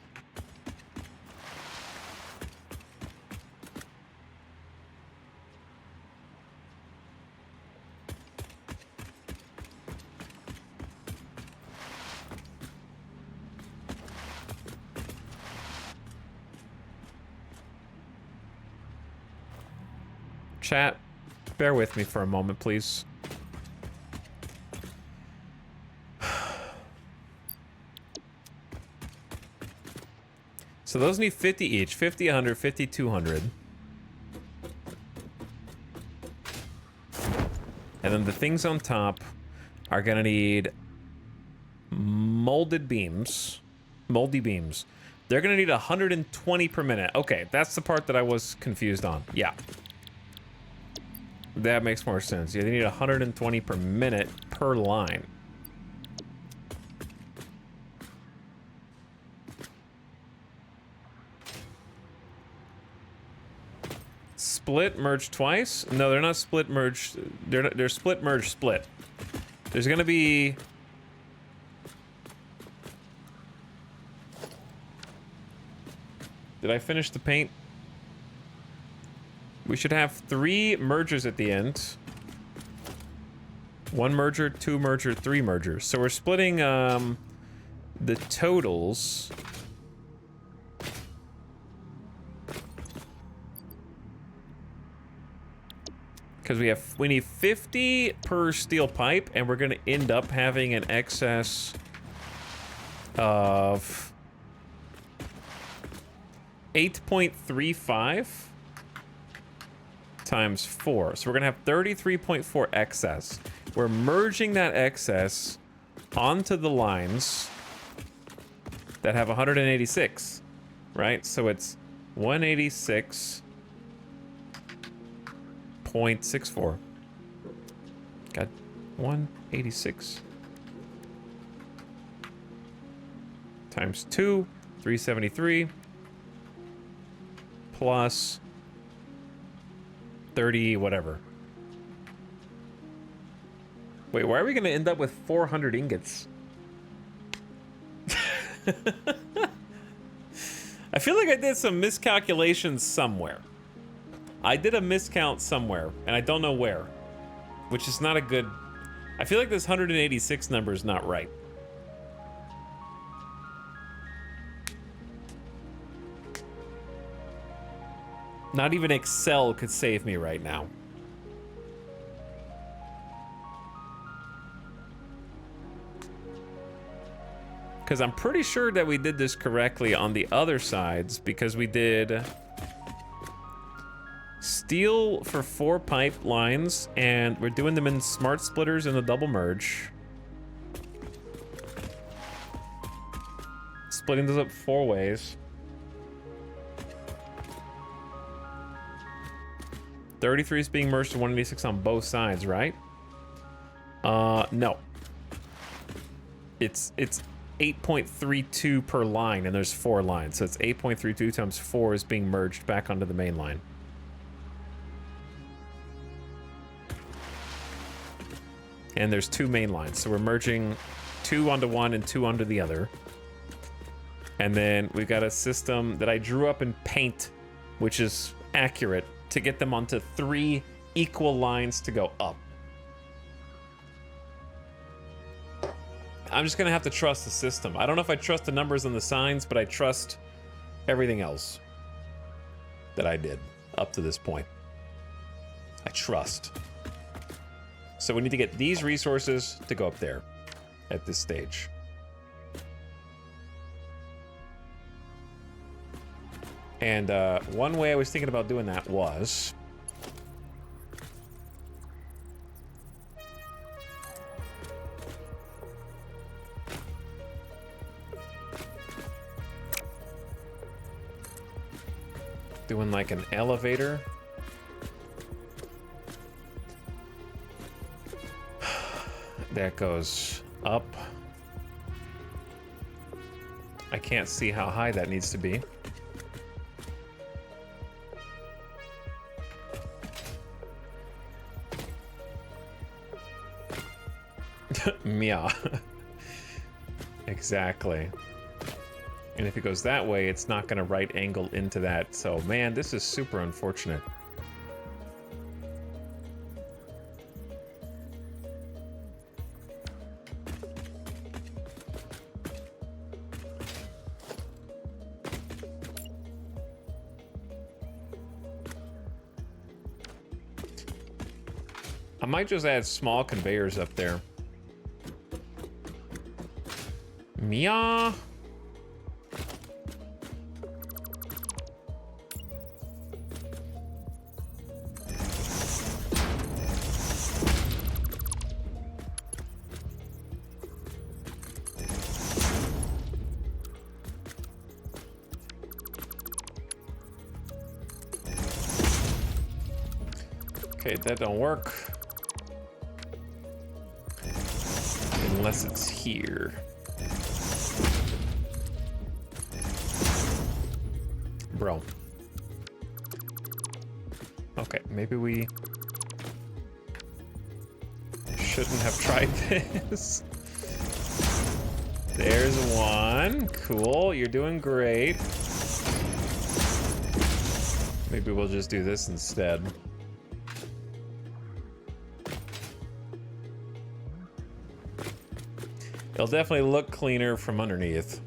Chat, bear with me for a moment, please. So those need 50 each. 50, 100, 50, 200. And then the things on top are gonna need molded beams. Moldy beams. They're gonna need 120 per minute. Okay, that's the part that I was confused on. Yeah. That makes more sense. Yeah, they need 120 per minute per line. Split, merge twice? No, they're not split, merge. They're split, merge, split. There's gonna be... Did I finish the paint? We should have 3 mergers at the end. 1 merger, 2 merger, 3 mergers. So we're splitting the totals. Because we need 50 per steel pipe, and we're gonna end up having an excess of 8.35 times 4. So we're gonna have 33.4 excess. We're merging that excess onto the lines that have 186, right? So it's 186.64. Got 186 times 2, 373 plus 30 whatever. Wait, why are we gonna end up with 400 ingots? I feel like I did some miscalculations somewhere. I did a miscount somewhere, and I don't know where. Which is not a good... I feel like this 186 number is not right. Not even Excel could save me right now. Because I'm pretty sure that we did this correctly on the other sides, because we did steel for 4 pipelines, and we're doing them in smart splitters in the double merge. Splitting those up 4 ways. 33 is being merged to 186 on both sides, right? No. It's 8.32 per line, and there's 4 lines. So it's 8.32 times 4 is being merged back onto the main line. And there's 2 main lines. So we're merging 2 onto one and 2 onto the other. And then we've got a system that I drew up in Paint, which is accurate, to get them onto 3 equal lines to go up. I'm just gonna have to trust the system. I don't know if I trust the numbers and the signs, but I trust everything else that I did up to this point. I trust. So we need to get these resources to go up there at this stage. And one way I was thinking about doing that was... Doing like an elevator. That goes up. I can't see how high that needs to be. Meow. Exactly. And if it goes that way, it's not going to right angle into that. So, man, this is super unfortunate. I might just add small conveyors up there. Meow. Okay, that don't work. Unless it's here. Bro. Okay, maybe we shouldn't have tried this. There's one. Cool, you're doing great. Maybe we'll just do this instead. It'll definitely look cleaner from underneath.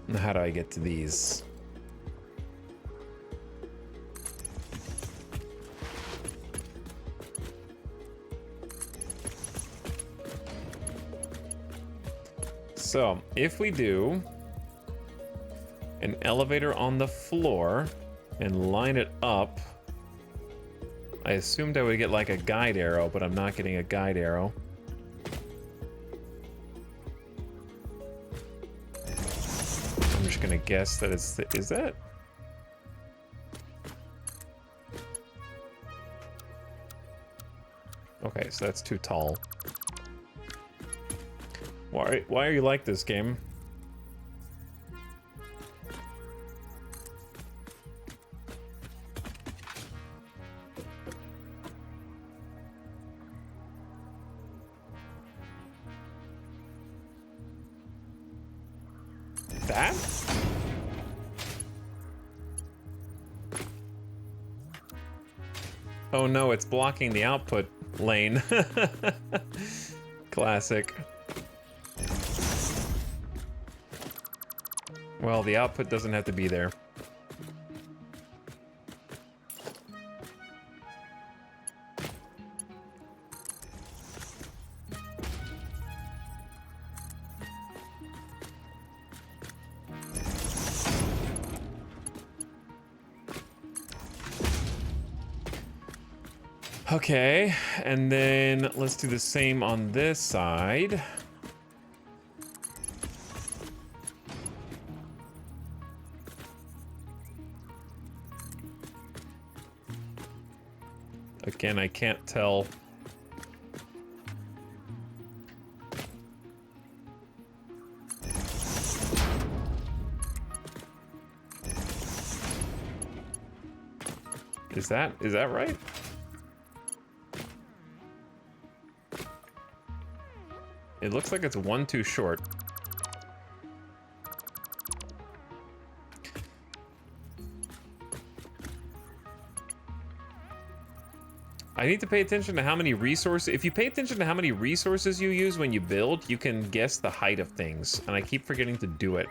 Now, how do I get to these? So, if we do an elevator on the floor and line it up, I assumed I would get like a guide arrow, but I'm not getting a guide arrow. I'm just gonna guess that it's the, is that? Okay, so that's too tall. Why are you like this game? That? Oh no, it's blocking the output lane. Classic. Well, the output doesn't have to be there. Okay, and then let's do the same on this side. Again, I can't tell. Is that right? It looks like it's one too short. I need to pay attention to how many resources. If you pay attention to how many resources you use when you build, you can guess the height of things. And I keep forgetting to do it.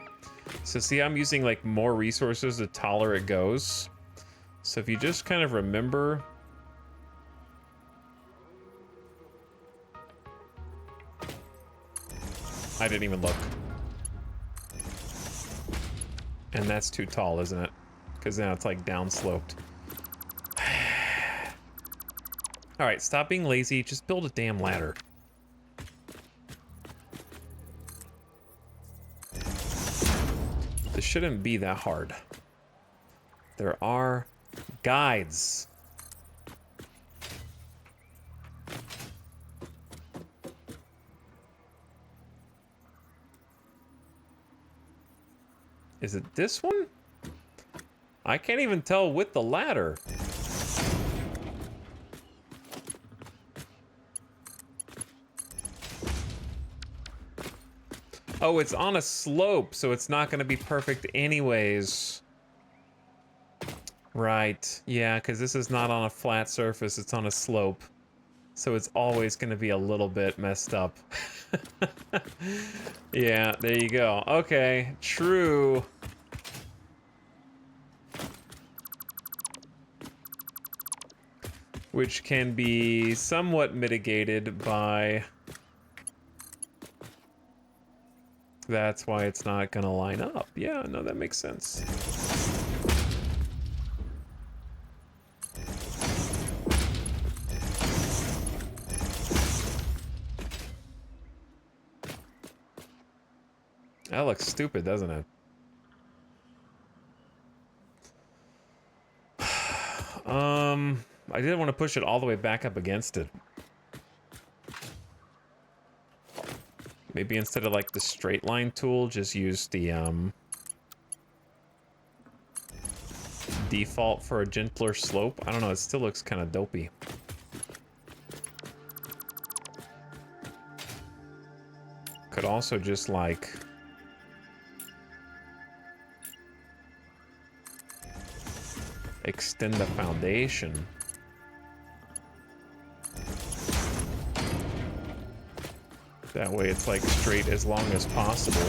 So see, I'm using like more resources the taller it goes. So if you just kind of remember. I didn't even look. And that's too tall, isn't it? Because now it's like downsloped. All right, stop being lazy. Just build a damn ladder. This shouldn't be that hard. There are guides. Is it this one? I can't even tell with the ladder. Oh, it's on a slope, so it's not gonna be perfect anyways. Right, yeah, because this is not on a flat surface, it's on a slope. So it's always gonna be a little bit messed up. Yeah, there you go. Okay, true. Which can be somewhat mitigated by... That's why it's not gonna line up. Yeah, no, that makes sense. That looks stupid, doesn't it? I didn't want to push it all the way back up against it. Maybe instead of like the straight line tool, just use the default for a gentler slope. I don't know, it still looks kind of dopey. Could also just like extend the foundation. That way it's like straight as long as possible.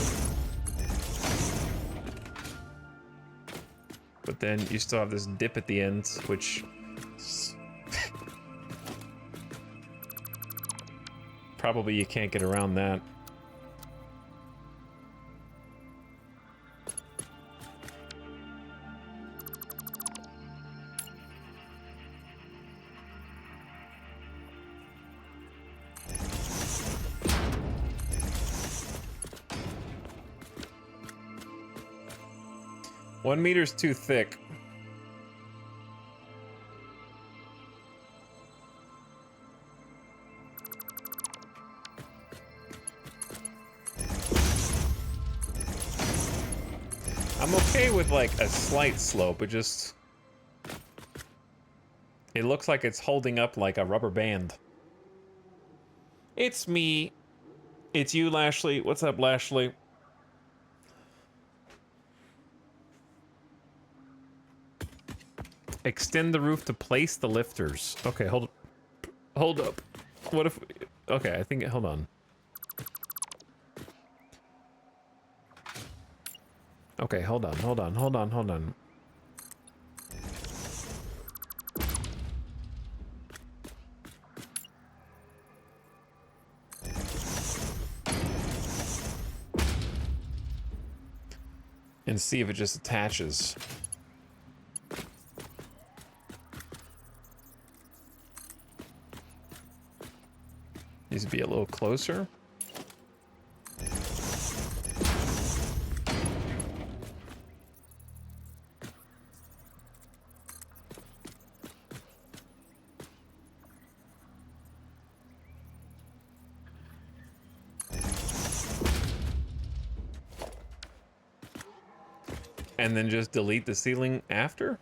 But then you still have this dip at the end, which probably you can't get around that. One meter's too thick. I'm okay with like a slight slope, it looks like it's holding up like a rubber band. It's me. It's you, Lashley. What's up, Lashley? Extend the roof to place the lifters. Okay, hold up. What if... Okay, I think... Hold on. Okay, hold on. And see if it just attaches. Needs to be a little closer. And then just delete the ceiling after?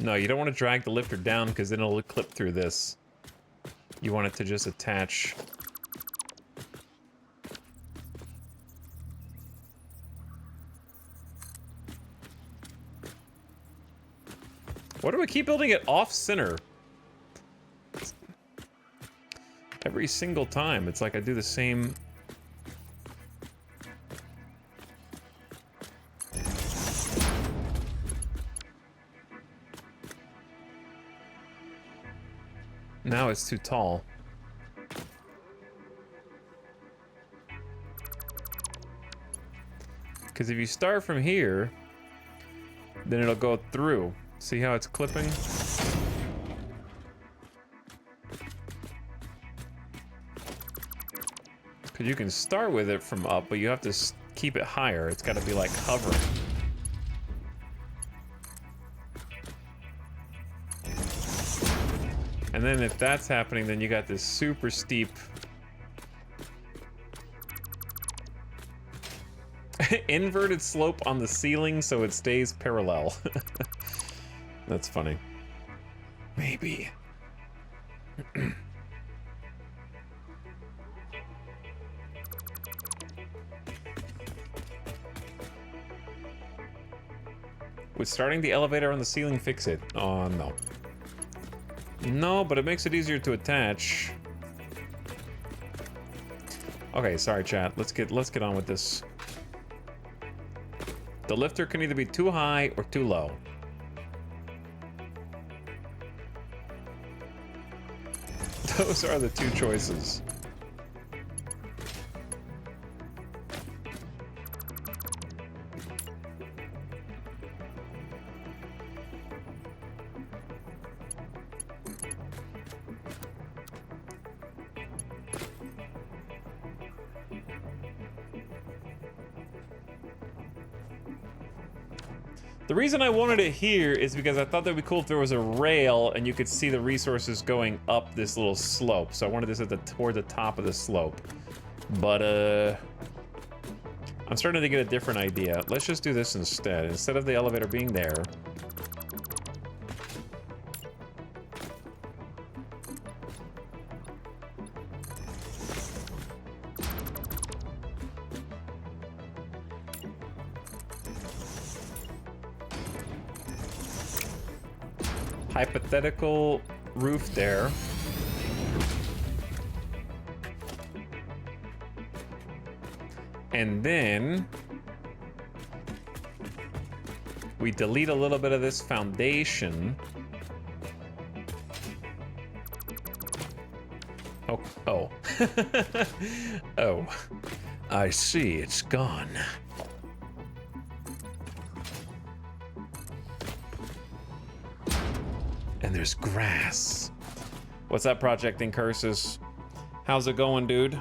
No, you don't want to drag the lifter down because then it'll clip through this. You want it to just attach. Why do I keep building it off center? Every single time, it's like I do the same. Now it's too tall. Because if you start from here, then it'll go through. See how it's clipping? Because you can start with it from up, but you have to keep it higher. It's got to be like hovering. And then if that's happening, then you got this super steep inverted slope on the ceiling so it stays parallel. That's funny. Maybe. Would starting the elevator on the ceiling fix it? Oh, no. No, but it makes it easier to attach. Okay, sorry, chat. Let's get on with this. The lifter can either be too high or too low. Those are the two choices. The reason I wanted it here is because I thought that'd be cool if there was a rail and you could see the resources going up this little slope. So I wanted this at toward the top of the slope. But I'm starting to get a different idea. Let's just do this instead. Instead of the elevator being there, hypothetical roof there. And then we delete a little bit of this foundation. Oh. Oh. I see, it's gone. And there's grass. What's up, Projecting Curses? How's it going, dude?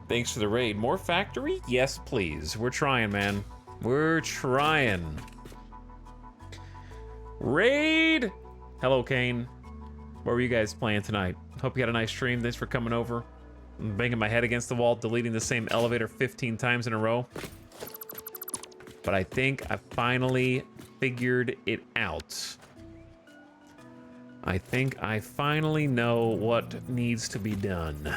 Thanks for the raid. More factory? Yes, please. We're trying, man. We're trying. Raid! Hello, Kane. What were you guys playing tonight? Hope you had a nice stream. Thanks for coming over. I'm banging my head against the wall, deleting the same elevator 15 times in a row. But I think I finally figured it out. I think I finally know what needs to be done.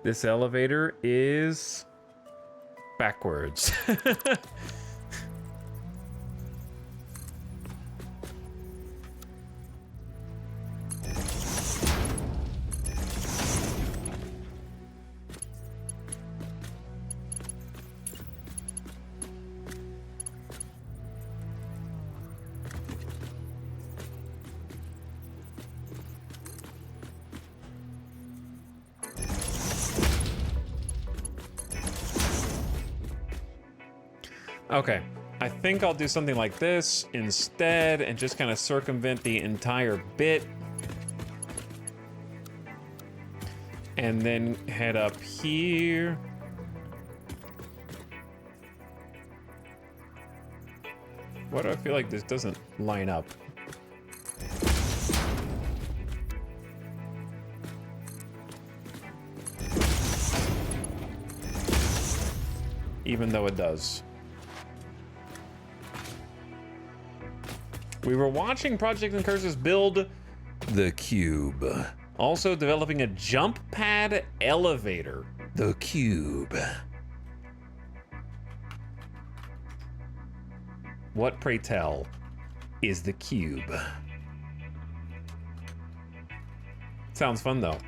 This elevator is backwards. Okay, I think I'll do something like this instead and just kind of circumvent the entire bit. And then head up here. Why do I feel like this doesn't line up? Even though it does. We were watching Project and Curses build the cube. Also developing a jump pad elevator. The cube. What, pray tell, is the cube? Sounds fun, though.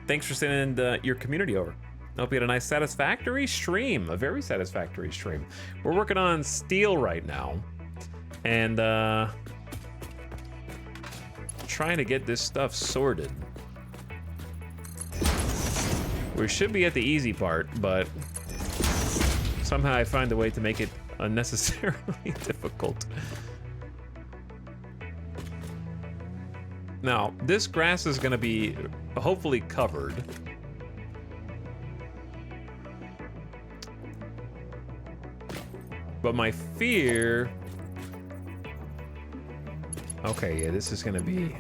Thanks for sending your community over. I hope you had a nice satisfactory stream. A very satisfactory stream. We're working on steel right now. And trying to get this stuff sorted. We should be at the easy part, but somehow I find a way to make it unnecessarily difficult. Now, this grass is going to be hopefully covered. But my fear... Okay, yeah, this is going to be...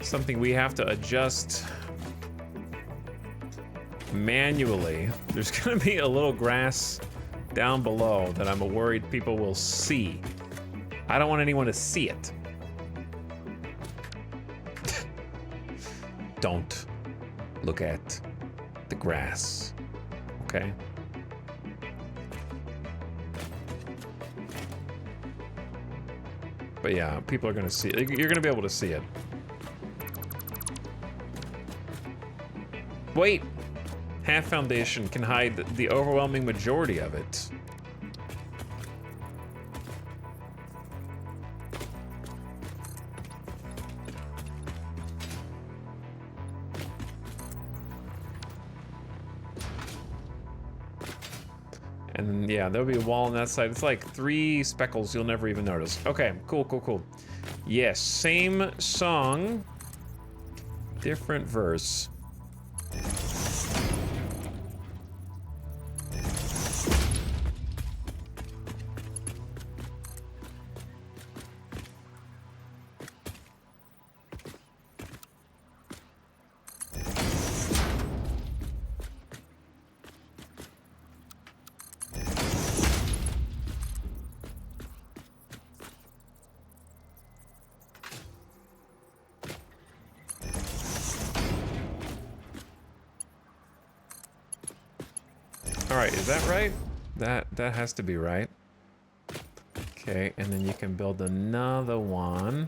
something we have to adjust manually. There's going to be a little grass down below that I'm worried people will see. I don't want anyone to see it. Don't look at the grass, okay? But yeah, people are gonna see it. You're gonna be able to see it. Wait! Half foundation can hide the overwhelming majority of it. And yeah, there'll be a wall on that side. It's like 3 speckles you'll never even notice. Okay, cool, cool, cool. Yes, same song, different verse. Alright, is that right? That has to be right. Okay, and then you can build another one.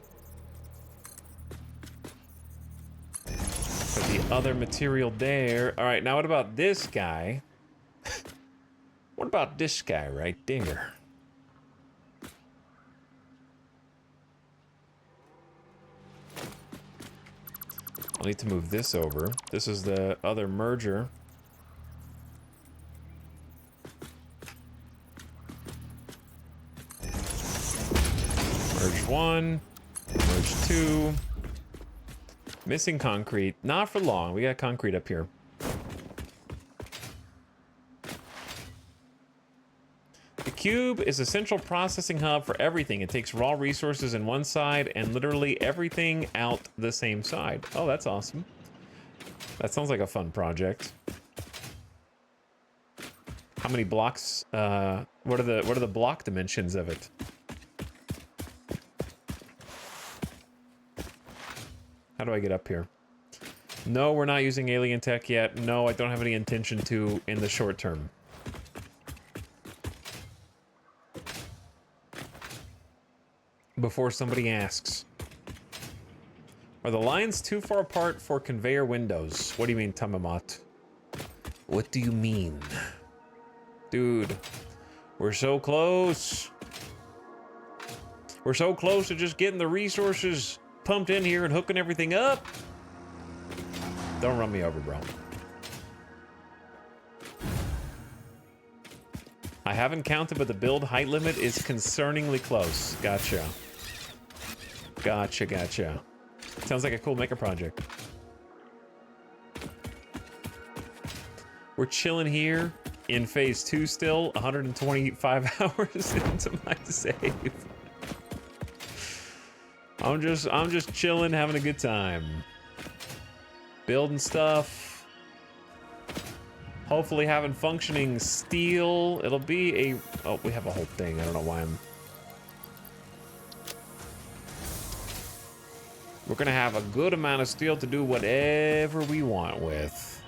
Put the other material there. Alright, now what about this guy? What about this guy right there? I'll need to move this over. This is the other merger. Merge 1, merge 2. Missing concrete. Not for long. We got concrete up here. The cube is a central processing hub for everything. It takes raw resources in one side and literally everything out the same side. Oh, that's awesome. That sounds like a fun project. How many blocks? What are the block dimensions of it? How do I get up here? No, we're not using alien tech yet. No, I don't have any intention to in the short term. Before somebody asks. Are the lines too far apart for conveyor windows? What do you mean, Tamamat? What do you mean? Dude, we're so close. We're so close to just getting the resources pumped in here and hooking everything up. Don't run me over, bro. I haven't counted, but the build height limit is concerningly close. Gotcha. Gotcha, gotcha. Sounds like a cool maker project. We're chilling here in phase 2 still, 125 hours into my save. I'm just chilling, having a good time. Building stuff. Hopefully having functioning steel. It'll be a... Oh, we have a whole thing. I don't know why I'm... We're gonna have a good amount of steel to do whatever we want with.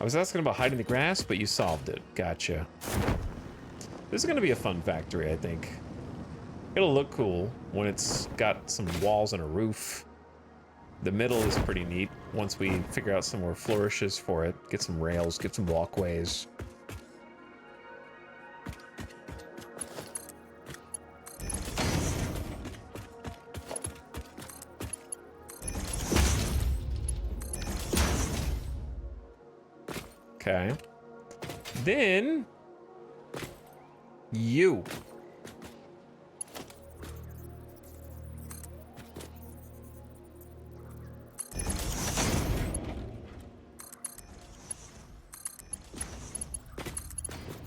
I was asking about hiding the grass, but you solved it. Gotcha. This is gonna be a fun factory, I think. It'll look cool when it's got some walls and a roof. The middle is pretty neat once we figure out some more flourishes for it. Get some rails, get some walkways. Okay. Then you.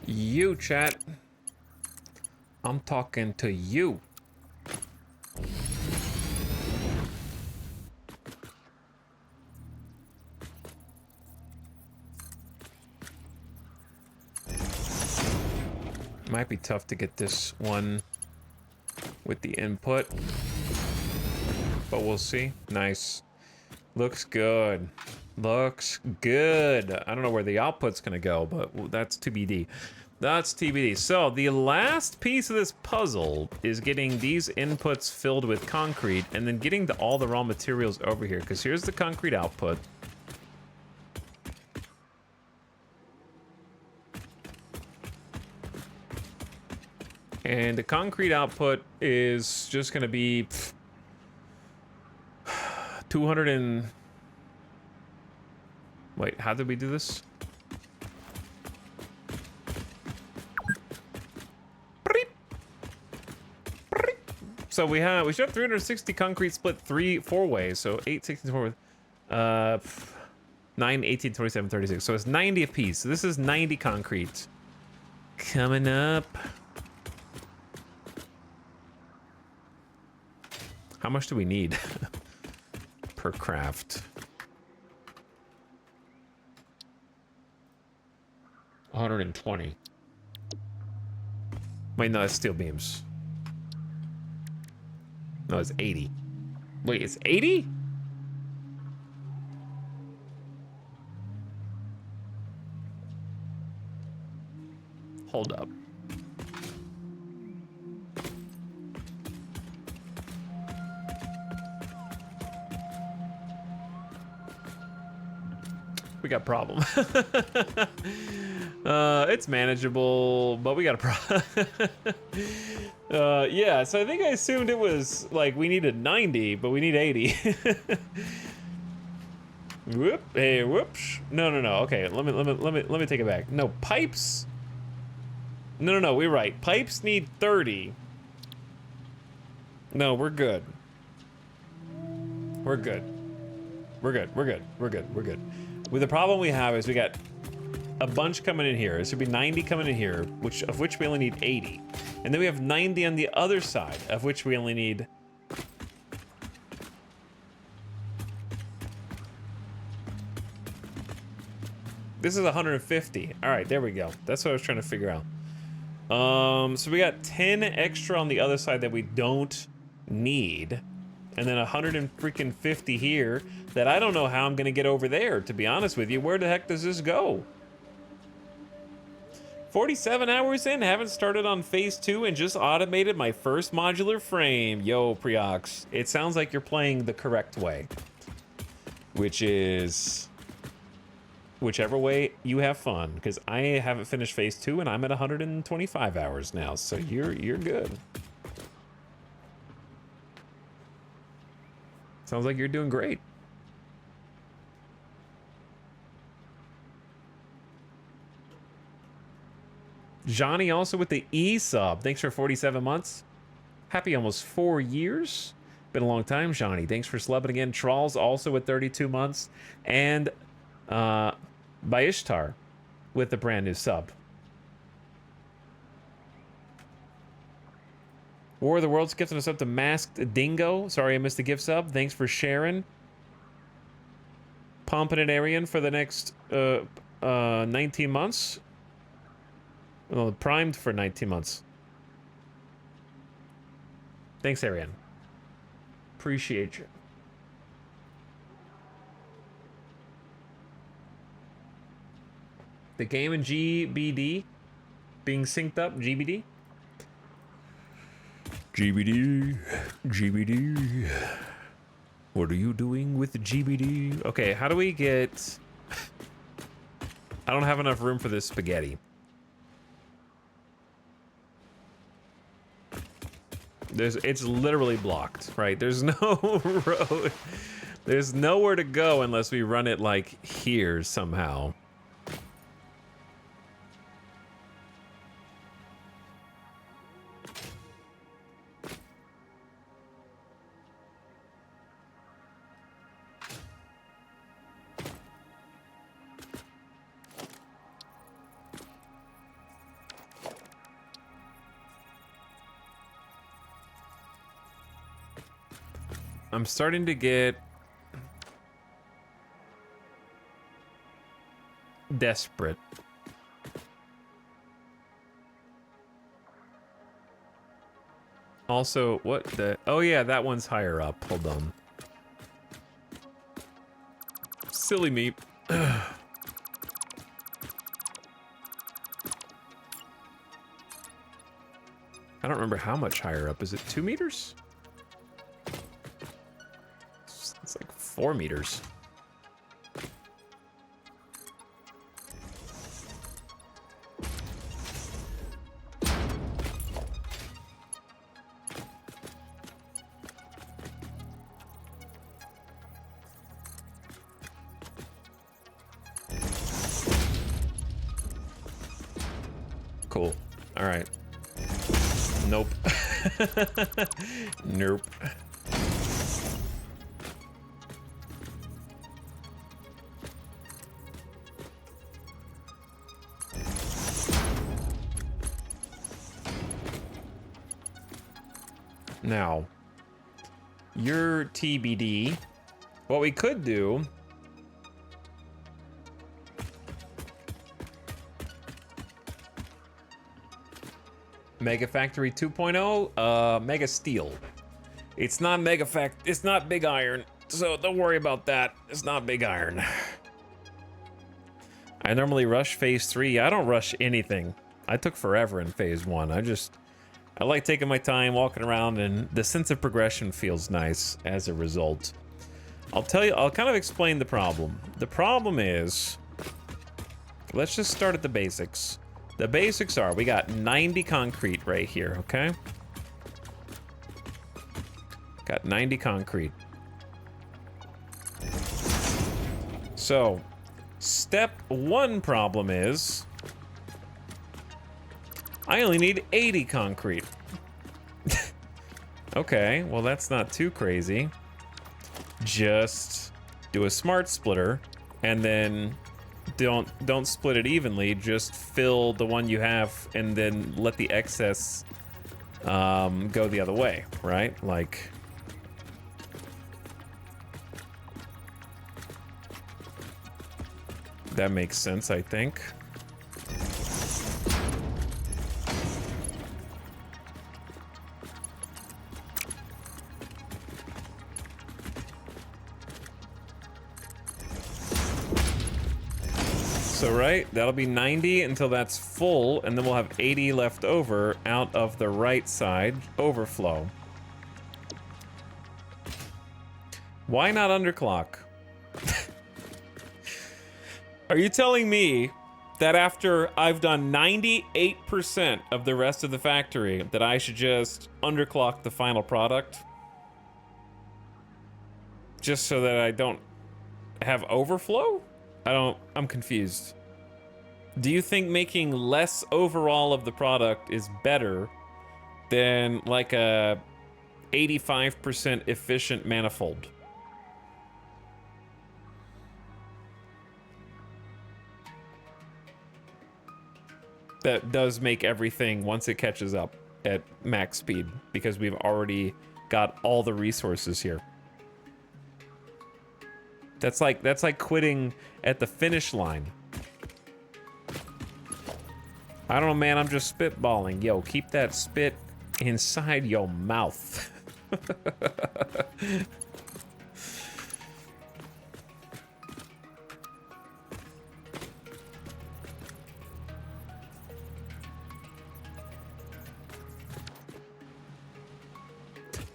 You, chat. I'm talking to you. Might be tough to get this one with the input, but we'll see. Nice. Looks good. Looks good. I don't know where the output's gonna go, but that's TBD. That's TBD. So the last piece of this puzzle is getting these inputs filled with concrete and then getting all the raw materials over here, because here's the concrete output. And the concrete output is just gonna be 200 and... Wait, how did we do this? So we should have 360 concrete split 4 ways. So 8, 16, 4 with 9, 18, 27, 36. So it's 90 apiece. So this is 90 concrete. Coming up. How much do we need per craft? 120. Wait, no, that's steel beams. No, it's 80. Wait, it's 80? Hold up. We got a problem. It's manageable, but we got a problem. Yeah, so I think I assumed it was like we needed 90, but we need 80. Whoop! Hey, whoops! No. Okay, let me take it back. No, pipes. No. We're right. Pipes need 30. No, we're good. We're good. Well, the problem we have is we got a bunch coming in here. There should be 90 coming in here, of which we only need 80. And then we have 90 on the other side, of which we only need... This is 150. All right, there we go. That's what I was trying to figure out. So we got 10 extra on the other side that we don't need. And then 150 here that I don't know how I'm gonna get over there, to be honest with you. Where the heck does this go? 47 hours in, haven't started on phase 2 and just automated my first modular frame. Yo, Preox, it sounds like you're playing the correct way, which is whichever way you have fun, because I haven't finished phase 2 and I'm at 125 hours now, so you're good. Sounds like you're doing great. Johnny also with the E-sub. Thanks for 47 months. Happy almost 4 years. Been a long time, Johnny. Thanks for slubbing again. Trolls also with 32 months. And by Ishtar with the brand new sub. War of the Worlds gifting us up to Masked Dingo. Sorry I missed the gift sub. Thanks for sharing. Pumping it, Arian, for the next 19 months. Well, primed for 19 months. Thanks, Arian. Appreciate you. The game and GBD being synced up. GBD. GBD. What are you doing with the GBD? Okay, how do we get... I don't have enough room for this spaghetti. It's literally blocked, right? There's no road. There's nowhere to go unless we run it like here somehow. I'm starting to get desperate. Also, what the... Oh yeah, that one's higher up. Hold on. Silly me. I don't remember how much higher up. Is it 2 meters? It's like 4 meters. Cool. All right. Nope. Nope. Now, your TBD, what we could do Mega Factory 2.0, Mega Steel. It's not it's not Big Iron, so don't worry about that. It's not Big Iron. I normally rush phase 3. I don't rush anything. I took forever in phase 1. I like taking my time, walking around, and the sense of progression feels nice as a result. I'll kind of explain the problem. The problem is, let's just start at the basics. The basics are, we got 90 concrete right here, okay? Got 90 concrete. So, step 1 problem is, I only need 80 concrete. Okay, well that's not too crazy. Just do a smart splitter, and then don't split it evenly, just fill the one you have and then let the excess go the other way, right? Like, that makes sense, I think. So, right, that'll be 90 until that's full, and then we'll have 80 left over out of the right side overflow. Why not underclock? Are you telling me that after I've done 98% of the rest of the factory that I should just underclock the final product? Just so that I don't have overflow? I'm confused. Do you think making less overall of the product is better than like a 85% efficient manifold? That does make everything, once it catches up, at max speed, because we've already got all the resources here. That's like quitting at the finish line. I don't know, man, I'm just spitballing. Yo, keep that spit inside your mouth.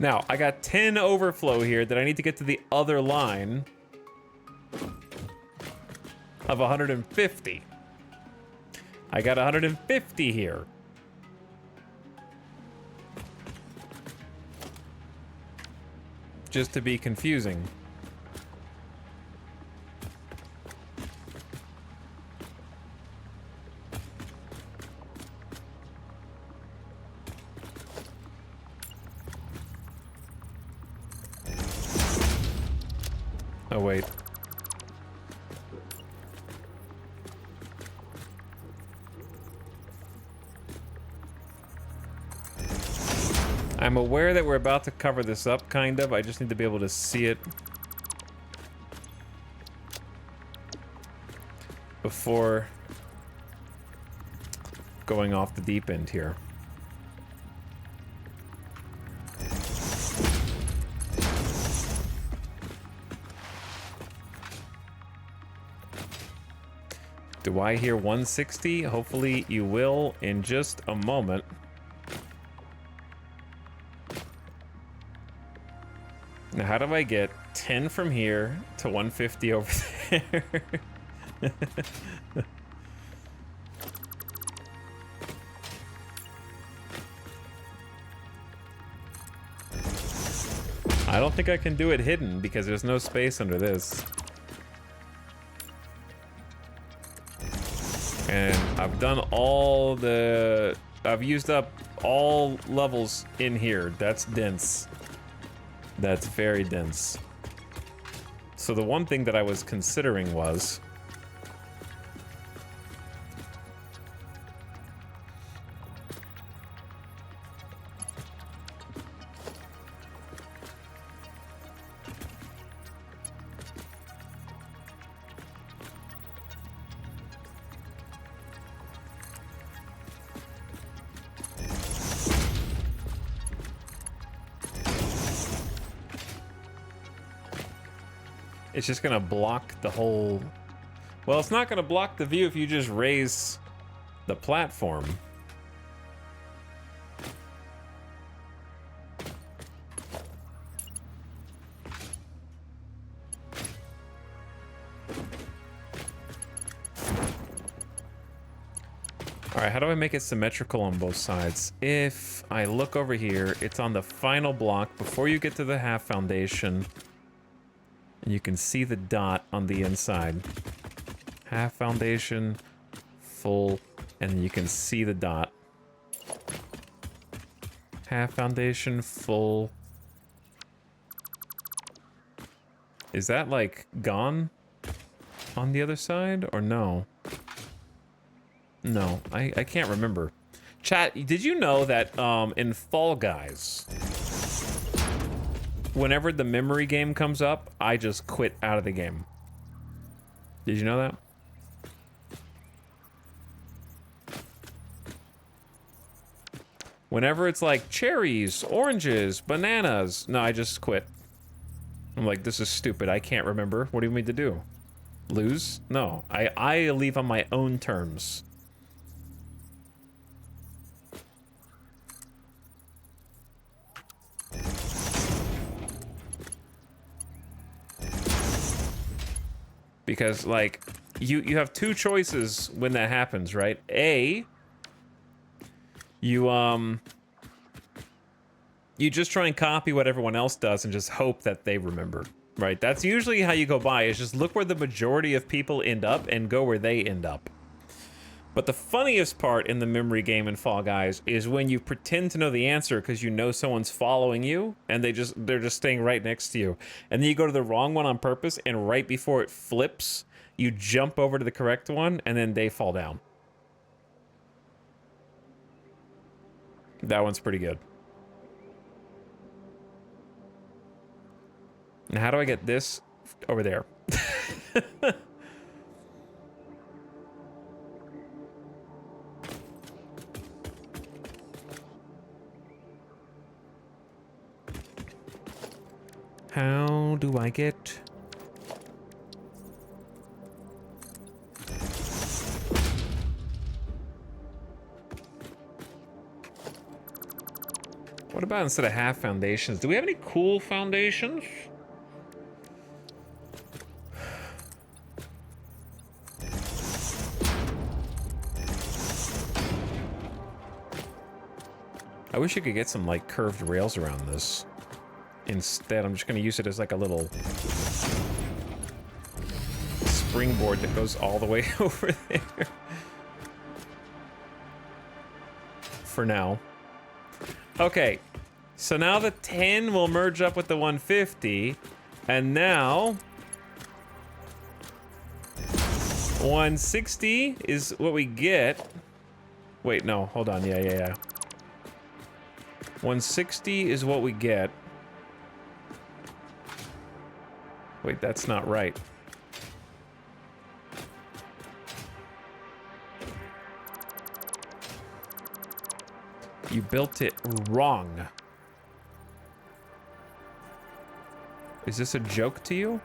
Now, I got 10 overflow here that I need to get to the other line of 150. I got 150 here. Just to be confusing. Oh, wait. I'm aware that we're about to cover this up, kind of. I just need to be able to see it before going off the deep end here. Do I hear 160? Hopefully you will in just a moment. Now, how do I get 10 from here to 150 over there? I don't think I can do it hidden because there's no space under this. And I've done all the... I've used up all levels in here. That's dense. That's very dense. So the one thing that I was considering was... It's just gonna block the whole... Well, it's not gonna block the view if you just raise the platform. Alright, how do I make it symmetrical on both sides? If I look over here, it's on the final block before you get to the half foundation. And you can see the dot on the inside. Half foundation, full, and you can see the dot. Half foundation, full. Is that like gone on the other side or no? No, I can't remember. Chat, did you know that in Fall Guys, whenever the memory game comes up, I just quit out of the game? Did you know that? Whenever it's like cherries, oranges, bananas, no, I just quit. I'm like, this is stupid. I can't remember. What do you want me to do? Lose? No, I leave on my own terms. Because, like, you have two choices when that happens, right? A, you just try and copy what everyone else does and just hope that they remember, right? That's usually how you go by, is just look where the majority of people end up and go where they end up. But the funniest part in the memory game in Fall Guys is when you pretend to know the answer because you know someone's following you and they're just staying right next to you. And then you go to the wrong one on purpose, and right before it flips, you jump over to the correct one and then they fall down. That one's pretty good. Now, how do I get this over there? How do I get... What about instead of half foundations? Do we have any cool foundations? I wish you could get some, like, curved rails around this. Instead, I'm just going to use it as, like, a little springboard that goes all the way over there. For now. Okay. So now the 10 will merge up with the 150. And now 160 is what we get. Wait, no. Hold on. Yeah. 160 is what we get. Wait, that's not right. You built it wrong. Is this a joke to you?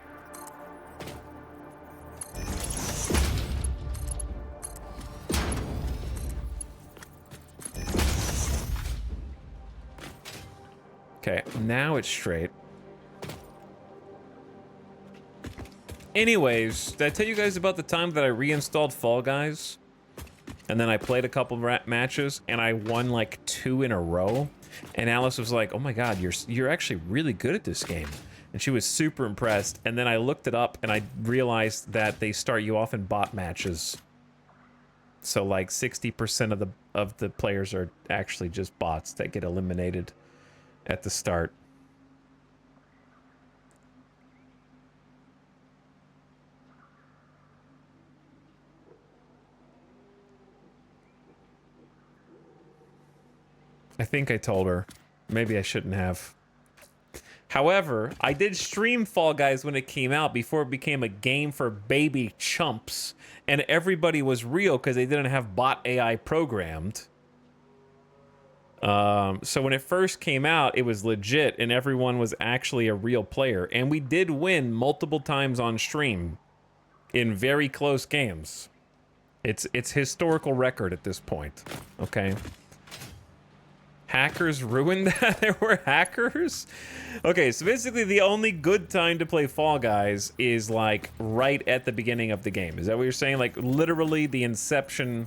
Okay, now it's straight. Anyways, did I tell you guys about the time that I reinstalled Fall Guys? And then I played a couple matches, and I won like 2 in a row. And Alice was like, "Oh my God, you're actually really good at this game." And she was super impressed. And then I looked it up, and I realized that they start you off in bot matches. So like 60% of the players are actually just bots that get eliminated at the start. I think I told her. Maybe I shouldn't have. However, I did stream Fall Guys when it came out before it became a game for baby chumps. And everybody was real because they didn't have bot AI programmed. So when it first came out, it was legit and everyone was actually a real player. And we did win multiple times on stream in very close games. It's historical record at this point, okay? Hackers ruined that? There were hackers? Okay, so basically the only good time to play Fall Guys is like right at the beginning of the game. Is that what you're saying? Like literally the inception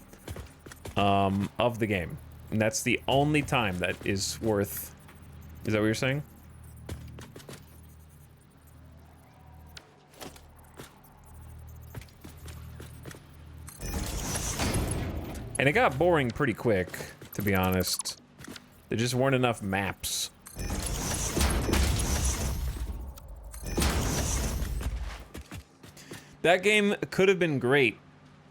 of the game. And that's the only time that is worth... Is that what you're saying? And it got boring pretty quick, to be honest. There just weren't enough maps. That game could have been great.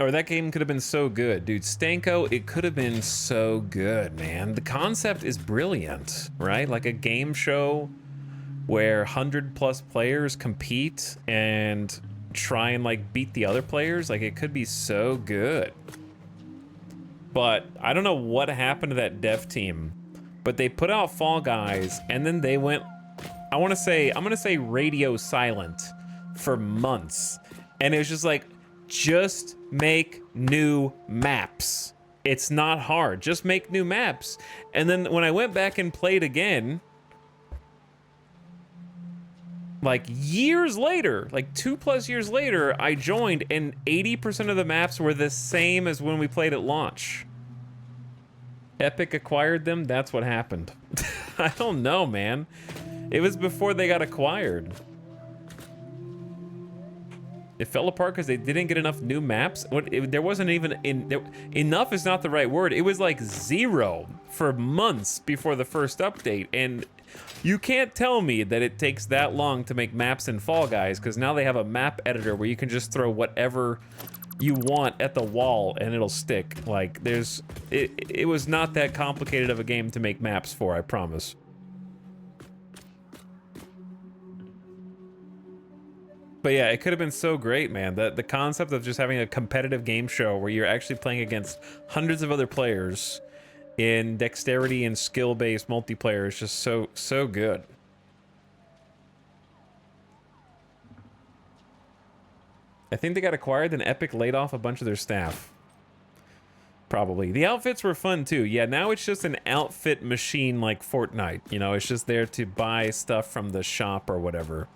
Or that game could have been so good. Dude, Stanko, it could have been so good, man. The concept is brilliant, right? Like a game show where 100+ players compete and try and like beat the other players. Like it could be so good. But I don't know what happened to that dev team. But they put out Fall Guys, and then they went, I'm gonna say radio silent for months. And it was just like, just make new maps. It's not hard, just make new maps. And then when I went back and played again, like years later, like 2+ years later, I joined and 80% of the maps were the same as when we played at launch. Epic acquired them, that's what happened. I don't know, man. It was before they got acquired. It fell apart because they didn't get enough new maps. There wasn't even... enough is not the right word. It was like 0 for months before the first update. And you can't tell me that it takes that long to make maps in Fall Guys, because now they have a map editor where you can just throw whatever you want at the wall and it'll stick. Like, there's... It was not that complicated of a game to make maps for, I promise. But yeah, it could have been so great, man. The concept of just having a competitive game show where you're actually playing against hundreds of other players in dexterity and skill-based multiplayer is just so good. I think they got acquired, then Epic laid off a bunch of their staff. Probably. The outfits were fun too. Yeah, now it's just an outfit machine like Fortnite. You know, it's just there to buy stuff from the shop or whatever.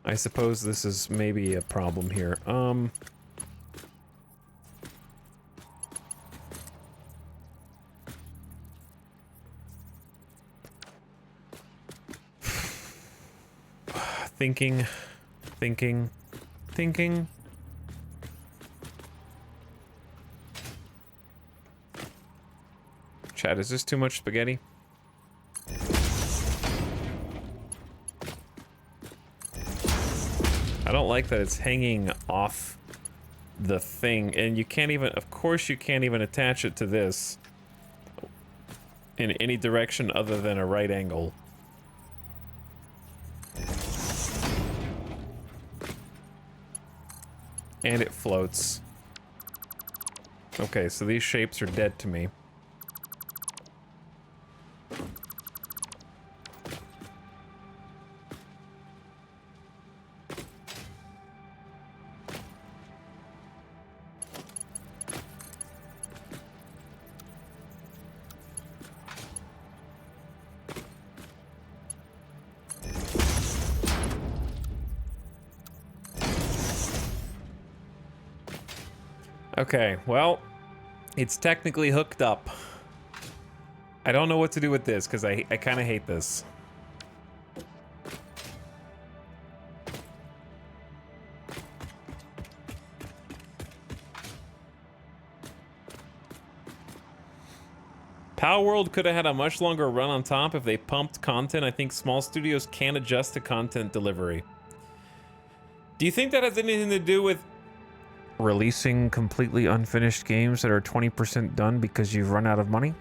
I suppose this is maybe a problem here. Thinking. Chat, is this too much spaghetti? I don't like that it's hanging off the thing, and you can't even, of course you can't even attach it to this in any direction other than a right angle. And it floats. Okay, so these shapes are dead to me. Okay, well, it's technically hooked up. I don't know what to do with this, because I kind of hate this. Power World could have had a much longer run on top if they pumped content. I think small studios can adjust to content delivery. Do you think that has anything to do with releasing completely unfinished games that are 20% done because you've run out of money?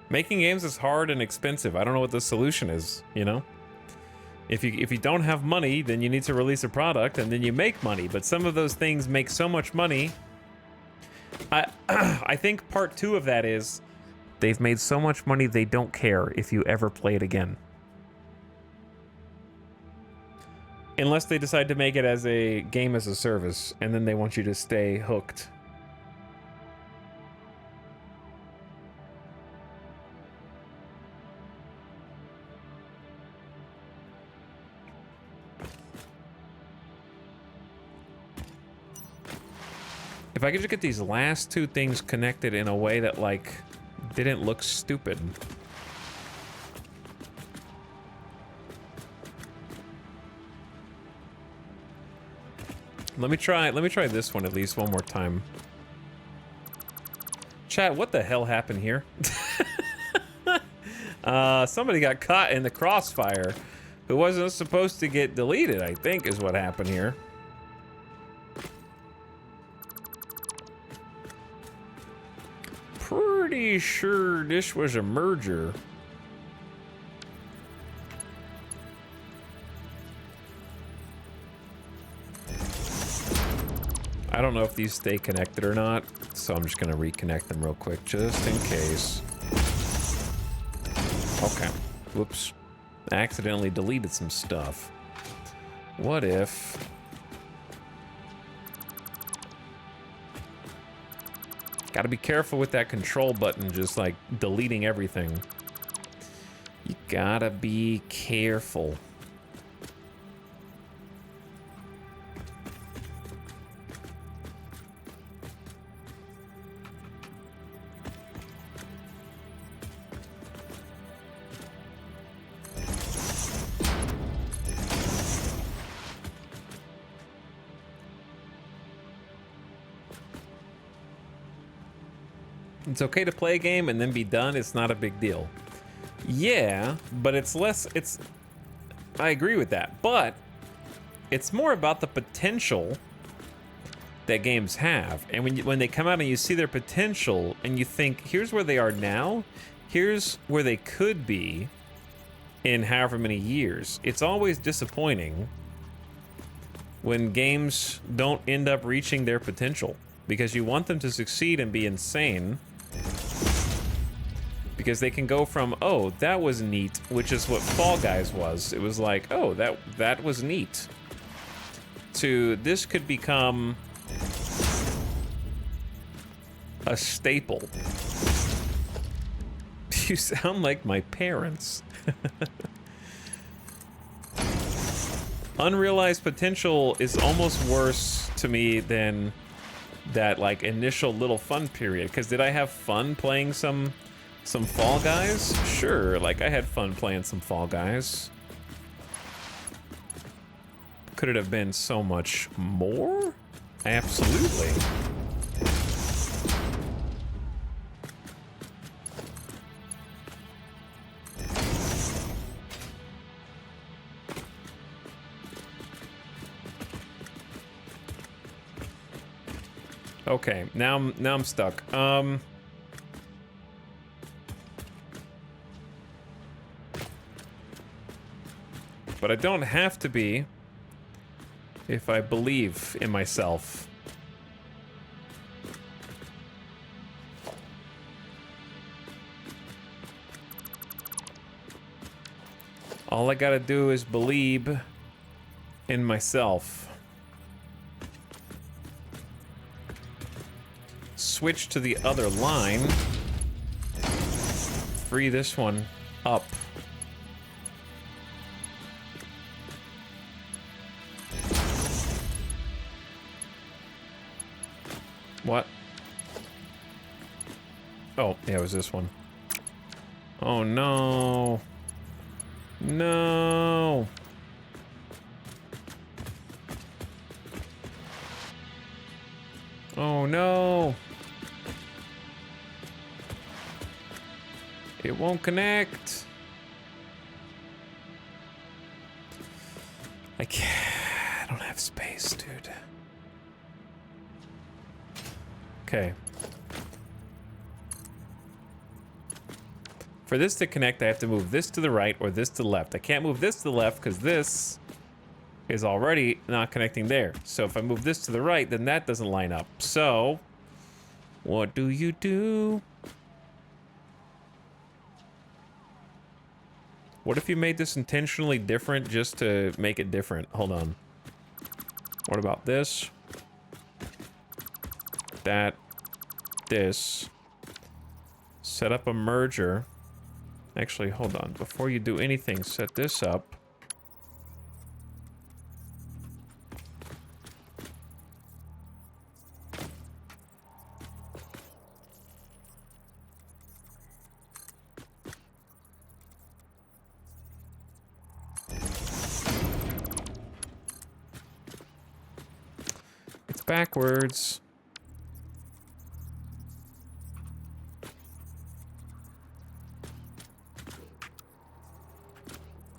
Making games is hard and expensive. I don't know what the solution is, you know? If you don't have money, then you need to release a product and then you make money, but some of those things make so much money. I think part 2 of that is they've made so much money they don't care if you ever play it again. Unless they decide to make it as a game as a service, and then they want you to stay hooked. If I could just get these last 2 things connected in a way that, like, didn't look stupid. Let me try this one at least one more time. Chat, what the hell happened here? Somebody got caught in the crossfire who wasn't supposed to get deleted, I think is what happened here. Pretty sure this was a merger. I don't know if these stay connected or not, so I'm just gonna reconnect them real quick, just in case. Okay. Whoops. I accidentally deleted some stuff. What if... Gotta be careful with that control button, just like deleting everything. You gotta be careful. It's okay to play a game and then be done. It's not a big deal. Yeah, but it's less... I agree with that, but it's more about the potential that games have. And when they come out and you see their potential and you think, here's where they are now, here's where they could be in however many years. It's always disappointing when games don't end up reaching their potential. because you want them to succeed and be insane. Because they can go from, oh, that was neat, which is what Fall Guys was. It was like, oh, that was neat. To this could become a staple. You sound like my parents. Unrealized potential is almost worse to me than that like initial little fun period. Because did I have fun playing some Fall Guys? Sure, like I had fun playing some Fall Guys. Could it have been so much more? Absolutely. Okay, now I'm stuck. But I don't have to be if I believe in myself. All I gotta do is believe in myself. Switch to the other line. Free this one up. What? Oh, yeah, it was this one. Oh, no. No. Oh, no. It won't connect. I can't. I don't have space, dude. Okay. For this to connect, I have to move this to the right or this to the left. I can't move this to the left because this is already not connecting there. So if I move this to the right, then that doesn't line up. So, what do you do? What if you made this intentionally different just to make it different? Hold on. What about this? That, this. Set up a merger. Actually, hold on. Before you do anything, set this up. It's backwards.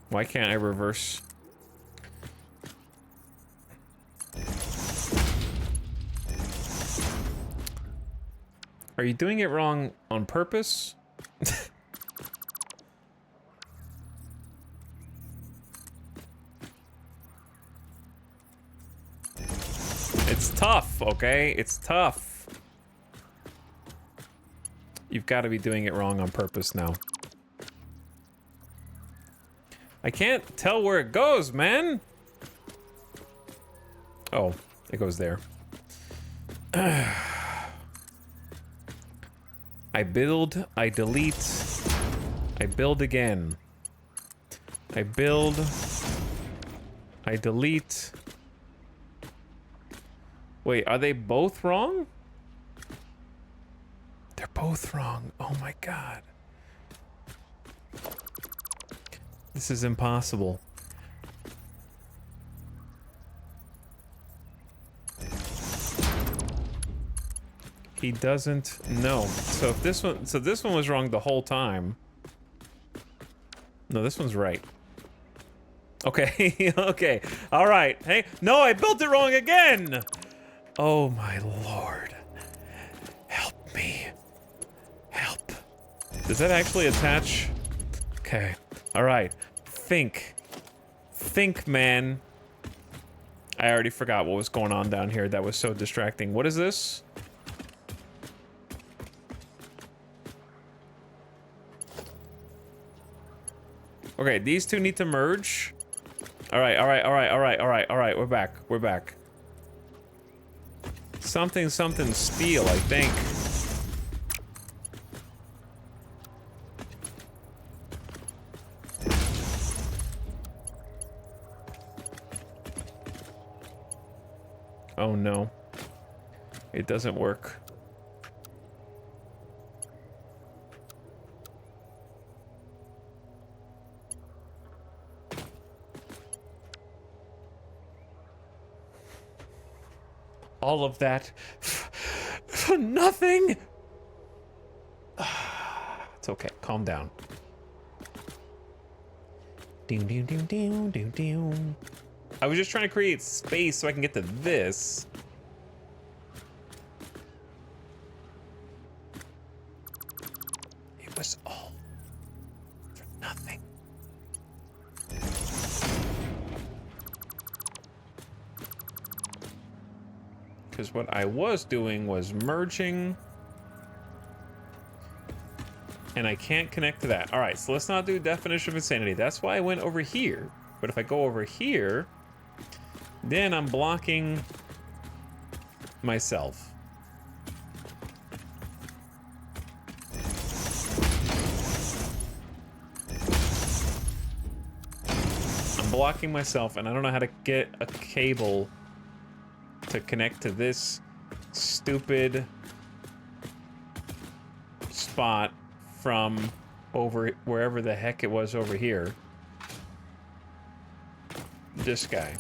Why can't I reverse? Are you doing it wrong on purpose? It's tough, okay? It's tough. You've got to be doing it wrong on purpose now. I can't tell where it goes, man. Oh, it goes there. I build, I delete, I build again. I build, I delete. Wait, are they both wrong? They're both wrong. Oh my god. This is impossible. He doesn't know. So if this one was wrong the whole time. No, this one's right. Okay, okay. All right. Hey, no, I built it wrong again. Oh my lord. Help me. Help. Does that actually attach? Okay. All right. Think. Think, man. I already forgot what was going on down here. That was so distracting. What is this? Okay, these two need to merge. All right, all right, all right, all right, all right, all right. We're back. We're back. Something, something steel, I think. Oh no. It doesn't work. All of that for nothing. It's okay. Calm down. Doom, doom, doom, doom, doom, doom. I was just trying to create space so I can get to this. It was all for nothing. Because what I was doing was merging. And I can't connect to that. All right, so let's not do definition of insanity. That's why I went over here. But if I go over here, then I'm blocking myself. I'm blocking myself, and I don't know how to get a cable to connect to this stupid spot from over wherever the heck it was over here. This guy.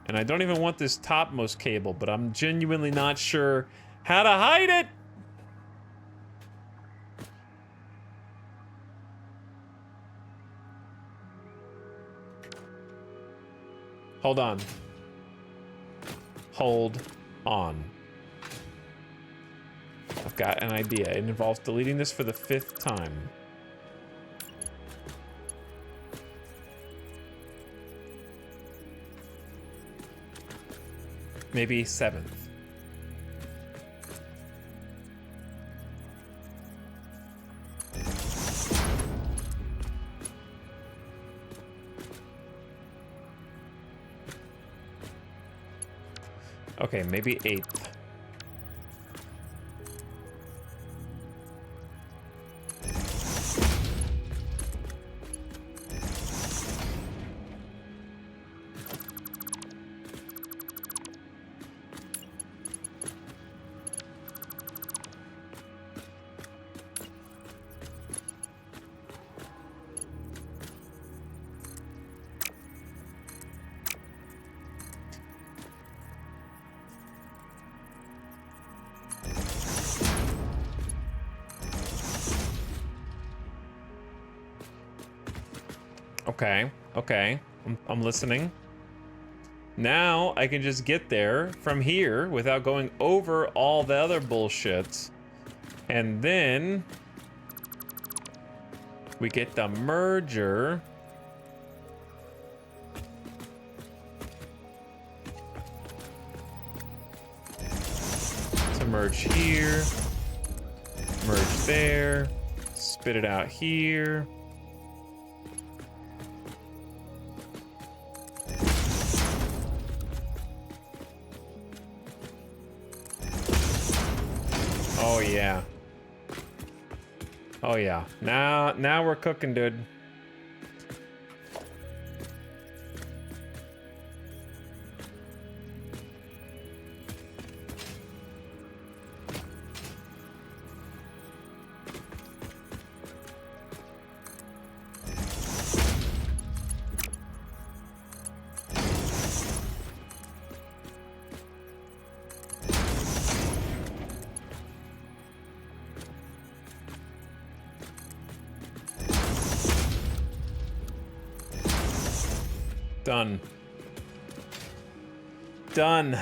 And I don't even want this topmost cable, but I'm genuinely not sure how to hide it. Hold on. Hold on. I've got an idea. It involves deleting this for the 5th time. Maybe 7th. Okay, maybe 8th. Okay, okay. I'm listening. Now I can just get there from here without going over all the other bullshit. And then we get the merger. To merge here, merge there, spit it out here. Oh yeah. Oh yeah. Now we're cooking, dude. Done. Done.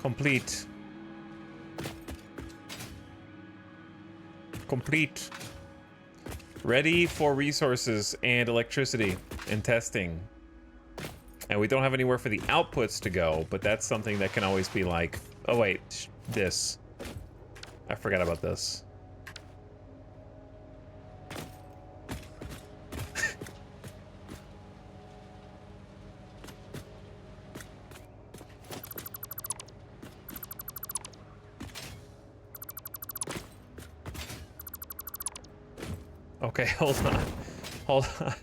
Complete. Complete. Ready for resources and electricity and testing. And we don't have anywhere for the outputs to go, but that's something that can always be like, oh wait, this. I forgot about this. Okay, hold on. Hold on.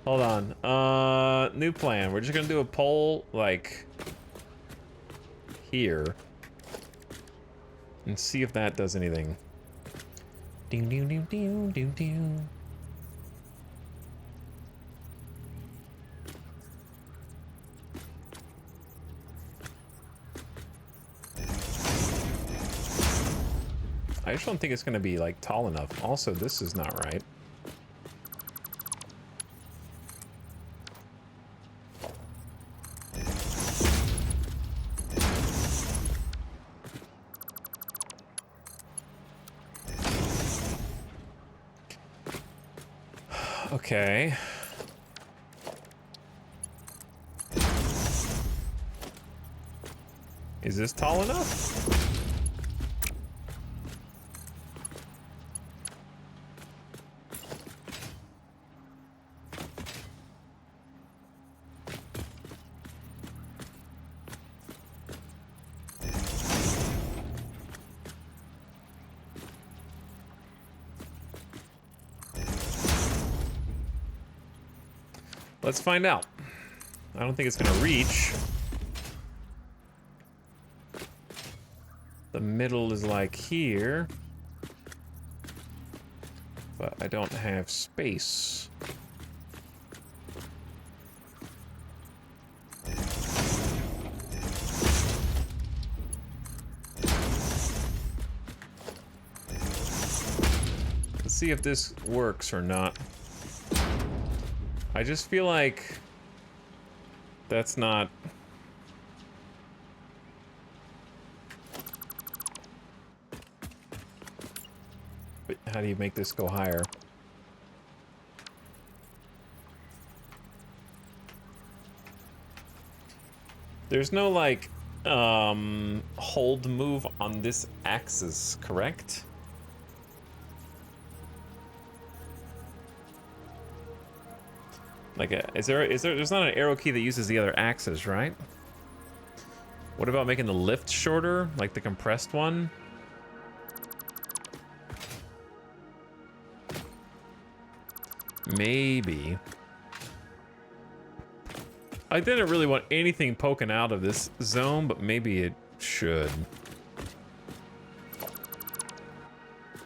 Hold on. New plan. We're just gonna do a poll, like, here. And see if that does anything. Ding, ding, ding, ding, ding, ding. I just don't think it's gonna be, like, tall enough. Also, this is not right. Okay. Is this tall enough? Let's find out. I don't think it's gonna reach. The middle is like here. But I don't have space. Let's see if this works or not. I just feel like that's not... But how do you make this go higher? There's no, like, hold move on this axis, correct? Like, there's not an arrow key that uses the other axis, right? What about making the lift shorter, like the compressed one? Maybe. I didn't really want anything poking out of this zone, but maybe it should.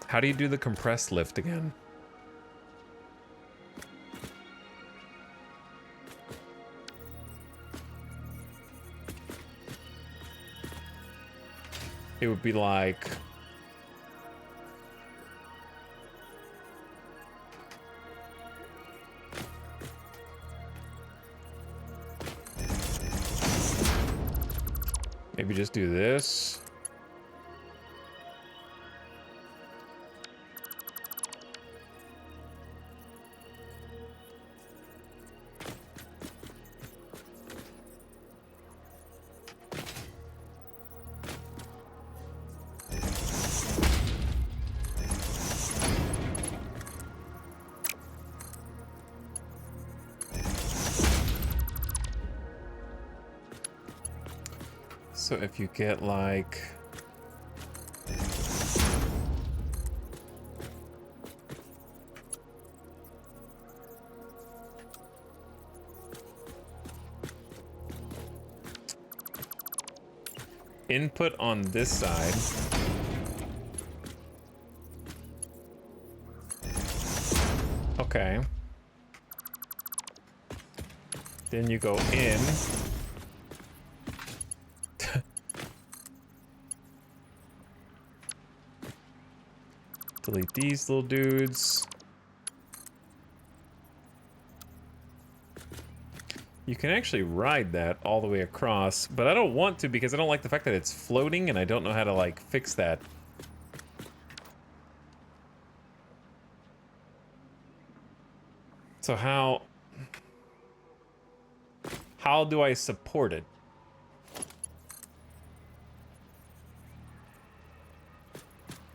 How do you do the compressed lift again? It would be like... Maybe just do this. So if you get like... input on this side. Okay. Then you go in. Delete these little dudes. You can actually ride that all the way across, but I don't want to because I don't like the fact that it's floating and I don't know how to, like, fix that. So how do I support it?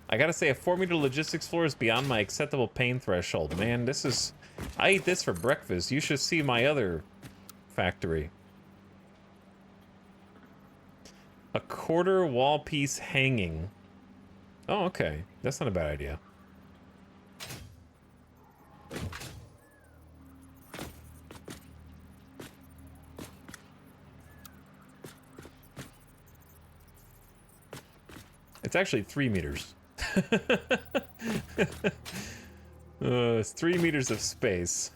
I gotta say, a 4-meter logistics floor is beyond my acceptable pain threshold. Man, this is... I eat this for breakfast. You should see my other factory. A quarter wall piece hanging. Oh, okay. That's not a bad idea. It's actually 3 meters. It's 3 meters of space.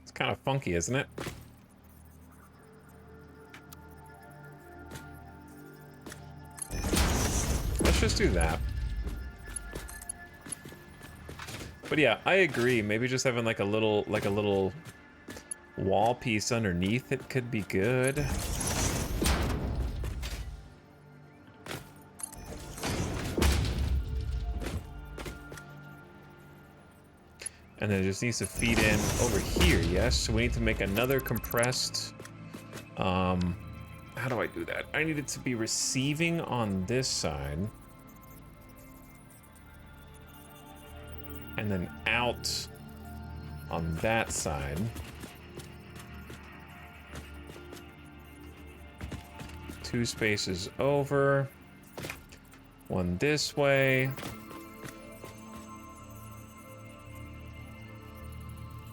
It's kind of funky, isn't it? Let's just do that. But yeah, I agree. Maybe just having like a little wall piece underneath it could be good. And then it just needs to feed in over here, yes? So we need to make another compressed... how do I do that? I need it to be receiving on this side. And then out on that side. Two spaces over. One this way.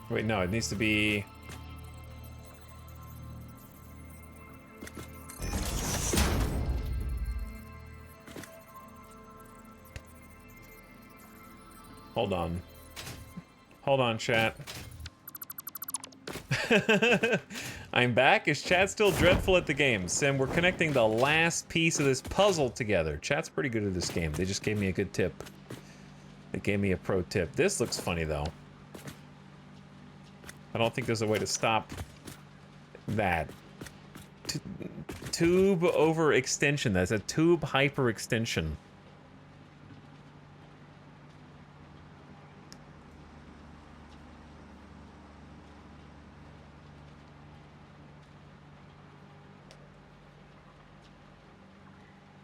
Wait, no, it needs to be... Hold on. Hold on, chat. I'm back. Is chat still dreadful at the game? Sim, we're connecting the last piece of this puzzle together. Chat's pretty good at this game. They just gave me a good tip. They gave me a pro tip. This looks funny, though. I don't think there's a way to stop that. Tube over extension. That's a tube hyper extension.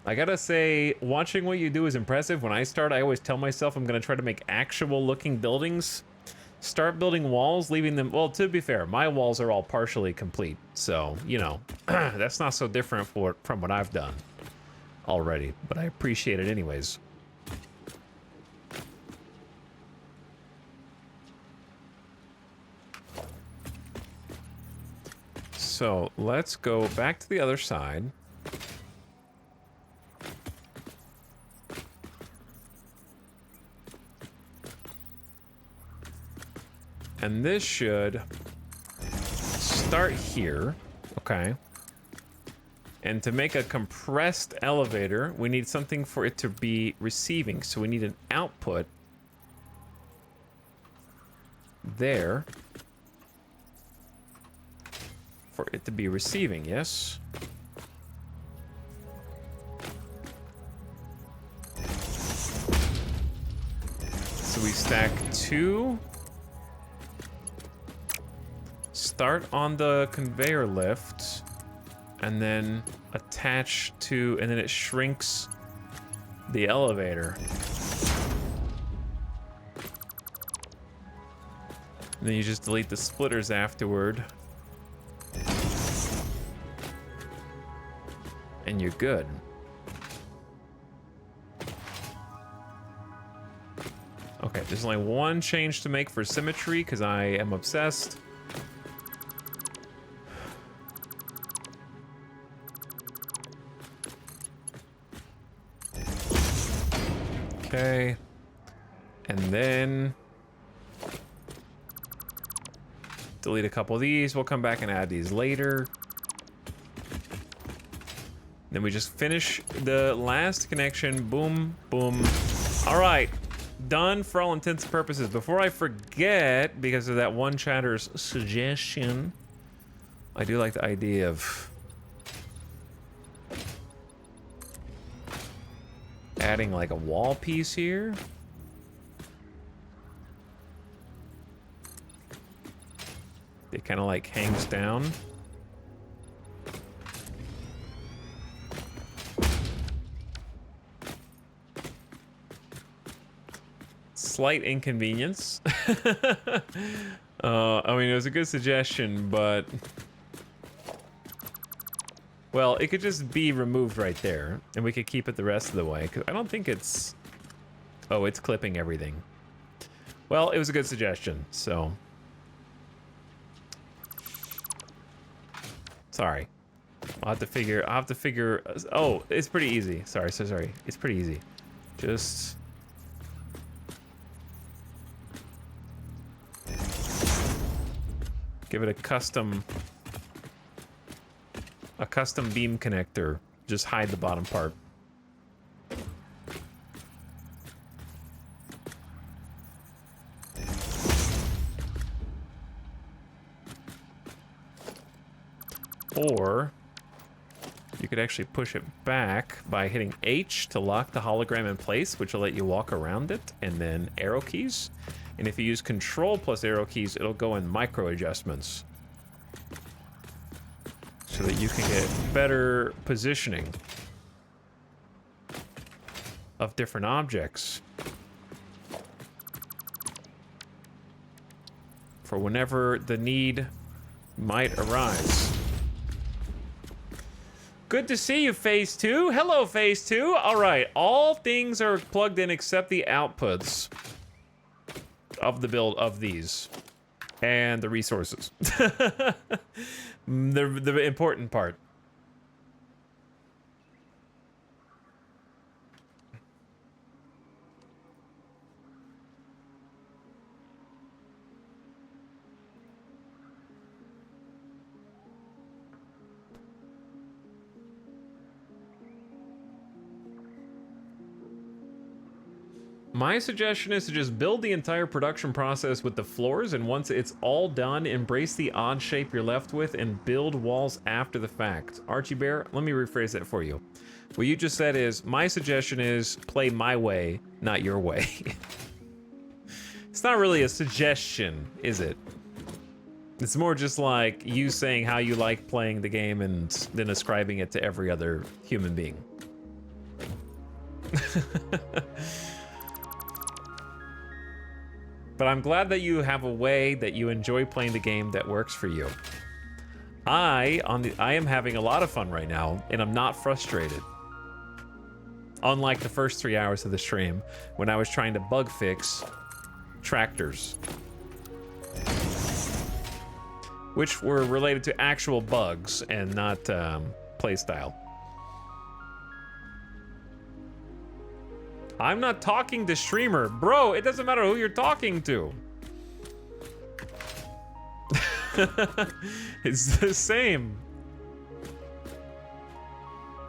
I gotta say, watching what you do is impressive. When I start, I always tell myself I'm gonna try to make actual looking buildings. Start building walls, leaving them... Well, to be fair, my walls are all partially complete. So, you know, that's not so different from what I've done already. But I appreciate it anyways. So, let's go back to the other side. And this should start here, okay? And to make a compressed elevator, we need something for it to be receiving. So we need an output there for it to be receiving, yes? So we stack 2. Start on the conveyor lift and then attach to, and then it shrinks the elevator. And then you just delete the splitters afterward. And you're good. Okay, there's only one change to make for symmetry because I am obsessed. Okay, and then delete a couple of these. We'll come back and add these later. Then we just finish the last connection. Boom, boom. All right, done for all intents and purposes. Before I forget, because of that one chatter's suggestion, I do like the idea of adding like a wall piece here. It kind of like hangs down. Slight inconvenience. I mean, it was a good suggestion, but Well, it could just be removed right there, and we could keep it the rest of the way, because I don't think it's... Oh, it's clipping everything. Well, it was a good suggestion, so... Sorry. I'll have to figure... Oh, it's pretty easy. Sorry. It's pretty easy. Just... Give it a custom beam connector. Just hide the bottom part. Or you could actually push it back by hitting H to lock the hologram in place, which will let you walk around it, and then arrow keys. And if you use Control plus arrow keys, it'll go in micro adjustments, so that you can get better positioning of different objects for whenever the need might arise. Good to see you, Phase 2. Hello, Phase 2. All right, all things are plugged in except the outputs of the build of these and the resources. the important part. My suggestion is to just build the entire production process with the floors, and once it's all done, embrace the odd shape you're left with and build walls after the fact. Archie Bear, let me rephrase that for you. What you just said is, my suggestion is play my way, not your way. It's not really a suggestion, is it? It's more just like you saying how you like playing the game and then ascribing it to every other human being. But I'm glad that you have a way that you enjoy playing the game that works for you. I am having a lot of fun right now, and I'm not frustrated. Unlike the first 3 hours of the stream, when I was trying to bug fix tractors, which were related to actual bugs and not playstyle. I'm not talking to streamer. Bro, it doesn't matter who you're talking to. It's the same.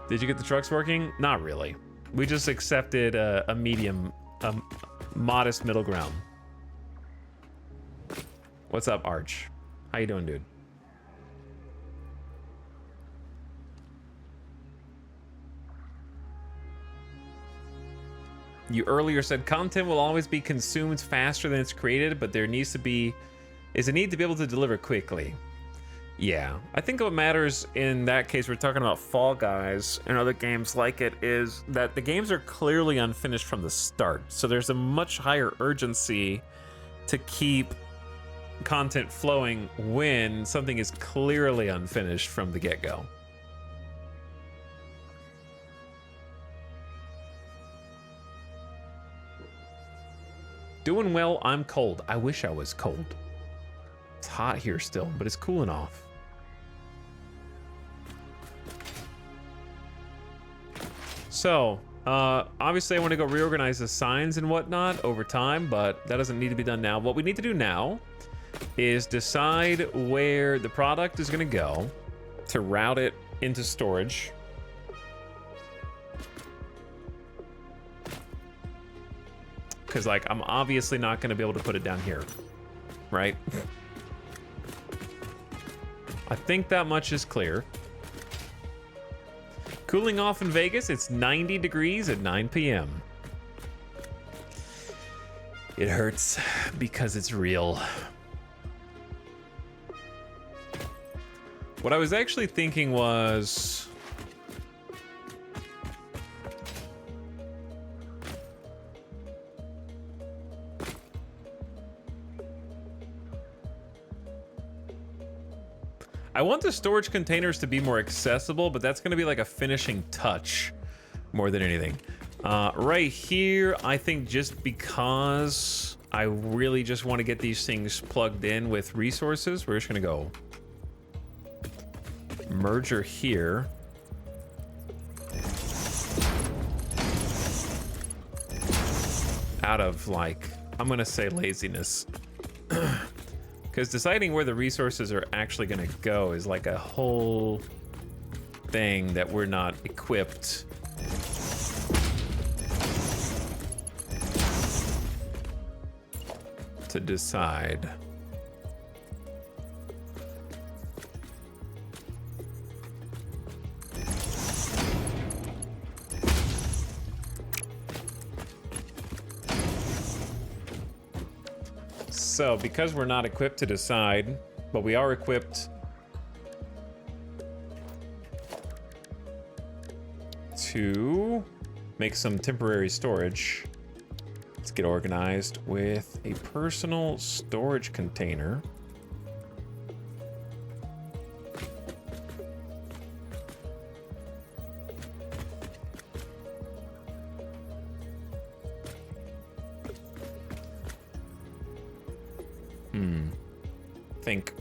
Did you get the trucks working? Not really. We just accepted a medium, modest middle ground. What's up, Arch? How you doing, dude? You earlier said content will always be consumed faster than it's created, but there needs to be a need to be able to deliver quickly. Yeah, I think what matters in that case, we're talking about Fall Guys and other games like it, is that the games are clearly unfinished from the start. So there's a much higher urgency to keep content flowing when something is clearly unfinished from the get-go. Doing well, I'm cold. I wish I was cold. It's hot here still, but it's cooling off. So, obviously I want to go reorganize the signs and whatnot over time, but that doesn't need to be done now. What we need to do now is decide where the product is going to go to route it into storage. Because, like, I'm obviously not going to be able to put it down here, right? I think that much is clear. Cooling off in Vegas, it's 90 degrees at 9 p.m. It hurts because it's real. What I was actually thinking was... I want the storage containers to be more accessible, but that's gonna be like a finishing touch more than anything. Right here, I think just because I really just want to get these things plugged in with resources, we're just gonna go merger here. Out of, like, I'm gonna say laziness. Because deciding where the resources are actually gonna go is like a whole thing that we're not equipped to decide. So, because we're not equipped to decide, but we are equipped to make some temporary storage, let's get organized with a personal storage container. Think.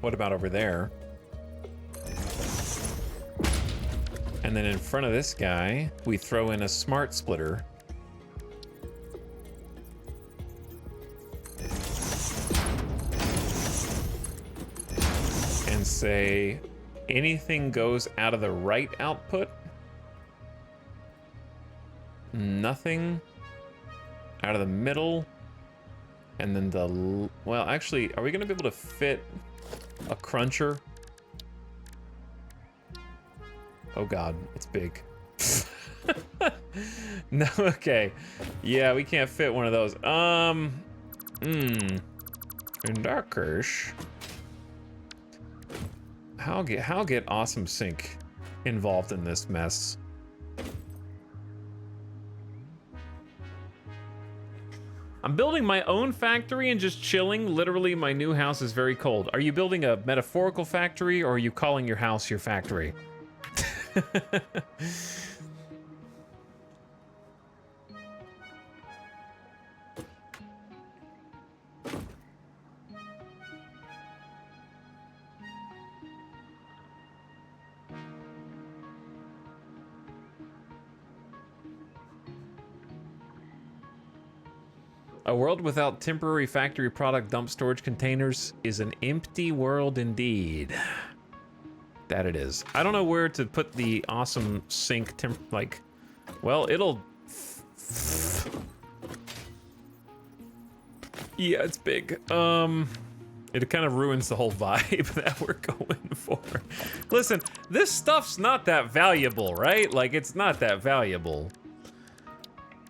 What about over there? And then in front of this guy, we throw in a smart splitter. And say, anything goes out of the right output. Nothing out of the middle. And then the, well, actually, are we gonna be able to fit a cruncher? Oh God, it's big. No, okay. Yeah, we can't fit one of those. In that case, how get Awesome Sync involved in this mess? I'm building my own factory and just chilling. Literally, my new house is very cold. Are you building a metaphorical factory, or are you calling your house your factory? A world without temporary factory product dump storage containers is an empty world indeed. That it is. I don't know where to put the Awesome Sync like, well, it'll... Yeah, it's big. It kind of ruins the whole vibe that we're going for. Listen, this stuff's not that valuable, right? Like, it's not that valuable.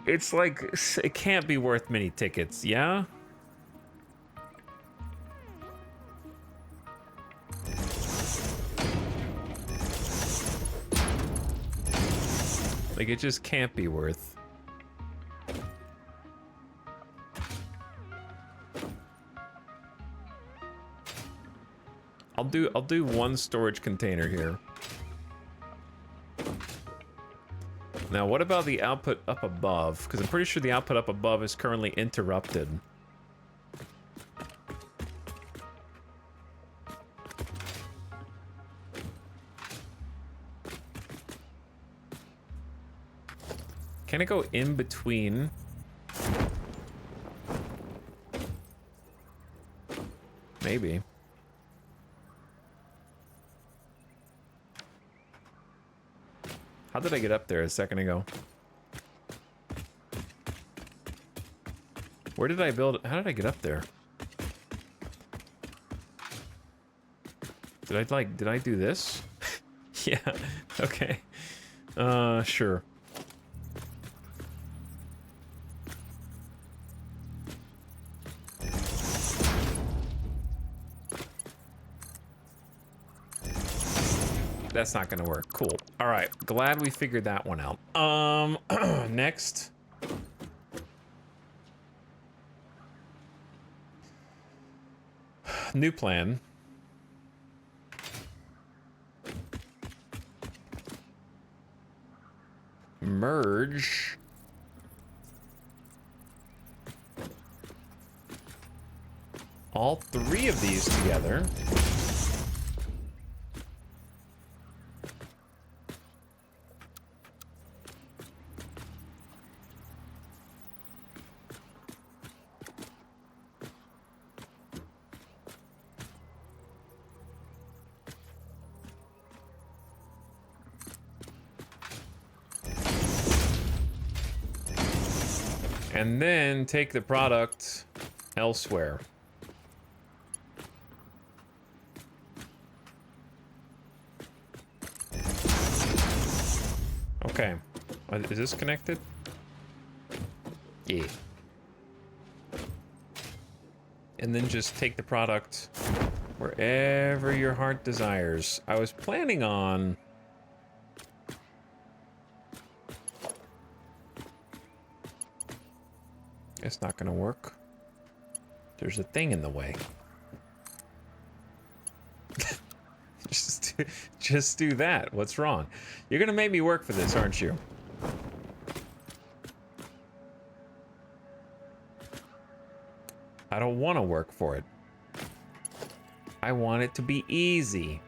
It's like, it can't be worth many tickets, yeah? Like, it just can't be worth. I'll do one storage container here. Now, what about the output up above? Because I'm pretty sure the output up above is currently interrupted. Can it go in between? Maybe. How did I get up there a second ago? Where did I build? How did I get up there? Did I do this? Yeah, okay. Sure. That's not gonna work. Cool. All right. Glad we figured that one out. Next. New plan. Merge. All three of these together. And then take the product elsewhere. Okay. Is this connected? Yeah. And then just take the product wherever your heart desires. I was planning on... It's not gonna work. There's a thing in the way. just do that. What's wrong? You're gonna make me work for this, aren't you? I don't want to work for it. I want it to be easy.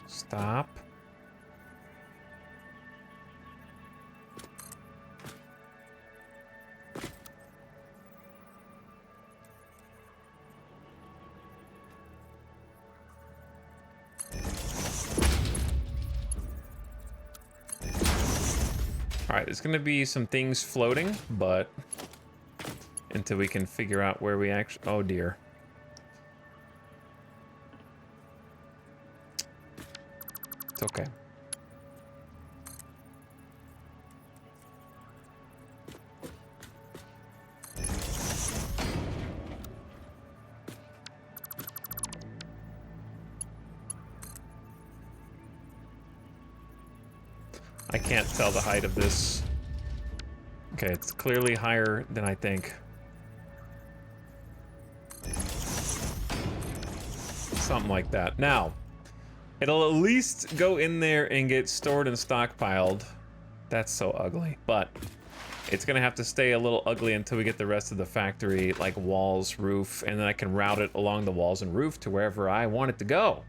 Stop. All right, there's gonna be some things floating, but until we can figure out where we actually... Oh dear. It's okay. I can't tell the height of this. Okay, it's clearly higher than I think. Something like that. Now, it'll at least go in there and get stored and stockpiled. That's so ugly. But it's gonna have to stay a little ugly until we get the rest of the factory, like walls, roof, and then I can route it along the walls and roof to wherever I want it to go.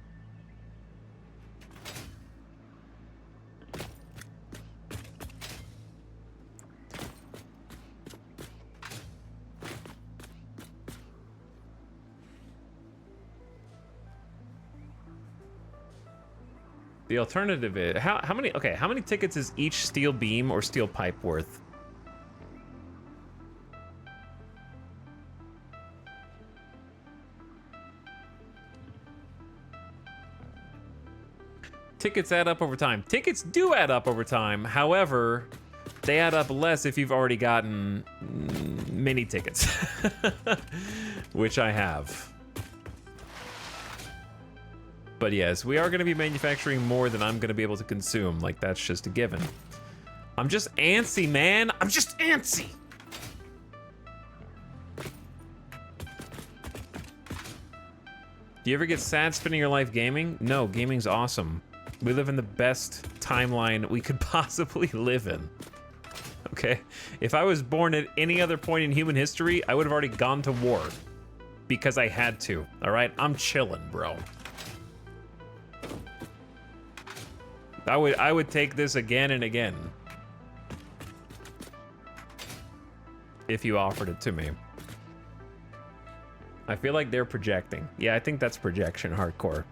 The alternative is how many tickets is each steel beam or steel pipe worth? Tickets add up over time. Tickets do add up over time. However, they add up less if you've already gotten mini tickets, which I have. But yes, we are going to be manufacturing more than I'm going to be able to consume. Like, that's just a given. I'm just antsy, man. I'm just antsy. Do you ever get sad spending your life gaming? No, gaming's awesome. We live in the best timeline we could possibly live in. Okay? If I was born at any other point in human history, I would have already gone to war. Because I had to, all right? I'm chilling, bro. I would take this again and again if you offered it to me. I feel like they're projecting. Yeah, I think that's projection hardcore.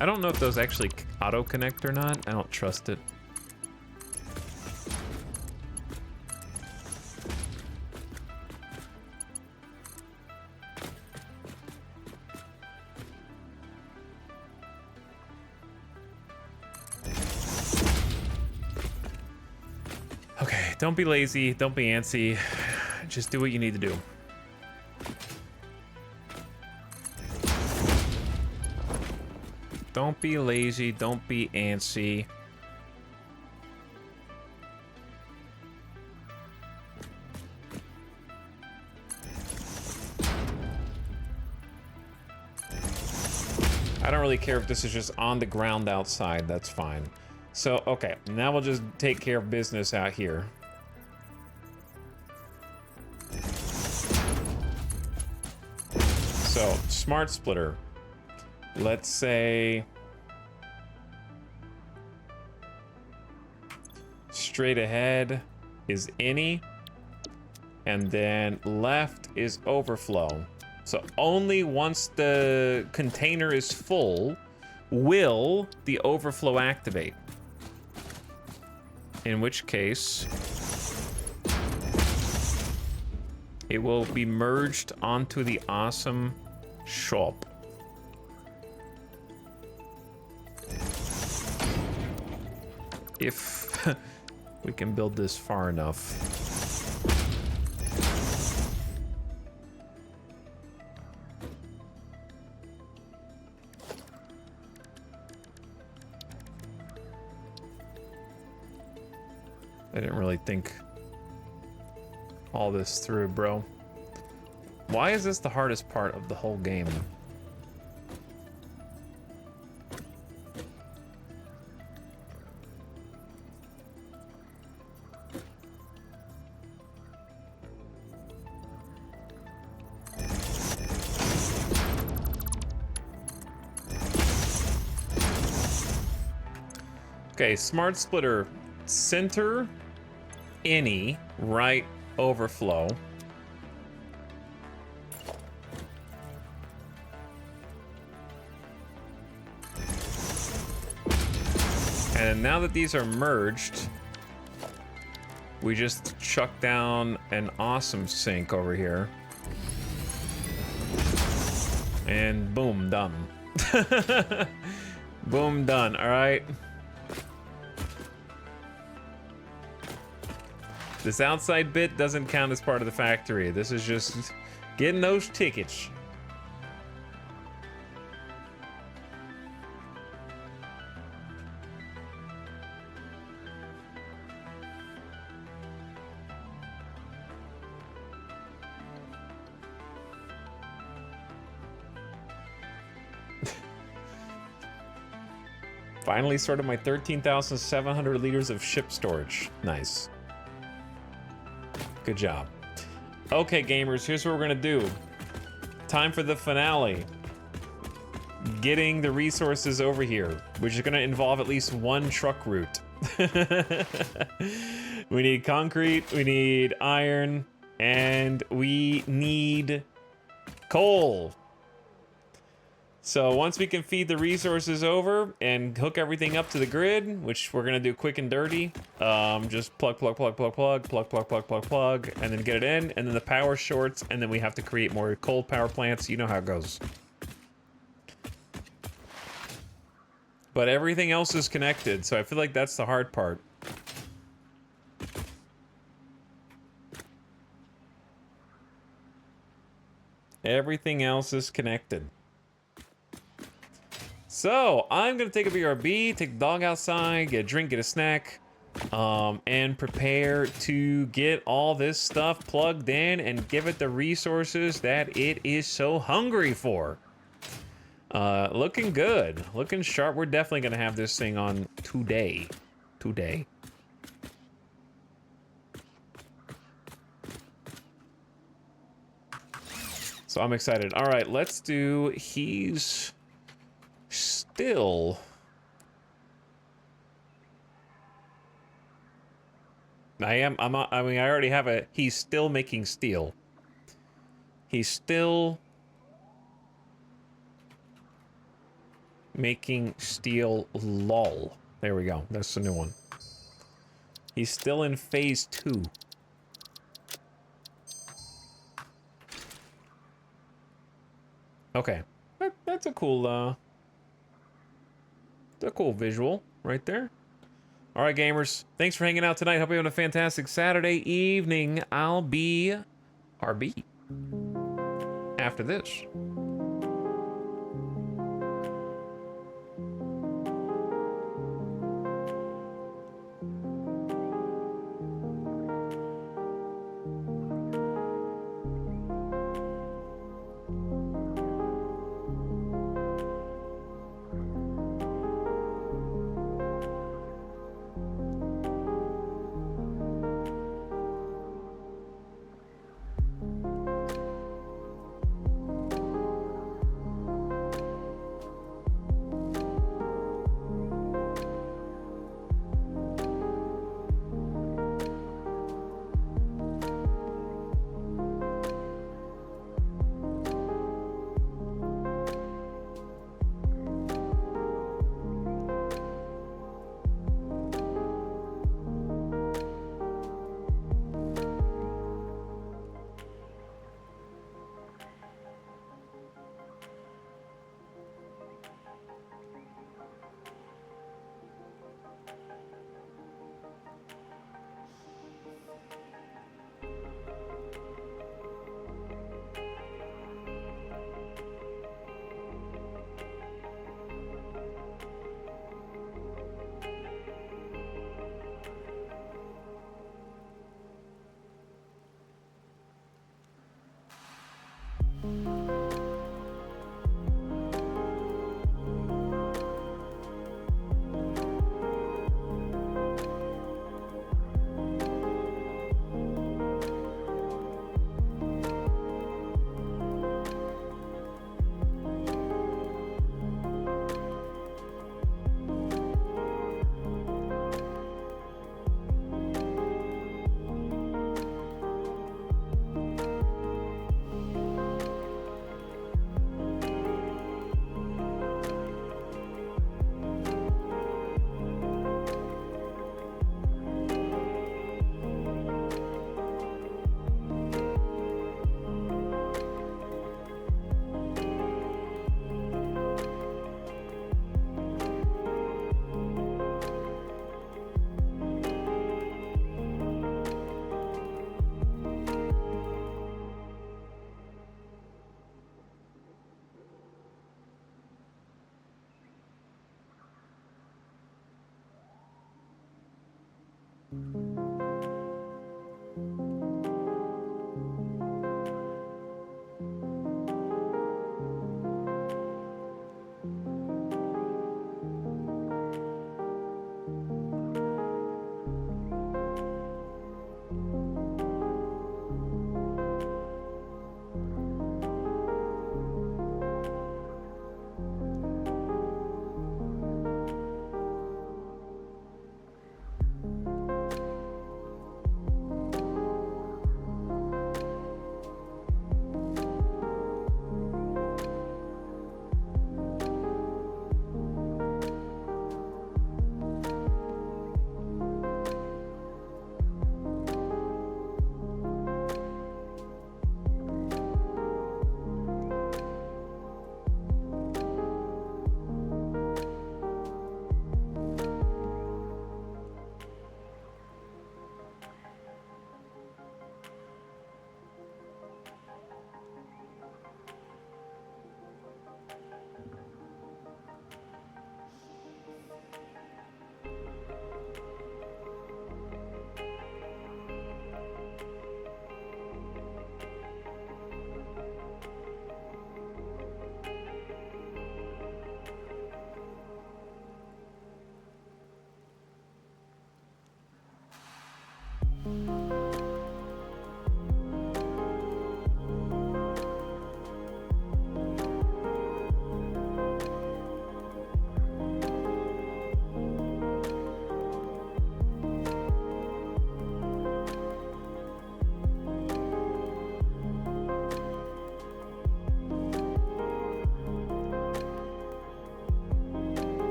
I don't know if those actually auto-connect or not. I don't trust it. don't be lazy. Don't be antsy. Just do what you need to do. Don't be lazy. Don't be antsy. I don't really care if this is just on the ground outside. That's fine. So, okay. Now we'll just take care of business out here. So, smart splitter. Let's say straight ahead is any, and then left is overflow. So only once the container is full will the overflow activate. In which case it will be merged onto the awesome shop. If we can build this far enough. I didn't really think all this through, bro. Why is this the hardest part of the whole game? Okay, smart splitter, center, any, right, overflow. And now that these are merged, we just chuck down an awesome sink over here. And boom, done. Boom, done, all right? This outside bit doesn't count as part of the factory. This is just getting those tickets. Finally sorted my 13,700 liters of ship storage. Nice. Good job. Okay, gamers, here's what we're gonna do. Time for the finale. Getting the resources over here, which is gonna involve at least one truck route. We need concrete, we need iron, and we need coal. So once we can feed the resources over and hook everything up to the grid, which we're gonna do quick and dirty, just plug, and then get it in, and then the power shorts, and then we have to create more coal power plants. You know how it goes. But everything else is connected, so I feel like that's the hard part. Everything else is connected. So, I'm gonna take a BRB, take the dog outside, get a drink, get a snack, and prepare to get all this stuff plugged in and give it the resources that it is so hungry for. Looking good, looking sharp. We're definitely gonna have this thing on today. So I'm excited. All right, let's do, he's still, I mean, I already have a, he's still making steel. He's still making steel, lol. There we go, that's the new one. He's still in phase 2. Okay, that's a cool, visual right there. All right, gamers. Thanks for hanging out tonight. Hope you're having a fantastic Saturday evening. I'll be RB after this.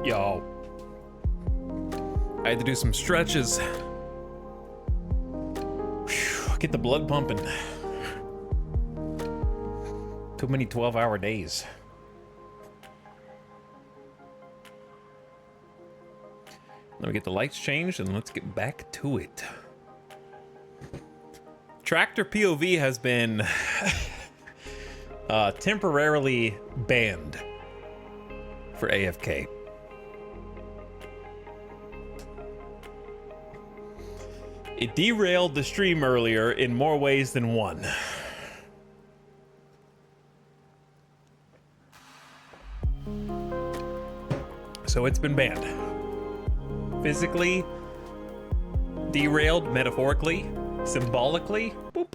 Yo. I had to do some stretches. Whew, get the blood pumping. Too many 12-hour days. Let me get the lights changed and let's get back to it. Tractor POV has been temporarily banned for AFK. It derailed the stream earlier in more ways than one. So it's been banned. Physically derailed, metaphorically, symbolically, boop.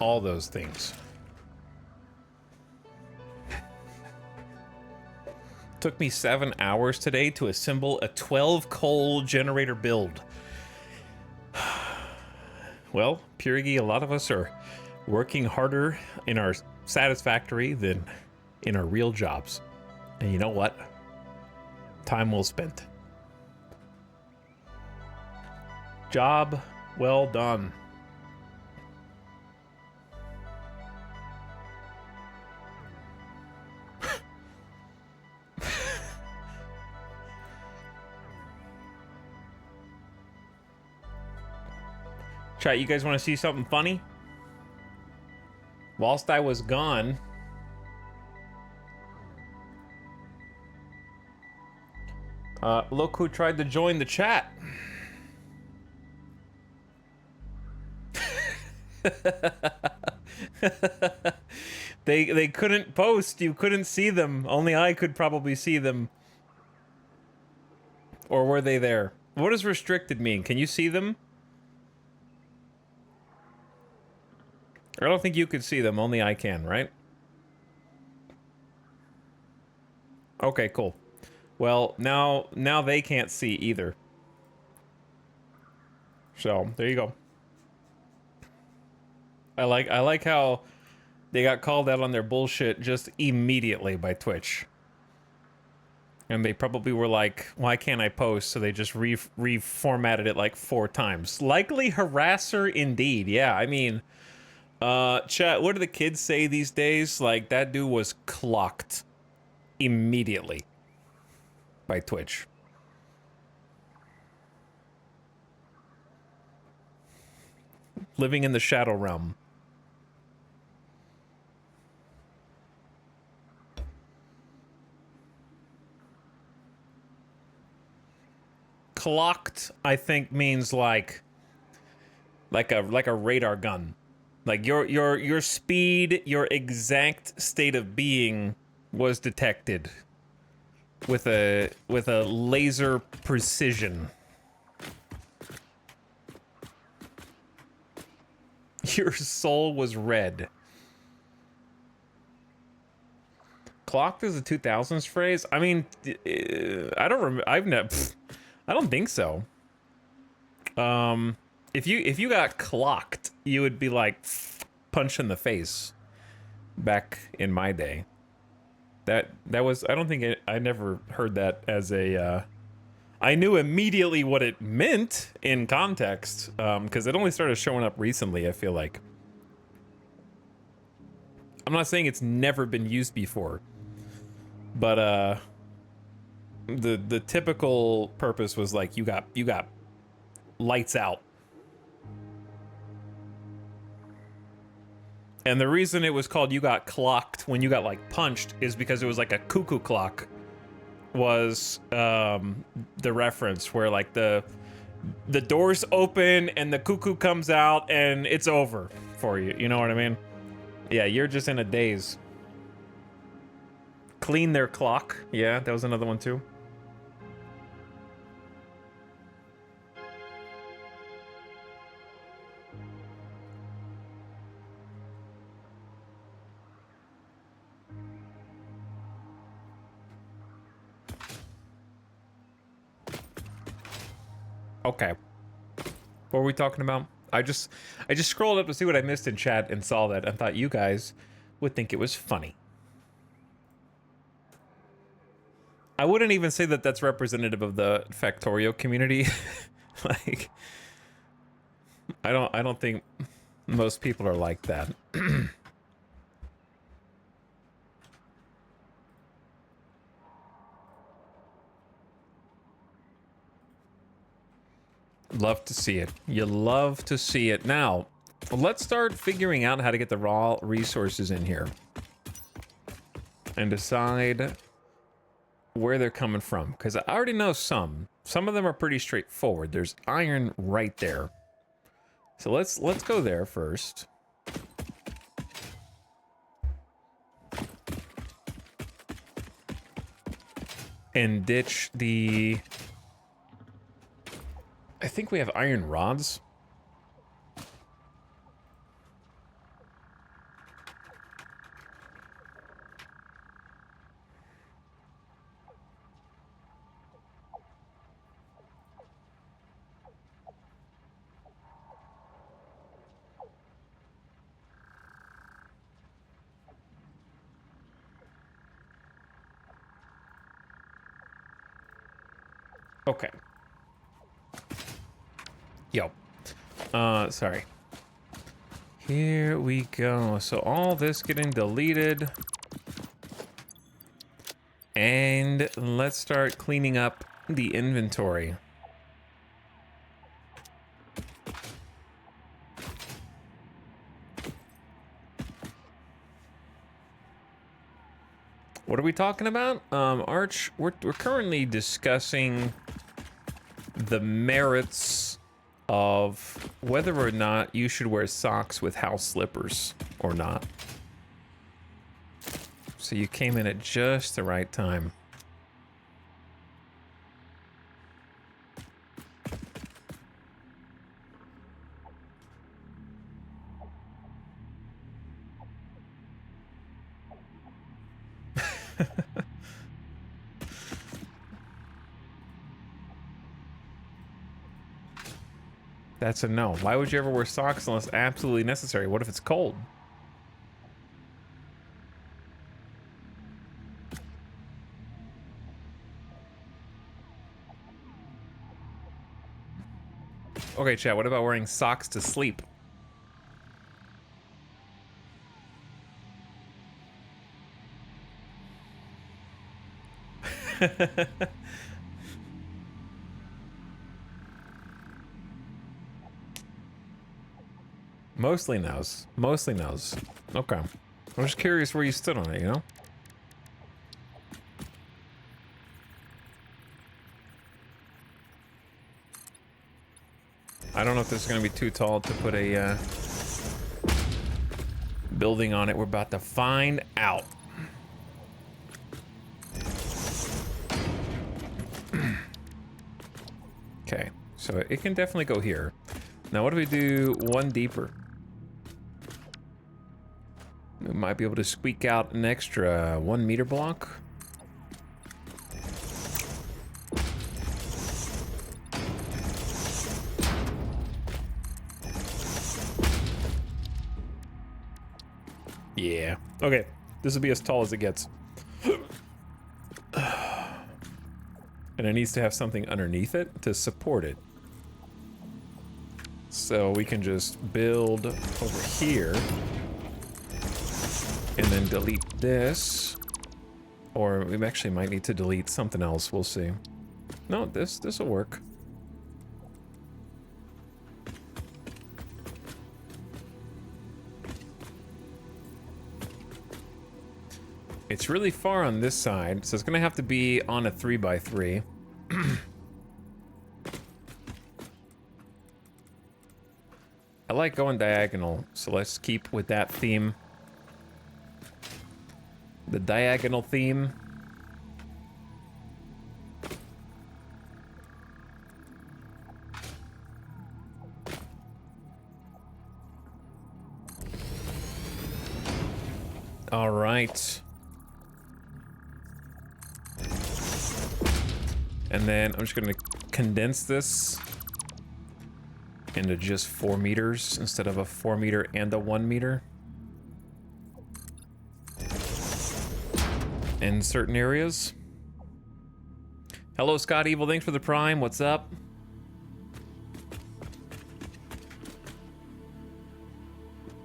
All those things. Took me 7 hours today to assemble a 12 coal generator build. Well, Purigi, a lot of us are working harder in our Satisfactory than in our real jobs. And you know what? Time well spent. Job well done. Chat, you guys want to see something funny? Whilst I was gone, look who tried to join the chat. They couldn't post. You couldn't see them. Only I could probably see them. Or were they there? What does restricted mean? Can you see them? I don't think you could see them. Only I can, right? Okay, cool. Well, now they can't see either. So, there you go. I like how they got called out on their bullshit just immediately by Twitch. And they probably were like, why can't I post? So they just reformatted it like 4 times. Likely harasser indeed. Yeah, I mean, chat, what do the kids say these days? Like, that dude was clocked immediately by Twitch. Living in the shadow realm. Clocked, I think, means like a radar gun. Like your speed, your exact state of being was detected with a laser precision. Your soul was red. Clocked is a 2000s phrase. I mean, I don't remember. I don't think so. If you got clocked, you would be like punched in the face. Back in my day, that was. I don't think I never heard that as a. I knew immediately what it meant in context, because it only started showing up recently. I feel like. I'm not saying it's never been used before, but the typical purpose was like you got lights out. And the reason it was called you got clocked when you got like punched is because it was like a cuckoo clock was the reference where like the doors open and the cuckoo comes out and it's over for you. You know what I mean? Yeah, you're just in a daze. Clean their clock. Yeah, that was another one too. Okay. What were we talking about? I just scrolled up to see what I missed in chat and saw that and thought you guys would think it was funny. I wouldn't even say that that's representative of the Factorio community. Like, I don't think most people are like that. Love to see it. You love to see it. Now, let's start figuring out how to get the raw resources in here. And decide where they're coming from. Because I already know some. Some of them are pretty straightforward. There's iron right there. So let's go there first. And ditch the... I think we have iron rods. Okay. Yo. Sorry. Here we go. So all this getting deleted. And let's start cleaning up the inventory. What are we talking about? Arch, we're currently discussing the merits of whether or not you should wear socks with house slippers or not. So you came in at just the right time. That's a no. Why would you ever wear socks unless absolutely necessary? What if it's cold? Okay, chat, what about wearing socks to sleep? Mostly knows. Mostly knows. Okay. I'm just curious where you stood on it, you know? I don't know if this is going to be too tall to put a building on it. We're about to find out. Okay, so it can definitely go here. Now, what do we do one deeper? We might be able to squeak out an extra 1 meter block. Yeah. Okay, this will be as tall as it gets. And it needs to have something underneath it to support it. So we can just build over here. And then delete this. Or we actually might need to delete something else. We'll see. No, this will work. It's really far on this side, so it's gonna have to be on a 3x3. I like going diagonal, so let's keep with that theme. The diagonal theme. All right. And then I'm just gonna condense this into just 4 meters instead of a 4 meter and a 1 meter. In certain areas. Hello, Scott Evil. Thanks for the Prime. What's up?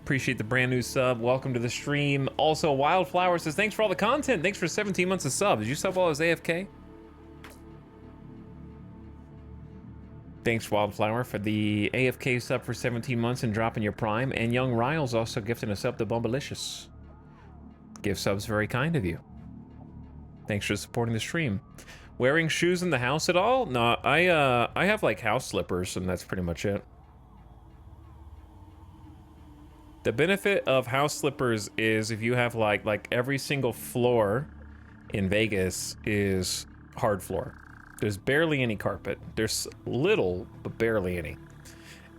Appreciate the brand new sub. Welcome to the stream. Also, Wildflower says, thanks for all the content. Thanks for 17 months of sub. Did you sub while I was AFK? Thanks, Wildflower, for the AFK sub for 17 months and dropping your Prime. And Young Riles also gifting a sub to Bumbalicious. Gift subs very kind of you. Thanks for supporting the stream. Wearing shoes in the house at all? No, I have like house slippers and that's pretty much it. The benefit of house slippers is if you have like every single floor in Vegas is hard floor. There's barely any carpet. There's little, but barely any.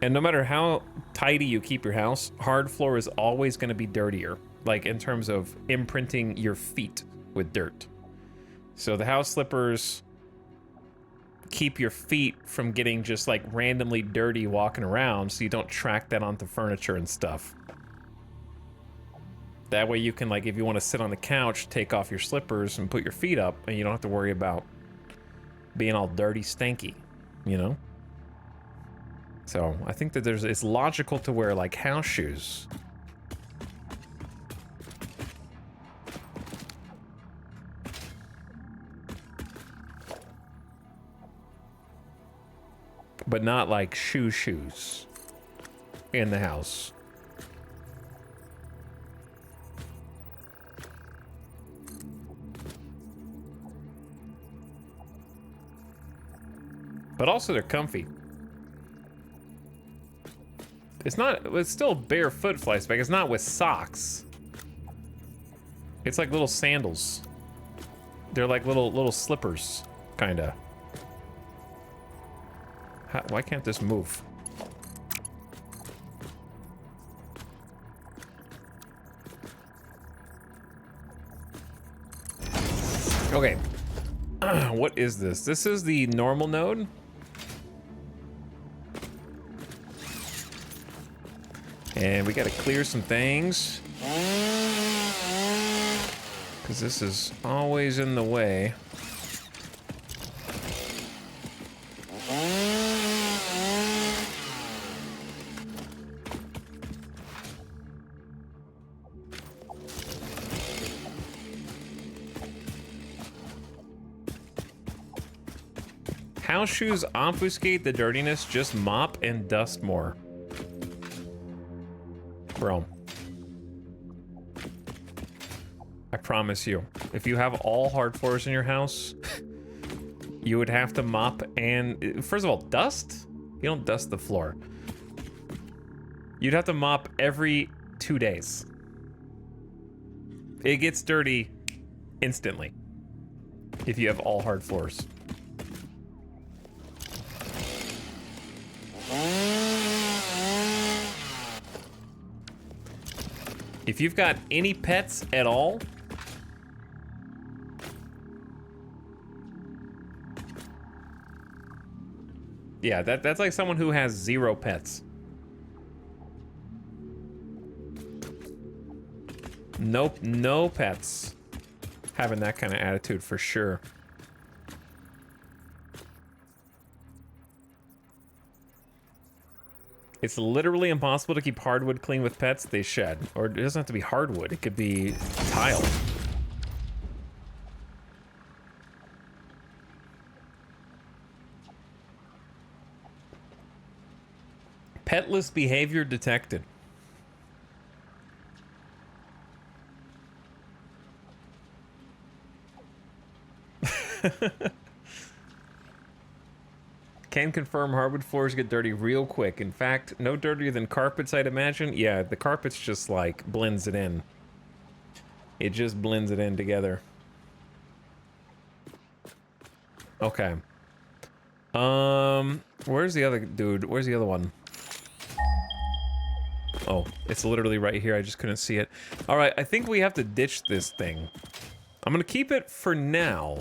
And no matter how tidy you keep your house, hard floor is always going to be dirtier, like in terms of imprinting your feet with dirt. So the house slippers keep your feet from getting just like randomly dirty walking around, so you don't track that onto furniture and stuff. That way you can, like, if you want to sit on the couch, take off your slippers and put your feet up, and you don't have to worry about being all dirty, stanky, you know? So I think that it's logical to wear like house shoes. But not like shoes in the house. But also they're comfy. It's still barefoot fly spec. It's not with socks. It's like little sandals. They're like little slippers, kinda. Why can't this move? Okay. What is this? This is the normal node. And we gotta clear some things. Because this is always in the way. House shoes obfuscate the dirtiness, just mop and dust more. Bro. I promise you, if you have all hard floors in your house, you would have to mop and... First of all, dust? You don't dust the floor. You'd have to mop every 2 days. It gets dirty instantly if you have all hard floors. If you've got any pets at all, yeah, that's like someone who has 0 pets. Nope, no pets. Having that kind of attitude for sure. It's literally impossible to keep hardwood clean with pets. They shed. Or it doesn't have to be hardwood. It could be tile. Petless behavior detected. Can confirm hardwood floors get dirty real quick. In fact, no dirtier than carpets, I'd imagine. Yeah, the carpets just like blends it in. It just blends it in together. Okay. Where's the other dude? Where's the other one? Oh, it's literally right here. I just couldn't see it. All right, I think we have to ditch this thing. I'm gonna keep it for now.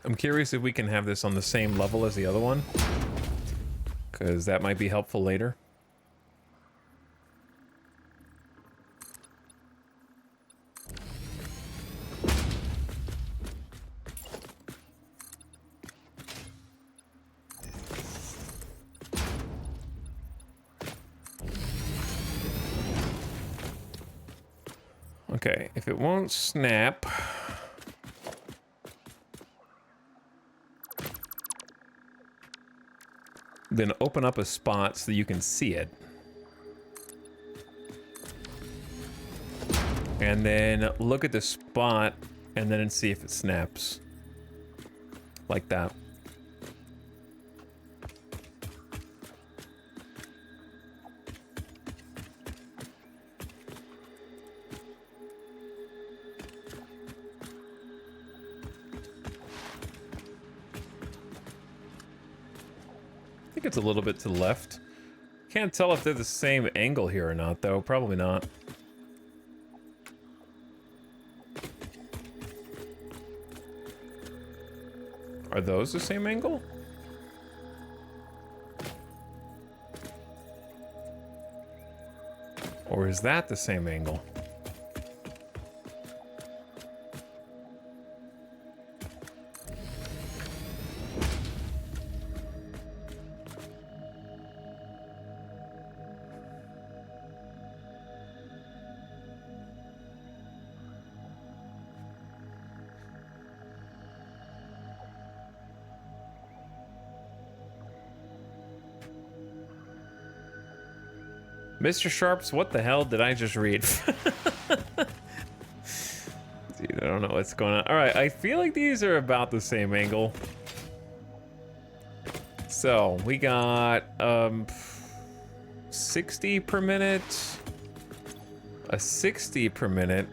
I'm curious if we can have this on the same level as the other one, because that might be helpful later. Okay, if it won't snap... then open up a spot so you can see it. And then look at the spot and then see if it snaps. Like that. I think it's a little bit to the left. Can't tell if they're the same angle here or not, though. Probably not. Are those the same angle? Or is that the same angle? Mr. Sharps, what the hell did I just read? Dude, I don't know what's going on. All right, I feel like these are about the same angle. So we got 60 per minute, a 60 per minute,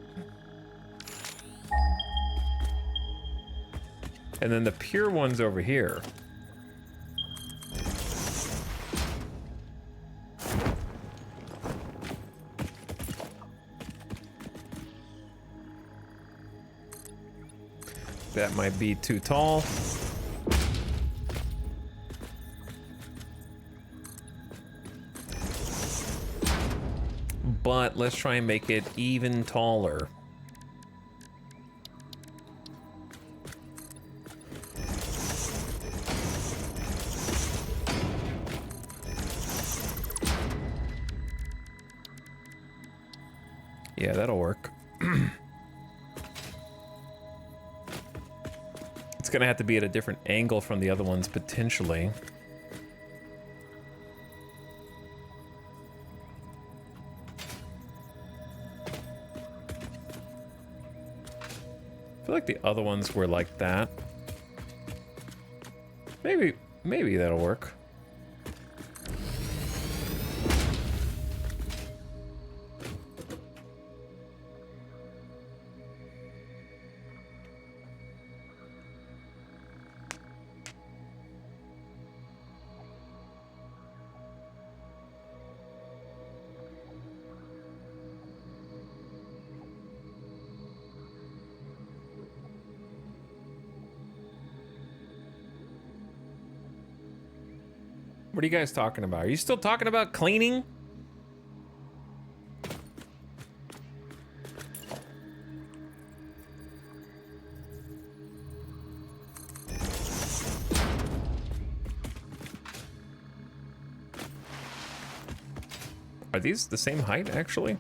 and then the pure one's over here. That might be too tall. But let's try and make it even taller. Yeah, that'll work. It's gonna have to be at a different angle from the other ones, potentially. I feel like the other ones were like that. Maybe that'll work. What are you guys talking about? Are you still talking about cleaning? Are these the same height, actually?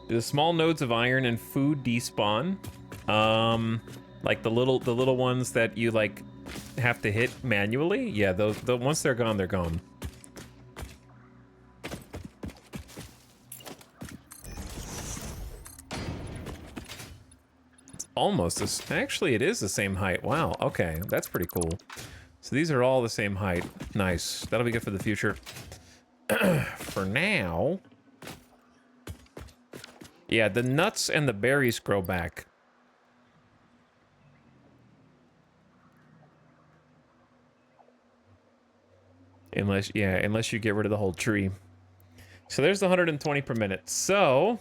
Do the small nodes of iron and food despawn? Like the little ones that you like have to hit manually? Yeah, those once they're gone, they're gone. It's almost this. Actually, it is the same height. Wow. Okay, that's pretty cool. So these are all the same height. Nice. That'll be good for the future. For now. Yeah, the nuts and the berries grow back. Unless you get rid of the whole tree. So there's the 120 per minute. So...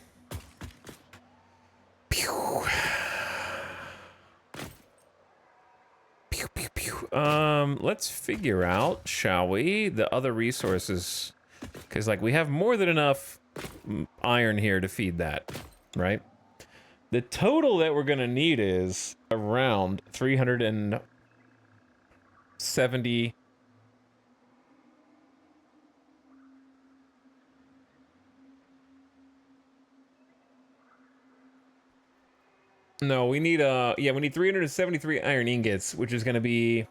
Pew. Pew, pew, pew. Let's figure out, shall we, the other resources. Because, like, we have more than enough iron here to feed that, right? The total that we're gonna need is around 370. No, we need we need 373 iron ingots, which is gonna be...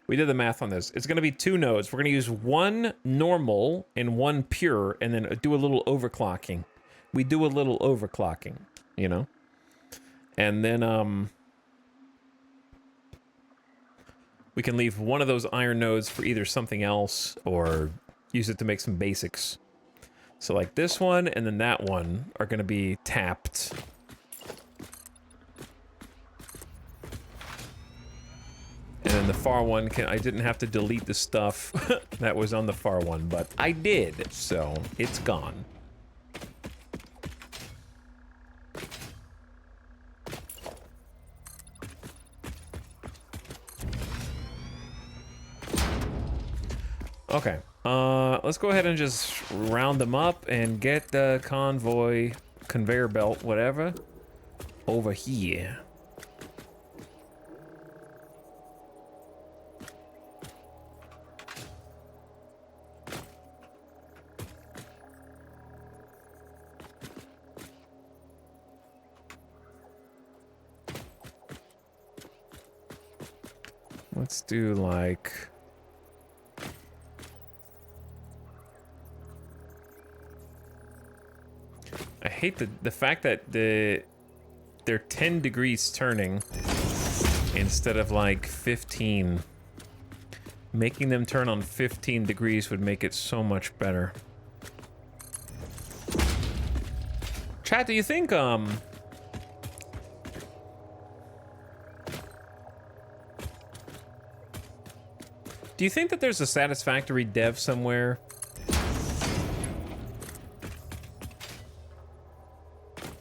We did the math on this. It's going to be 2 nodes. We're going to use one normal and one pure, and then do a little overclocking. We do a little overclocking, you know? And then, we can leave one of those iron nodes for either something else, or use it to make some basics. So, like, this one and then that one are going to be tapped. And then the far one I didn't have to delete the stuff that was on the far one, but I did, so it's gone. Okay, let's go ahead and just round them up and get the convoy, conveyor belt, whatever, over here. Let's do like... I hate the fact that they're 10 degrees turning instead of like 15. Making them turn on 15 degrees would make it so much better. Chat, do you think, do you think that there's a Satisfactory dev somewhere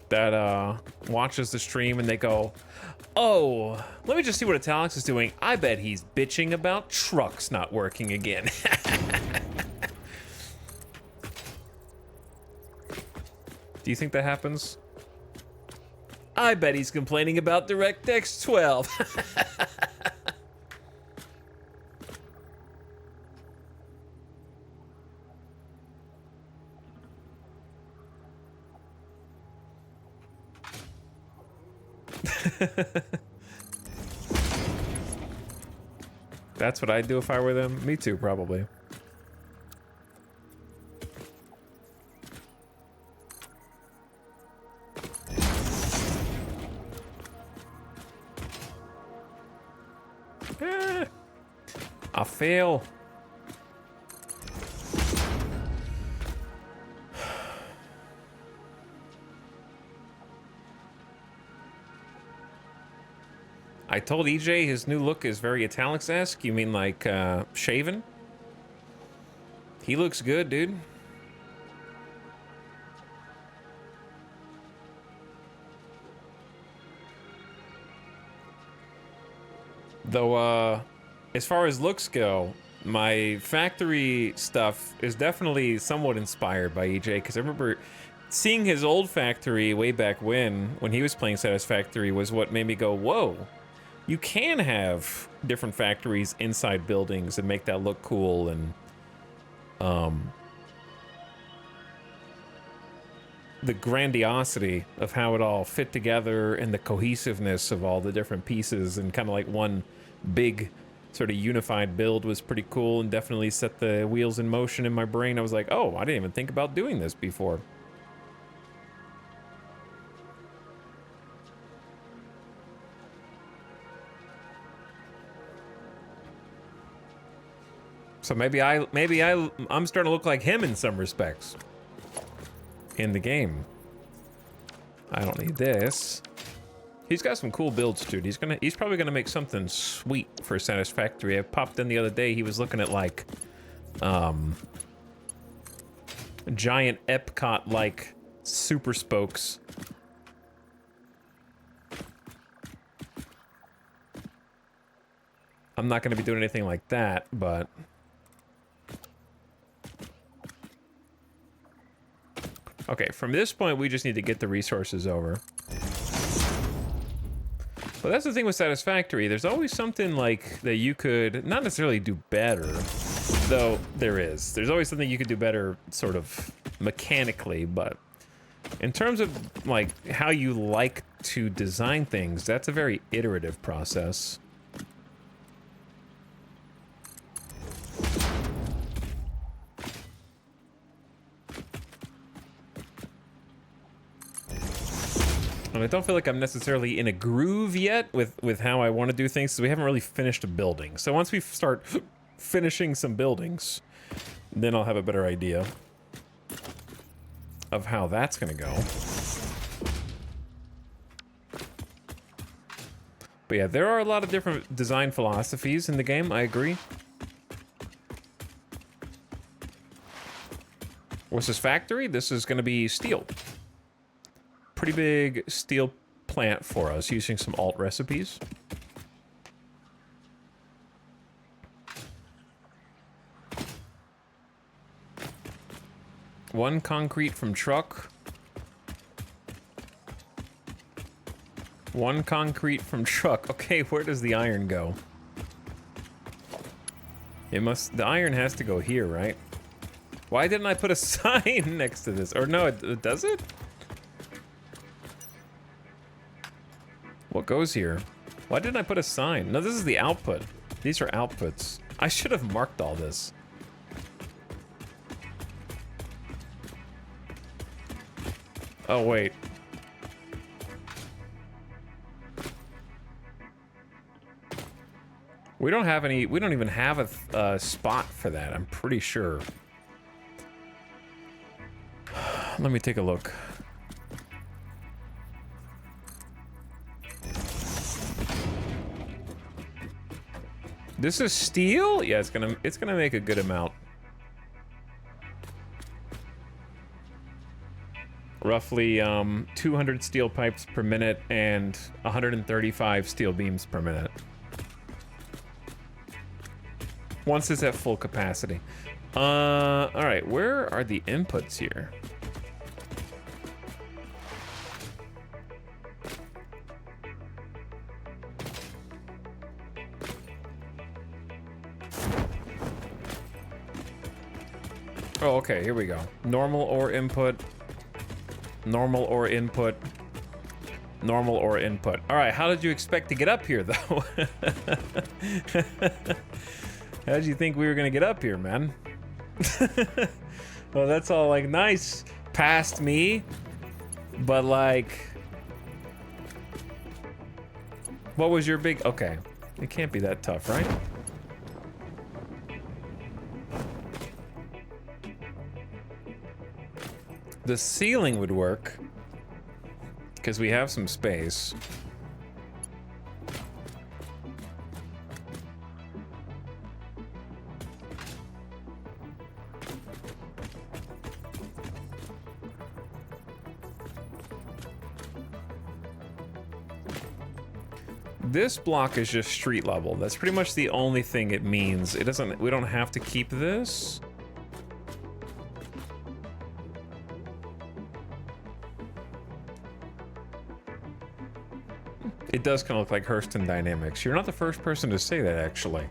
that watches the stream and they go, oh, let me just see what Italics is doing. I bet he's bitching about trucks not working again. Do you think that happens? I bet he's complaining about DirectX 12. That's what I'd do if I were them. Me too, probably. I fail. I told EJ his new look is very Italics-esque. You mean like shaven? He looks good, dude. Though, as far as looks go, my factory stuff is definitely somewhat inspired by EJ, because I remember seeing his old factory way back when he was playing Satisfactory was what made me go, whoa. You can have different factories inside buildings and make that look cool, and the grandiosity of how it all fit together and the cohesiveness of all the different pieces and kind of like one big sort of unified build was pretty cool and definitely set the wheels in motion in my brain. I was like, oh, I didn't even think about doing this before. So maybe I'm starting to look like him in some respects in the game. I don't need this. He's got some cool builds, dude. He's probably gonna make something sweet for Satisfactory. I popped in the other day. He was looking at like giant Epcot-like super spokes. I'm not gonna be doing anything like that, but okay, from this point, we just need to get the resources over. But that's the thing with Satisfactory. There's always something like that you could not necessarily do better, though there is. There's always something you could do better sort of mechanically, but in terms of like how you like to design things, that's a very iterative process. And I don't feel like I'm necessarily in a groove yet with how I want to do things, so we haven't really finished a building. So once we start finishing some buildings, then I'll have a better idea of how that's going to go. But yeah, there are a lot of different design philosophies in the game, I agree. What's this factory? This is going to be steel. Pretty big steel plant for us, using some alt recipes. One concrete from truck. One concrete from truck. Okay, where does the iron go? The iron has to go here, right? Why didn't I put a sign next to this? Or no, does it? What goes here? Why didn't I put a sign? No, this is the output. These are outputs. I should have marked all this. Oh, wait. We don't have any, we don't even have a spot for that, I'm pretty sure. Let me take a look. This is steel? Yeah, it's gonna make a good amount. Roughly 200 steel pipes per minute and 135 steel beams per minute. Once it's at full capacity. All right, where are the inputs here? Oh, okay, here we go. Normal ore input. Normal ore input. Normal ore input. All right, how did you expect to get up here, though? How did you think we were gonna get up here, man? Well, that's all, like, nice past me, but, like... What was your big... Okay, it can't be that tough, right? The ceiling would work, because we have some space. This block is just street level. That's pretty much the only thing it means. It doesn't, we don't have to keep this. It does kind of look like Hurston Dynamics. You're not the first person to say that, actually.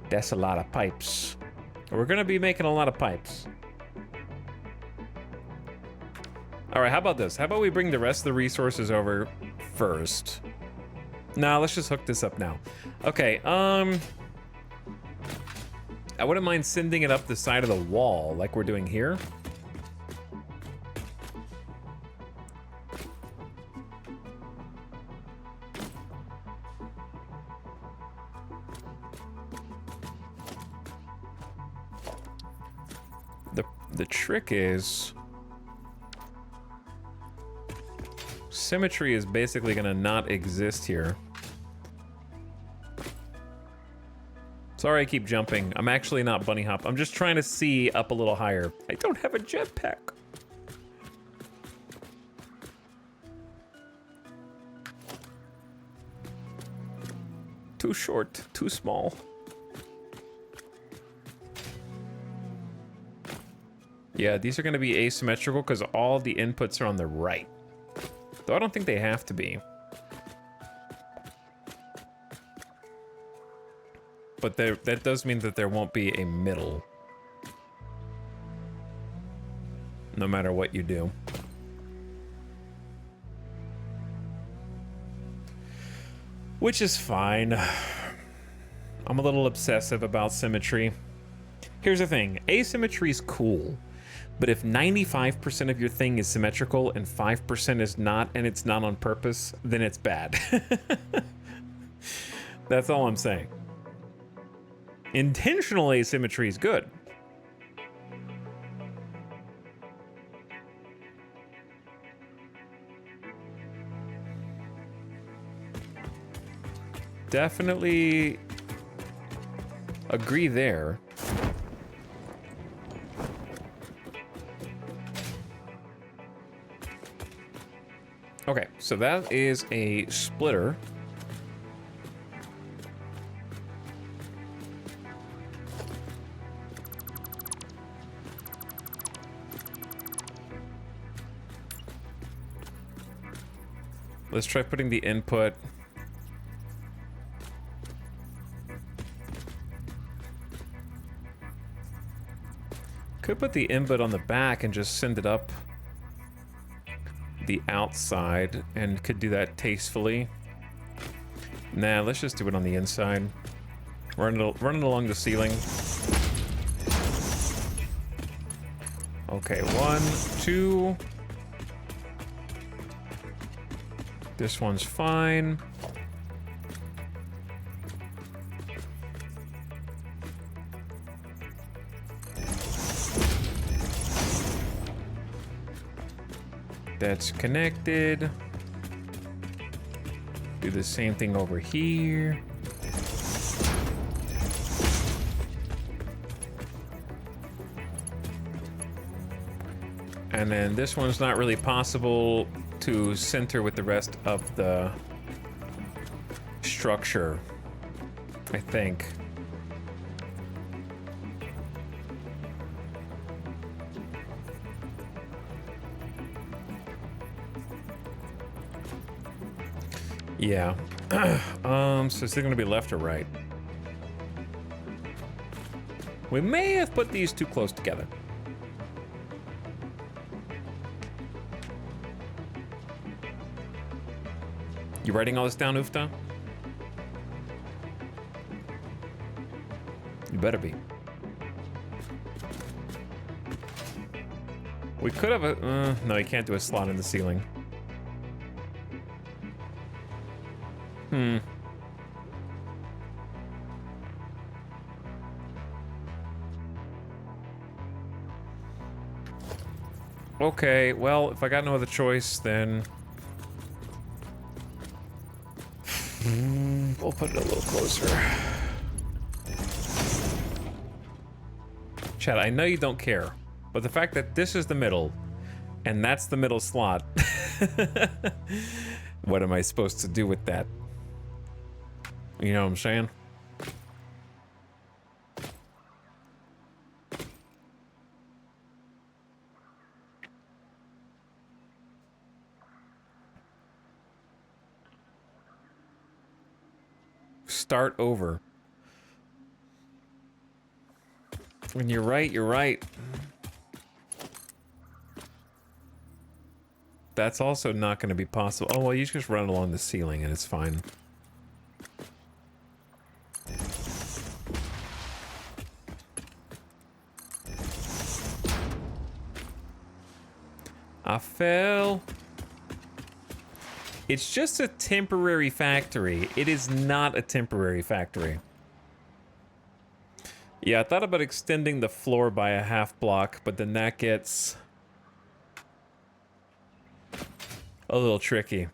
That's a lot of pipes. We're gonna be making a lot of pipes. All right, how about this? How about we bring the rest of the resources over first? Nah, let's just hook this up now. Okay, I wouldn't mind sending it up the side of the wall like we're doing here. The trick is... Symmetry is basically gonna not exist here. Sorry I keep jumping. I'm actually not bunny hop. I'm just trying to see up a little higher. I don't have a jetpack. Too short, too small. Yeah, these are going to be asymmetrical because all the inputs are on the right. Though I don't think they have to be. But that does mean that there won't be a middle. No matter what you do. Which is fine. I'm a little obsessive about symmetry. Here's the thing, asymmetry is cool. But if 95% of your thing is symmetrical and 5% is not, and it's not on purpose, then it's bad. That's all I'm saying. Intentional asymmetry is good. Definitely agree there. Okay, so that is a splitter. Let's try putting the input. Could put the input on the back and just send it up the outside, and could do that tastefully. Nah, let's just do it on the inside. Run it along the ceiling. Okay, 1, 2. This one's fine. That's connected. Do the same thing over here. And then this one's not really possible to center with the rest of the structure, I think. Yeah. So is it gonna be left or right? We may have put these too close together. You writing all this down, Ufta? You better be. We could have a... no, you can't do a slot in the ceiling. Okay, well, if I got no other choice, then... we'll put it a little closer. Chad, I know you don't care, but the fact that this is the middle, and that's the middle slot... what am I supposed to do with that? You know what I'm saying? Start over. When you're right, you're right. That's also not going to be possible. Oh, well, you just run along the ceiling and it's fine. I fell. It's just a temporary factory. It is not a temporary factory. Yeah, I thought about extending the floor by a half block, but then that gets a little tricky.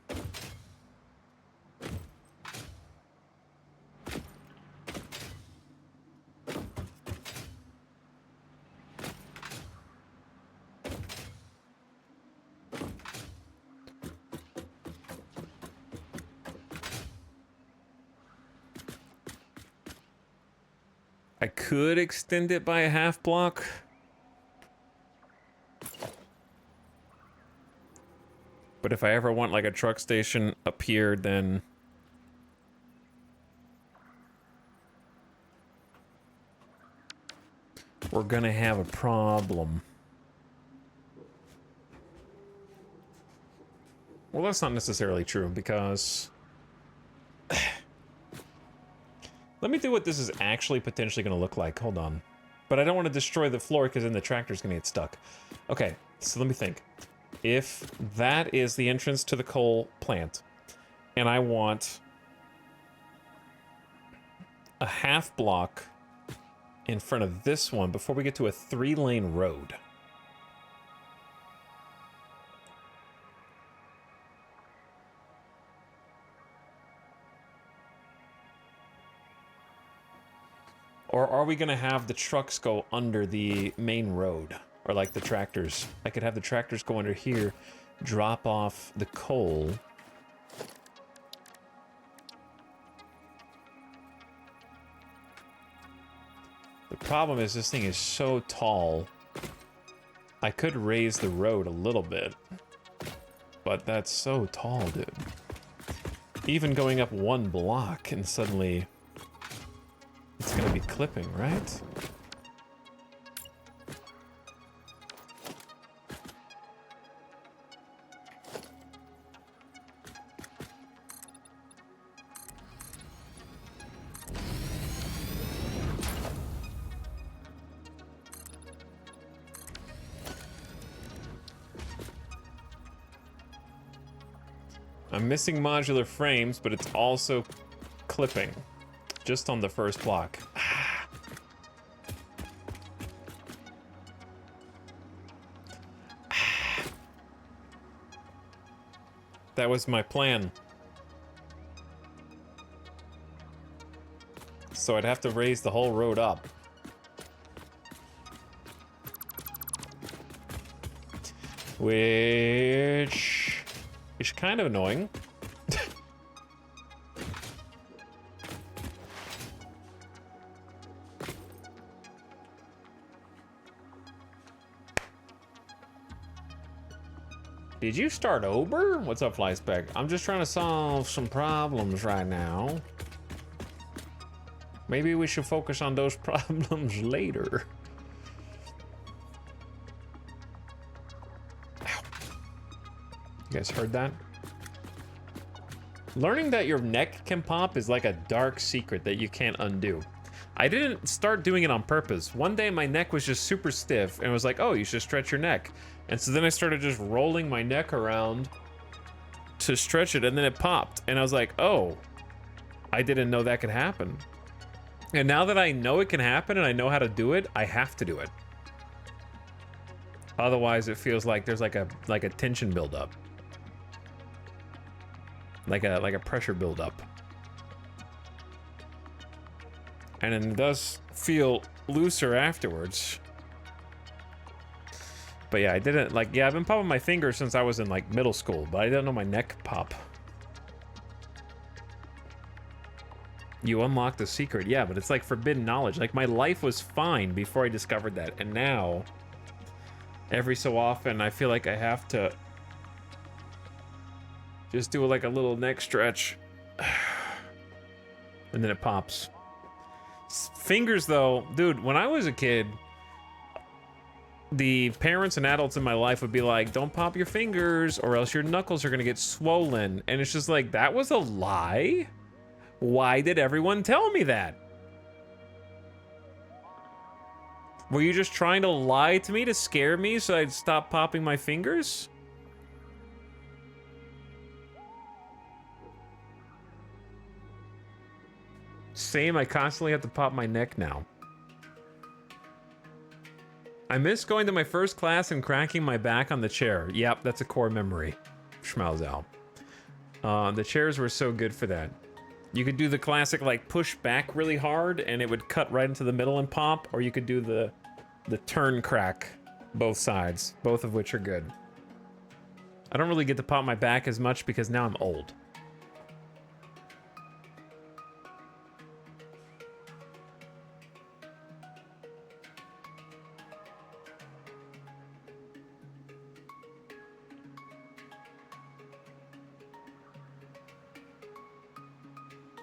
I could extend it by a half block. But if I ever want like a truck station up here, then we're gonna have a problem. Well, that's not necessarily true because let me do what this is actually potentially going to look like. Hold on. But I don't want to destroy the floor because then the tractor's going to get stuck. Okay, so let me think. If that is the entrance to the coal plant, and I want a half block in front of this one before we get to a 3-lane road. Or are we gonna have the trucks go under the main road? Or like the tractors? I could have the tractors go under here, drop off the coal. The problem is this thing is so tall. I could raise the road a little bit. But that's so tall, dude. Even going up 1 block and suddenly... it's gonna be clipping, right? I'm missing modular frames, but it's also clipping. Just on the first block. That was my plan. So I'd have to raise the whole road up. Which is kind of annoying. Did you start over? What's up, Flyspec? I'm just trying to solve some problems right now. Maybe we should focus on those problems later. Ow. You guys heard that? Learning that your neck can pop is like a dark secret that you can't undo. I didn't start doing it on purpose. One day my neck was just super stiff and it was like, oh, you should stretch your neck. And so then I started just rolling my neck around to stretch it, and then it popped. And I was like, oh, I didn't know that could happen. And now that I know it can happen and I know how to do it, I have to do it. Otherwise, it feels like there's like a tension buildup. Like a pressure buildup. And it does feel looser afterwards. But yeah, I didn't like, yeah, I've been popping my fingers since I was in like middle school, but I didn't know my neck pop. You unlocked the secret. Yeah, but it's like forbidden knowledge. Like my life was fine before I discovered that. And now, every so often, I feel like I have to just do like a little neck stretch. And then it pops. Fingers though, dude, when I was a kid, the parents and adults in my life would be like, don't pop your fingers or else your knuckles are gonna get swollen. And it's just like, that was a lie? Why did everyone tell me that? Were you just trying to lie to me to scare me so I'd stop popping my fingers? Same, I constantly have to pop my neck now. I miss going to my first class and cracking my back on the chair. Yep, that's a core memory. Schmalzow. The chairs were so good for that. You could do the classic, like, push back really hard, and it would cut right into the middle and pop, or you could do the turn crack, both sides, both of which are good. I don't really get to pop my back as much because now I'm old.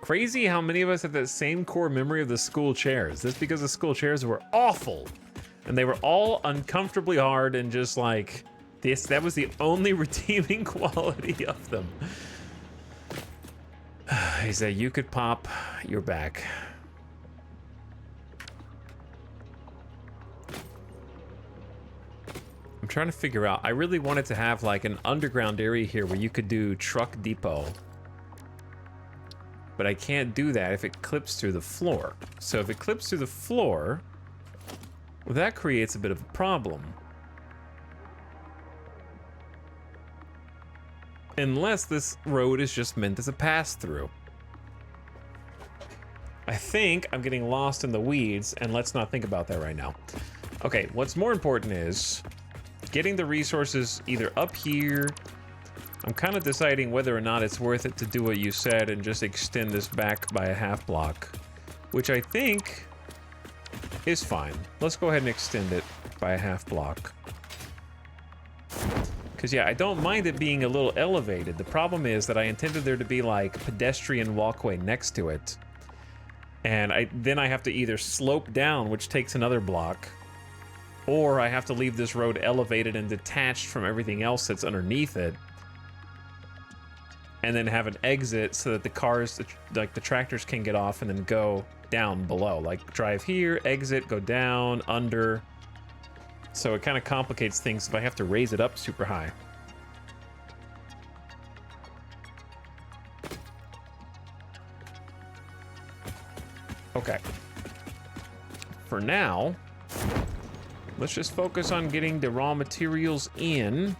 Crazy how many of us have that same core memory of the school chairs. That's because the school chairs were awful. And they were all uncomfortably hard and just like, that was the only redeeming quality of them. He said you could pop your back. I'm trying to figure out, I really wanted to have like an underground area here where you could do truck depot. But I can't do that if it clips through the floor. So if it clips through the floor, well, that creates a bit of a problem. Unless this road is just meant as a pass-through. I think I'm getting lost in the weeds, and let's not think about that right now. Okay, what's more important is getting the resources either up here. I'm kind of deciding whether or not it's worth it to do what you said and just extend this back by a half block, which I think is fine. Let's go ahead and extend it by a half block. Because yeah, I don't mind it being a little elevated. The problem is that I intended there to be like pedestrian walkway next to it. And then I have to either slope down, which takes another block, or I have to leave this road elevated and detached from everything else that's underneath it. And then have an exit so that the cars, like the tractors, can get off and then go down below. Like drive here, exit, go down, under. So it kind of complicates things if I have to raise it up super high. Okay. For now, let's just focus on getting the raw materials in.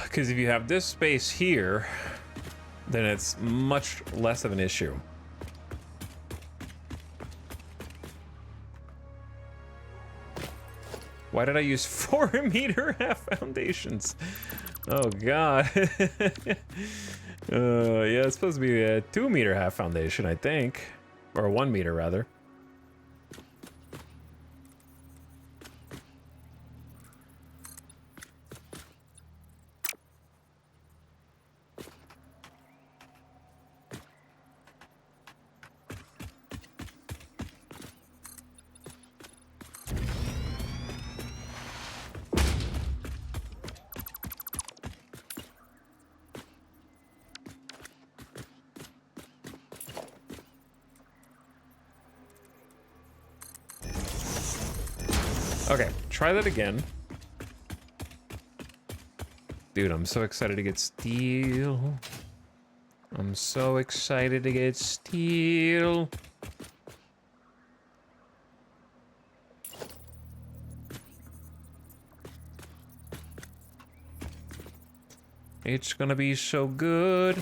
Because if you have this space here, then it's much less of an issue. Why did I use 4-meter half foundations? Oh god. Yeah, it's supposed to be a 2-meter half foundation, I think. Or 1 meter, rather. Okay, try that again. Dude, I'm so excited to get steel. I'm so excited to get steel. It's gonna be so good.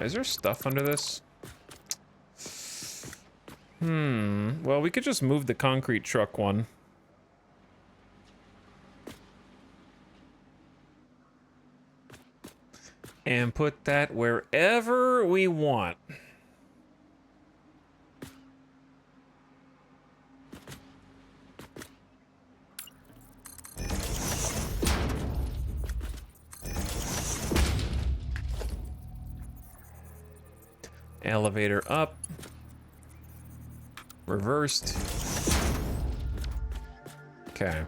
Is there stuff under this? Well, we could just move the concrete truck one. And put that wherever we want. Elevator up. Reversed. Okay.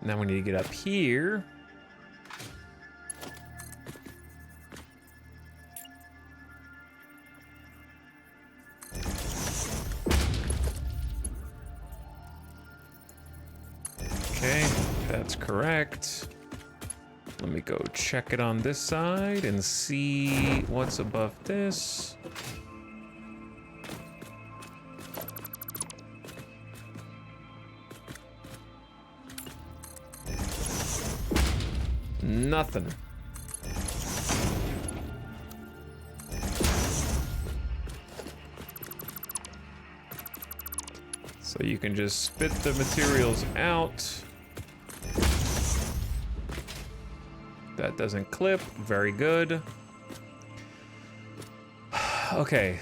Now we need to get up here. Okay, that's correct. Let me go check it on this side and see what's above this. Nothing. So you can just spit the materials out. That doesn't clip. Very good. Okay.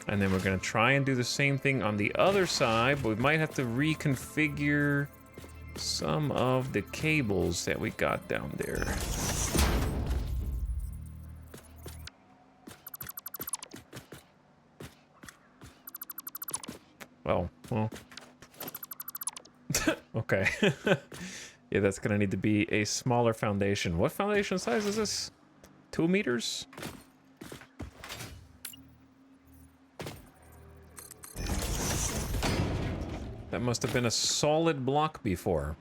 And then we're gonna try and do the same thing on the other side, but we might have to reconfigure some of the cables that we got down there. Well. Okay. Yeah, that's gonna need to be a smaller foundation. What foundation size is this? 2 meters? That must have been a solid block before.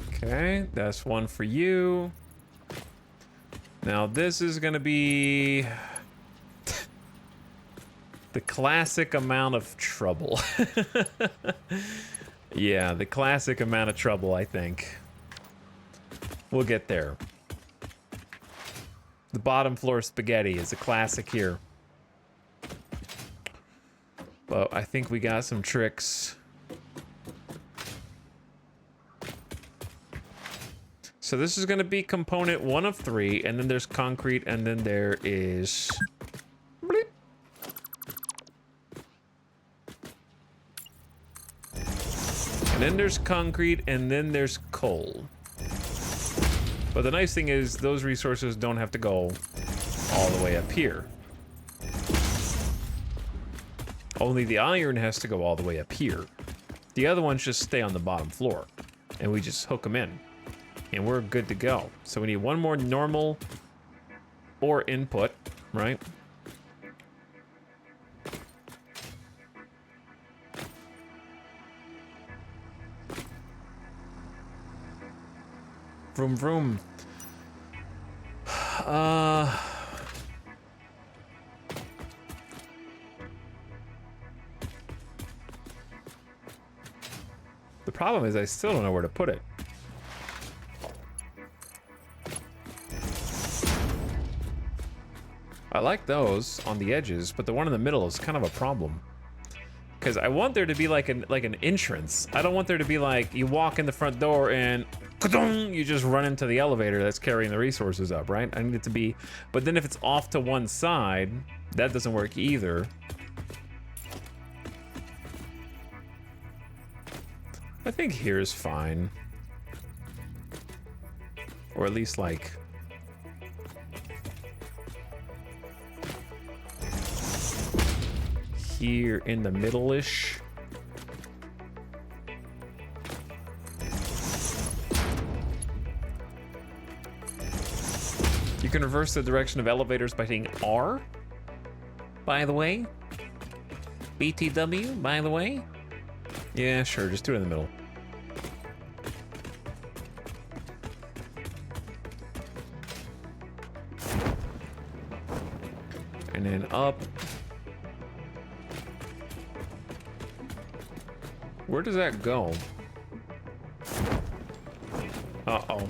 Okay, that's one for you. Now this is gonna be the classic amount of trouble. Yeah, the classic amount of trouble, I think. We'll get there. The bottom floor spaghetti is a classic here. But I think we got some tricks. So this is going to be component 1 of 3, and then there's concrete, and then there is... bleep. And then there's concrete, and then there's coal. But the nice thing is those resources don't have to go all the way up here. Only the iron has to go all the way up here. The other ones just stay on the bottom floor, and we just hook them in, and we're good to go. So we need one more normal ore input, right? Vroom vroom. The problem is I still don't know where to put it. I like those on the edges, but the one in the middle is kind of a problem. Because I want there to be like an entrance. I don't want there to be like you walk in the front door and you just run into the elevator that's carrying the resources up, right? I need it to be, but then if it's off to one side, that doesn't work either. I think here's fine. Or at least like... here in the middle-ish. You can reverse the direction of elevators by hitting R, by the way. BTW, by the way. Yeah, sure, just do it in the middle. And then up. Where does that go? Uh-oh.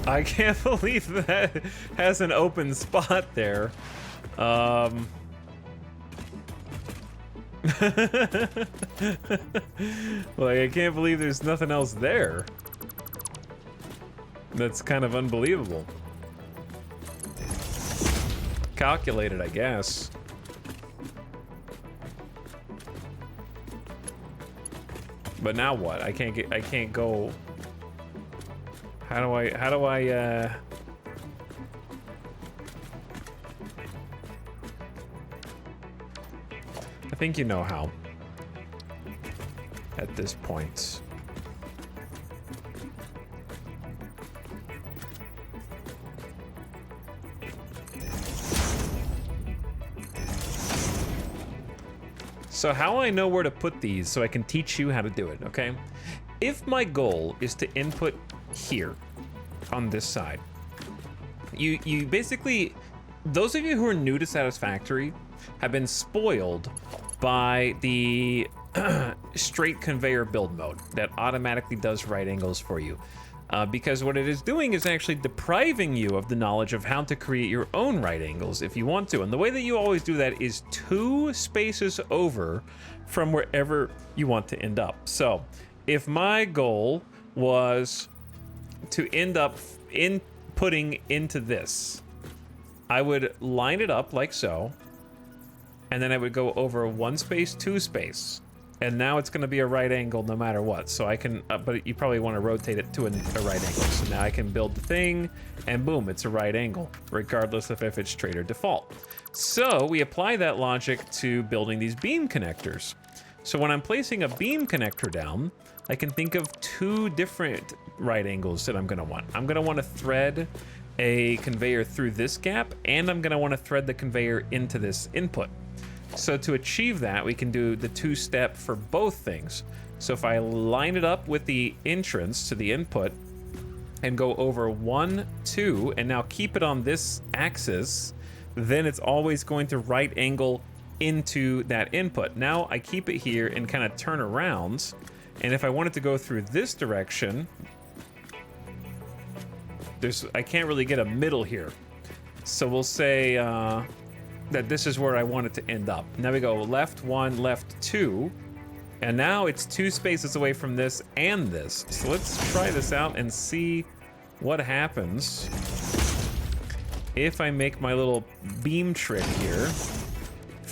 I can't believe that has an open spot there. Like, I can't believe there's nothing else there. That's kind of unbelievable. Calculated, I guess. But now what? I can't go. How do I I think you know how at this point. So how I know where to put these so I can teach you how to do it, okay? If my goal is to input here on this side, you basically, those of you who are new to Satisfactory have been spoiled by the straight conveyor build mode that automatically does right angles for you. Because what it is doing is actually depriving you of the knowledge of how to create your own right angles if you want to. And the way that you always do that is 2 spaces over from wherever you want to end up. So if my goal was to end up inputting into this, I would line it up like so, and then I would go over 1 space, 2 space. And now it's going to be a right angle no matter what. So I can, but you probably want to rotate it to a right angle. So now I can build the thing, and boom, it's a right angle, regardless of if it's straight or default. So we apply that logic to building these beam connectors. So when I'm placing a beam connector down, I can think of 2 different right angles that I'm going to want. I'm going to want to thread a conveyor through this gap, and I'm going to want to thread the conveyor into this input. So to achieve that, we can do the 2-step for both things. So if I line it up with the entrance to the input and go over 1, 2, and now keep it on this axis, then it's always going to right angle into that input. Now I keep it here and kind of turn around. And if I wanted to go through this direction, I can't really get a middle here. So we'll say, that this is where I want it to end up. Now we go left 1, left 2, and now it's 2 spaces away from this and this. So let's try this out and see what happens if I make my little beam trick here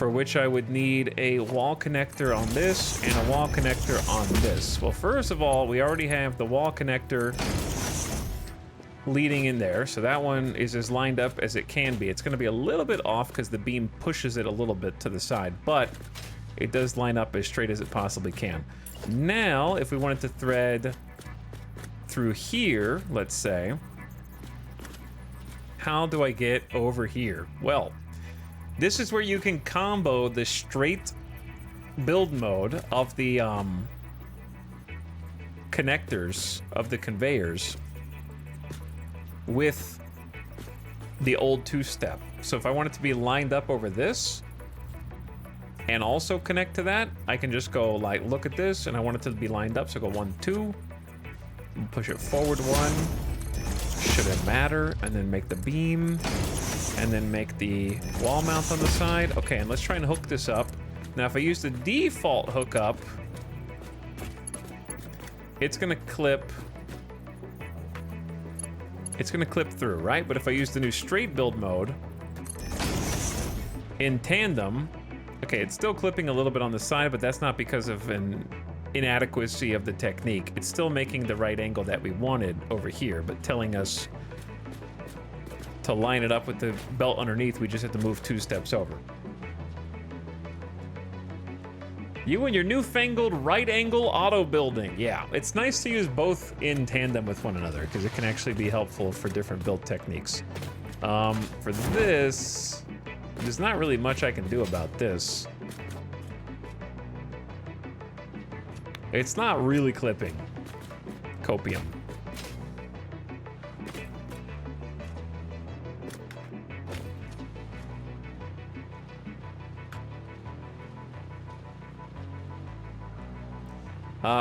for which I would need a wall connector on this and a wall connector on this. Well, first of all, we already have the wall connector leading in there, so that one is as lined up as it can be. It's going to be a little bit off because the beam pushes it a little bit to the side, but it does line up as straight as it possibly can. Now, if we wanted to thread through here, let's say, how do I get over here? Well, this is where you can combo the straight build mode of the connectors of the conveyors with the old two-step. So if I want it to be lined up over this and also connect to that, I can just go like, look at this, and I want it to be lined up, so go 1, 2, and push it forward 1, shouldn't matter, and then make the beam, and then make the wall mount on the side. Okay, and let's try and hook this up. Now if I use the default hookup, it's gonna clip through, right? But if I use the new straight build mode in tandem, okay, it's still clipping a little bit on the side, but that's not because of an inadequacy of the technique. It's still making the right angle that we wanted over here, but telling us to line it up with the belt underneath, we just have to move 2 steps over. You and your newfangled right angle auto building. Yeah, it's nice to use both in tandem with one another because it can actually be helpful for different build techniques. For this, there's not really much I can do about this. It's not really clipping. Copium.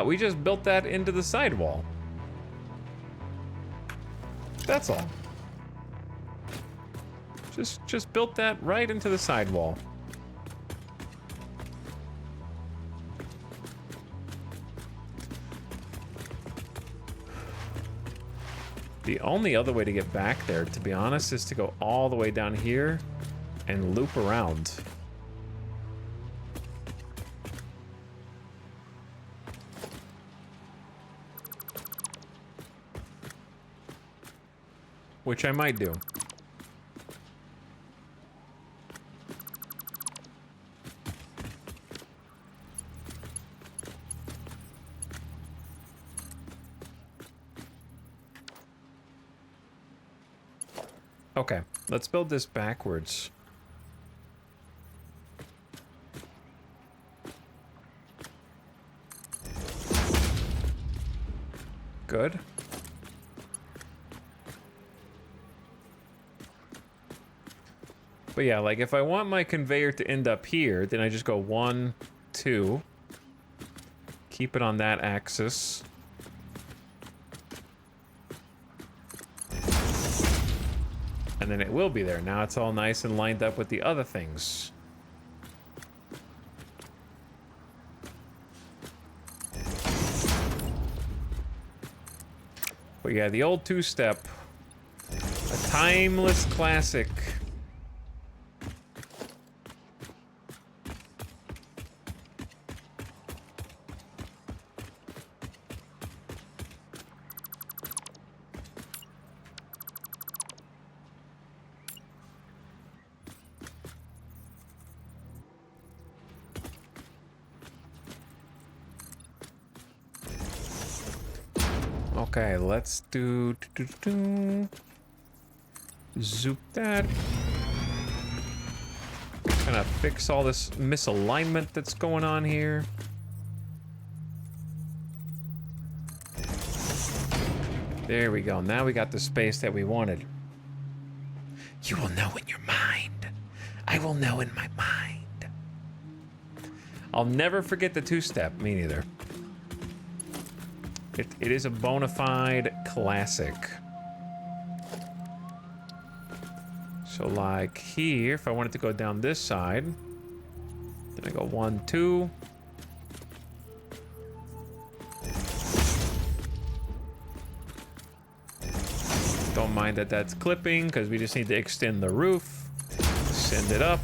We just built that into the sidewall. That's all. Just built that right into the sidewall. The only other way to get back there, to be honest, is to go all the way down here and loop around. Which I might do. Okay, let's build this backwards. Good. But yeah, like if I want my conveyor to end up here, then I just go 1, 2. Keep it on that axis. And then it will be there. Now it's all nice and lined up with the other things. But yeah, the old two-step, a timeless classic. Okay, let's do zoop that. Kind of fix all this misalignment that's going on here. There we go. Now we got the space that we wanted. You will know in your mind. I will know in my mind. I'll never forget the two-step. Me neither. It is a bona fide classic. So like here, if I wanted to go down this side, then I go 1, 2. Don't mind that that's clipping because we just need to extend the roof, send it up.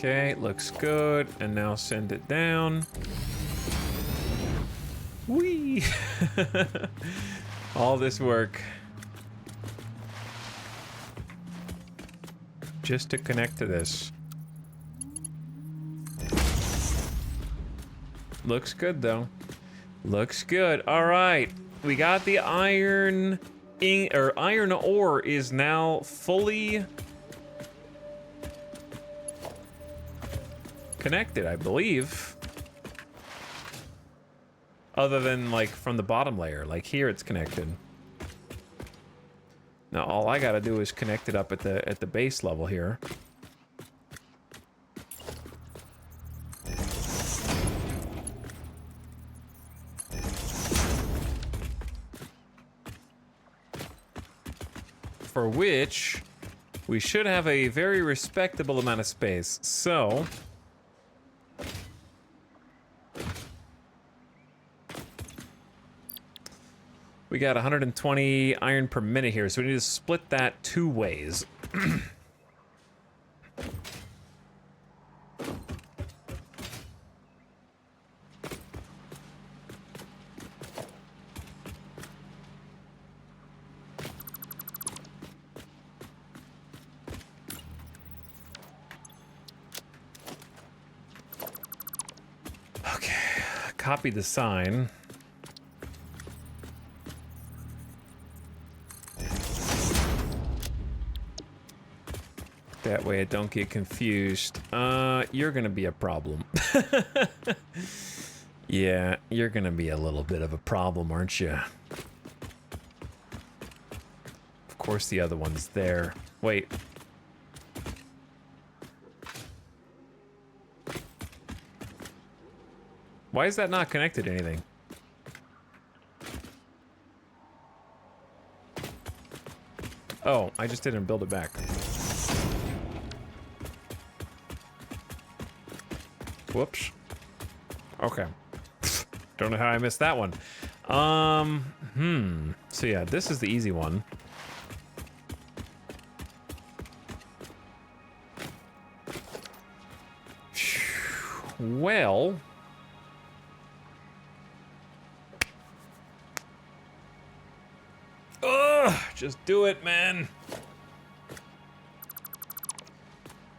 Okay, looks good. And now send it down. Whee! All this work. Just to connect to this. Looks good, though. Looks good. All right. We got the iron ore is now fully connected, I believe. Other than, like, from the bottom layer. Like, here it's connected. Now, all I gotta do is connect it up at the base level here. For which, we should have a very respectable amount of space. So... we got 120 iron per minute here, so we need to split that 2 ways. Okay, copy the sign. That way I don't get confused. You're gonna be a problem. Yeah, you're gonna be a little bit of a problem, aren't you? Of course the other one's there. Wait. Why is that not connected to anything? Oh, I just didn't build it back. Whoops. Okay. Don't know how I missed that one. So yeah, this is the easy one. Well... ugh! Just do it, man!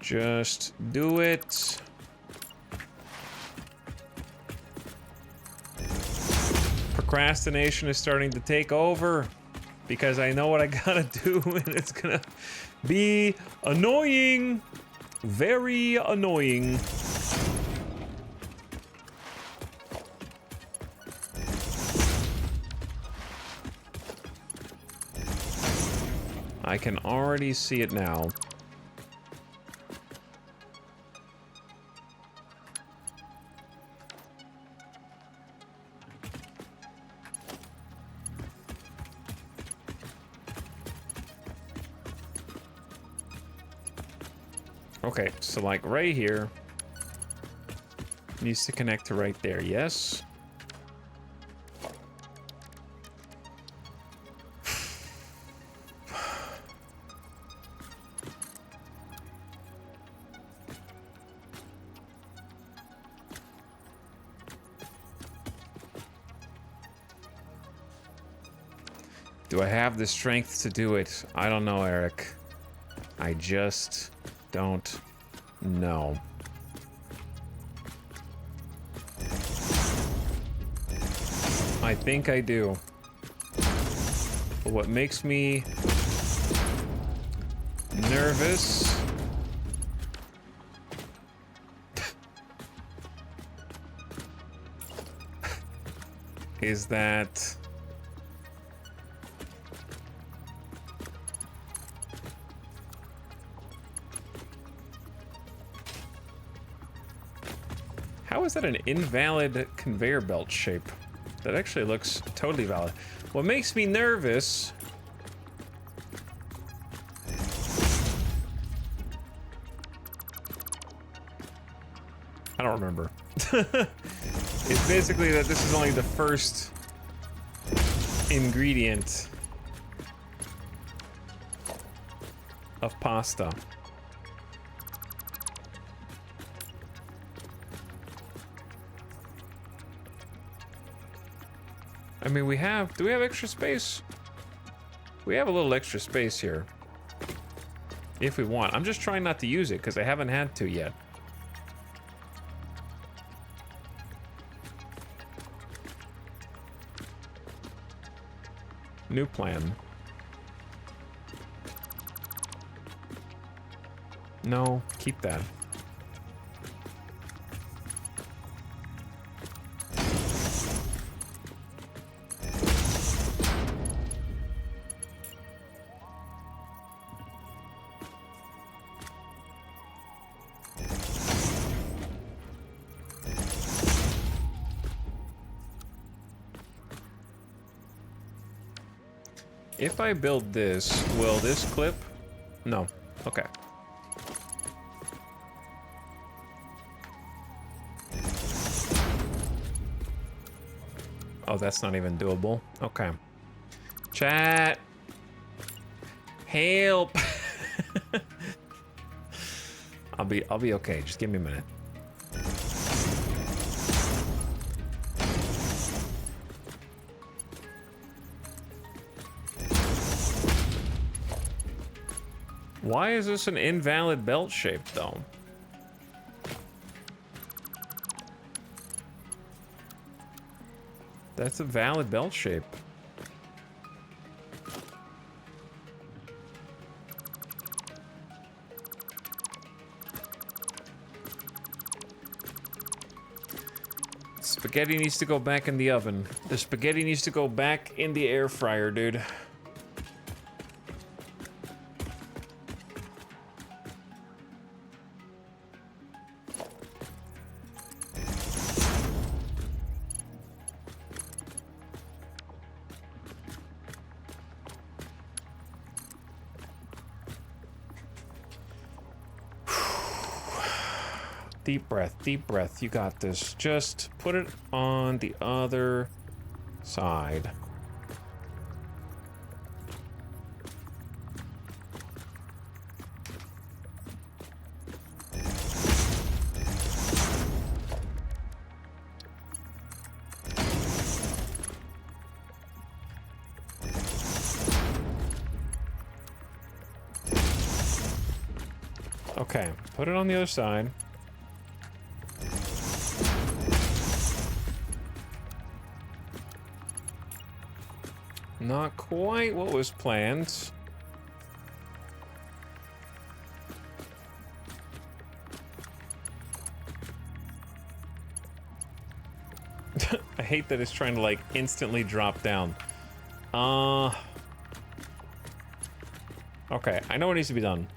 Just do it. Procrastination is starting to take over because I know what I gotta do and it's gonna be annoying. Very annoying. I can already see it now. Okay, so like right here needs to connect to right there, yes? Do I have the strength to do it? I don't know, Eric. I just don't know. I think I do. But what makes me nervous is that how is that an invalid conveyor belt shape? That actually looks totally valid. What makes me nervous I don't remember. It's basically that this is only the first ingredient of pasta. I mean, we have... Do we have extra space? We have a little extra space here. If we want. I'm just trying not to use it because I haven't had to yet. New plan. No, keep that. If I build this, will this clip? No. Okay. Oh, that's not even doable. Okay. Chat. Help. I'll be okay. Just give me a minute. Why is this an invalid belt shape, though? That's a valid belt shape. Spaghetti needs to go back in the oven. The spaghetti needs to go back in the air fryer, dude. Deep breath, deep breath. You got this. Just put it on the other side. Okay, put it on the other side. Not quite what was planned. I hate that it's trying to like instantly drop down. Okay, I know what needs to be done.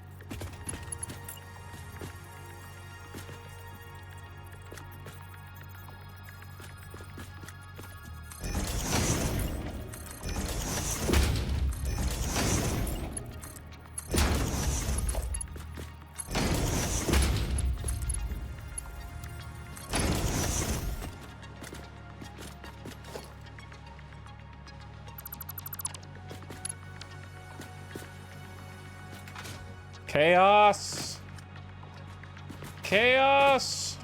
Chaos! Chaos!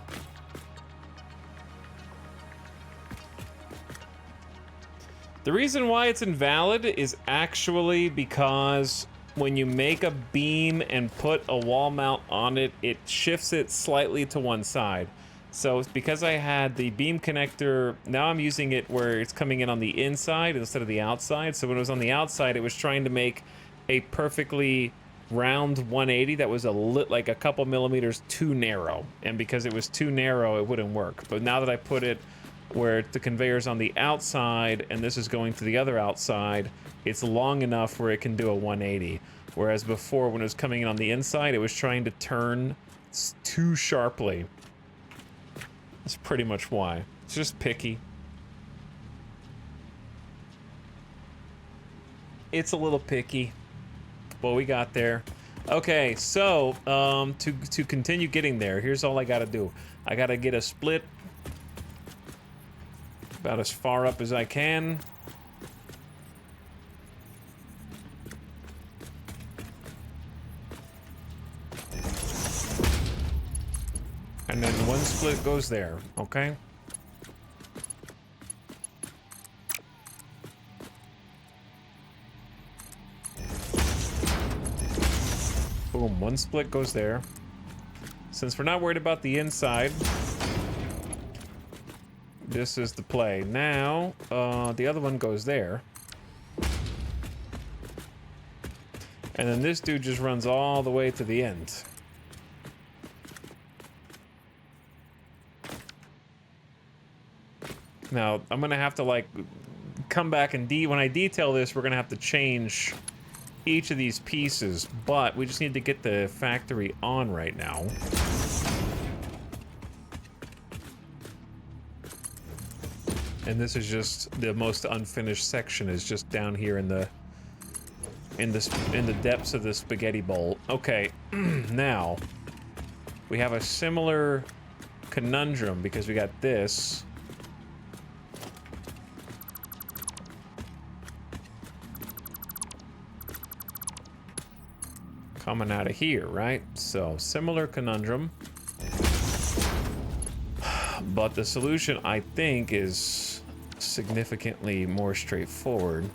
The reason why it's invalid is actually because when you make a beam and put a wall mount on it, it shifts it slightly to one side. So it's because I had the beam connector, now I'm using it where it's coming in on the inside instead of the outside. So when it was on the outside, it was trying to make a perfectly round 180 that was like a couple millimeters too narrow, and because it was too narrow it wouldn't work. But now that I put it where the conveyor's on the outside and this is going to the other outside, it's long enough where it can do a 180, whereas before when it was coming in on the inside it was trying to turn too sharply. That's pretty much why. It's just picky. It's a little picky. Well, we got there. Okay, so to continue getting there, here's all I gotta do. I gotta get a split about as far up as I can. And then one split goes there, okay? Boom, one split goes there. Since we're not worried about the inside, this is the play. Now, the other one goes there. And then this dude just runs all the way to the end. Now, I'm gonna have to, like, come back and when I detail this, we're gonna have to change each of these pieces, but we just need to get the factory on right now. And this is just the most unfinished section, is just down here in the depths of the spaghetti bowl. Okay, now we have a similar conundrum because we got this. Coming out of here, right? So, similar conundrum. But the solution, I think, is significantly more straightforward.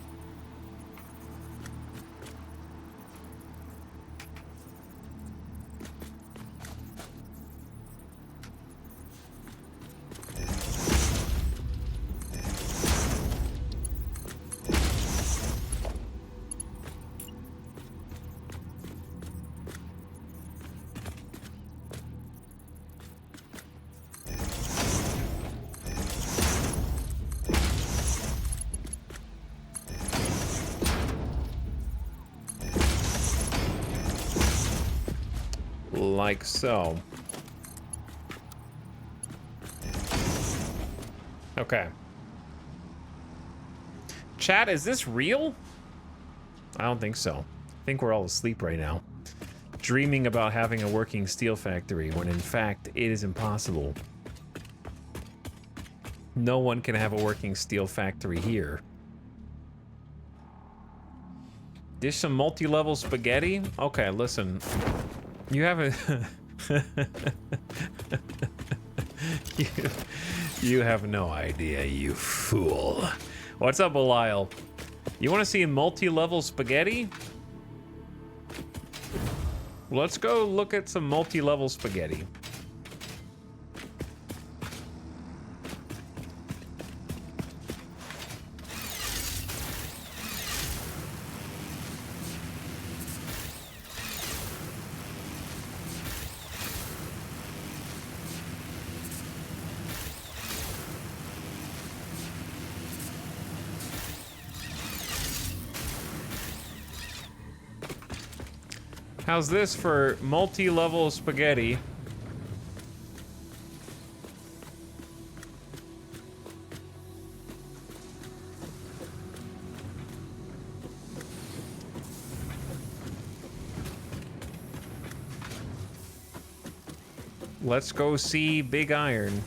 Like so. Okay. Chat, is this real? I don't think so. I think we're all asleep right now, dreaming about having a working steel factory when in fact it is impossible. No one can have a working steel factory here. Dish some multi-level spaghetti? Okay, listen. You haven't... you have no idea, you fool. What's up, Belial? You want to see multi-level spaghetti? Let's go look at some multi-level spaghetti. How's this for multi-level spaghetti? Let's go see Big Iron.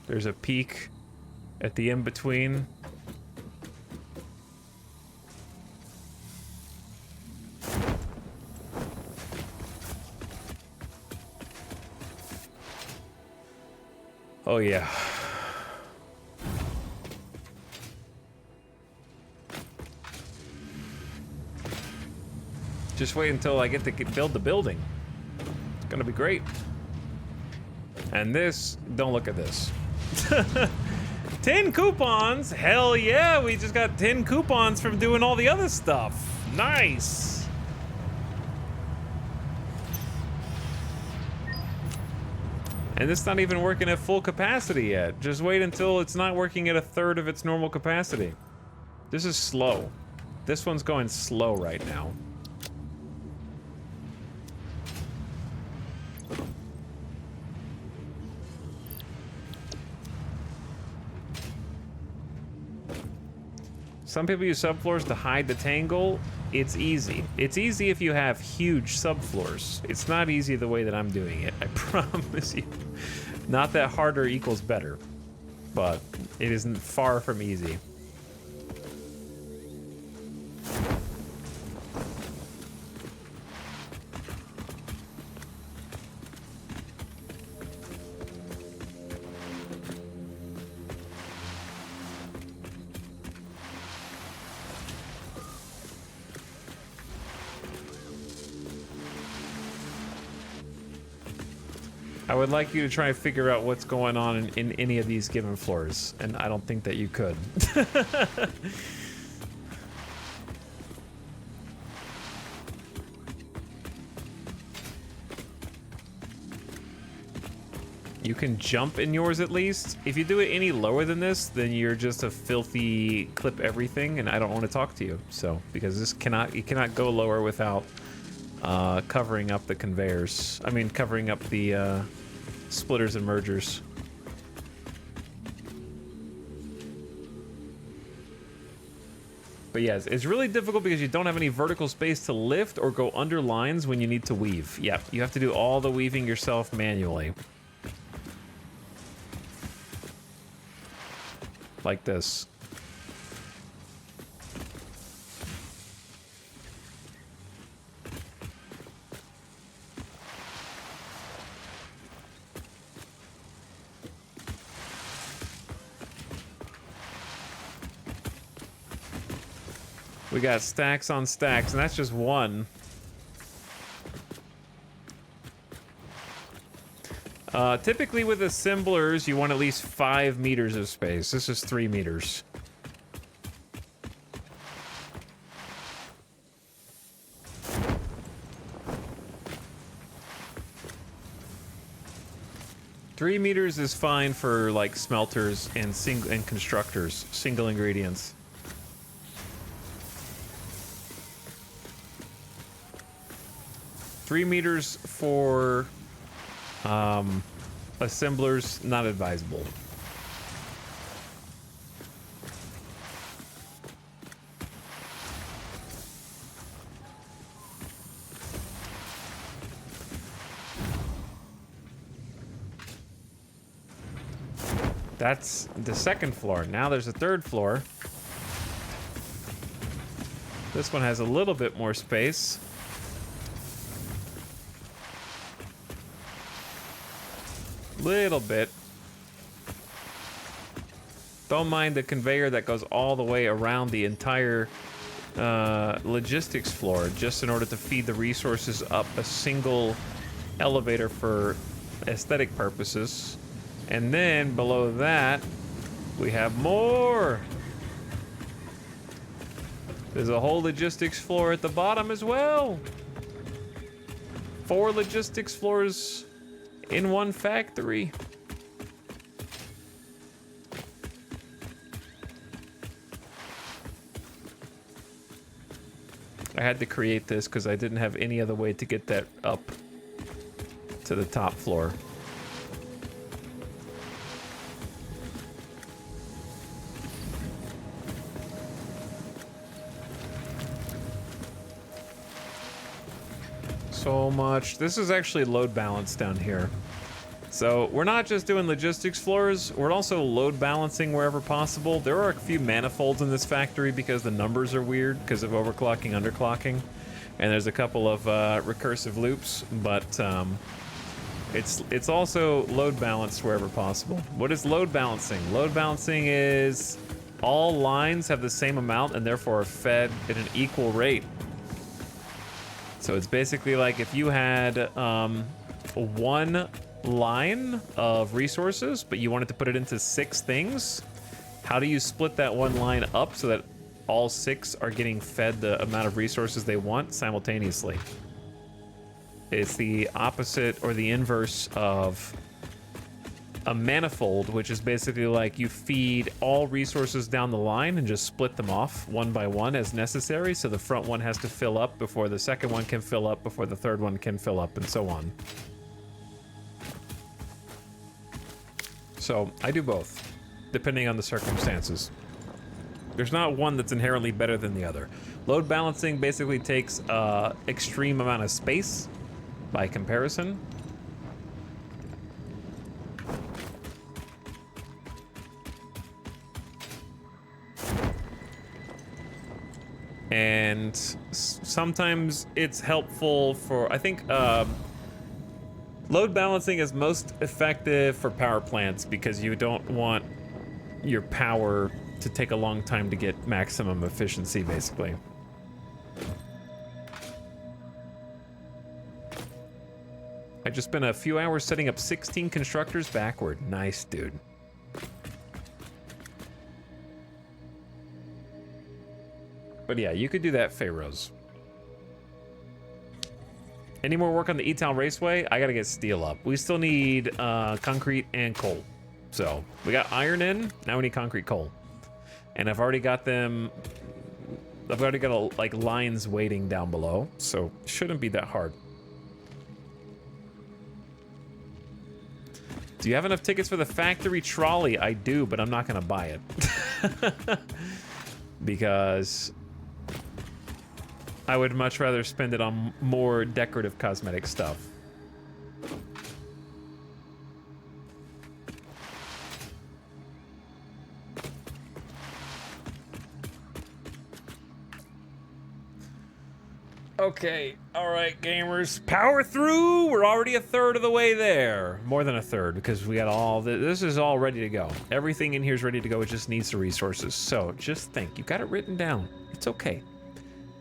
There's a peak at the in-between. Oh yeah. Just wait until I get to build the building. It's gonna be great. And this, don't look at this. 10 coupons? Hell yeah, we just got 10 coupons from doing all the other stuff. Nice. And it's not even working at full capacity yet. Just wait until it's not working at a third of its normal capacity. This is slow. This one's going slow right now. Some people use subfloors to hide the tangle. It's easy. It's easy if you have huge subfloors. It's not easy the way that I'm doing it, I promise you. Not that harder equals better, but it isn't far from easy. I would like you to try and figure out what's going on in any of these given floors, and I don't think that you could. You can jump in yours at least. If you do it any lower than this, then you're just a filthy clip everything, and I don't want to talk to you. So, because this you cannot go lower without covering up the conveyors. I mean, covering up the splitters and mergers. But yes, it's really difficult because you don't have any vertical space to lift or go under lines when you need to weave. Yep, you have to do all the weaving yourself manually. Like this. We got stacks on stacks, and that's just one. Typically with assemblers, you want at least 5 meters of space. This is 3 meters. Three meters is fine for like smelters and constructors, single ingredients. Three meters for assemblers, not advisable. That's the second floor. Now there's a third floor. This one has a little bit more space. Little bit. Don't mind the conveyor that goes all the way around the entire logistics floor just in order to feed the resources up a single elevator for aesthetic purposes. And then below that, we have more. There's a whole logistics floor at the bottom as well. 4 logistics floors in one factory. I had to create this because I didn't have any other way to get that up to the top floor. So much. This is actually load balanced down here. So we're not just doing logistics floors, we're also load balancing wherever possible. There are a few manifolds in this factory because the numbers are weird because of overclocking, underclocking. And there's a couple of recursive loops, but it's also load balanced wherever possible. What is load balancing? Load balancing is all lines have the same amount and therefore are fed at an equal rate. So it's basically like if you had one line of resources, but you wanted to put it into 6 things, how do you split that one line up so that all 6 are getting fed the amount of resources they want simultaneously? It's the opposite or the inverse of a manifold, which is basically like you feed all resources down the line and just split them off one by one as necessary. So the front one has to fill up before the second one can fill up, before the third one can fill up, and so on. So I do both, depending on the circumstances. There's not one that's inherently better than the other. Load balancing basically takes extreme amount of space by comparison. And sometimes it's helpful for, I think, load balancing is most effective for power plants because you don't want your power to take a long time to get maximum efficiency, basically. just spent a few hours setting up 16 constructors backward. Nice, dude. But yeah, you could do that, Pharaohs. Any more work on the E-Town Raceway? I gotta get steel up. We still need concrete and coal. So we got iron in, now we need concrete coal. And I've already got them, I've already got like lines waiting down below, so it shouldn't be that hard. Do you have enough tickets for the factory trolley? I do, but I'm not gonna buy it. Because I would much rather spend it on more decorative cosmetic stuff. Okay, all right, gamers, power through. We're already a third of the way there. More than a third, because we got all this is all ready to go. Everything in here is ready to go. It just needs the resources. So just think, you got it written down. It's okay.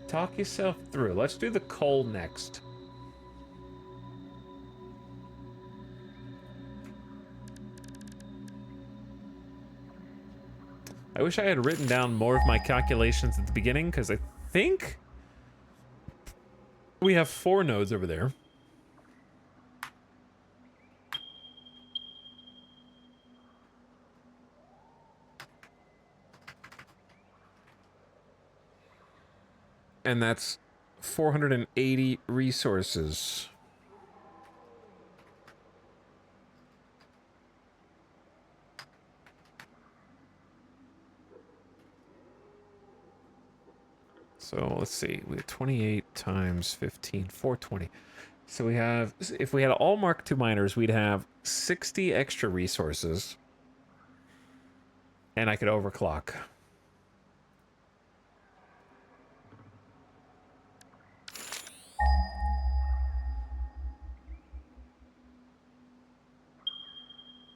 Talk yourself through. Let's do the coal next. I wish I had written down more of my calculations at the beginning, because I think we have 4 nodes over there. And that's 480 resources. So let's see, we have 28 times 15, 420. So we have, if we had all Mark II miners, we'd have 60 extra resources. And I could overclock.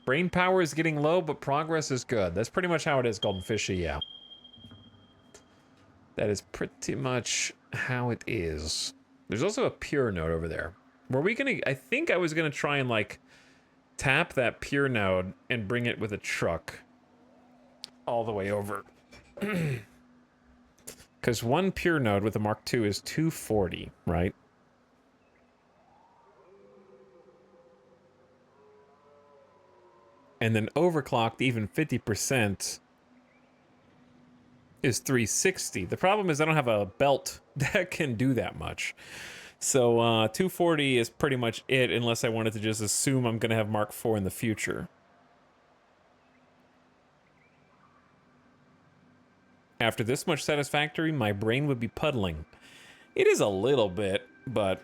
Brain power is getting low, but progress is good. That's pretty much how it is, Golden Fishy, yeah. That is pretty much how it is. There's also a pure node over there. Were we gonna, I think I was gonna try and like tap that pure node and bring it with a truck all the way over. Because one pure node with a Mark II is 240, right? And then overclocked even 50% is 360. The problem is I don't have a belt that can do that much. So 240 is pretty much it, unless I wanted to just assume I'm going to have Mark IV in the future. After this much Satisfactory, my brain would be puddling. It is a little bit, but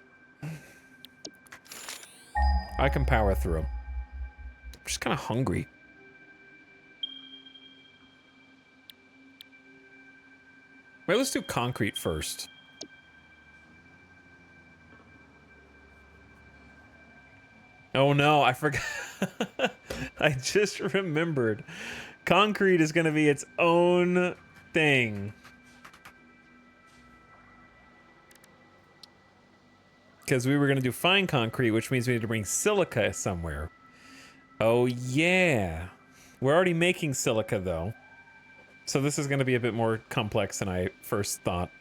I can power through. I'm just kind of hungry. Wait, let's do concrete first. Oh no, I forgot. I just remembered. Concrete is going to be its own thing. Because we were going to do fine concrete, which means we need to bring silica somewhere. Oh yeah. We're already making silica though. So this is going to be a bit more complex than I first thought.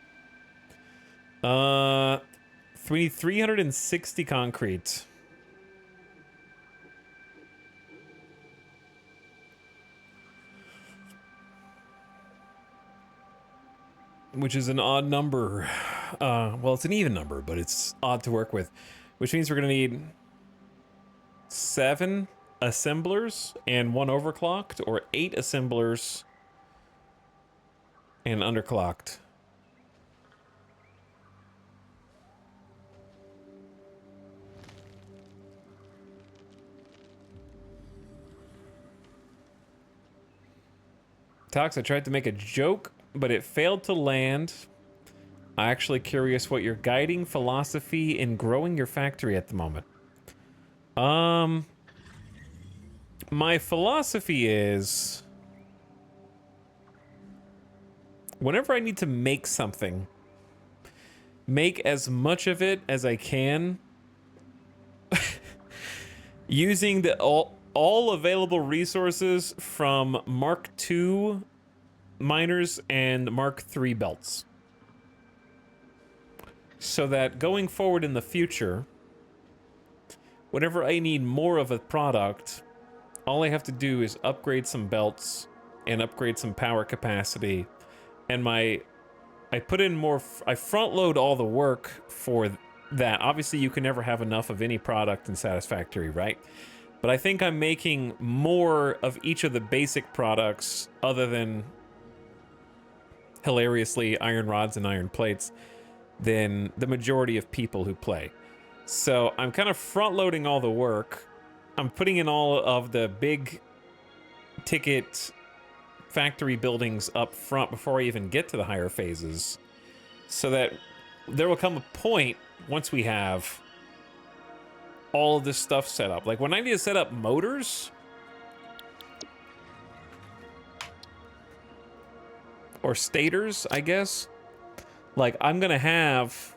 360 concrete. Which is an odd number. Well, it's an even number, but it's odd to work with. Which means we're going to need 7 assemblers and 1 overclocked, or 8 assemblers and underclocked. Tox, I tried to make a joke, but it failed to land. I'm actually curious what your guiding philosophy in growing your factory at the moment. My philosophy is whenever I need to make something, make as much of it as I can Using the all available resources from Mark II miners and Mark III belts. So that going forward in the future, whenever I need more of a product, all I have to do is upgrade some belts and upgrade some power capacity. And I put in more, I front load all the work for that. Obviously, you can never have enough of any product in Satisfactory, right? But I think I'm making more of each of the basic products other than, hilariously, iron rods and iron plates than the majority of people who play. So I'm kind of front loading all the work. I'm putting in all of the big ticket factory buildings up front before I even get to the higher phases, so that there will come a point once we have all of this stuff set up. Like when I need to set up motors or stators, I guess, like I'm gonna have,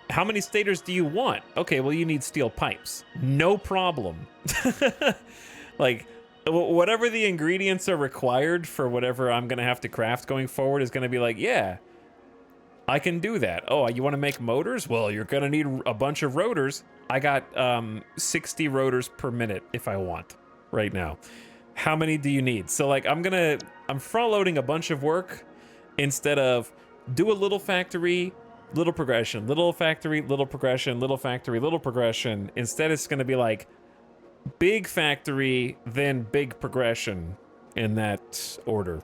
how many stators do you want? Okay, well you need steel pipes. No problem. Like whatever the ingredients are required for whatever I'm gonna have to craft going forward is gonna be like, yeah, I can do that. Oh, you want to make motors? Well, you're gonna need a bunch of rotors. I got 60 rotors per minute if I want right now. How many do you need? So like I'm front loading a bunch of work instead of do a little factory, little progression, little factory, little progression, little factory, little progression. Instead, it's gonna be like big factory, then big progression in that order.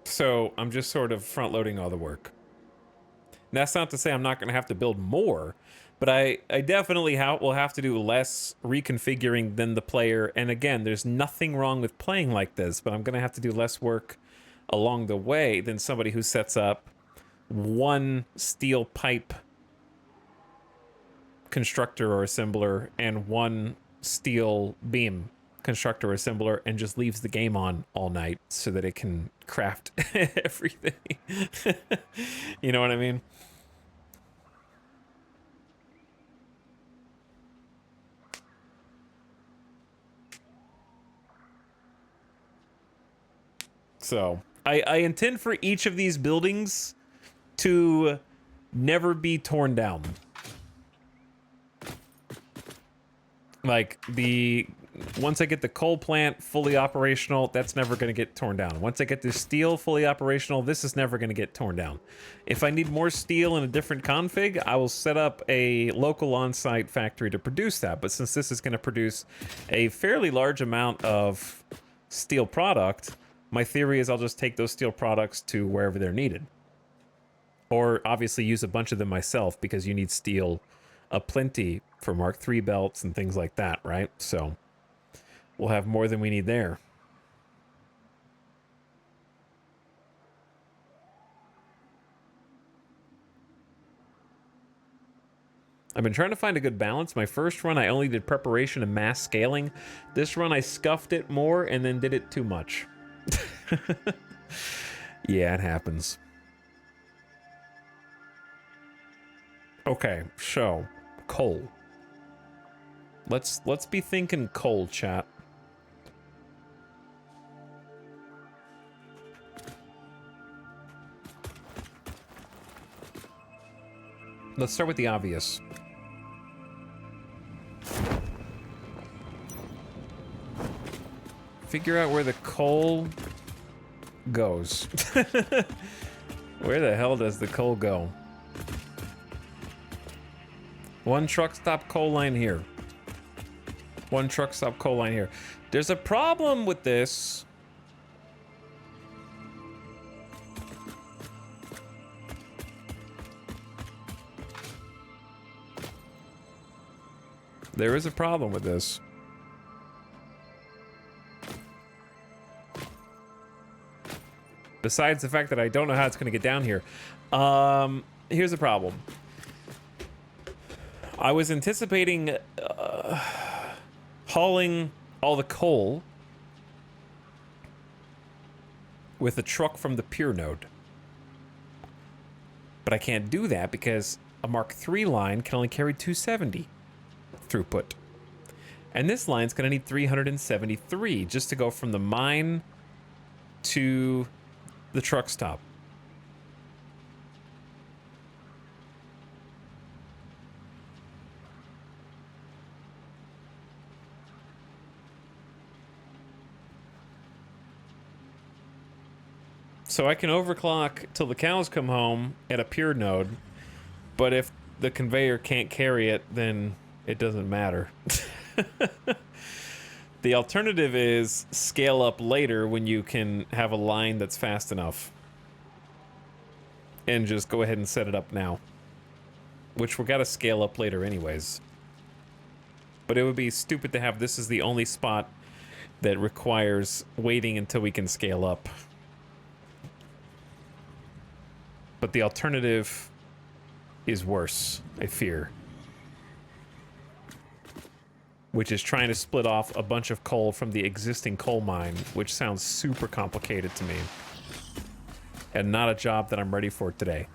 So I'm just sort of front loading all the work. And that's not to say I'm not going to have to build more, but I definitely will have to do less reconfiguring than the player. And again, there's nothing wrong with playing like this, but I'm going to have to do less work along the way than somebody who sets up one steel pipe constructor or assembler and one steel beam constructor or assembler and just leaves the game on all night so that it can craft everything. You know what I mean? So I intend for each of these buildings to never be torn down. Like once I get the coal plant fully operational, that's never going to get torn down. Once I get the steel fully operational, this is never going to get torn down. If I need more steel in a different config, I will set up a local on-site factory to produce that. But since this is going to produce a fairly large amount of steel product, my theory is I'll just take those steel products to wherever they're needed. Or obviously use a bunch of them myself, because you need steel aplenty for Mark III belts and things like that, right? So we'll have more than we need there. I've been trying to find a good balance. My first run, I only did preparation and mass scaling. This run, I scuffed it more and then did it too much. Yeah, it happens. Okay, so coal. Let's be thinking coal, chat. Let's start with the obvious. Figure out where the coal goes. Where the hell does the coal go? One truck stop coal line here. One truck stop coal line here. There's a problem with this. There is a problem with this. Besides the fact that I don't know how it's going to get down here. Here's the problem. I was anticipating hauling all the coal with a truck from the pier node. But I can't do that because a Mark III line can only carry 270 throughput. And this line's going to need 373 just to go from the mine to the truck stop. So I can overclock till the cows come home at a pure node, but if the conveyor can't carry it, then it doesn't matter. The alternative is scale up later when you can have a line that's fast enough. And just go ahead and set it up now. Which we're gotta scale up later anyways. But it would be stupid to have this as the only spot that requires waiting until we can scale up. But the alternative is worse, I fear. Which is trying to split off a bunch of coal from the existing coal mine, which sounds super complicated to me. And not a job that I'm ready for today.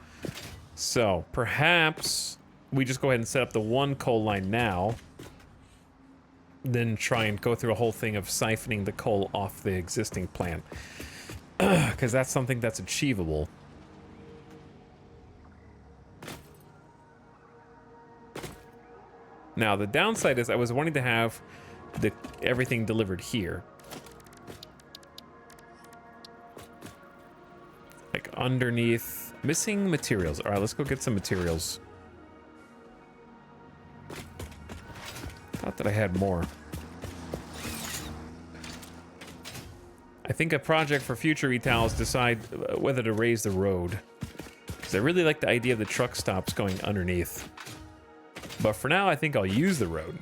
So, perhaps we just go ahead and set up the one coal line now. Then try and go through a whole thing of siphoning the coal off the existing plant. Because that's something that's achievable. Now, the downside is I was wanting to have everything delivered here. Like underneath. Missing materials. Alright, let's go get some materials. Thought that I had more. I think a project for future retals decide whether to raise the road. Because I really like the idea of the truck stops going underneath. But for now, I think I'll use the road.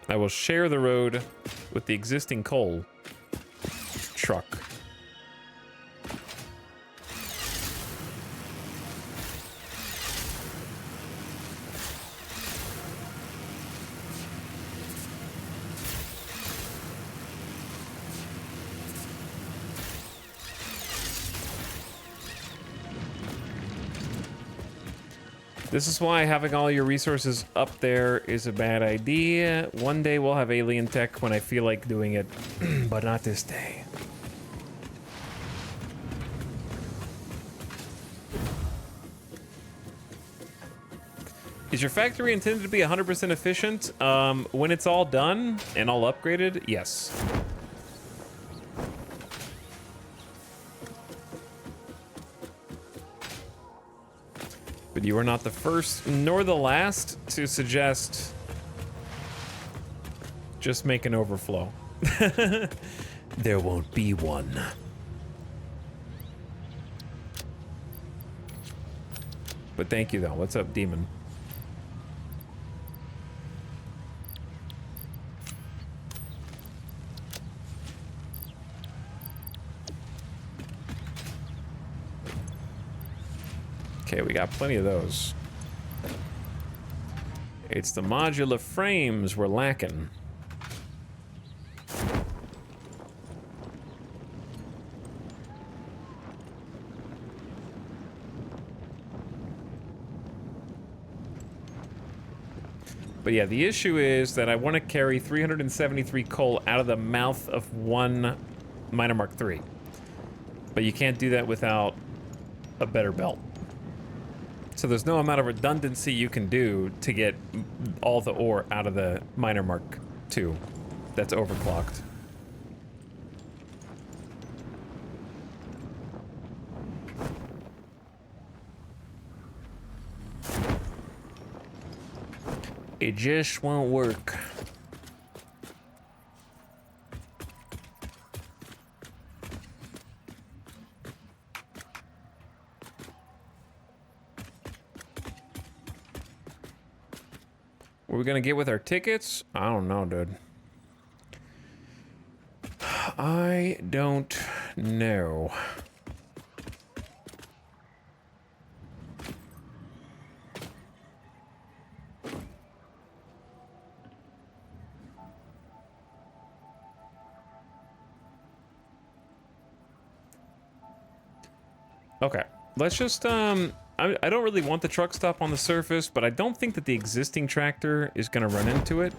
I will share the road with the existing coal truck. This is why having all your resources up there is a bad idea. One day we'll have alien tech when I feel like doing it, but not this day. Is your factory intended to be 100% efficient? When it's all done and all upgraded, yes. But you are not the first nor the last to suggest just make an overflow. There won't be one. But thank you though. What's up, Demon? Okay, we got plenty of those. It's the modular frames we're lacking. But yeah, the issue is that I want to carry 373 coal out of the mouth of one Miner Mark III. But you can't do that without a better belt. So there's no amount of redundancy you can do to get all the ore out of the Miner Mark II that's overclocked. It just won't work. What are we gonna get with our tickets? I don't know, dude. I don't know. Okay, let's just I don't really want the truck stop on the surface, but I don't think that the existing tractor is going to run into it.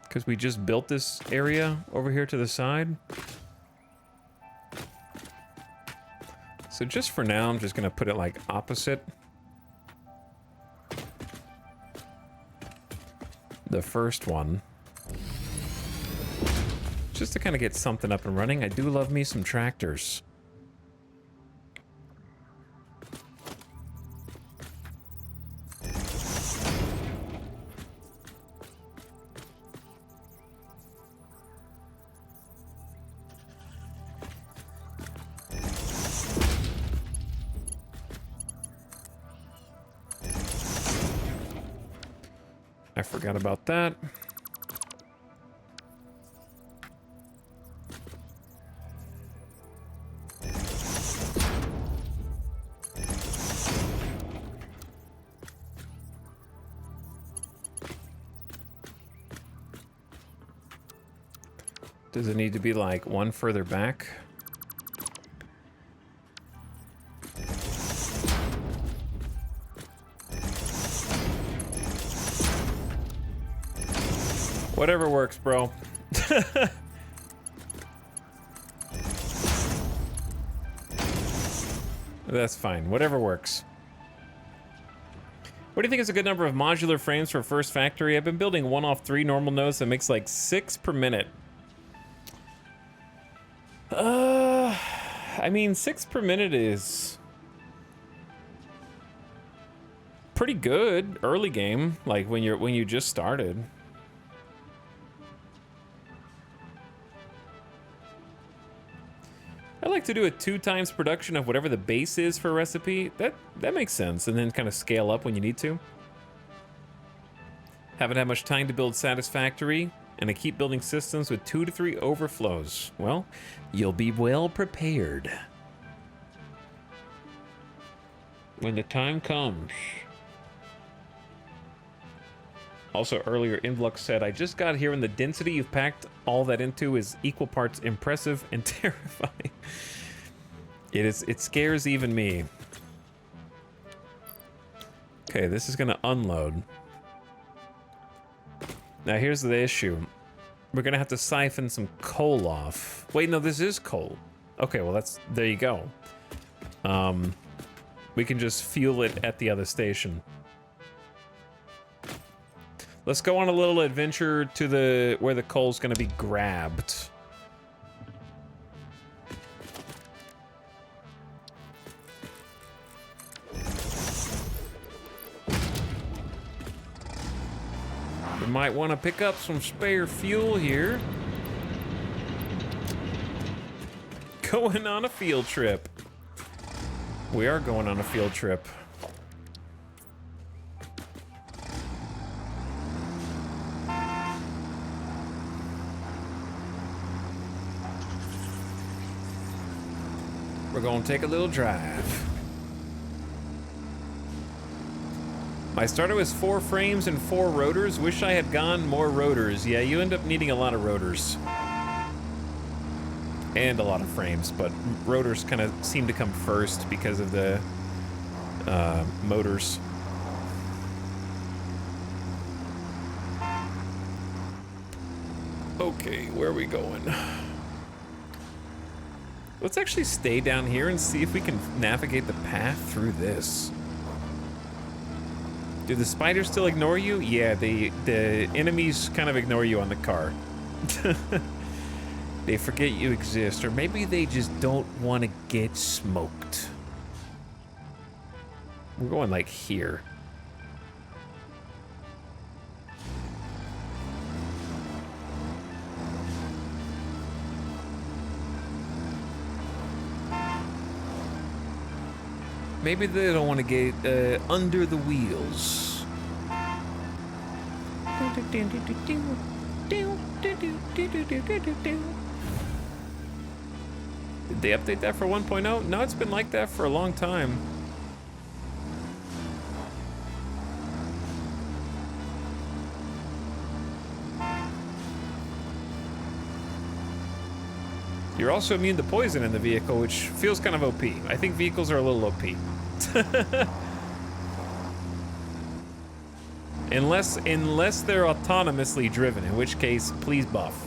Because we just built this area over here to the side. So just for now, I'm just going to put it like opposite the first one. Just to kind of get something up and running. I do love me some tractors. I forgot about that. Does it need to be like one further back? Whatever works, bro. That's fine. Whatever works. What do you think is a good number of modular frames for first factory? I've been building one off 3 normal nodes that makes like 6 per minute. I mean, 6 per minute is pretty good early game, like when you just started. I like to do a 2 times production of whatever the base is for a recipe. That makes sense, and then kind of scale up when you need to. Haven't had much time to build Satisfactory, and I keep building systems with 2 to 3 overflows. Well, you'll be well prepared when the time comes. Also, earlier, Invlux said, I just got here and the density you've packed all that into is equal parts impressive and terrifying. It scares even me. Okay, this is gonna unload. Now here's the issue. We're gonna have to siphon some coal off. Wait, no, this is coal. Okay, well there you go. We can just fuel it at the other station. Let's go on a little adventure to where the coal's gonna be grabbed. We might want to pick up some spare fuel here. Going on a field trip. We are going on a field trip. We're gonna take a little drive. My starter was 4 frames and 4 rotors. Wish I had gone more rotors. Yeah, you end up needing a lot of rotors. And a lot of frames, but rotors kind of seem to come first because of the motors. Okay, where are we going? Let's actually stay down here and see if we can navigate the path through this. Do the spiders still ignore you? Yeah, the enemies kind of ignore you on the car. They forget you exist, or maybe they just don't want to get smoked. We're going like here. Maybe they don't want to get under the wheels. Did they update that for 1.0? No, it's been like that for a long time. You're also immune to poison in the vehicle, which feels kind of OP. I think vehicles are a little OP. unless they're autonomously driven, in which case, please buff.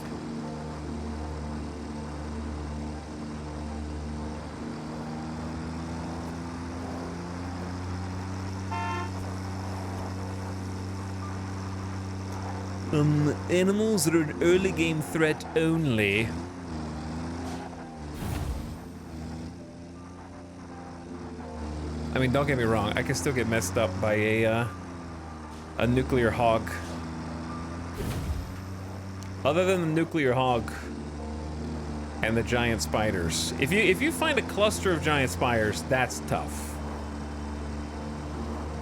Animals are an early game threat only. I mean, don't get me wrong, I can still get messed up by a nuclear hog. Other than the nuclear hog and the giant spiders. If you find a cluster of giant spiders, that's tough.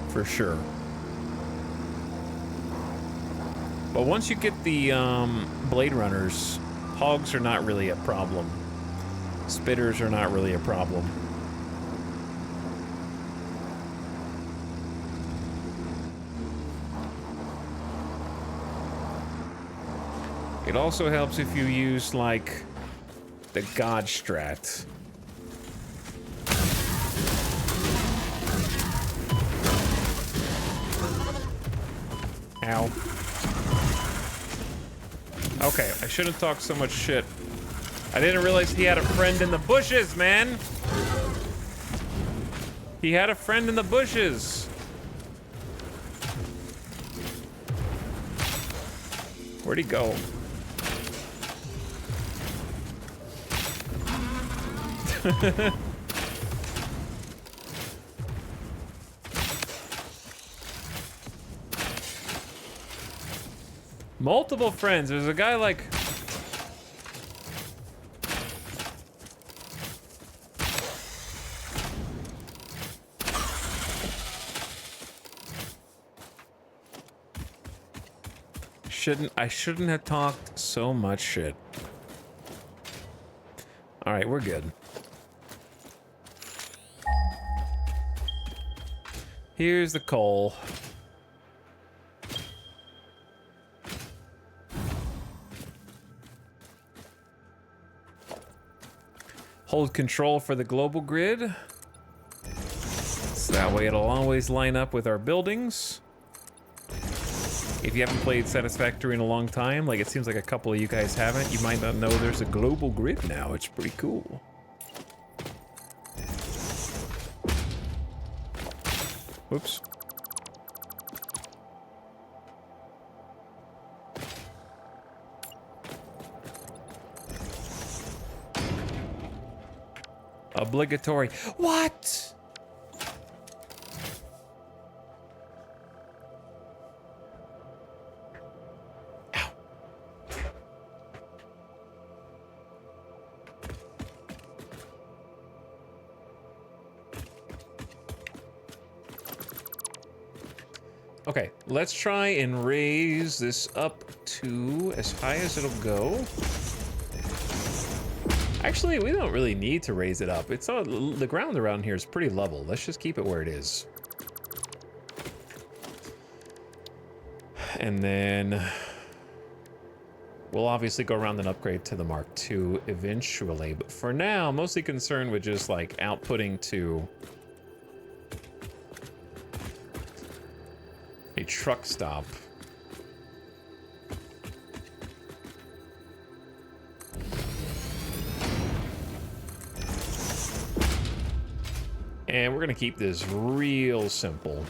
For sure. But once you get the Blade Runners, hogs are not really a problem. Spitters are not really a problem. It also helps if you use, like, the God strat. Ow. Okay, I shouldn't talk so much shit. I didn't realize he had a friend in the bushes, man! He had a friend in the bushes! Where'd he go? Multiple friends. There's a guy like... I shouldn't have talked so much shit. All right, we're good. Here's the coal. Hold control for the global grid. So that way it'll always line up with our buildings. If you haven't played Satisfactory in a long time, like it seems like a couple of you guys haven't, you might not know there's a global grid now. It's pretty cool. Whoops. Obligatory. What? Ow. Okay, let's try and raise this up to as high as it'll go. Actually, we don't really need to raise it up. It's all, the ground around here is pretty level. Let's just keep it where it is. And then we'll obviously go around and upgrade to the Mark II eventually. But for now, I'm mostly concerned with just like outputting to a truck stop. And we're gonna keep this real simple.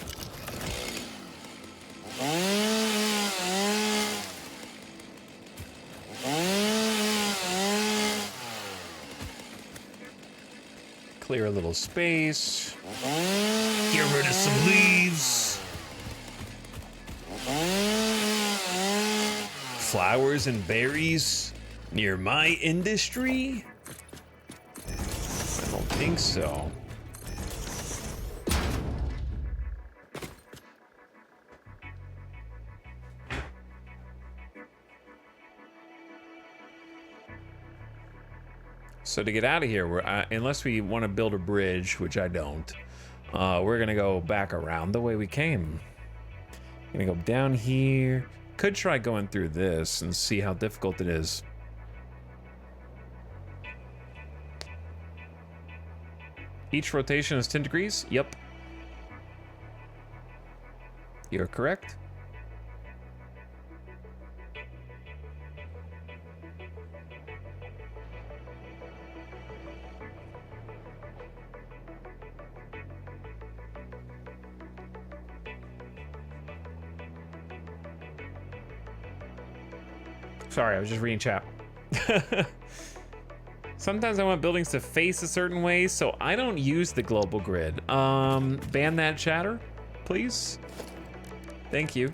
Clear a little space. Get rid of some leaves. Flowers and berries near my industry? I don't think so. So to get out of here, unless we want to build a bridge, which I don't, we're gonna go back around the way we came. Gonna go down here. Could try going through this and see how difficult it is. Each rotation is 10 degrees? Yep. You're correct. Sorry, I was just reading chat. Sometimes I want buildings to face a certain way, so I don't use the global grid. Ban that chatter, please. Thank you.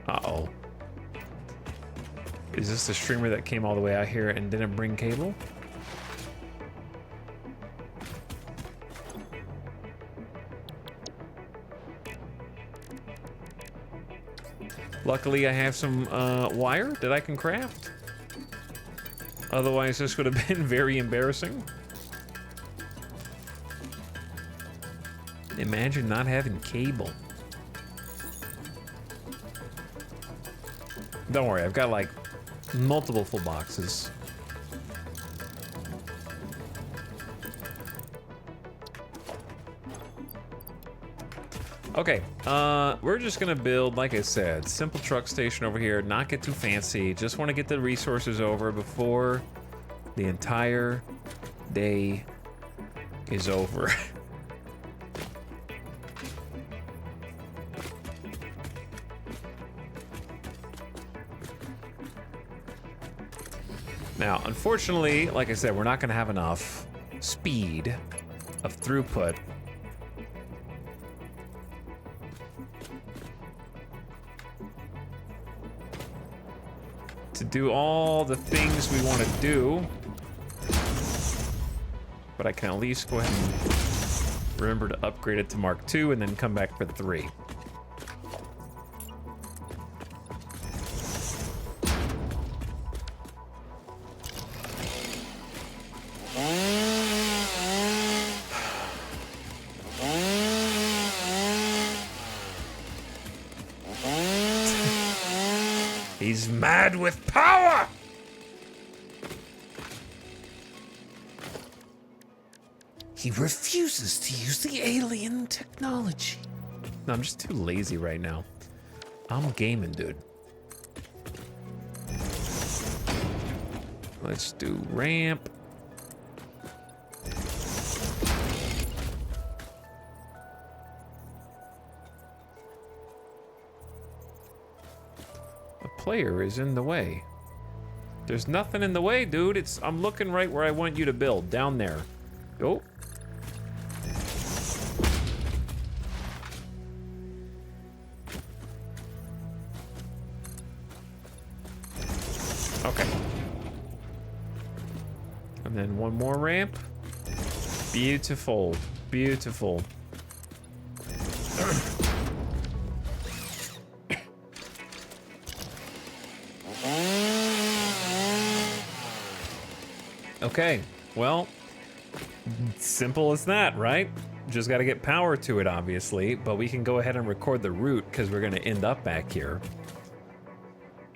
Uh-oh. Is this the streamer that came all the way out here and didn't bring cable? Luckily, I have some wire that I can craft. Otherwise, this would have been very embarrassing. Imagine not having cable. Don't worry, I've got like multiple full boxes. Okay, we're just gonna build, like I said, simple truck station over here, not get too fancy, just wanna get the resources over before the entire day is over. Now, unfortunately, like I said, we're not gonna have enough speed of throughput to do all the things we want to do, but I can at least go ahead and remember to upgrade it to Mark II and then come back for 3. He's mad with power! He refuses to use the alien technology. No, I'm just too lazy right now. I'm gaming, dude. Let's do ramp. Player is in the way. There's nothing in the way, dude. I'm looking right where I want you to build, down there. Go. Okay. And then one more ramp. Beautiful. Beautiful. Okay, well, simple as that, right? Just got to get power to it, obviously, but we can go ahead and record the route because we're going to end up back here.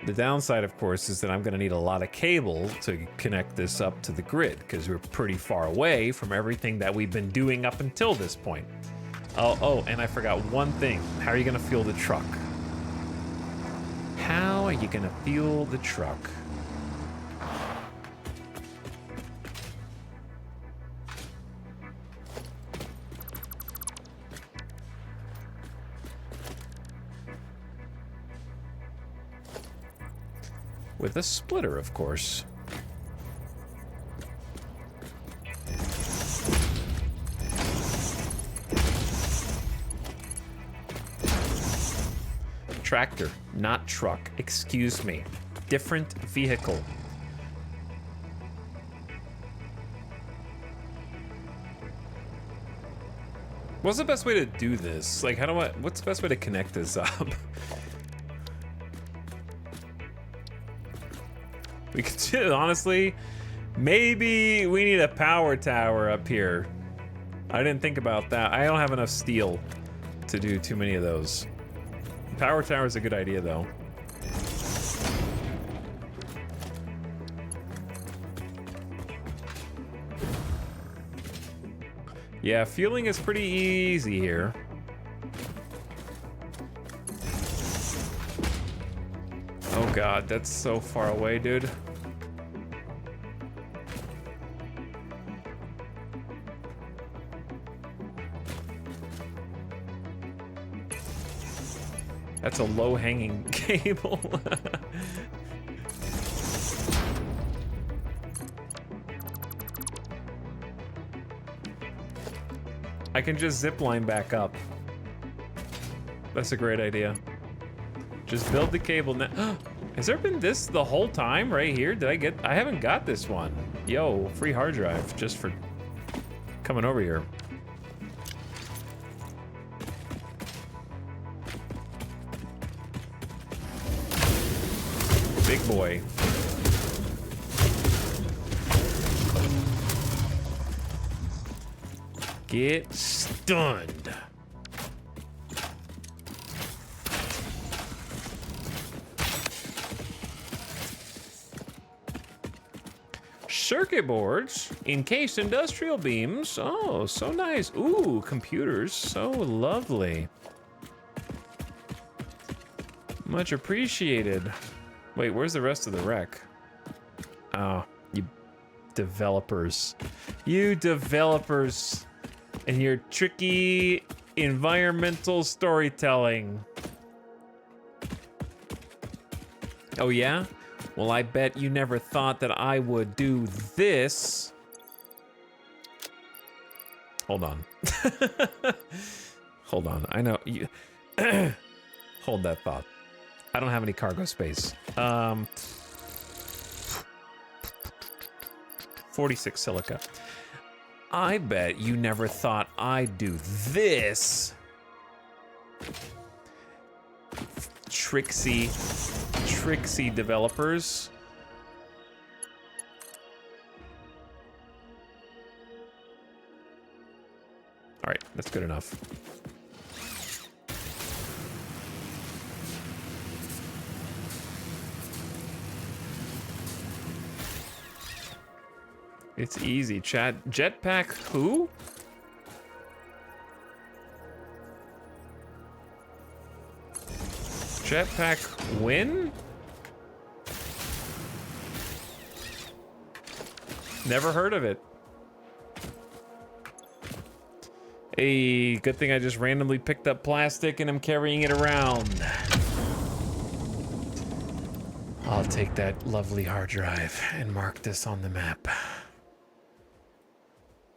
The downside, of course, is that I'm going to need a lot of cable to connect this up to the grid because we're pretty far away from everything that we've been doing up until this point. Oh, and I forgot one thing. How are you going to fuel the truck? How are you going to fuel the truck? With a splitter, of course. Tractor, not truck. Excuse me. Different vehicle. What's the best way to do this? Like, what's the best way to connect this up? We could, honestly, maybe we need a power tower up here. I didn't think about that. I don't have enough steel to do too many of those. Power tower is a good idea, though. Yeah, fueling is pretty easy here. Oh god, that's so far away, dude. That's a low-hanging cable. I can just zip line back up. That's a great idea. Just build the cable now. Has there been this the whole time right here? I haven't got this one. Yo, free hard drive just for coming over here. Big boy. Get stunned. Circuit boards, encased industrial beams. Oh, so nice. Ooh, computers, so lovely. Much appreciated. Wait, where's the rest of the wreck? Oh, you developers. You developers and your tricky environmental storytelling. Oh yeah? Well, I bet you never thought that I would do this. Hold on. Hold on. I know you. Hold that thought. I don't have any cargo space. 46 silica. I bet you never thought I'd do this. Tricksy developers. All right, that's good enough. It's easy, chat. Jetpack who? Jetpack win? Never heard of it. Hey, good thing I just randomly picked up plastic and I'm carrying it around. I'll take that lovely hard drive and mark this on the map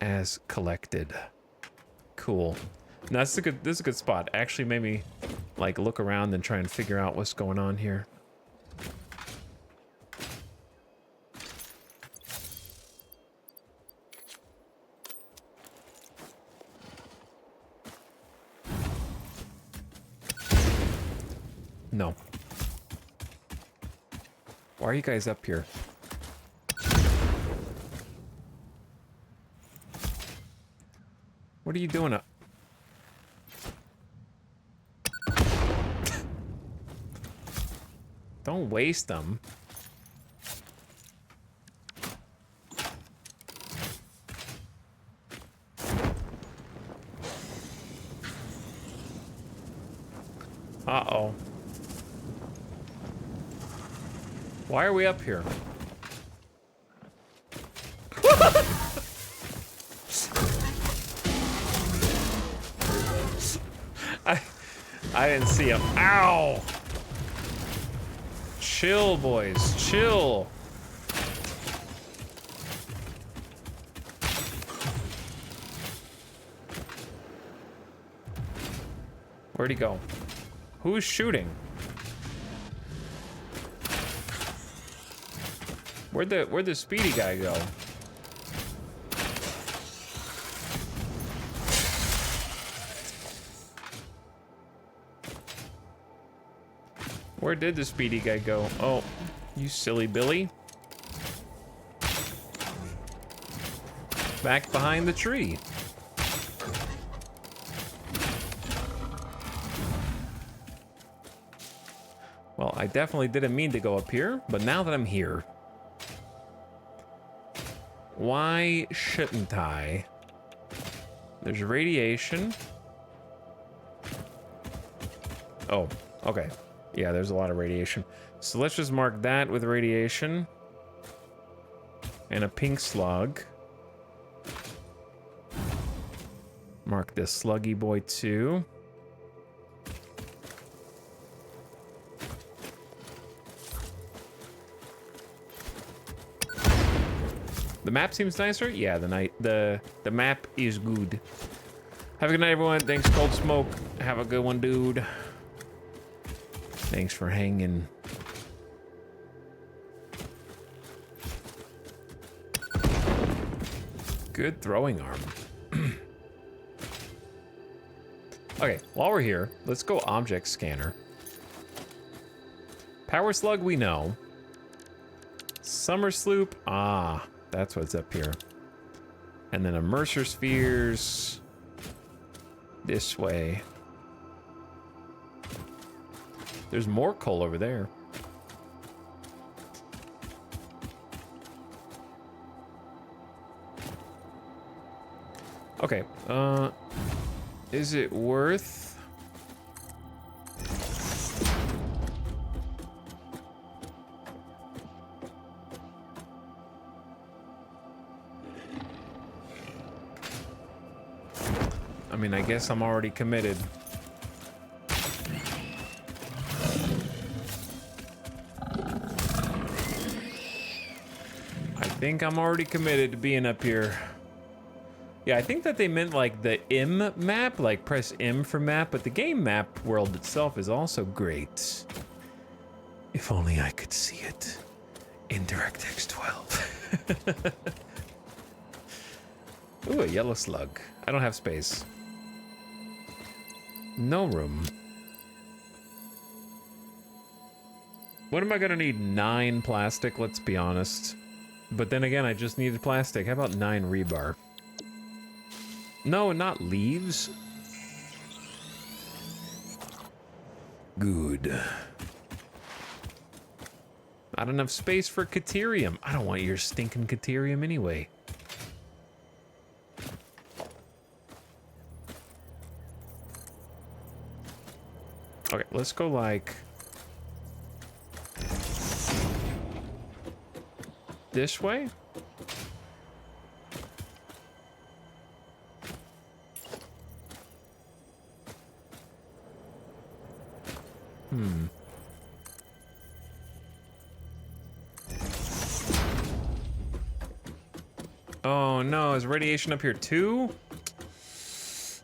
as collected. Cool. No, this is a good spot. Actually made me like look around and try and figure out what's going on here. No. Why are you guys up here? What are you doing up? Don't waste them. Uh-oh. Why are we up here? I didn't see him. Ow! Chill, boys. Chill. Where'd he go? Who's shooting? Where'd the speedy guy go? Where did the speedy guy go? Oh, you silly Billy. Back behind the tree. Well, I definitely didn't mean to go up here, but now that I'm here, why shouldn't I There's radiation. Oh, okay. Yeah, there's a lot of radiation. So let's just mark that with radiation. And a pink slug. Mark this sluggy boy too. The map seems nicer. Yeah, the map is good. Have a good night, everyone. Thanks, Cold Smoke. Have a good one, dude. Thanks for hanging. Good throwing arm. Okay, while we're here, let's go object scanner. Power slug, we know. Summer sloop, that's what's up here. And then a Mercer spheres this way. There's more coal over there. Okay, is it worth? I mean, I guess I'm already committed. I think I'm already committed to being up here. Yeah, I think that they meant like the M map, like press M for map, but the game map world itself is also great. If only I could see it in DirectX 12. Ooh, a yellow slug. I don't have space. No room. What am I gonna need? 9 plastic, let's be honest. But then again, I just needed plastic. How about 9 rebar? No, not leaves. Good. Not enough space for Caterium. I don't want your stinking Caterium anyway. Okay, let's go like this way. Oh no, is radiation up here too?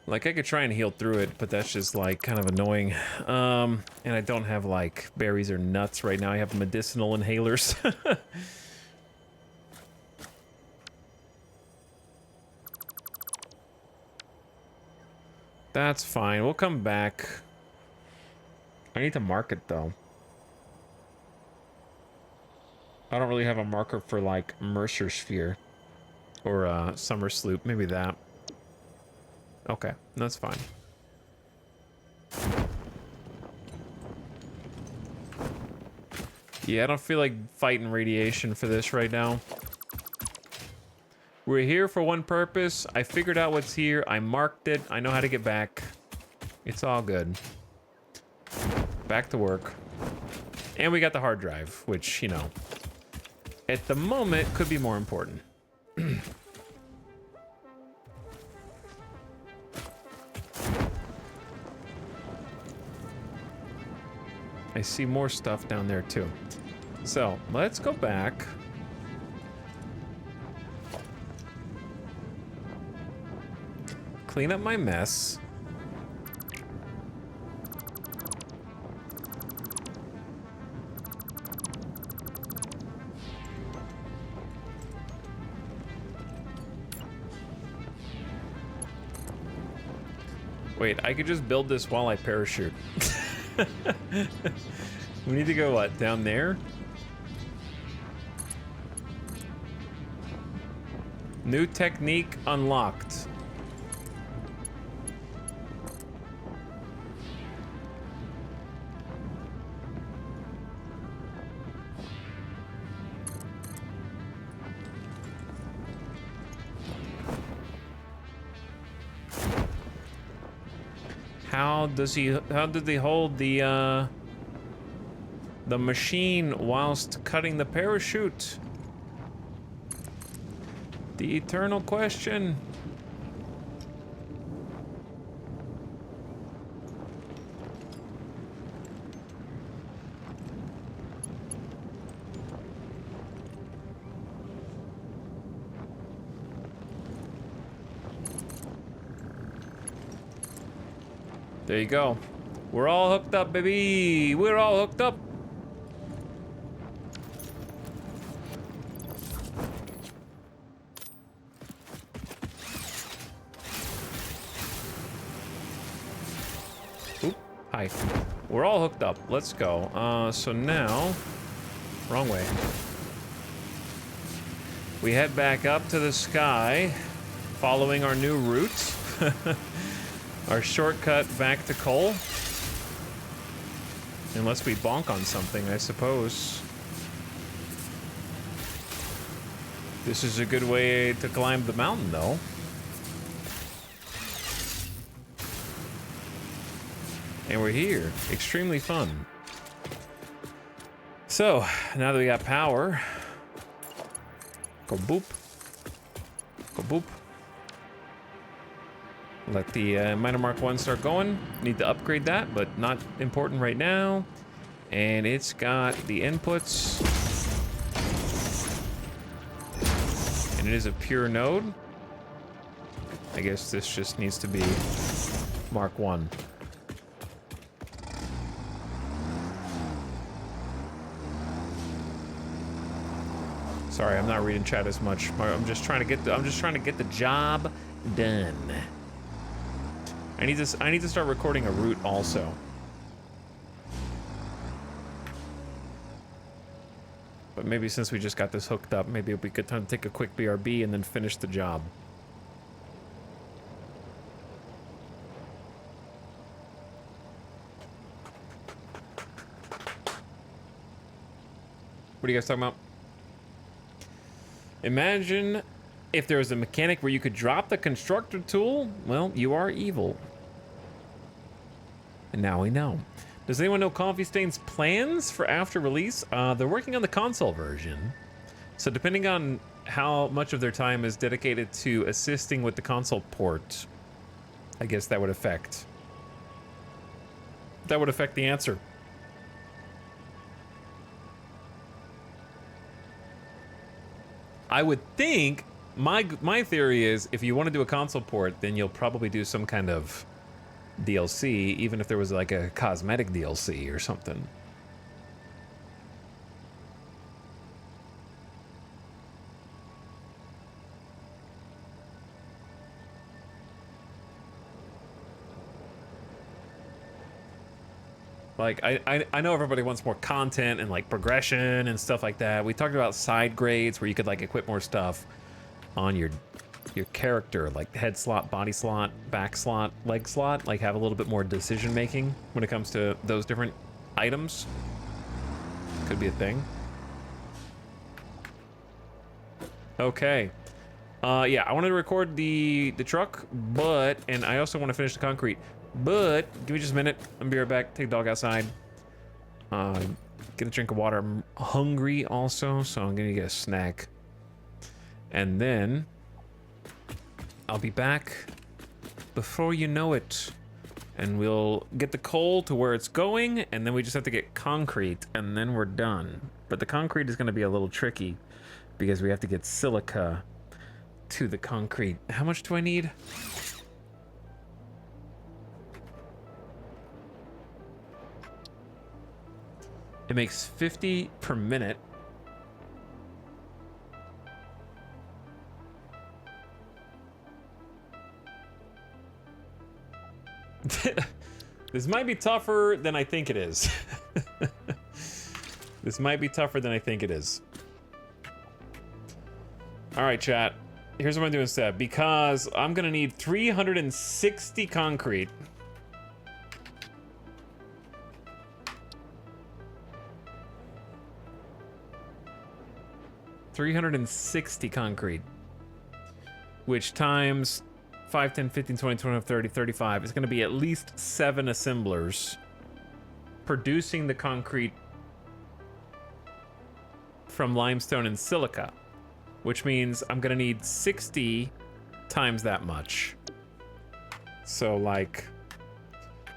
Like I could try and heal through it, but that's just like kind of annoying. And I don't have like berries or nuts right now. I have medicinal inhalers. That's fine. We'll come back. I need to mark it though. I don't really have a marker for like Mercer sphere or Summer sloop. Maybe that. Okay, that's fine. Yeah, I don't feel like fighting radiation for this right now. We're here for one purpose. I figured out what's here. I marked it. I know how to get back. It's all good. Back to work. And we got the hard drive, which, you know, at the moment could be more important. I see more stuff down there too. So let's go back. Clean up my mess. Wait, I could just build this while I parachute. We need to go, what, down there? New technique unlocked. How did he hold the machine whilst cutting the parachute? The eternal question. There you go. We're all hooked up, baby. We're all hooked up. Oop. Hi. We're all hooked up. Let's go. So now... Wrong way. We head back up to the sky, following our new route. Our shortcut back to coal. Unless we bonk on something, I suppose. This is a good way to climb the mountain, though. And we're here. Extremely fun. So, now that we got power... Go boop. Go boop. Let the Miner Mark 1 start going. Need to upgrade that, but not important right now. And it's got the inputs. And it is a pure node. I guess this just needs to be Mark 1. Sorry, I'm not reading chat as much. I'm just trying to get the job done. I need to start recording a route also. But maybe since we just got this hooked up, maybe it'll be a good time to take a quick BRB and then finish the job. What are you guys talking about? Imagine if there was a mechanic where you could drop the constructor tool. Well, you are evil. And now we know. Does anyone know Coffee Stain's plans for after release? They're working on the console version. So depending on how much of their time is dedicated to assisting with the console port, I guess that would affect the answer. I would think, my theory is, if you want to do a console port, then you'll probably do some kind of DLC, even if there was like a cosmetic DLC or something. Like, I know everybody wants more content and, like, progression and stuff like that. We talked about side grades where you could, like, equip more stuff on your character, like head slot, body slot, back slot, leg slot, like have a little bit more decision making when it comes to those different items. Could be a thing. Okay. Yeah, I wanted to record the truck, and I also want to finish the concrete. But give me just a minute. I'm be right back. Take the dog outside. Get a drink of water. I'm hungry also, so I'm gonna get a snack. And then I'll be back before you know it. And we'll get the coal to where it's going, and then we just have to get concrete, and then we're done. But the concrete is gonna be a little tricky because we have to get silica to the concrete. How much do I need? It makes 50 per minute. This might be tougher than I think it is. This might be tougher than I think it is. All right, chat. Here's what I'm doing instead. Because I'm gonna need 360 concrete. $360 concrete, which times 5, 10, 15, 20, 25, 30, 35. It's going to be at least 7 assemblers producing the concrete from limestone and silica, which means I'm going to need 60 times that much. So like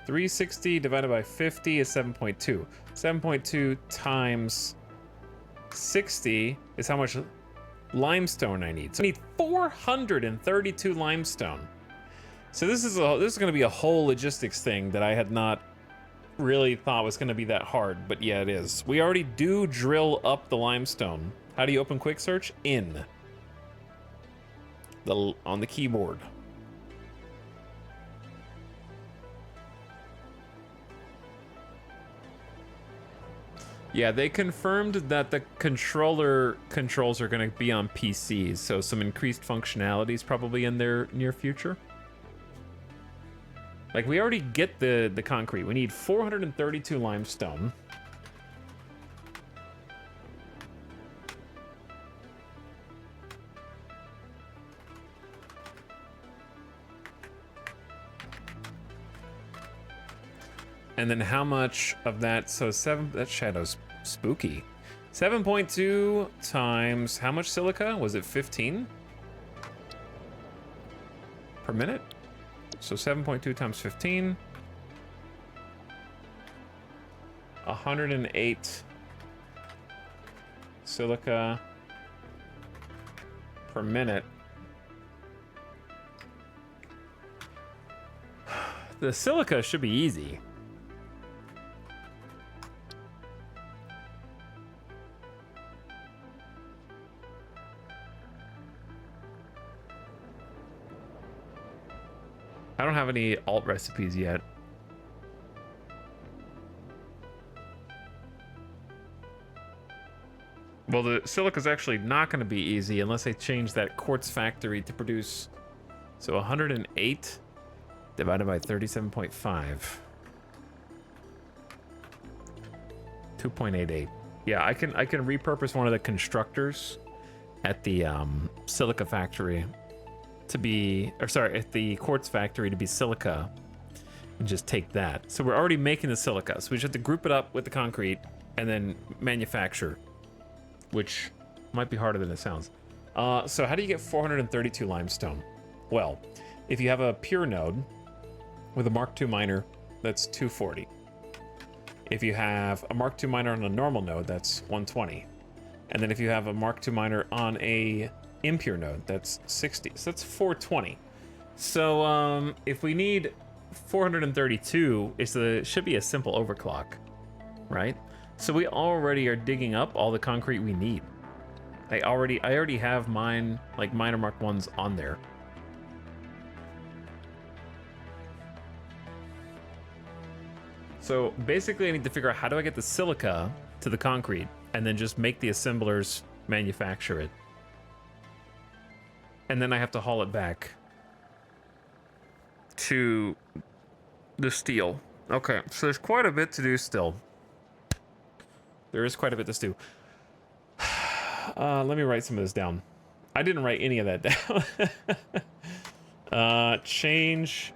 360 divided by 50 is 7.2. 7.2 times 60 is how much limestone I need. So I need 432 limestone. So this is going to be a whole logistics thing that I had not really thought was going to be that hard, but yeah, it is. We already do drill up the limestone. How do you open quick search? On the keyboard. Yeah, they confirmed that the controller controls are going to be on PCs, so some increased functionality is probably in their near future. Like, we already get the concrete. We need 432 limestone. And then how much of that? So that shadow's spooky. 7.2 times how much silica? Was it 15 per minute? So 7.2 times 15. 108 silica per minute. The silica should be easy. I don't have any alt recipes yet. Well, the silica's actually not going to be easy unless I change that quartz factory to produce. So 108 divided by 37.5. 2.88. Yeah, I can repurpose one of the constructors at the silica factory to be, or sorry, at the quartz factory to be silica, and just take that. So we're already making the silica, so we just have to group it up with the concrete and then manufacture, which might be harder than it sounds. So how do you get 432 limestone? Well, if you have a pure node with a Mark II miner, that's 240. If you have a Mark II miner on a normal node, that's 120. And then if you have a Mark II miner on a impure node, that's 60. So that's 420. So if we need 432, should be a simple overclock, right? So we already are digging up all the concrete we need. I already have mine, like miner Mark 1s on there. So basically I need to figure out how do I get the silica to the concrete and then just make the assemblers manufacture it. And then I have to haul it back to the steel. Okay, so there's quite a bit to do still. There is quite a bit to do. Let me write some of this down. I didn't write any of that down. Change.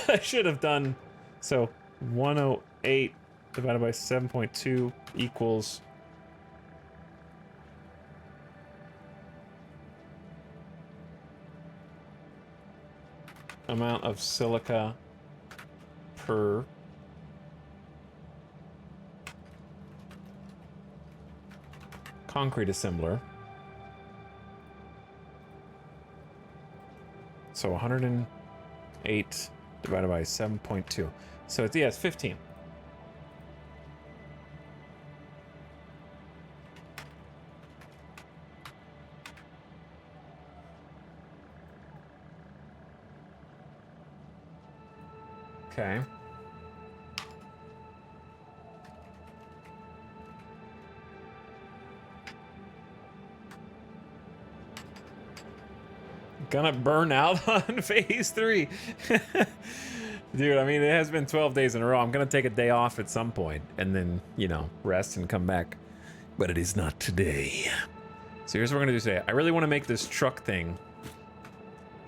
I should have done. So 108 divided by 7.2 equals amount of silica per concrete assembler. So 108 divided by 7.2. So it's, yeah, it's 15. Okay. Gonna burn out on phase 3. Dude, I mean, it has been 12 days in a row. I'm gonna take a day off at some point and then, you know, rest and come back. But it is not today. So here's what we're gonna do today. I really want to make this truck thing.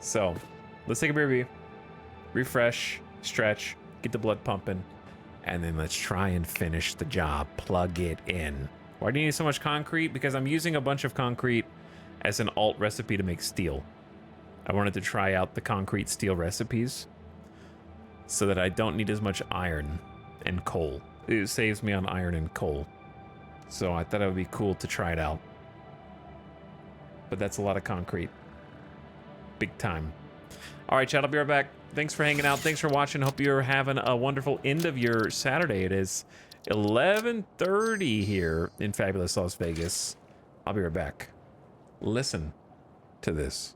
So let's take a beer review. Refresh, stretch, get the blood pumping, and then let's try and finish the job. Plug it in. Why do you need so much concrete? Because I'm using a bunch of concrete as an alt recipe to make steel. I wanted to try out the concrete steel recipes so that I don't need as much iron and coal. It saves me on iron and coal. So I thought it would be cool to try it out. But that's a lot of concrete. Big time. All right, chat, I'll be right back. Thanks for hanging out. Thanks for watching. Hope you're having a wonderful end of your Saturday. It is 11:30 here in fabulous Las Vegas. I'll be right back. Listen to this.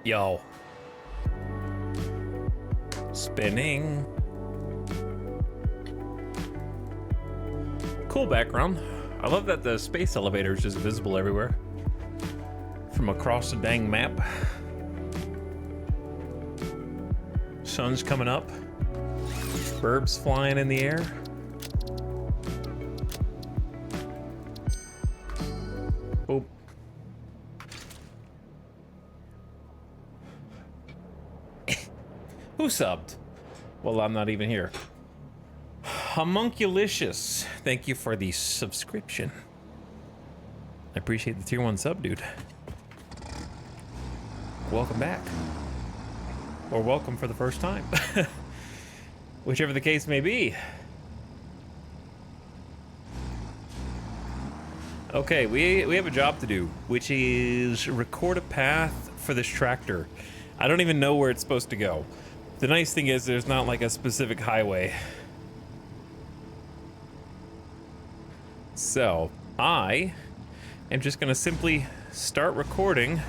Yo. Spinning. Cool background. I love that the space elevator is just visible everywhere from across the dang map. Sun's coming up. Birds flying in the air. Oh. Who subbed? Well, I'm not even here. Homunculicious, thank you for the subscription. I appreciate the tier 1 sub, dude. Welcome back. Or welcome for the first time. Whichever the case may be. Okay, we have a job to do, which is record a path for this tractor. I don't even know where it's supposed to go. The nice thing is there's not like a specific highway. So, I am just gonna simply start recording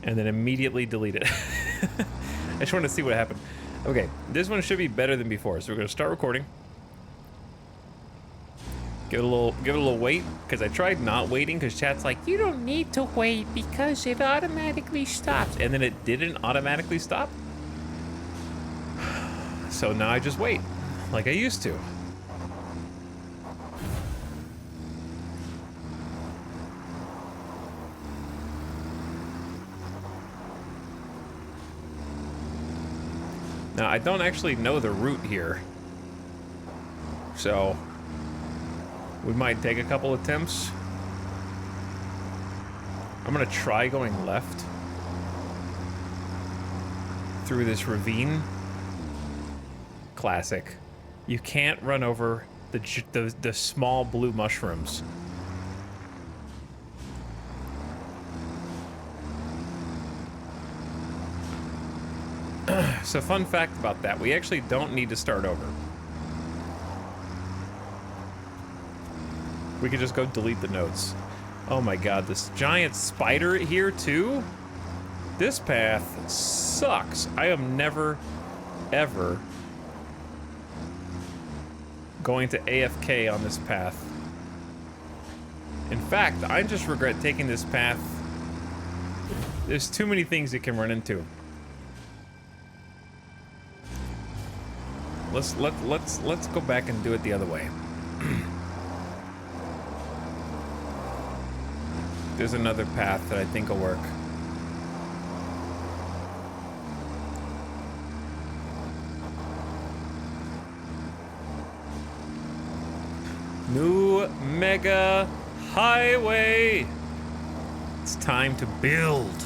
and then immediately delete it. I just want to see what happened. Okay, this one should be better than before. So we're gonna start recording. Give it a little wait, because I tried not waiting, because chat's like, you don't need to wait because it automatically stops. And then it didn't automatically stop. So now I just wait, like I used to. Now, I don't actually know the route here, so we might take a couple attempts. I'm gonna try going left through this ravine. Classic. You can't run over the small blue mushrooms. So fun fact about that, we actually don't need to start over. We could just go delete the notes. Oh my god, this giant spider here too? This path sucks. I am never, ever going to AFK on this path. In fact, I just regret taking this path. There's too many things it can run into. Let's go back and do it the other way. There's another path that I think will work. New mega highway. It's time to build.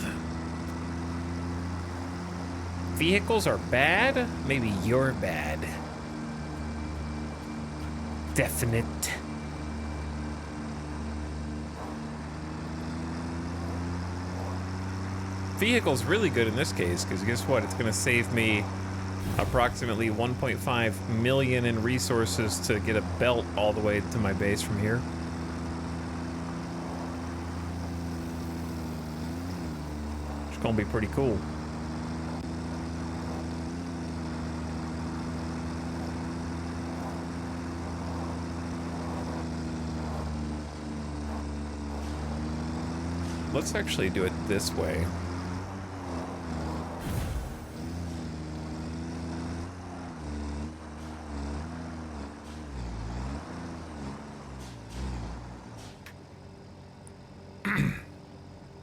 Vehicles are bad? Maybe you're bad. Definite. Vehicle's really good in this case, because guess what? It's gonna save me approximately 1.5 million in resources to get a belt all the way to my base from here. It's gonna be pretty cool. Let's actually do it this way.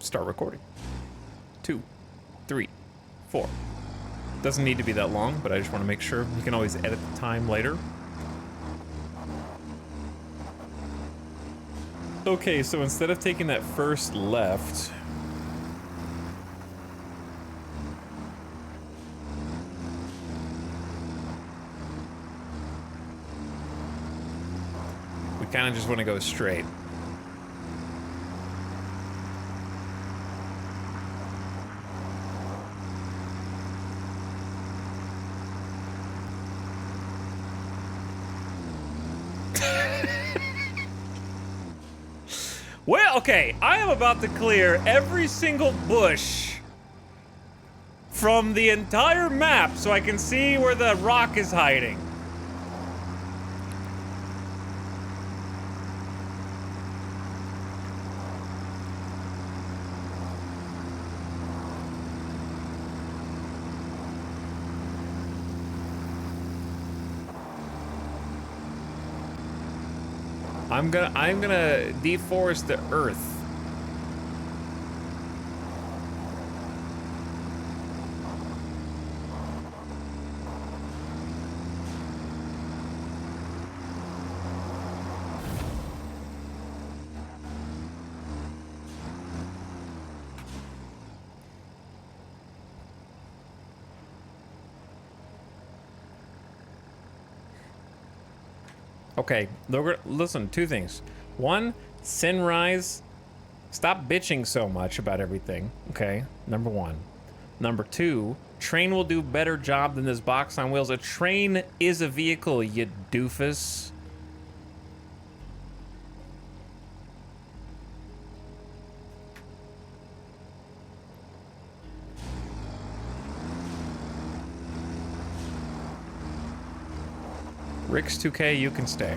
Start recording. 2, 3, 4. Doesn't need to be that long, but I just want to make sure. You can always edit the time later. Okay, so instead of taking that first left, we kind of just want to go straight. Well, okay, I am about to clear every single bush from the entire map so I can see where the rock is hiding. I'm gonna deforest the earth. Okay, listen, two things. One, Sinrise, stop bitching so much about everything, okay? Number one. Number two, train will do better job than this box on wheels. A train is a vehicle, you doofus. Rick's 2K, you can stay.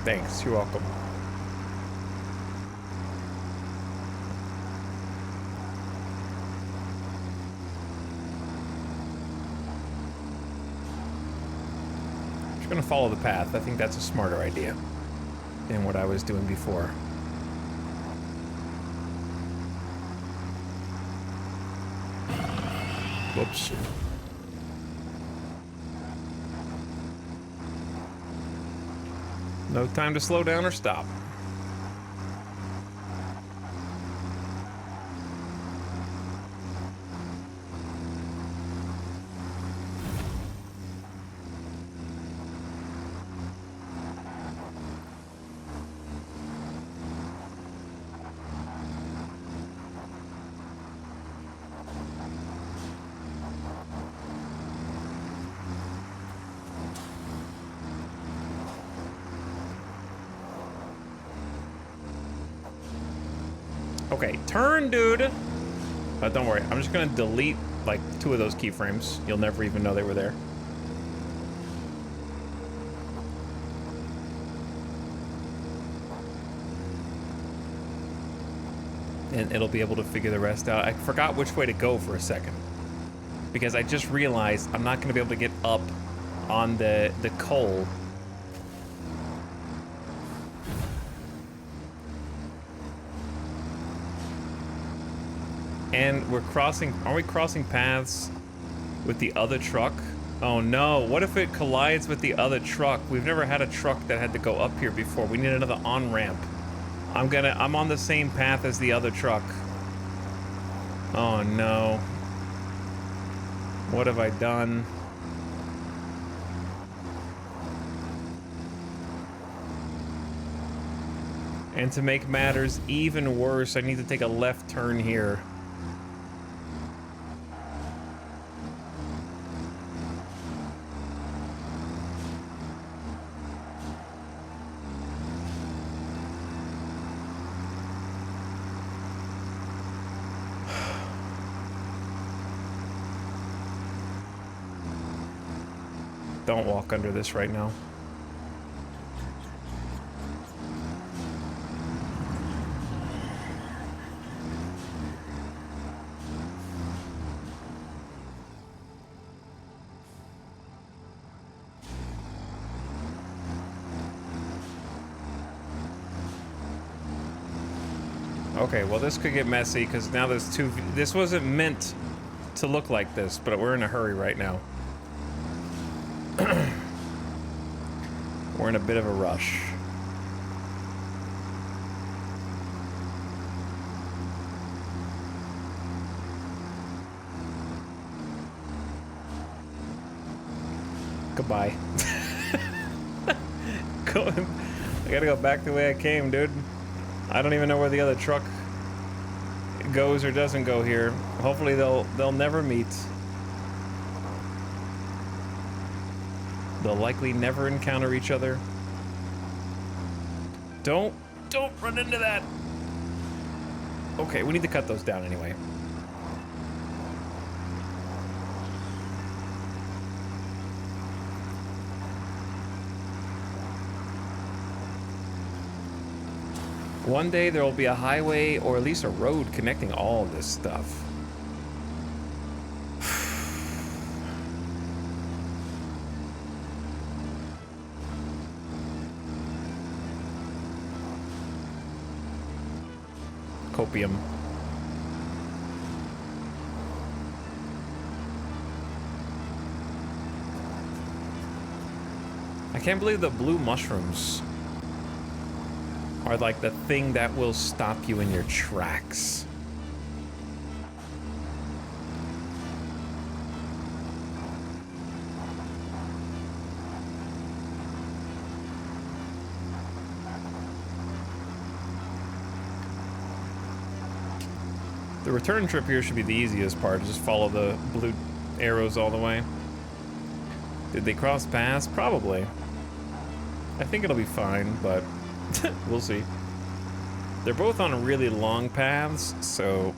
Thanks, you're welcome. Just gonna follow the path. I think that's a smarter idea than what I was doing before. Whoops. No time to slow down or stop. Okay, turn, dude. Don't worry, I'm just gonna delete like 2 of those keyframes. You'll never even know they were there. And it'll be able to figure the rest out. I forgot which way to go for a second, because I just realized I'm not gonna be able to get up on the coal. And we're crossing, aren't we crossing paths with the other truck? Oh no, what if it collides with the other truck? We've never had a truck that had to go up here before. We need another on-ramp. I'm on the same path as the other truck. Oh no. What have I done? And to make matters even worse, I need to take a left turn here. Don't walk under this right now. Okay, well this could get messy because now there's 2. This wasn't meant to look like this, but we're in a hurry right now. We're in a bit of a rush. Goodbye. I gotta go back the way I came, dude. I don't even know where the other truck goes or doesn't go here. Hopefully they'll never meet. They'll likely never encounter each other. Don't run into that. Okay, we need to cut those down anyway. One day there will be a highway or at least a road connecting all of this stuff. Copium. I can't believe the blue mushrooms are like the thing that will stop you in your tracks. The return trip here should be the easiest part. Just follow the blue arrows all the way. Did they cross paths? Probably. I think it'll be fine, but we'll see. They're both on really long paths, so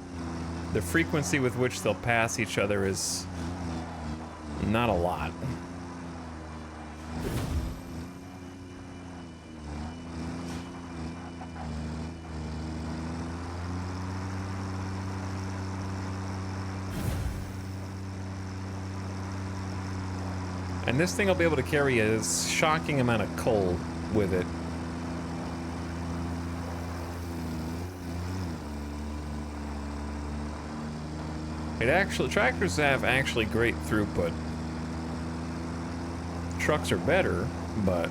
the frequency with which they'll pass each other is not a lot. And this thing will be able to carry a shocking amount of coal with it. Tractors have actually great throughput. Trucks are better, but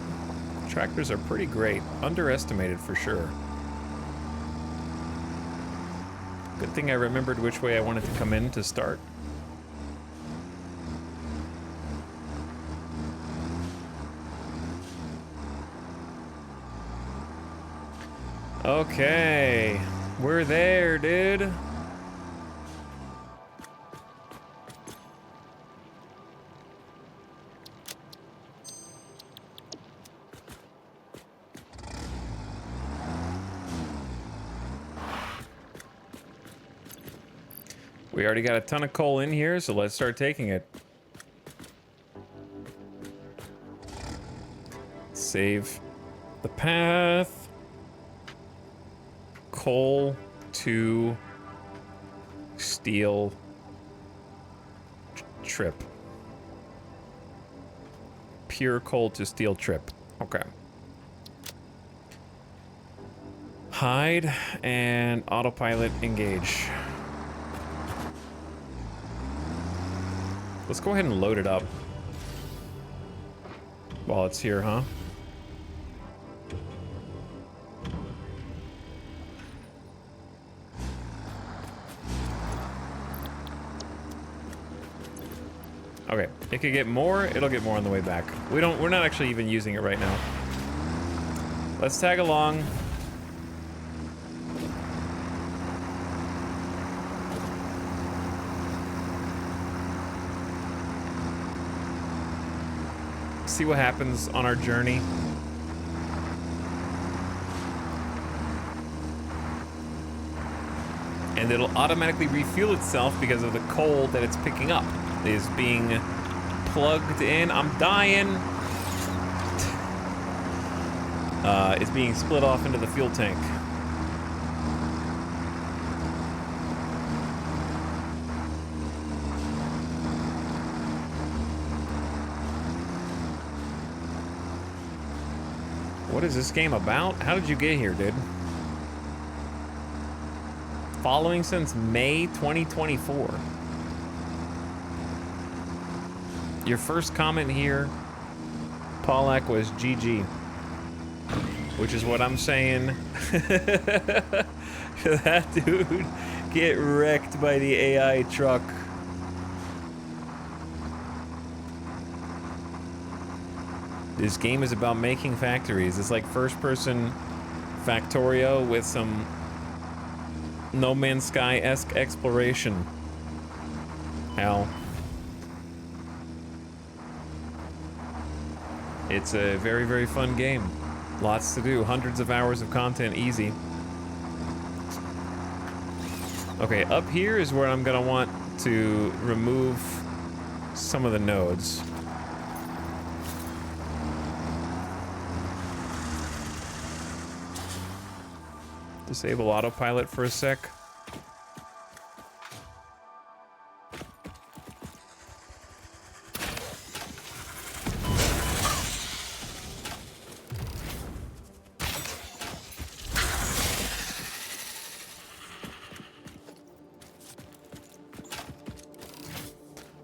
tractors are pretty great. Underestimated for sure. Good thing I remembered which way I wanted to come in to start. Okay, we're there, dude. We already got a ton of coal in here, so let's start taking it. Save the path. Coal to steel trip. Pure coal to steel trip. Okay. Hide and autopilot engage. Let's go ahead and load it up while it's here, huh? Okay, it could get more, it'll get more on the way back. We're not actually even using it right now. Let's tag along. See what happens on our journey. And it'll automatically refuel itself because of the coal that it's picking up. Is being plugged in. I'm dying. It's being split off into the fuel tank. What is this game about? How did you get here, dude? Following since May 2024. Your first comment here, Paulak, was GG. Which is what I'm saying. That dude get wrecked by the AI truck. This game is about making factories. It's like first-person Factorio with some No Man's Sky-esque exploration. Hell. It's a very, very fun game. Lots to do. Hundreds of hours of content, easy. Okay, up here is where I'm gonna want to remove some of the nodes. Disable autopilot for a sec.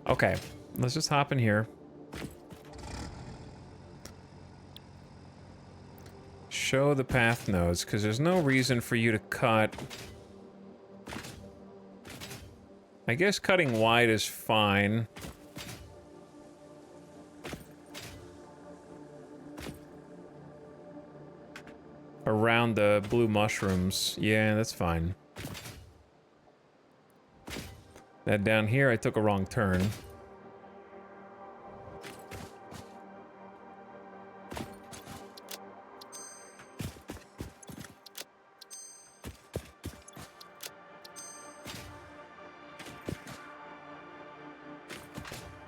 Okay, let's just hop in here. Show the path nodes, because there's no reason for you to cut. I guess cutting wide is fine. Around the blue mushrooms. Yeah, that's fine. That down here, I took a wrong turn.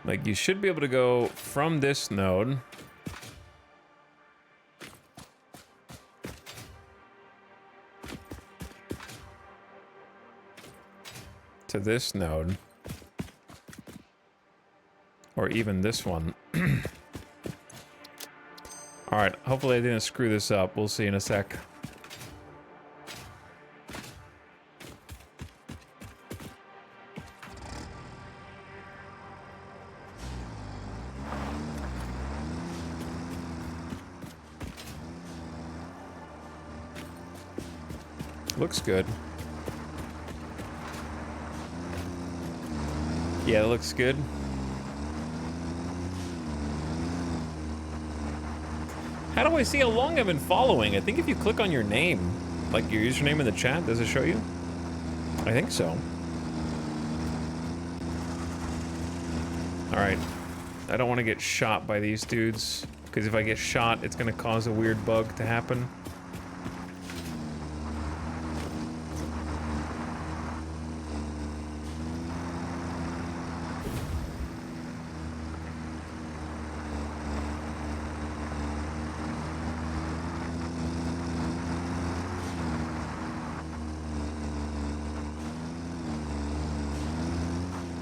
Like, you should be able to go from this node to this node, or even this one. All right, hopefully I didn't screw this up. We'll see in a sec. Looks good. Yeah, it looks good. How do I see how long I've been following? I think if you click on your name, like your username in the chat, does it show you? I think so. Alright. I don't want to get shot by these dudes, because if I get shot, it's going to cause a weird bug to happen.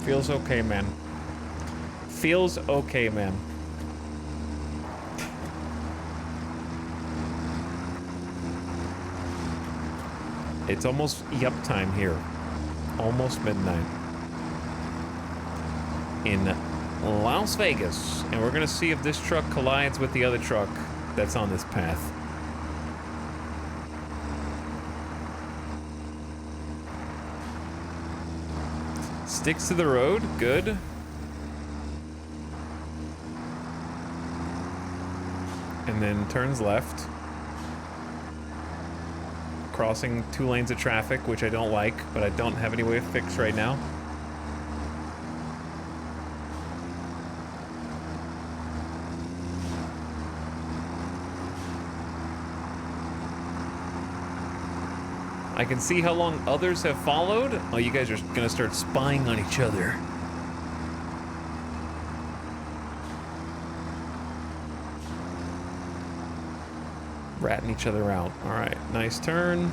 Feels okay, man. Feels okay, man. It's almost yup time here. Almost midnight. In Las Vegas. And we're gonna see if this truck collides with the other truck that's on this path. Sticks to the road, good. And then turns left. Crossing 2 lanes of traffic, which I don't like, but I don't have any way to fix right now. I can see how long others have followed. Oh, you guys are gonna start spying on each other. Ratting each other out. All right, nice turn.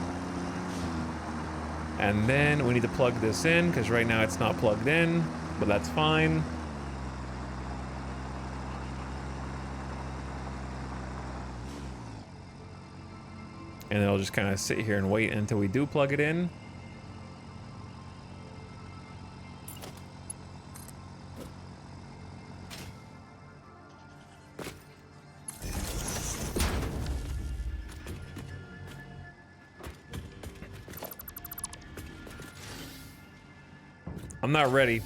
And then we need to plug this in, because right now it's not plugged in, but that's fine. And then I'll just kind of sit here and wait until we do plug it in. I'm not ready.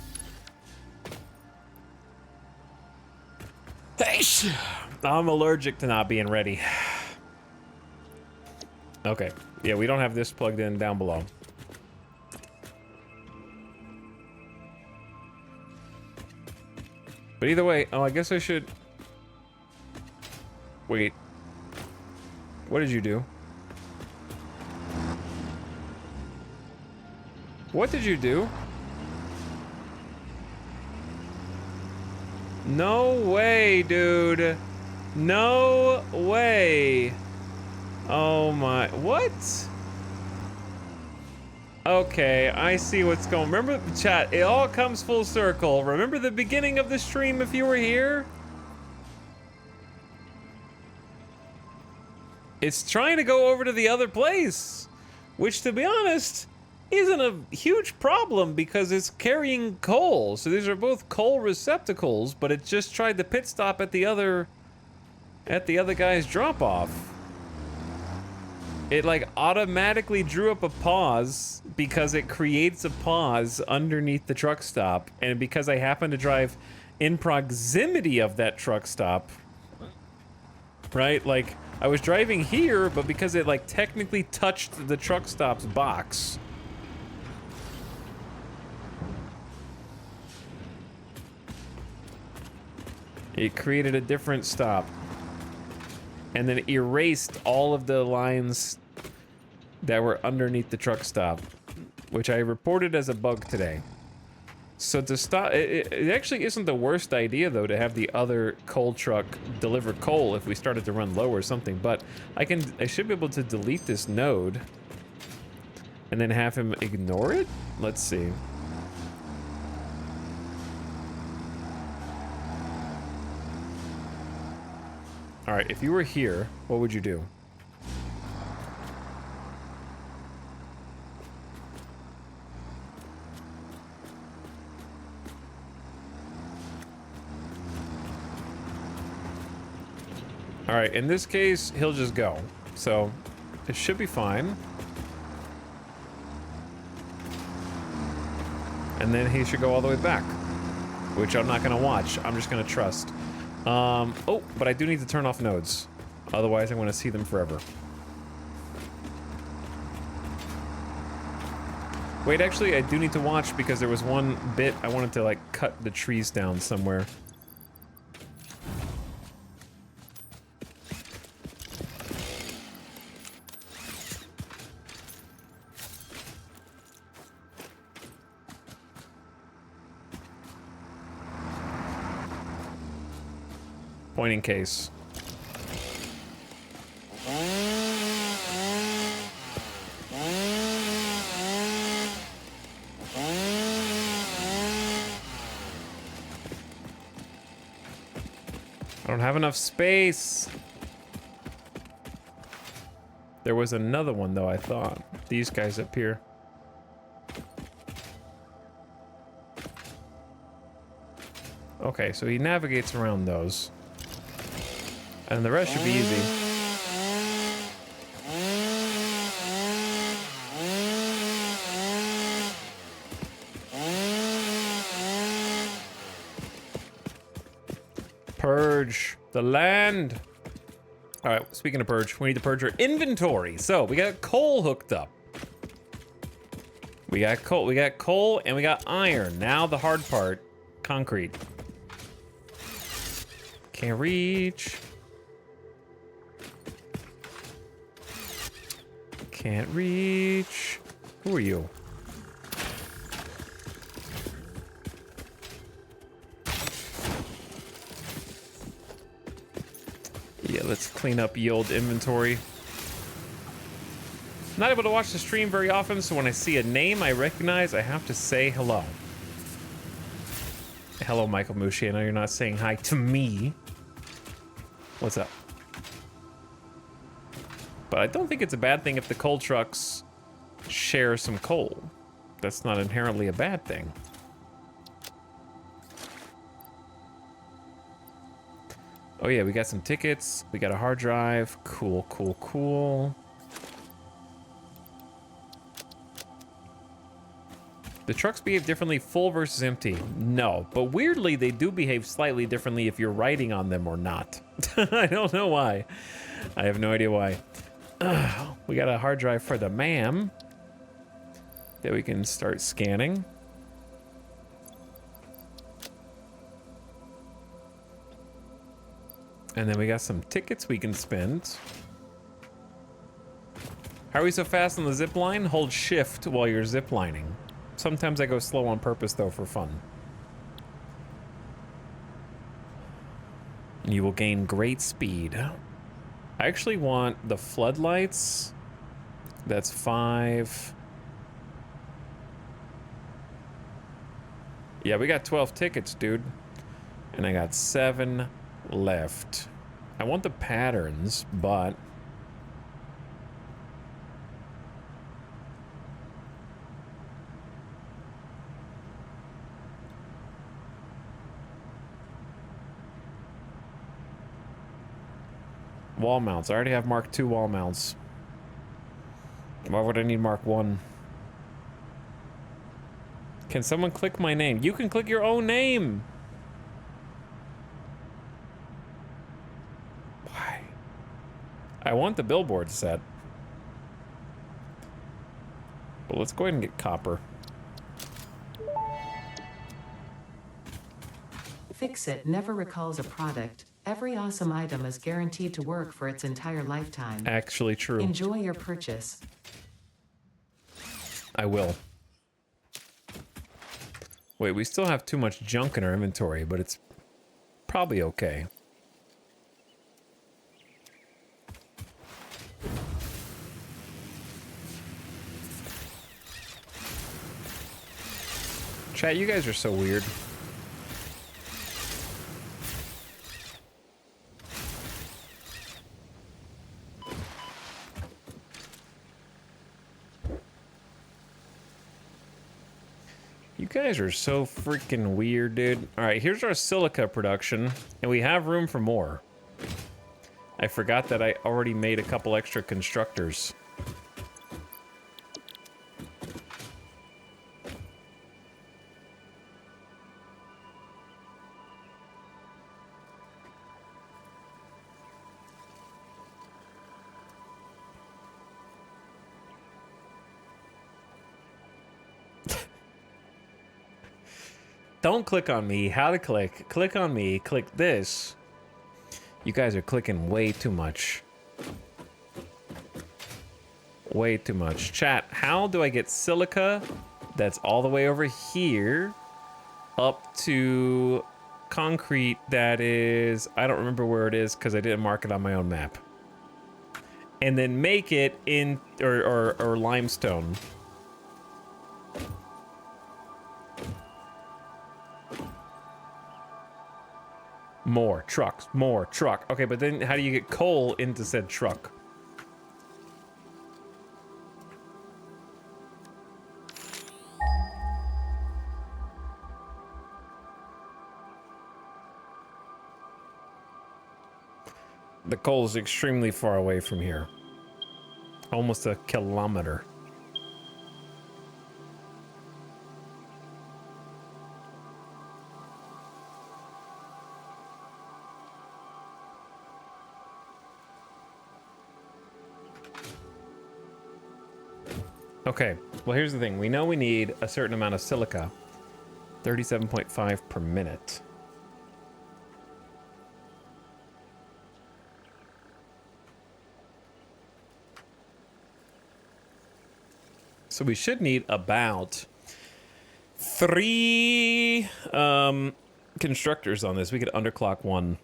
I'm allergic to not being ready. Okay. Yeah, we don't have this plugged in down below. But either way, oh, I guess I should... Wait. What did you do? What did you do? No way, dude. No way. Oh my, what? Okay, I see what's going. Remember, chat, it all comes full circle. Remember the beginning of the stream if you were here? It's trying to go over to the other place, which, to be honest, isn't a huge problem because it's carrying coal. So these are both coal receptacles, but it just tried to pit stop at the other guy's drop off. It like automatically drew up a pause because it creates a pause underneath the truck stop, and because I happen to drive in proximity of that truck stop, right? Like I was driving here, but because it like technically touched the truck stop's box, it created a different stop and then erased all of the lines that were underneath the truck stop, which I reported as a bug today. So to stop, it actually isn't the worst idea though to have the other coal truck deliver coal if we started to run low or something, but I should be able to delete this node and then have him ignore it? Let's see. All right, if you were here, what would you do? All right, in this case, he'll just go. So it should be fine. And then he should go all the way back, which I'm not gonna watch. I'm just gonna trust. Oh, but I do need to turn off nodes. Otherwise, I'm going to see them forever. Wait, actually, I do need to watch because there was one bit I wanted to, like, cut the trees down somewhere. Pointing case. I don't have enough space. There was another one though, I thought. These guys up here. Okay, so he navigates around those. And the rest should be easy. Purge the land. All right, speaking of purge, we need to purge our inventory. So we got coal hooked up. We got coal and we got iron. Now the hard part, concrete. Can't reach. Can't reach. Who are you? Yeah, let's clean up ye old inventory. Not able to watch the stream very often, so when I see a name I recognize, I have to say hello. Hello, Michael Mushi. I know you're not saying hi to me. What's up? But I don't think it's a bad thing if the coal trucks share some coal. That's not inherently a bad thing. Oh yeah, we got some tickets. We got a hard drive. Cool, cool, cool. The trucks behave differently full versus empty. No, but weirdly, they do behave slightly differently if you're riding on them or not. I don't know why. I have no idea why. We got a hard drive for the MAM that we can start scanning. And then we got some tickets we can spend. How are we so fast on the zip line? Hold shift while you're zip lining. Sometimes I go slow on purpose though for fun. You will gain great speed. I actually want the floodlights. That's 5. Yeah, we got 12 tickets, dude. And I got 7 left. I want the patterns, but wall mounts. I already have Mark II wall mounts. Why would I need Mark 1? Can someone click my name? You can click your own name. Why? I want the billboard set. But let's go ahead and get copper. Fix-It never recalls a product. Every awesome item is guaranteed to work for its entire lifetime. Actually true. Enjoy your purchase. I will. Wait, we still have too much junk in our inventory, but it's probably okay. Chat, you guys are so weird. You guys are so freaking weird, dude. All right, here's our silica production, and we have room for more. I forgot that I already made a couple extra constructors. Don't click on me. How to click. Click on me. Click this. You guys are clicking way too much. Way too much. Chat, how do I get silica that's all the way over here up to concrete that is... I don't remember where it is because I didn't mark it on my own map. And then make it in... or limestone. More trucks, more truck. Okay, but then how do you get coal into said truck? The coal is extremely far away from here. Almost a kilometer. Okay, well here's the thing. We know we need a certain amount of silica. 37.5 per minute. So we should need about 3 constructors on this. We could underclock 1.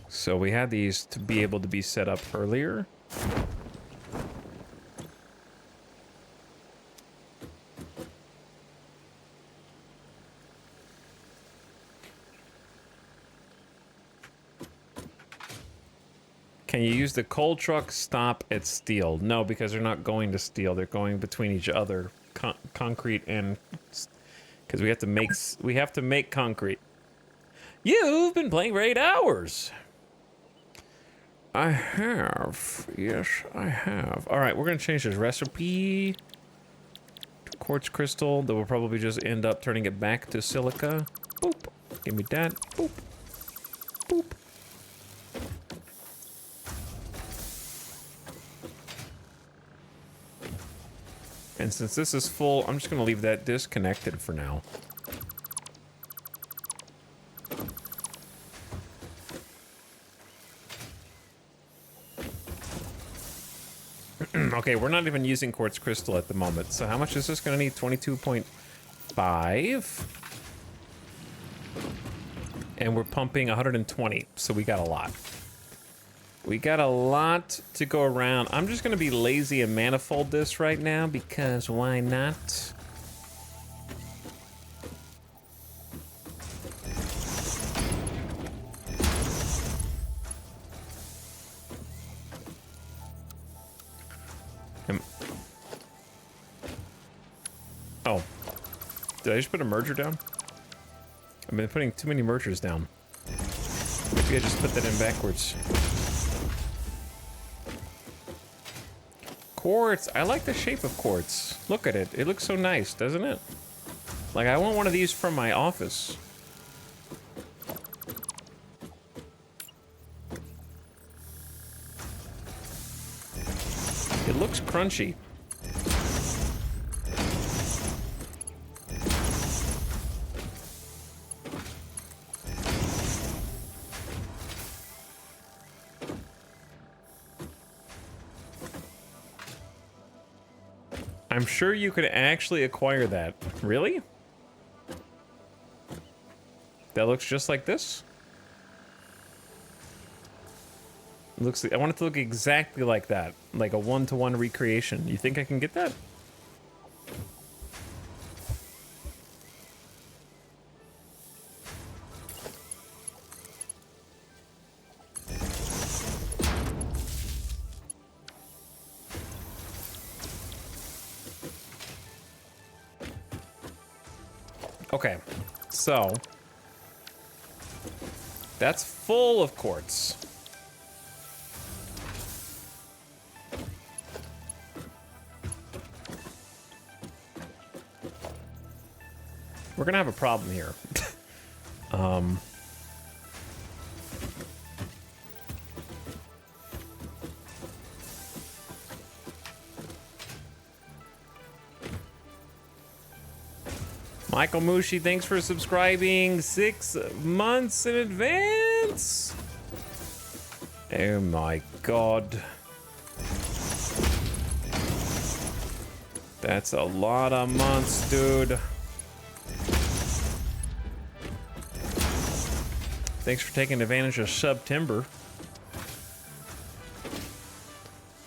So we had these to be able to be set up earlier. Can you use the coal truck stop at steel? No, because they're not going to steel. They're going between each other. Concrete and... Because we have to make concrete. You've been playing for 8 hours. I have. Yes, I have. All right, we're going to change this recipe to quartz crystal. That will probably just end up turning it back to silica. Boop. Give me that. Boop. Boop. And since this is full, I'm just going to leave that disconnected for now. Okay, we're not even using quartz crystal at the moment. So how much is this going to need? 22.5. And we're pumping 120, so we got a lot. We got a lot to go around. I'm just going to be lazy and manifold this right now because why not? Oh. Did I just put a merger down? I've been putting too many mergers down. Maybe I just put that in backwards. Quartz. I like the shape of quartz. Look at it. It looks so nice, doesn't it? Like, I want one of these from my office. It looks crunchy. I'm sure you could actually acquire that. Really? That looks just like this? It looks. I want it to look exactly like that. Like a one-to-one recreation. You think I can get that? Okay, so that's full of quartz. We're gonna have a problem here. Michael Mushi, thanks for subscribing 6 months in advance. Oh my god. That's a lot of months, dude. Thanks for taking advantage of September.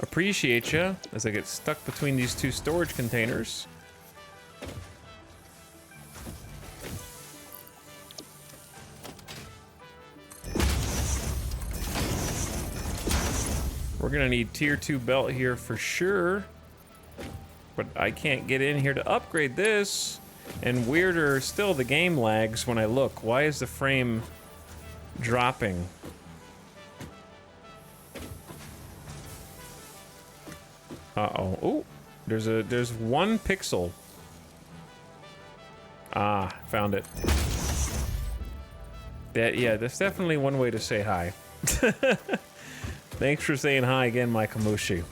Appreciate you as I get stuck between these two storage containers. We're gonna need tier 2 belt here for sure. But I can't get in here to upgrade this. And weirder still, the game lags when I look. Why is the frame dropping? Uh-oh. Oh, there's 1 pixel. Ah, found it. Yeah, that's definitely one way to say hi. Thanks for saying hi again, Michael Mushi.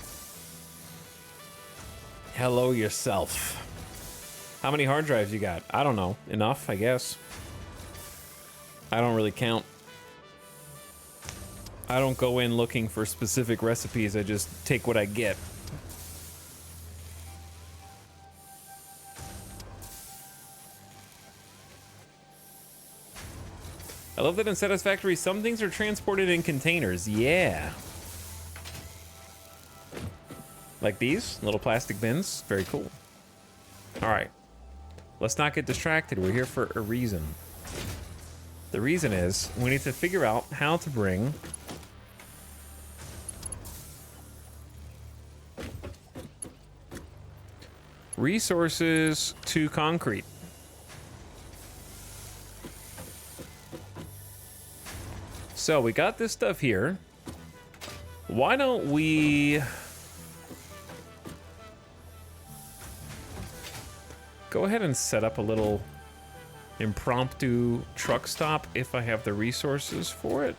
Hello yourself. How many hard drives you got? I don't know. Enough, I guess. I don't really count. I don't go in looking for specific recipes. I just take what I get. I love that in Satisfactory, some things are transported in containers. Yeah. Like these little plastic bins. Very cool. All right. Let's not get distracted. We're here for a reason. The reason is we need to figure out how to bring resources to concrete. So we got this stuff here. Why don't we go ahead and set up a little impromptu truck stop if I have the resources for it?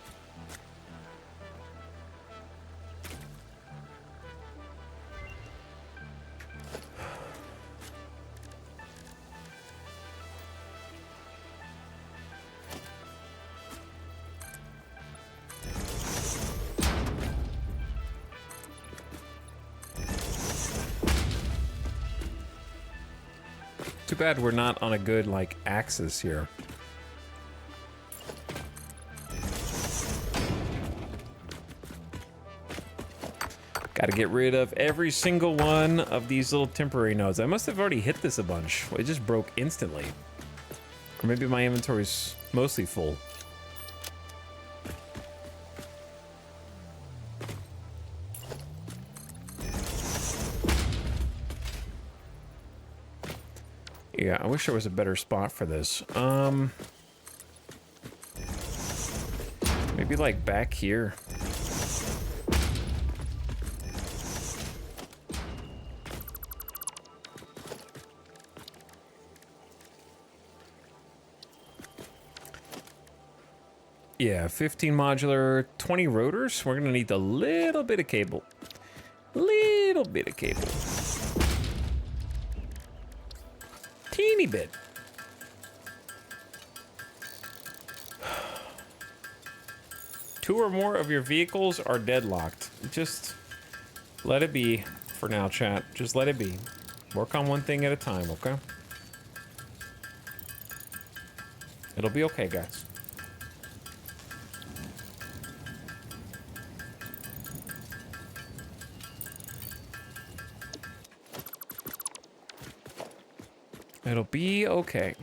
Too bad we're not on a good, like, axis here. Gotta get rid of every single one of these little temporary nodes. I must have already hit this a bunch. It just broke instantly. Or maybe my inventory's mostly full. Yeah, I wish there was a better spot for this. Maybe like back here. Yeah, 15 modular, 20 rotors. We're gonna need a little bit of cable. Little bit of cable. Teeny bit. Two or more of your vehicles are deadlocked. Just let it be for now, chat. Just let it be. Work on one thing at a time, okay? It'll be okay, guys. It'll be okay.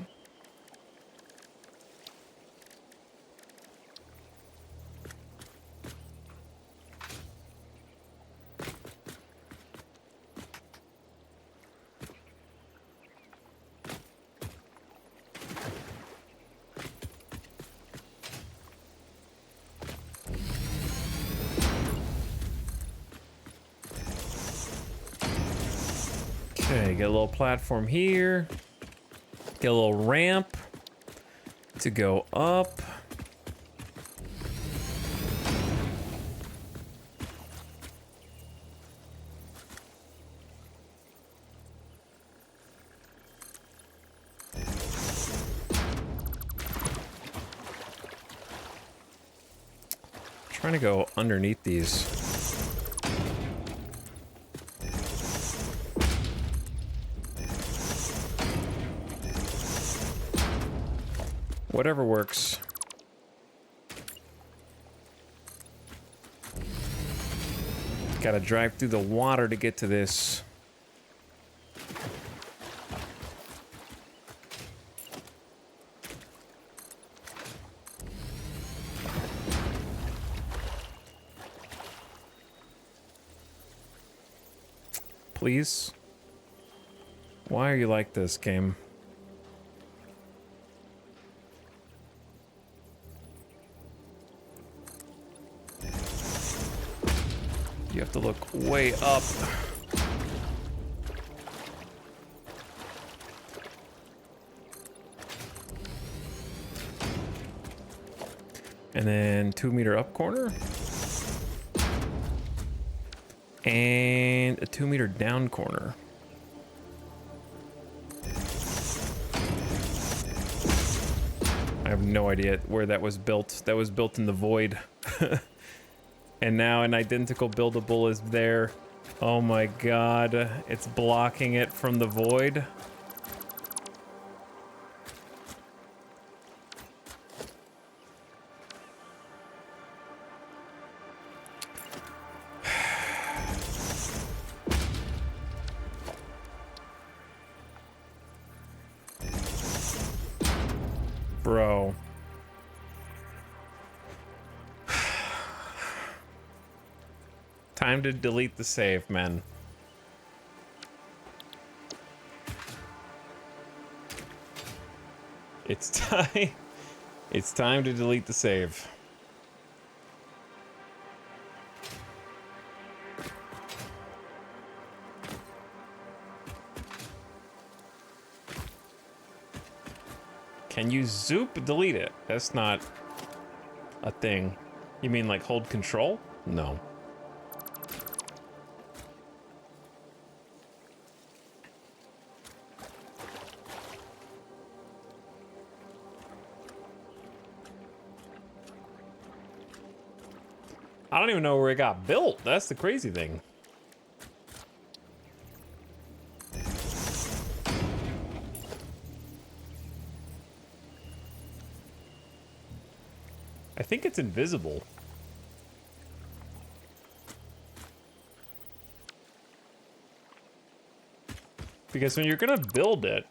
Okay, get a little platform here. Get a little ramp to go up. Trying to go underneath these. Whatever works. Gotta drive through the water to get to this. Please? Why are you like this, game? You have to look way up. And then 2 meter up corner. And a 2 meter down corner. I have no idea where that was built. That was built in the void. And now an identical buildable is there. Oh my god, it's blocking it from the void. Bro. Time to delete the save, man. It's time. It's time to delete the save. Can you zoop delete it? That's not a thing. You mean like hold control? No. I don't even know where it got built. That's the crazy thing. I think it's invisible. Because when you're gonna build it...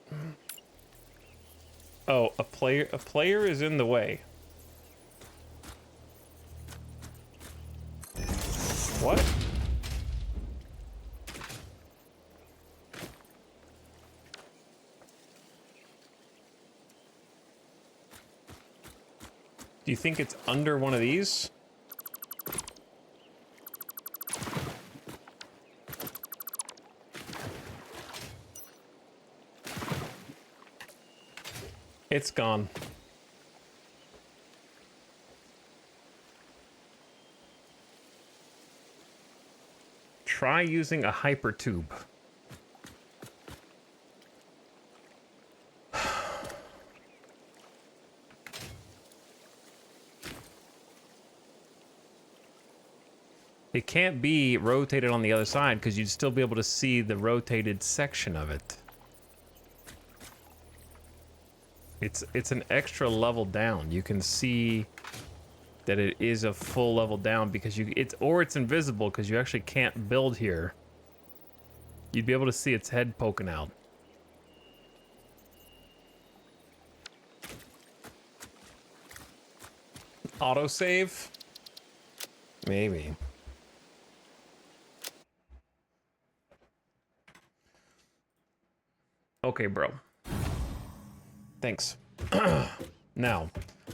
Oh, a player is in the way. What? Do you think it's under one of these? It's gone. Try using a hyper tube. It can't be rotated on the other side because you'd still be able to see the rotated section of it. It's an extra level down. You can see that it is a full level down because it's invisible because you actually can't build here. You'd be able to see its head poking out. Autosave? Maybe. Okay, bro. Thanks. Now,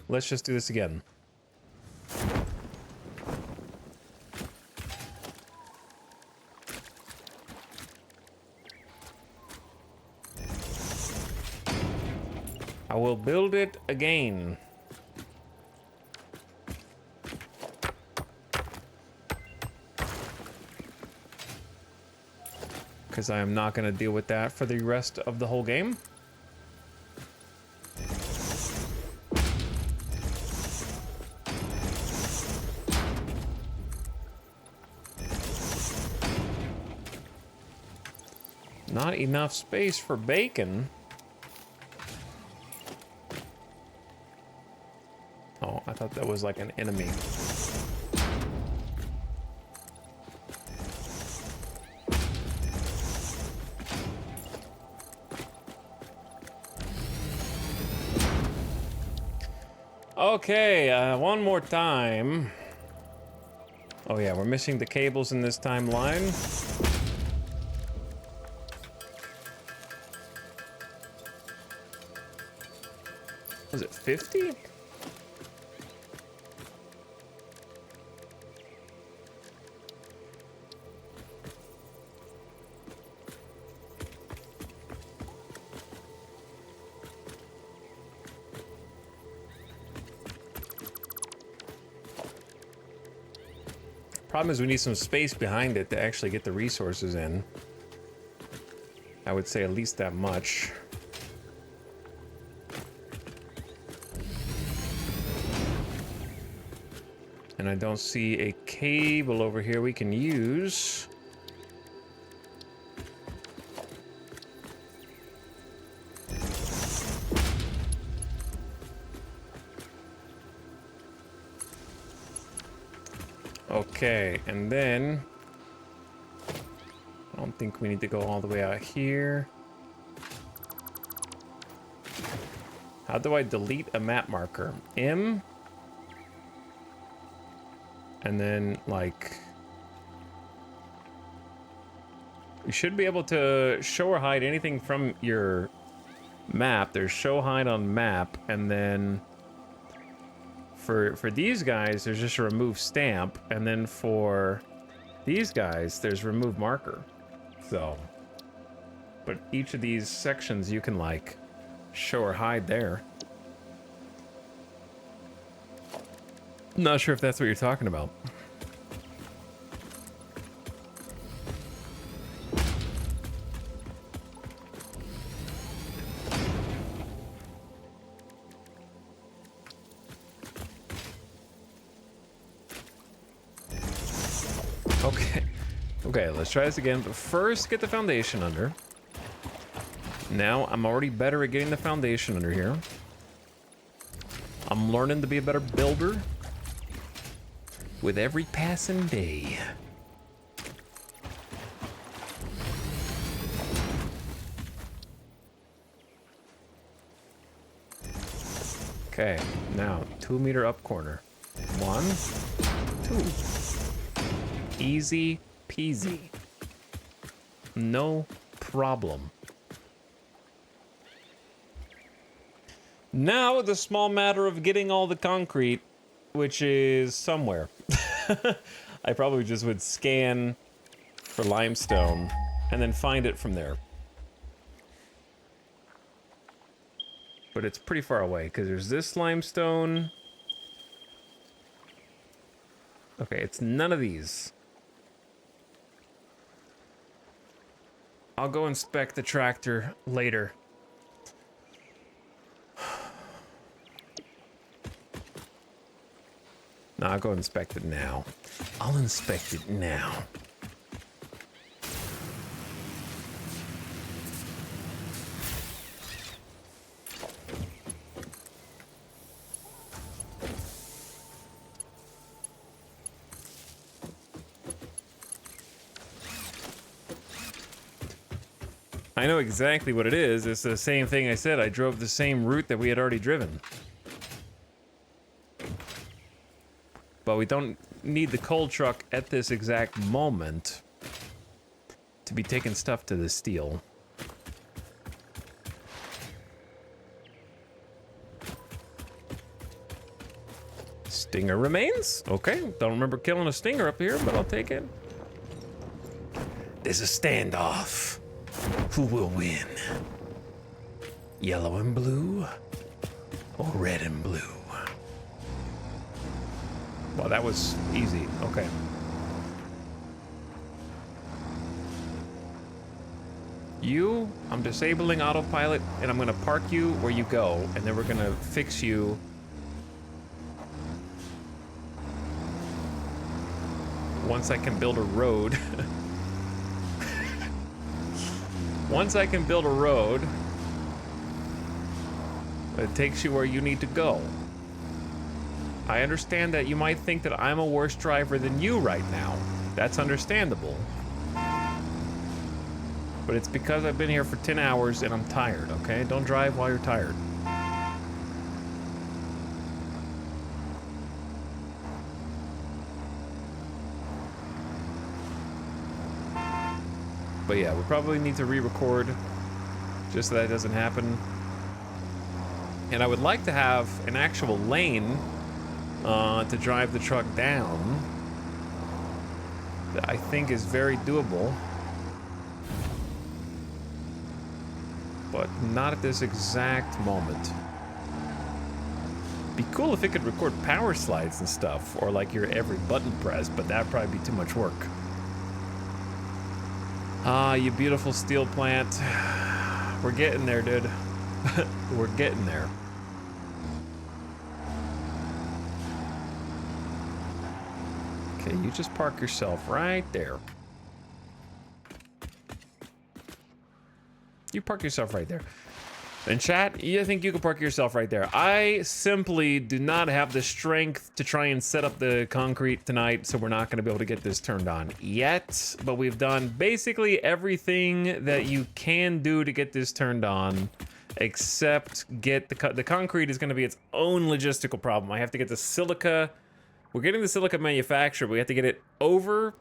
let's just do this again. I will build it again. Because I am not going to deal with that for the rest of the whole game. Not enough space for bacon. Oh, I thought that was like an enemy. Okay, one more time. Oh yeah, we're missing the cables in this timeline. Was it 50? Problem is we need some space behind it to actually get the resources in. I would say at least that much. And I don't see a cable over here we can use. Okay, and then I don't think we need to go all the way out here. How do I delete a map marker? M? And then, like, you should be able to show or hide anything from your map. There's show hide on map, and then for these guys, there's just a remove stamp, and then for these guys, there's remove marker. So, but each of these sections you can, like, show or hide there. Not sure if that's what you're talking about. Okay. Okay, let's try this again, but first get the foundation under. Now, I'm already better at getting the foundation under here. I'm learning to be a better builder with every passing day. Okay, now 2-meter up corner. 1, 2. Easy peasy. No problem. Now the small matter of getting all the concrete, which is somewhere. I probably just would scan for limestone and then find it from there. But it's pretty far away because there's this limestone. Okay, it's none of these. I'll go inspect the tractor later. No, I'll go inspect it now. I'll inspect it now. I know exactly what it is. It's the same thing I said. I drove the same route that we had already driven. But we don't need the coal truck at this exact moment to be taking stuff to the steel. Stinger remains? Okay, don't remember killing a stinger up here, but I'll take it. There's a standoff. Who will win? Yellow and blue or red and blue? Well, that was easy. Okay. You, I'm disabling autopilot, and I'm gonna park you where you go, and then we're gonna fix you. Once I can build a road. Once I can build a road, it takes you where you need to go. I understand that you might think that I'm a worse driver than you right now. That's understandable. But it's because I've been here for 10 hours and I'm tired, okay? Don't drive while you're tired. But yeah, we probably need to re-record just so that doesn't happen. And I would like to have an actual lane to drive the truck down that I think is very doable. But not at this exact moment. Be cool if it could record power slides and stuff, or like your every button press, but that'd probably be too much work. Ah, you beautiful steel plant. We're getting there, dude. We're getting there. Okay, you just park yourself right there. You park yourself right there. And chat, you think you can park yourself right there. I simply do not have the strength to try and set up the concrete tonight, so we're not going to be able to get this turned on yet. But we've done basically everything that you can do to get this turned on, except get the concrete is going to be its own logistical problem. I have to get the silica. We're getting the silica manufactured. We have to get it over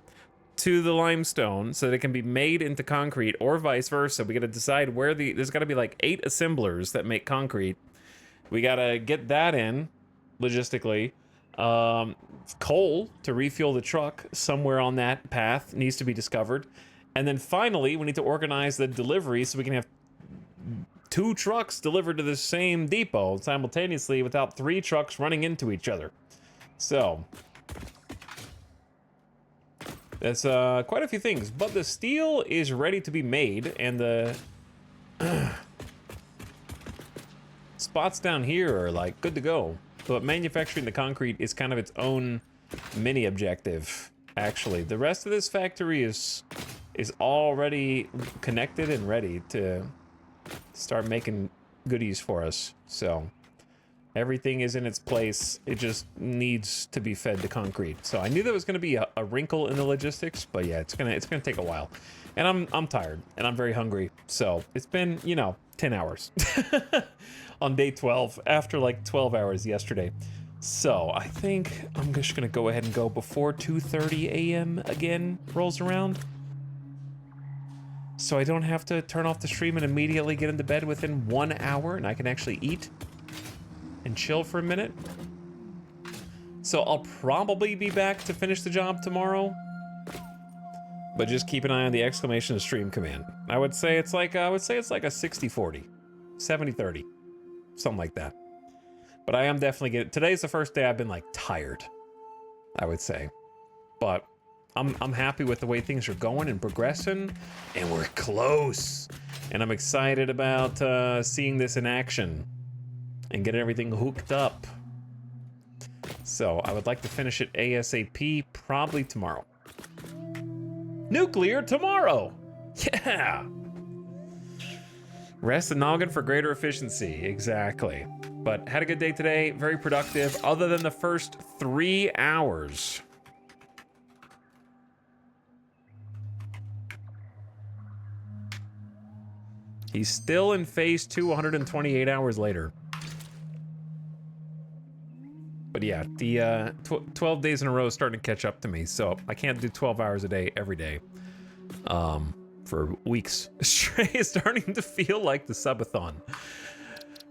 to the limestone so that it can be made into concrete, or vice versa. We got to decide where there's got to be like 8 assemblers that make concrete. We got to get that in logistically. Coal to refuel the truck somewhere on that path needs to be discovered. And then finally, we need to organize the delivery so we can have 2 trucks delivered to the same depot simultaneously without 3 trucks running into each other. So that's quite a few things, but the steel is ready to be made, and the spots down here are like good to go. But manufacturing the concrete is kind of its own mini objective. Actually, the rest of this factory is already connected and ready to start making goodies for us. So everything is in its place. It just needs to be fed to concrete. So I knew there was going to be a wrinkle in the logistics, but yeah, it's gonna take a while. And I'm tired and I'm very hungry. So it's been, you know, 10 hours on day 12 after like 12 hours yesterday. So I think I'm just gonna go ahead and go before 2:30 a.m. again rolls around. So I don't have to turn off the stream and immediately get into bed within 1 hour, and I can actually eat and chill for a minute. So I'll probably be back to finish the job tomorrow. But just keep an eye on the exclamation stream command. I would say it's like a 60-40, 70-30, something like that. But I am definitely getting, today's the first day I've been like tired, I would say. But I'm happy with the way things are going and progressing, and we're close. And I'm excited about seeing this in action and get everything hooked up. So I would like to finish it ASAP, probably tomorrow. Nuclear tomorrow! Yeah! Rest the noggin for greater efficiency, exactly. But had a good day today, very productive, other than the first 3 hours. He's still in phase 2 128 hours later. But yeah, the 12 days in a row is starting to catch up to me, so I can't do 12 hours a day every day. For weeks straight. It's starting to feel like the subathon.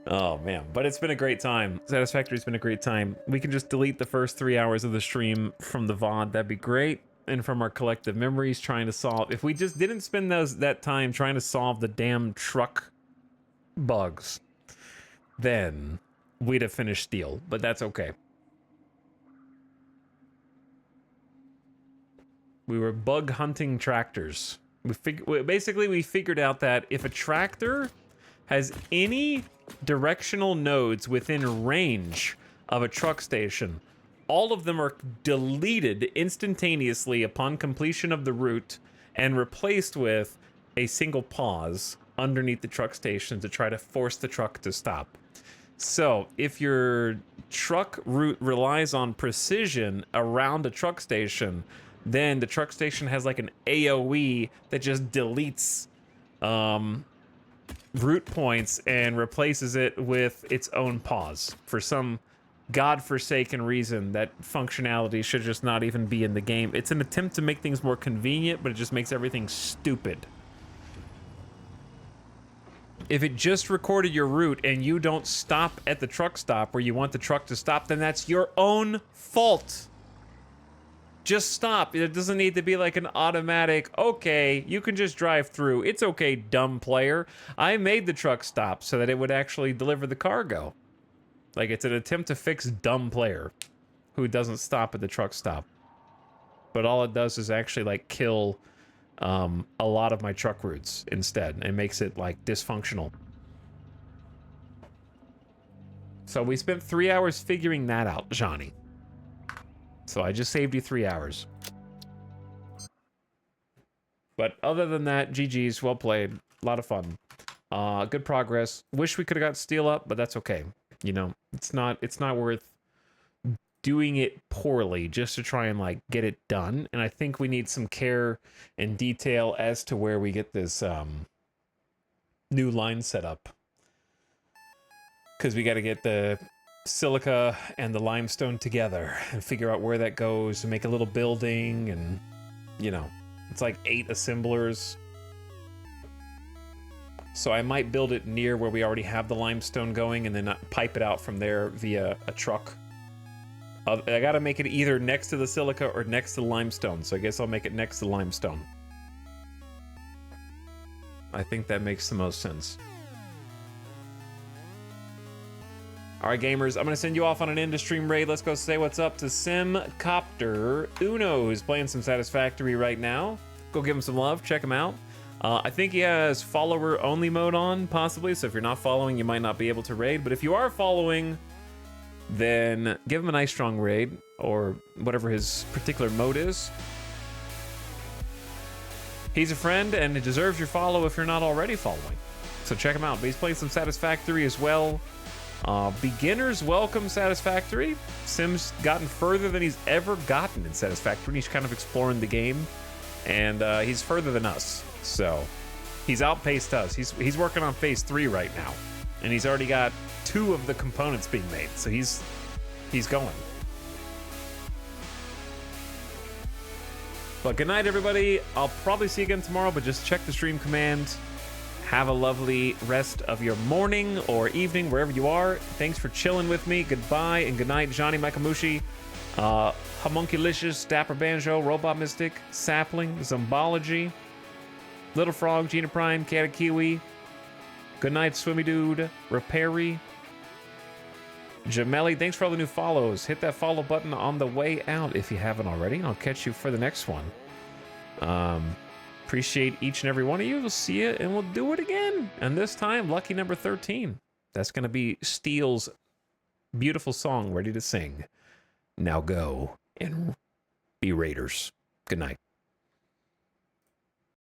Oh man, but it's been a great time. Satisfactory's been a great time. We can just delete the first 3 hours of the stream from the VOD, that'd be great. And from our collective memories trying to solve, if we just didn't spend that time trying to solve the damn truck bugs, then we'd have finished steel, but that's okay. We were bug hunting tractors. We figured out that if a tractor has any directional nodes within range of a truck station, all of them are deleted instantaneously upon completion of the route and replaced with a single pause underneath the truck station to try to force the truck to stop. So if your truck route relies on precision around a truck station, then the truck station has like an AoE that just deletes route points and replaces it with its own pause. For some godforsaken reason, that functionality should just not even be in the game. It's an attempt to make things more convenient, but it just makes everything stupid. If it just recorded your route and you don't stop at the truck stop where you want the truck to stop, then that's your own fault. Just stop. It doesn't need to be like an automatic, okay, you can just drive through. It's okay, dumb player. I made the truck stop so that it would actually deliver the cargo. Like, it's an attempt to fix dumb player who doesn't stop at the truck stop. But all it does is actually, like, kill a lot of my truck routes instead, and makes it, like, dysfunctional. So we spent 3 hours figuring that out, Johnny. So I just saved you 3 hours. But other than that, GG's, well played. A lot of fun. Good progress. Wish we could have got steel up, but that's okay. You know, it's not worth doing it poorly just to try and like get it done. And I think we need some care and detail as to where we get this new line set up. Because we got to get the silica and the limestone together and figure out where that goes and make a little building, and you know, it's like 8 assemblers. So I might build it near where we already have the limestone going and then pipe it out from there via a truck. I gotta make it either next to the silica or next to the limestone, so I guess I'll make it next to the limestone. I think that makes the most sense. All right, gamers, I'm going to send you off on an end-of-stream raid. Let's go say what's up to Simcopter Uno, who's playing some Satisfactory right now. Go give him some love. Check him out. I think he has follower-only mode on, possibly, so if you're not following, you might not be able to raid. But if you are following, then give him a nice, strong raid, or whatever his particular mode is. He's a friend, and he deserves your follow if you're not already following. So check him out. But he's playing some Satisfactory as well. Beginners welcome Satisfactory. Sim's gotten further than he's ever gotten in Satisfactory. He's kind of exploring the game, and he's further than us. So he's outpaced us. He's working on phase 3 right now, and he's already got 2 of the components being made. So he's going. But good night, everybody. I'll probably see you again tomorrow, but just check the stream command. Have a lovely rest of your morning or evening, wherever you are. Thanks for chilling with me. Goodbye and good night, Johnny Mikamushi, Homunculicious, Dapper Banjo, Robot Mystic, Sapling, Zombology, Little Frog, Gina Prime, Katakiwi. Good night, Swimmy Dude, Repairy, Jamelli. Thanks for all the new follows. Hit that follow button on the way out if you haven't already. I'll catch you for the next one. Appreciate each and every one of you. We'll see you, and we'll do it again. And this time, lucky number 13. That's going to be Steele's beautiful song ready to sing. Now go and be Raiders. Good night.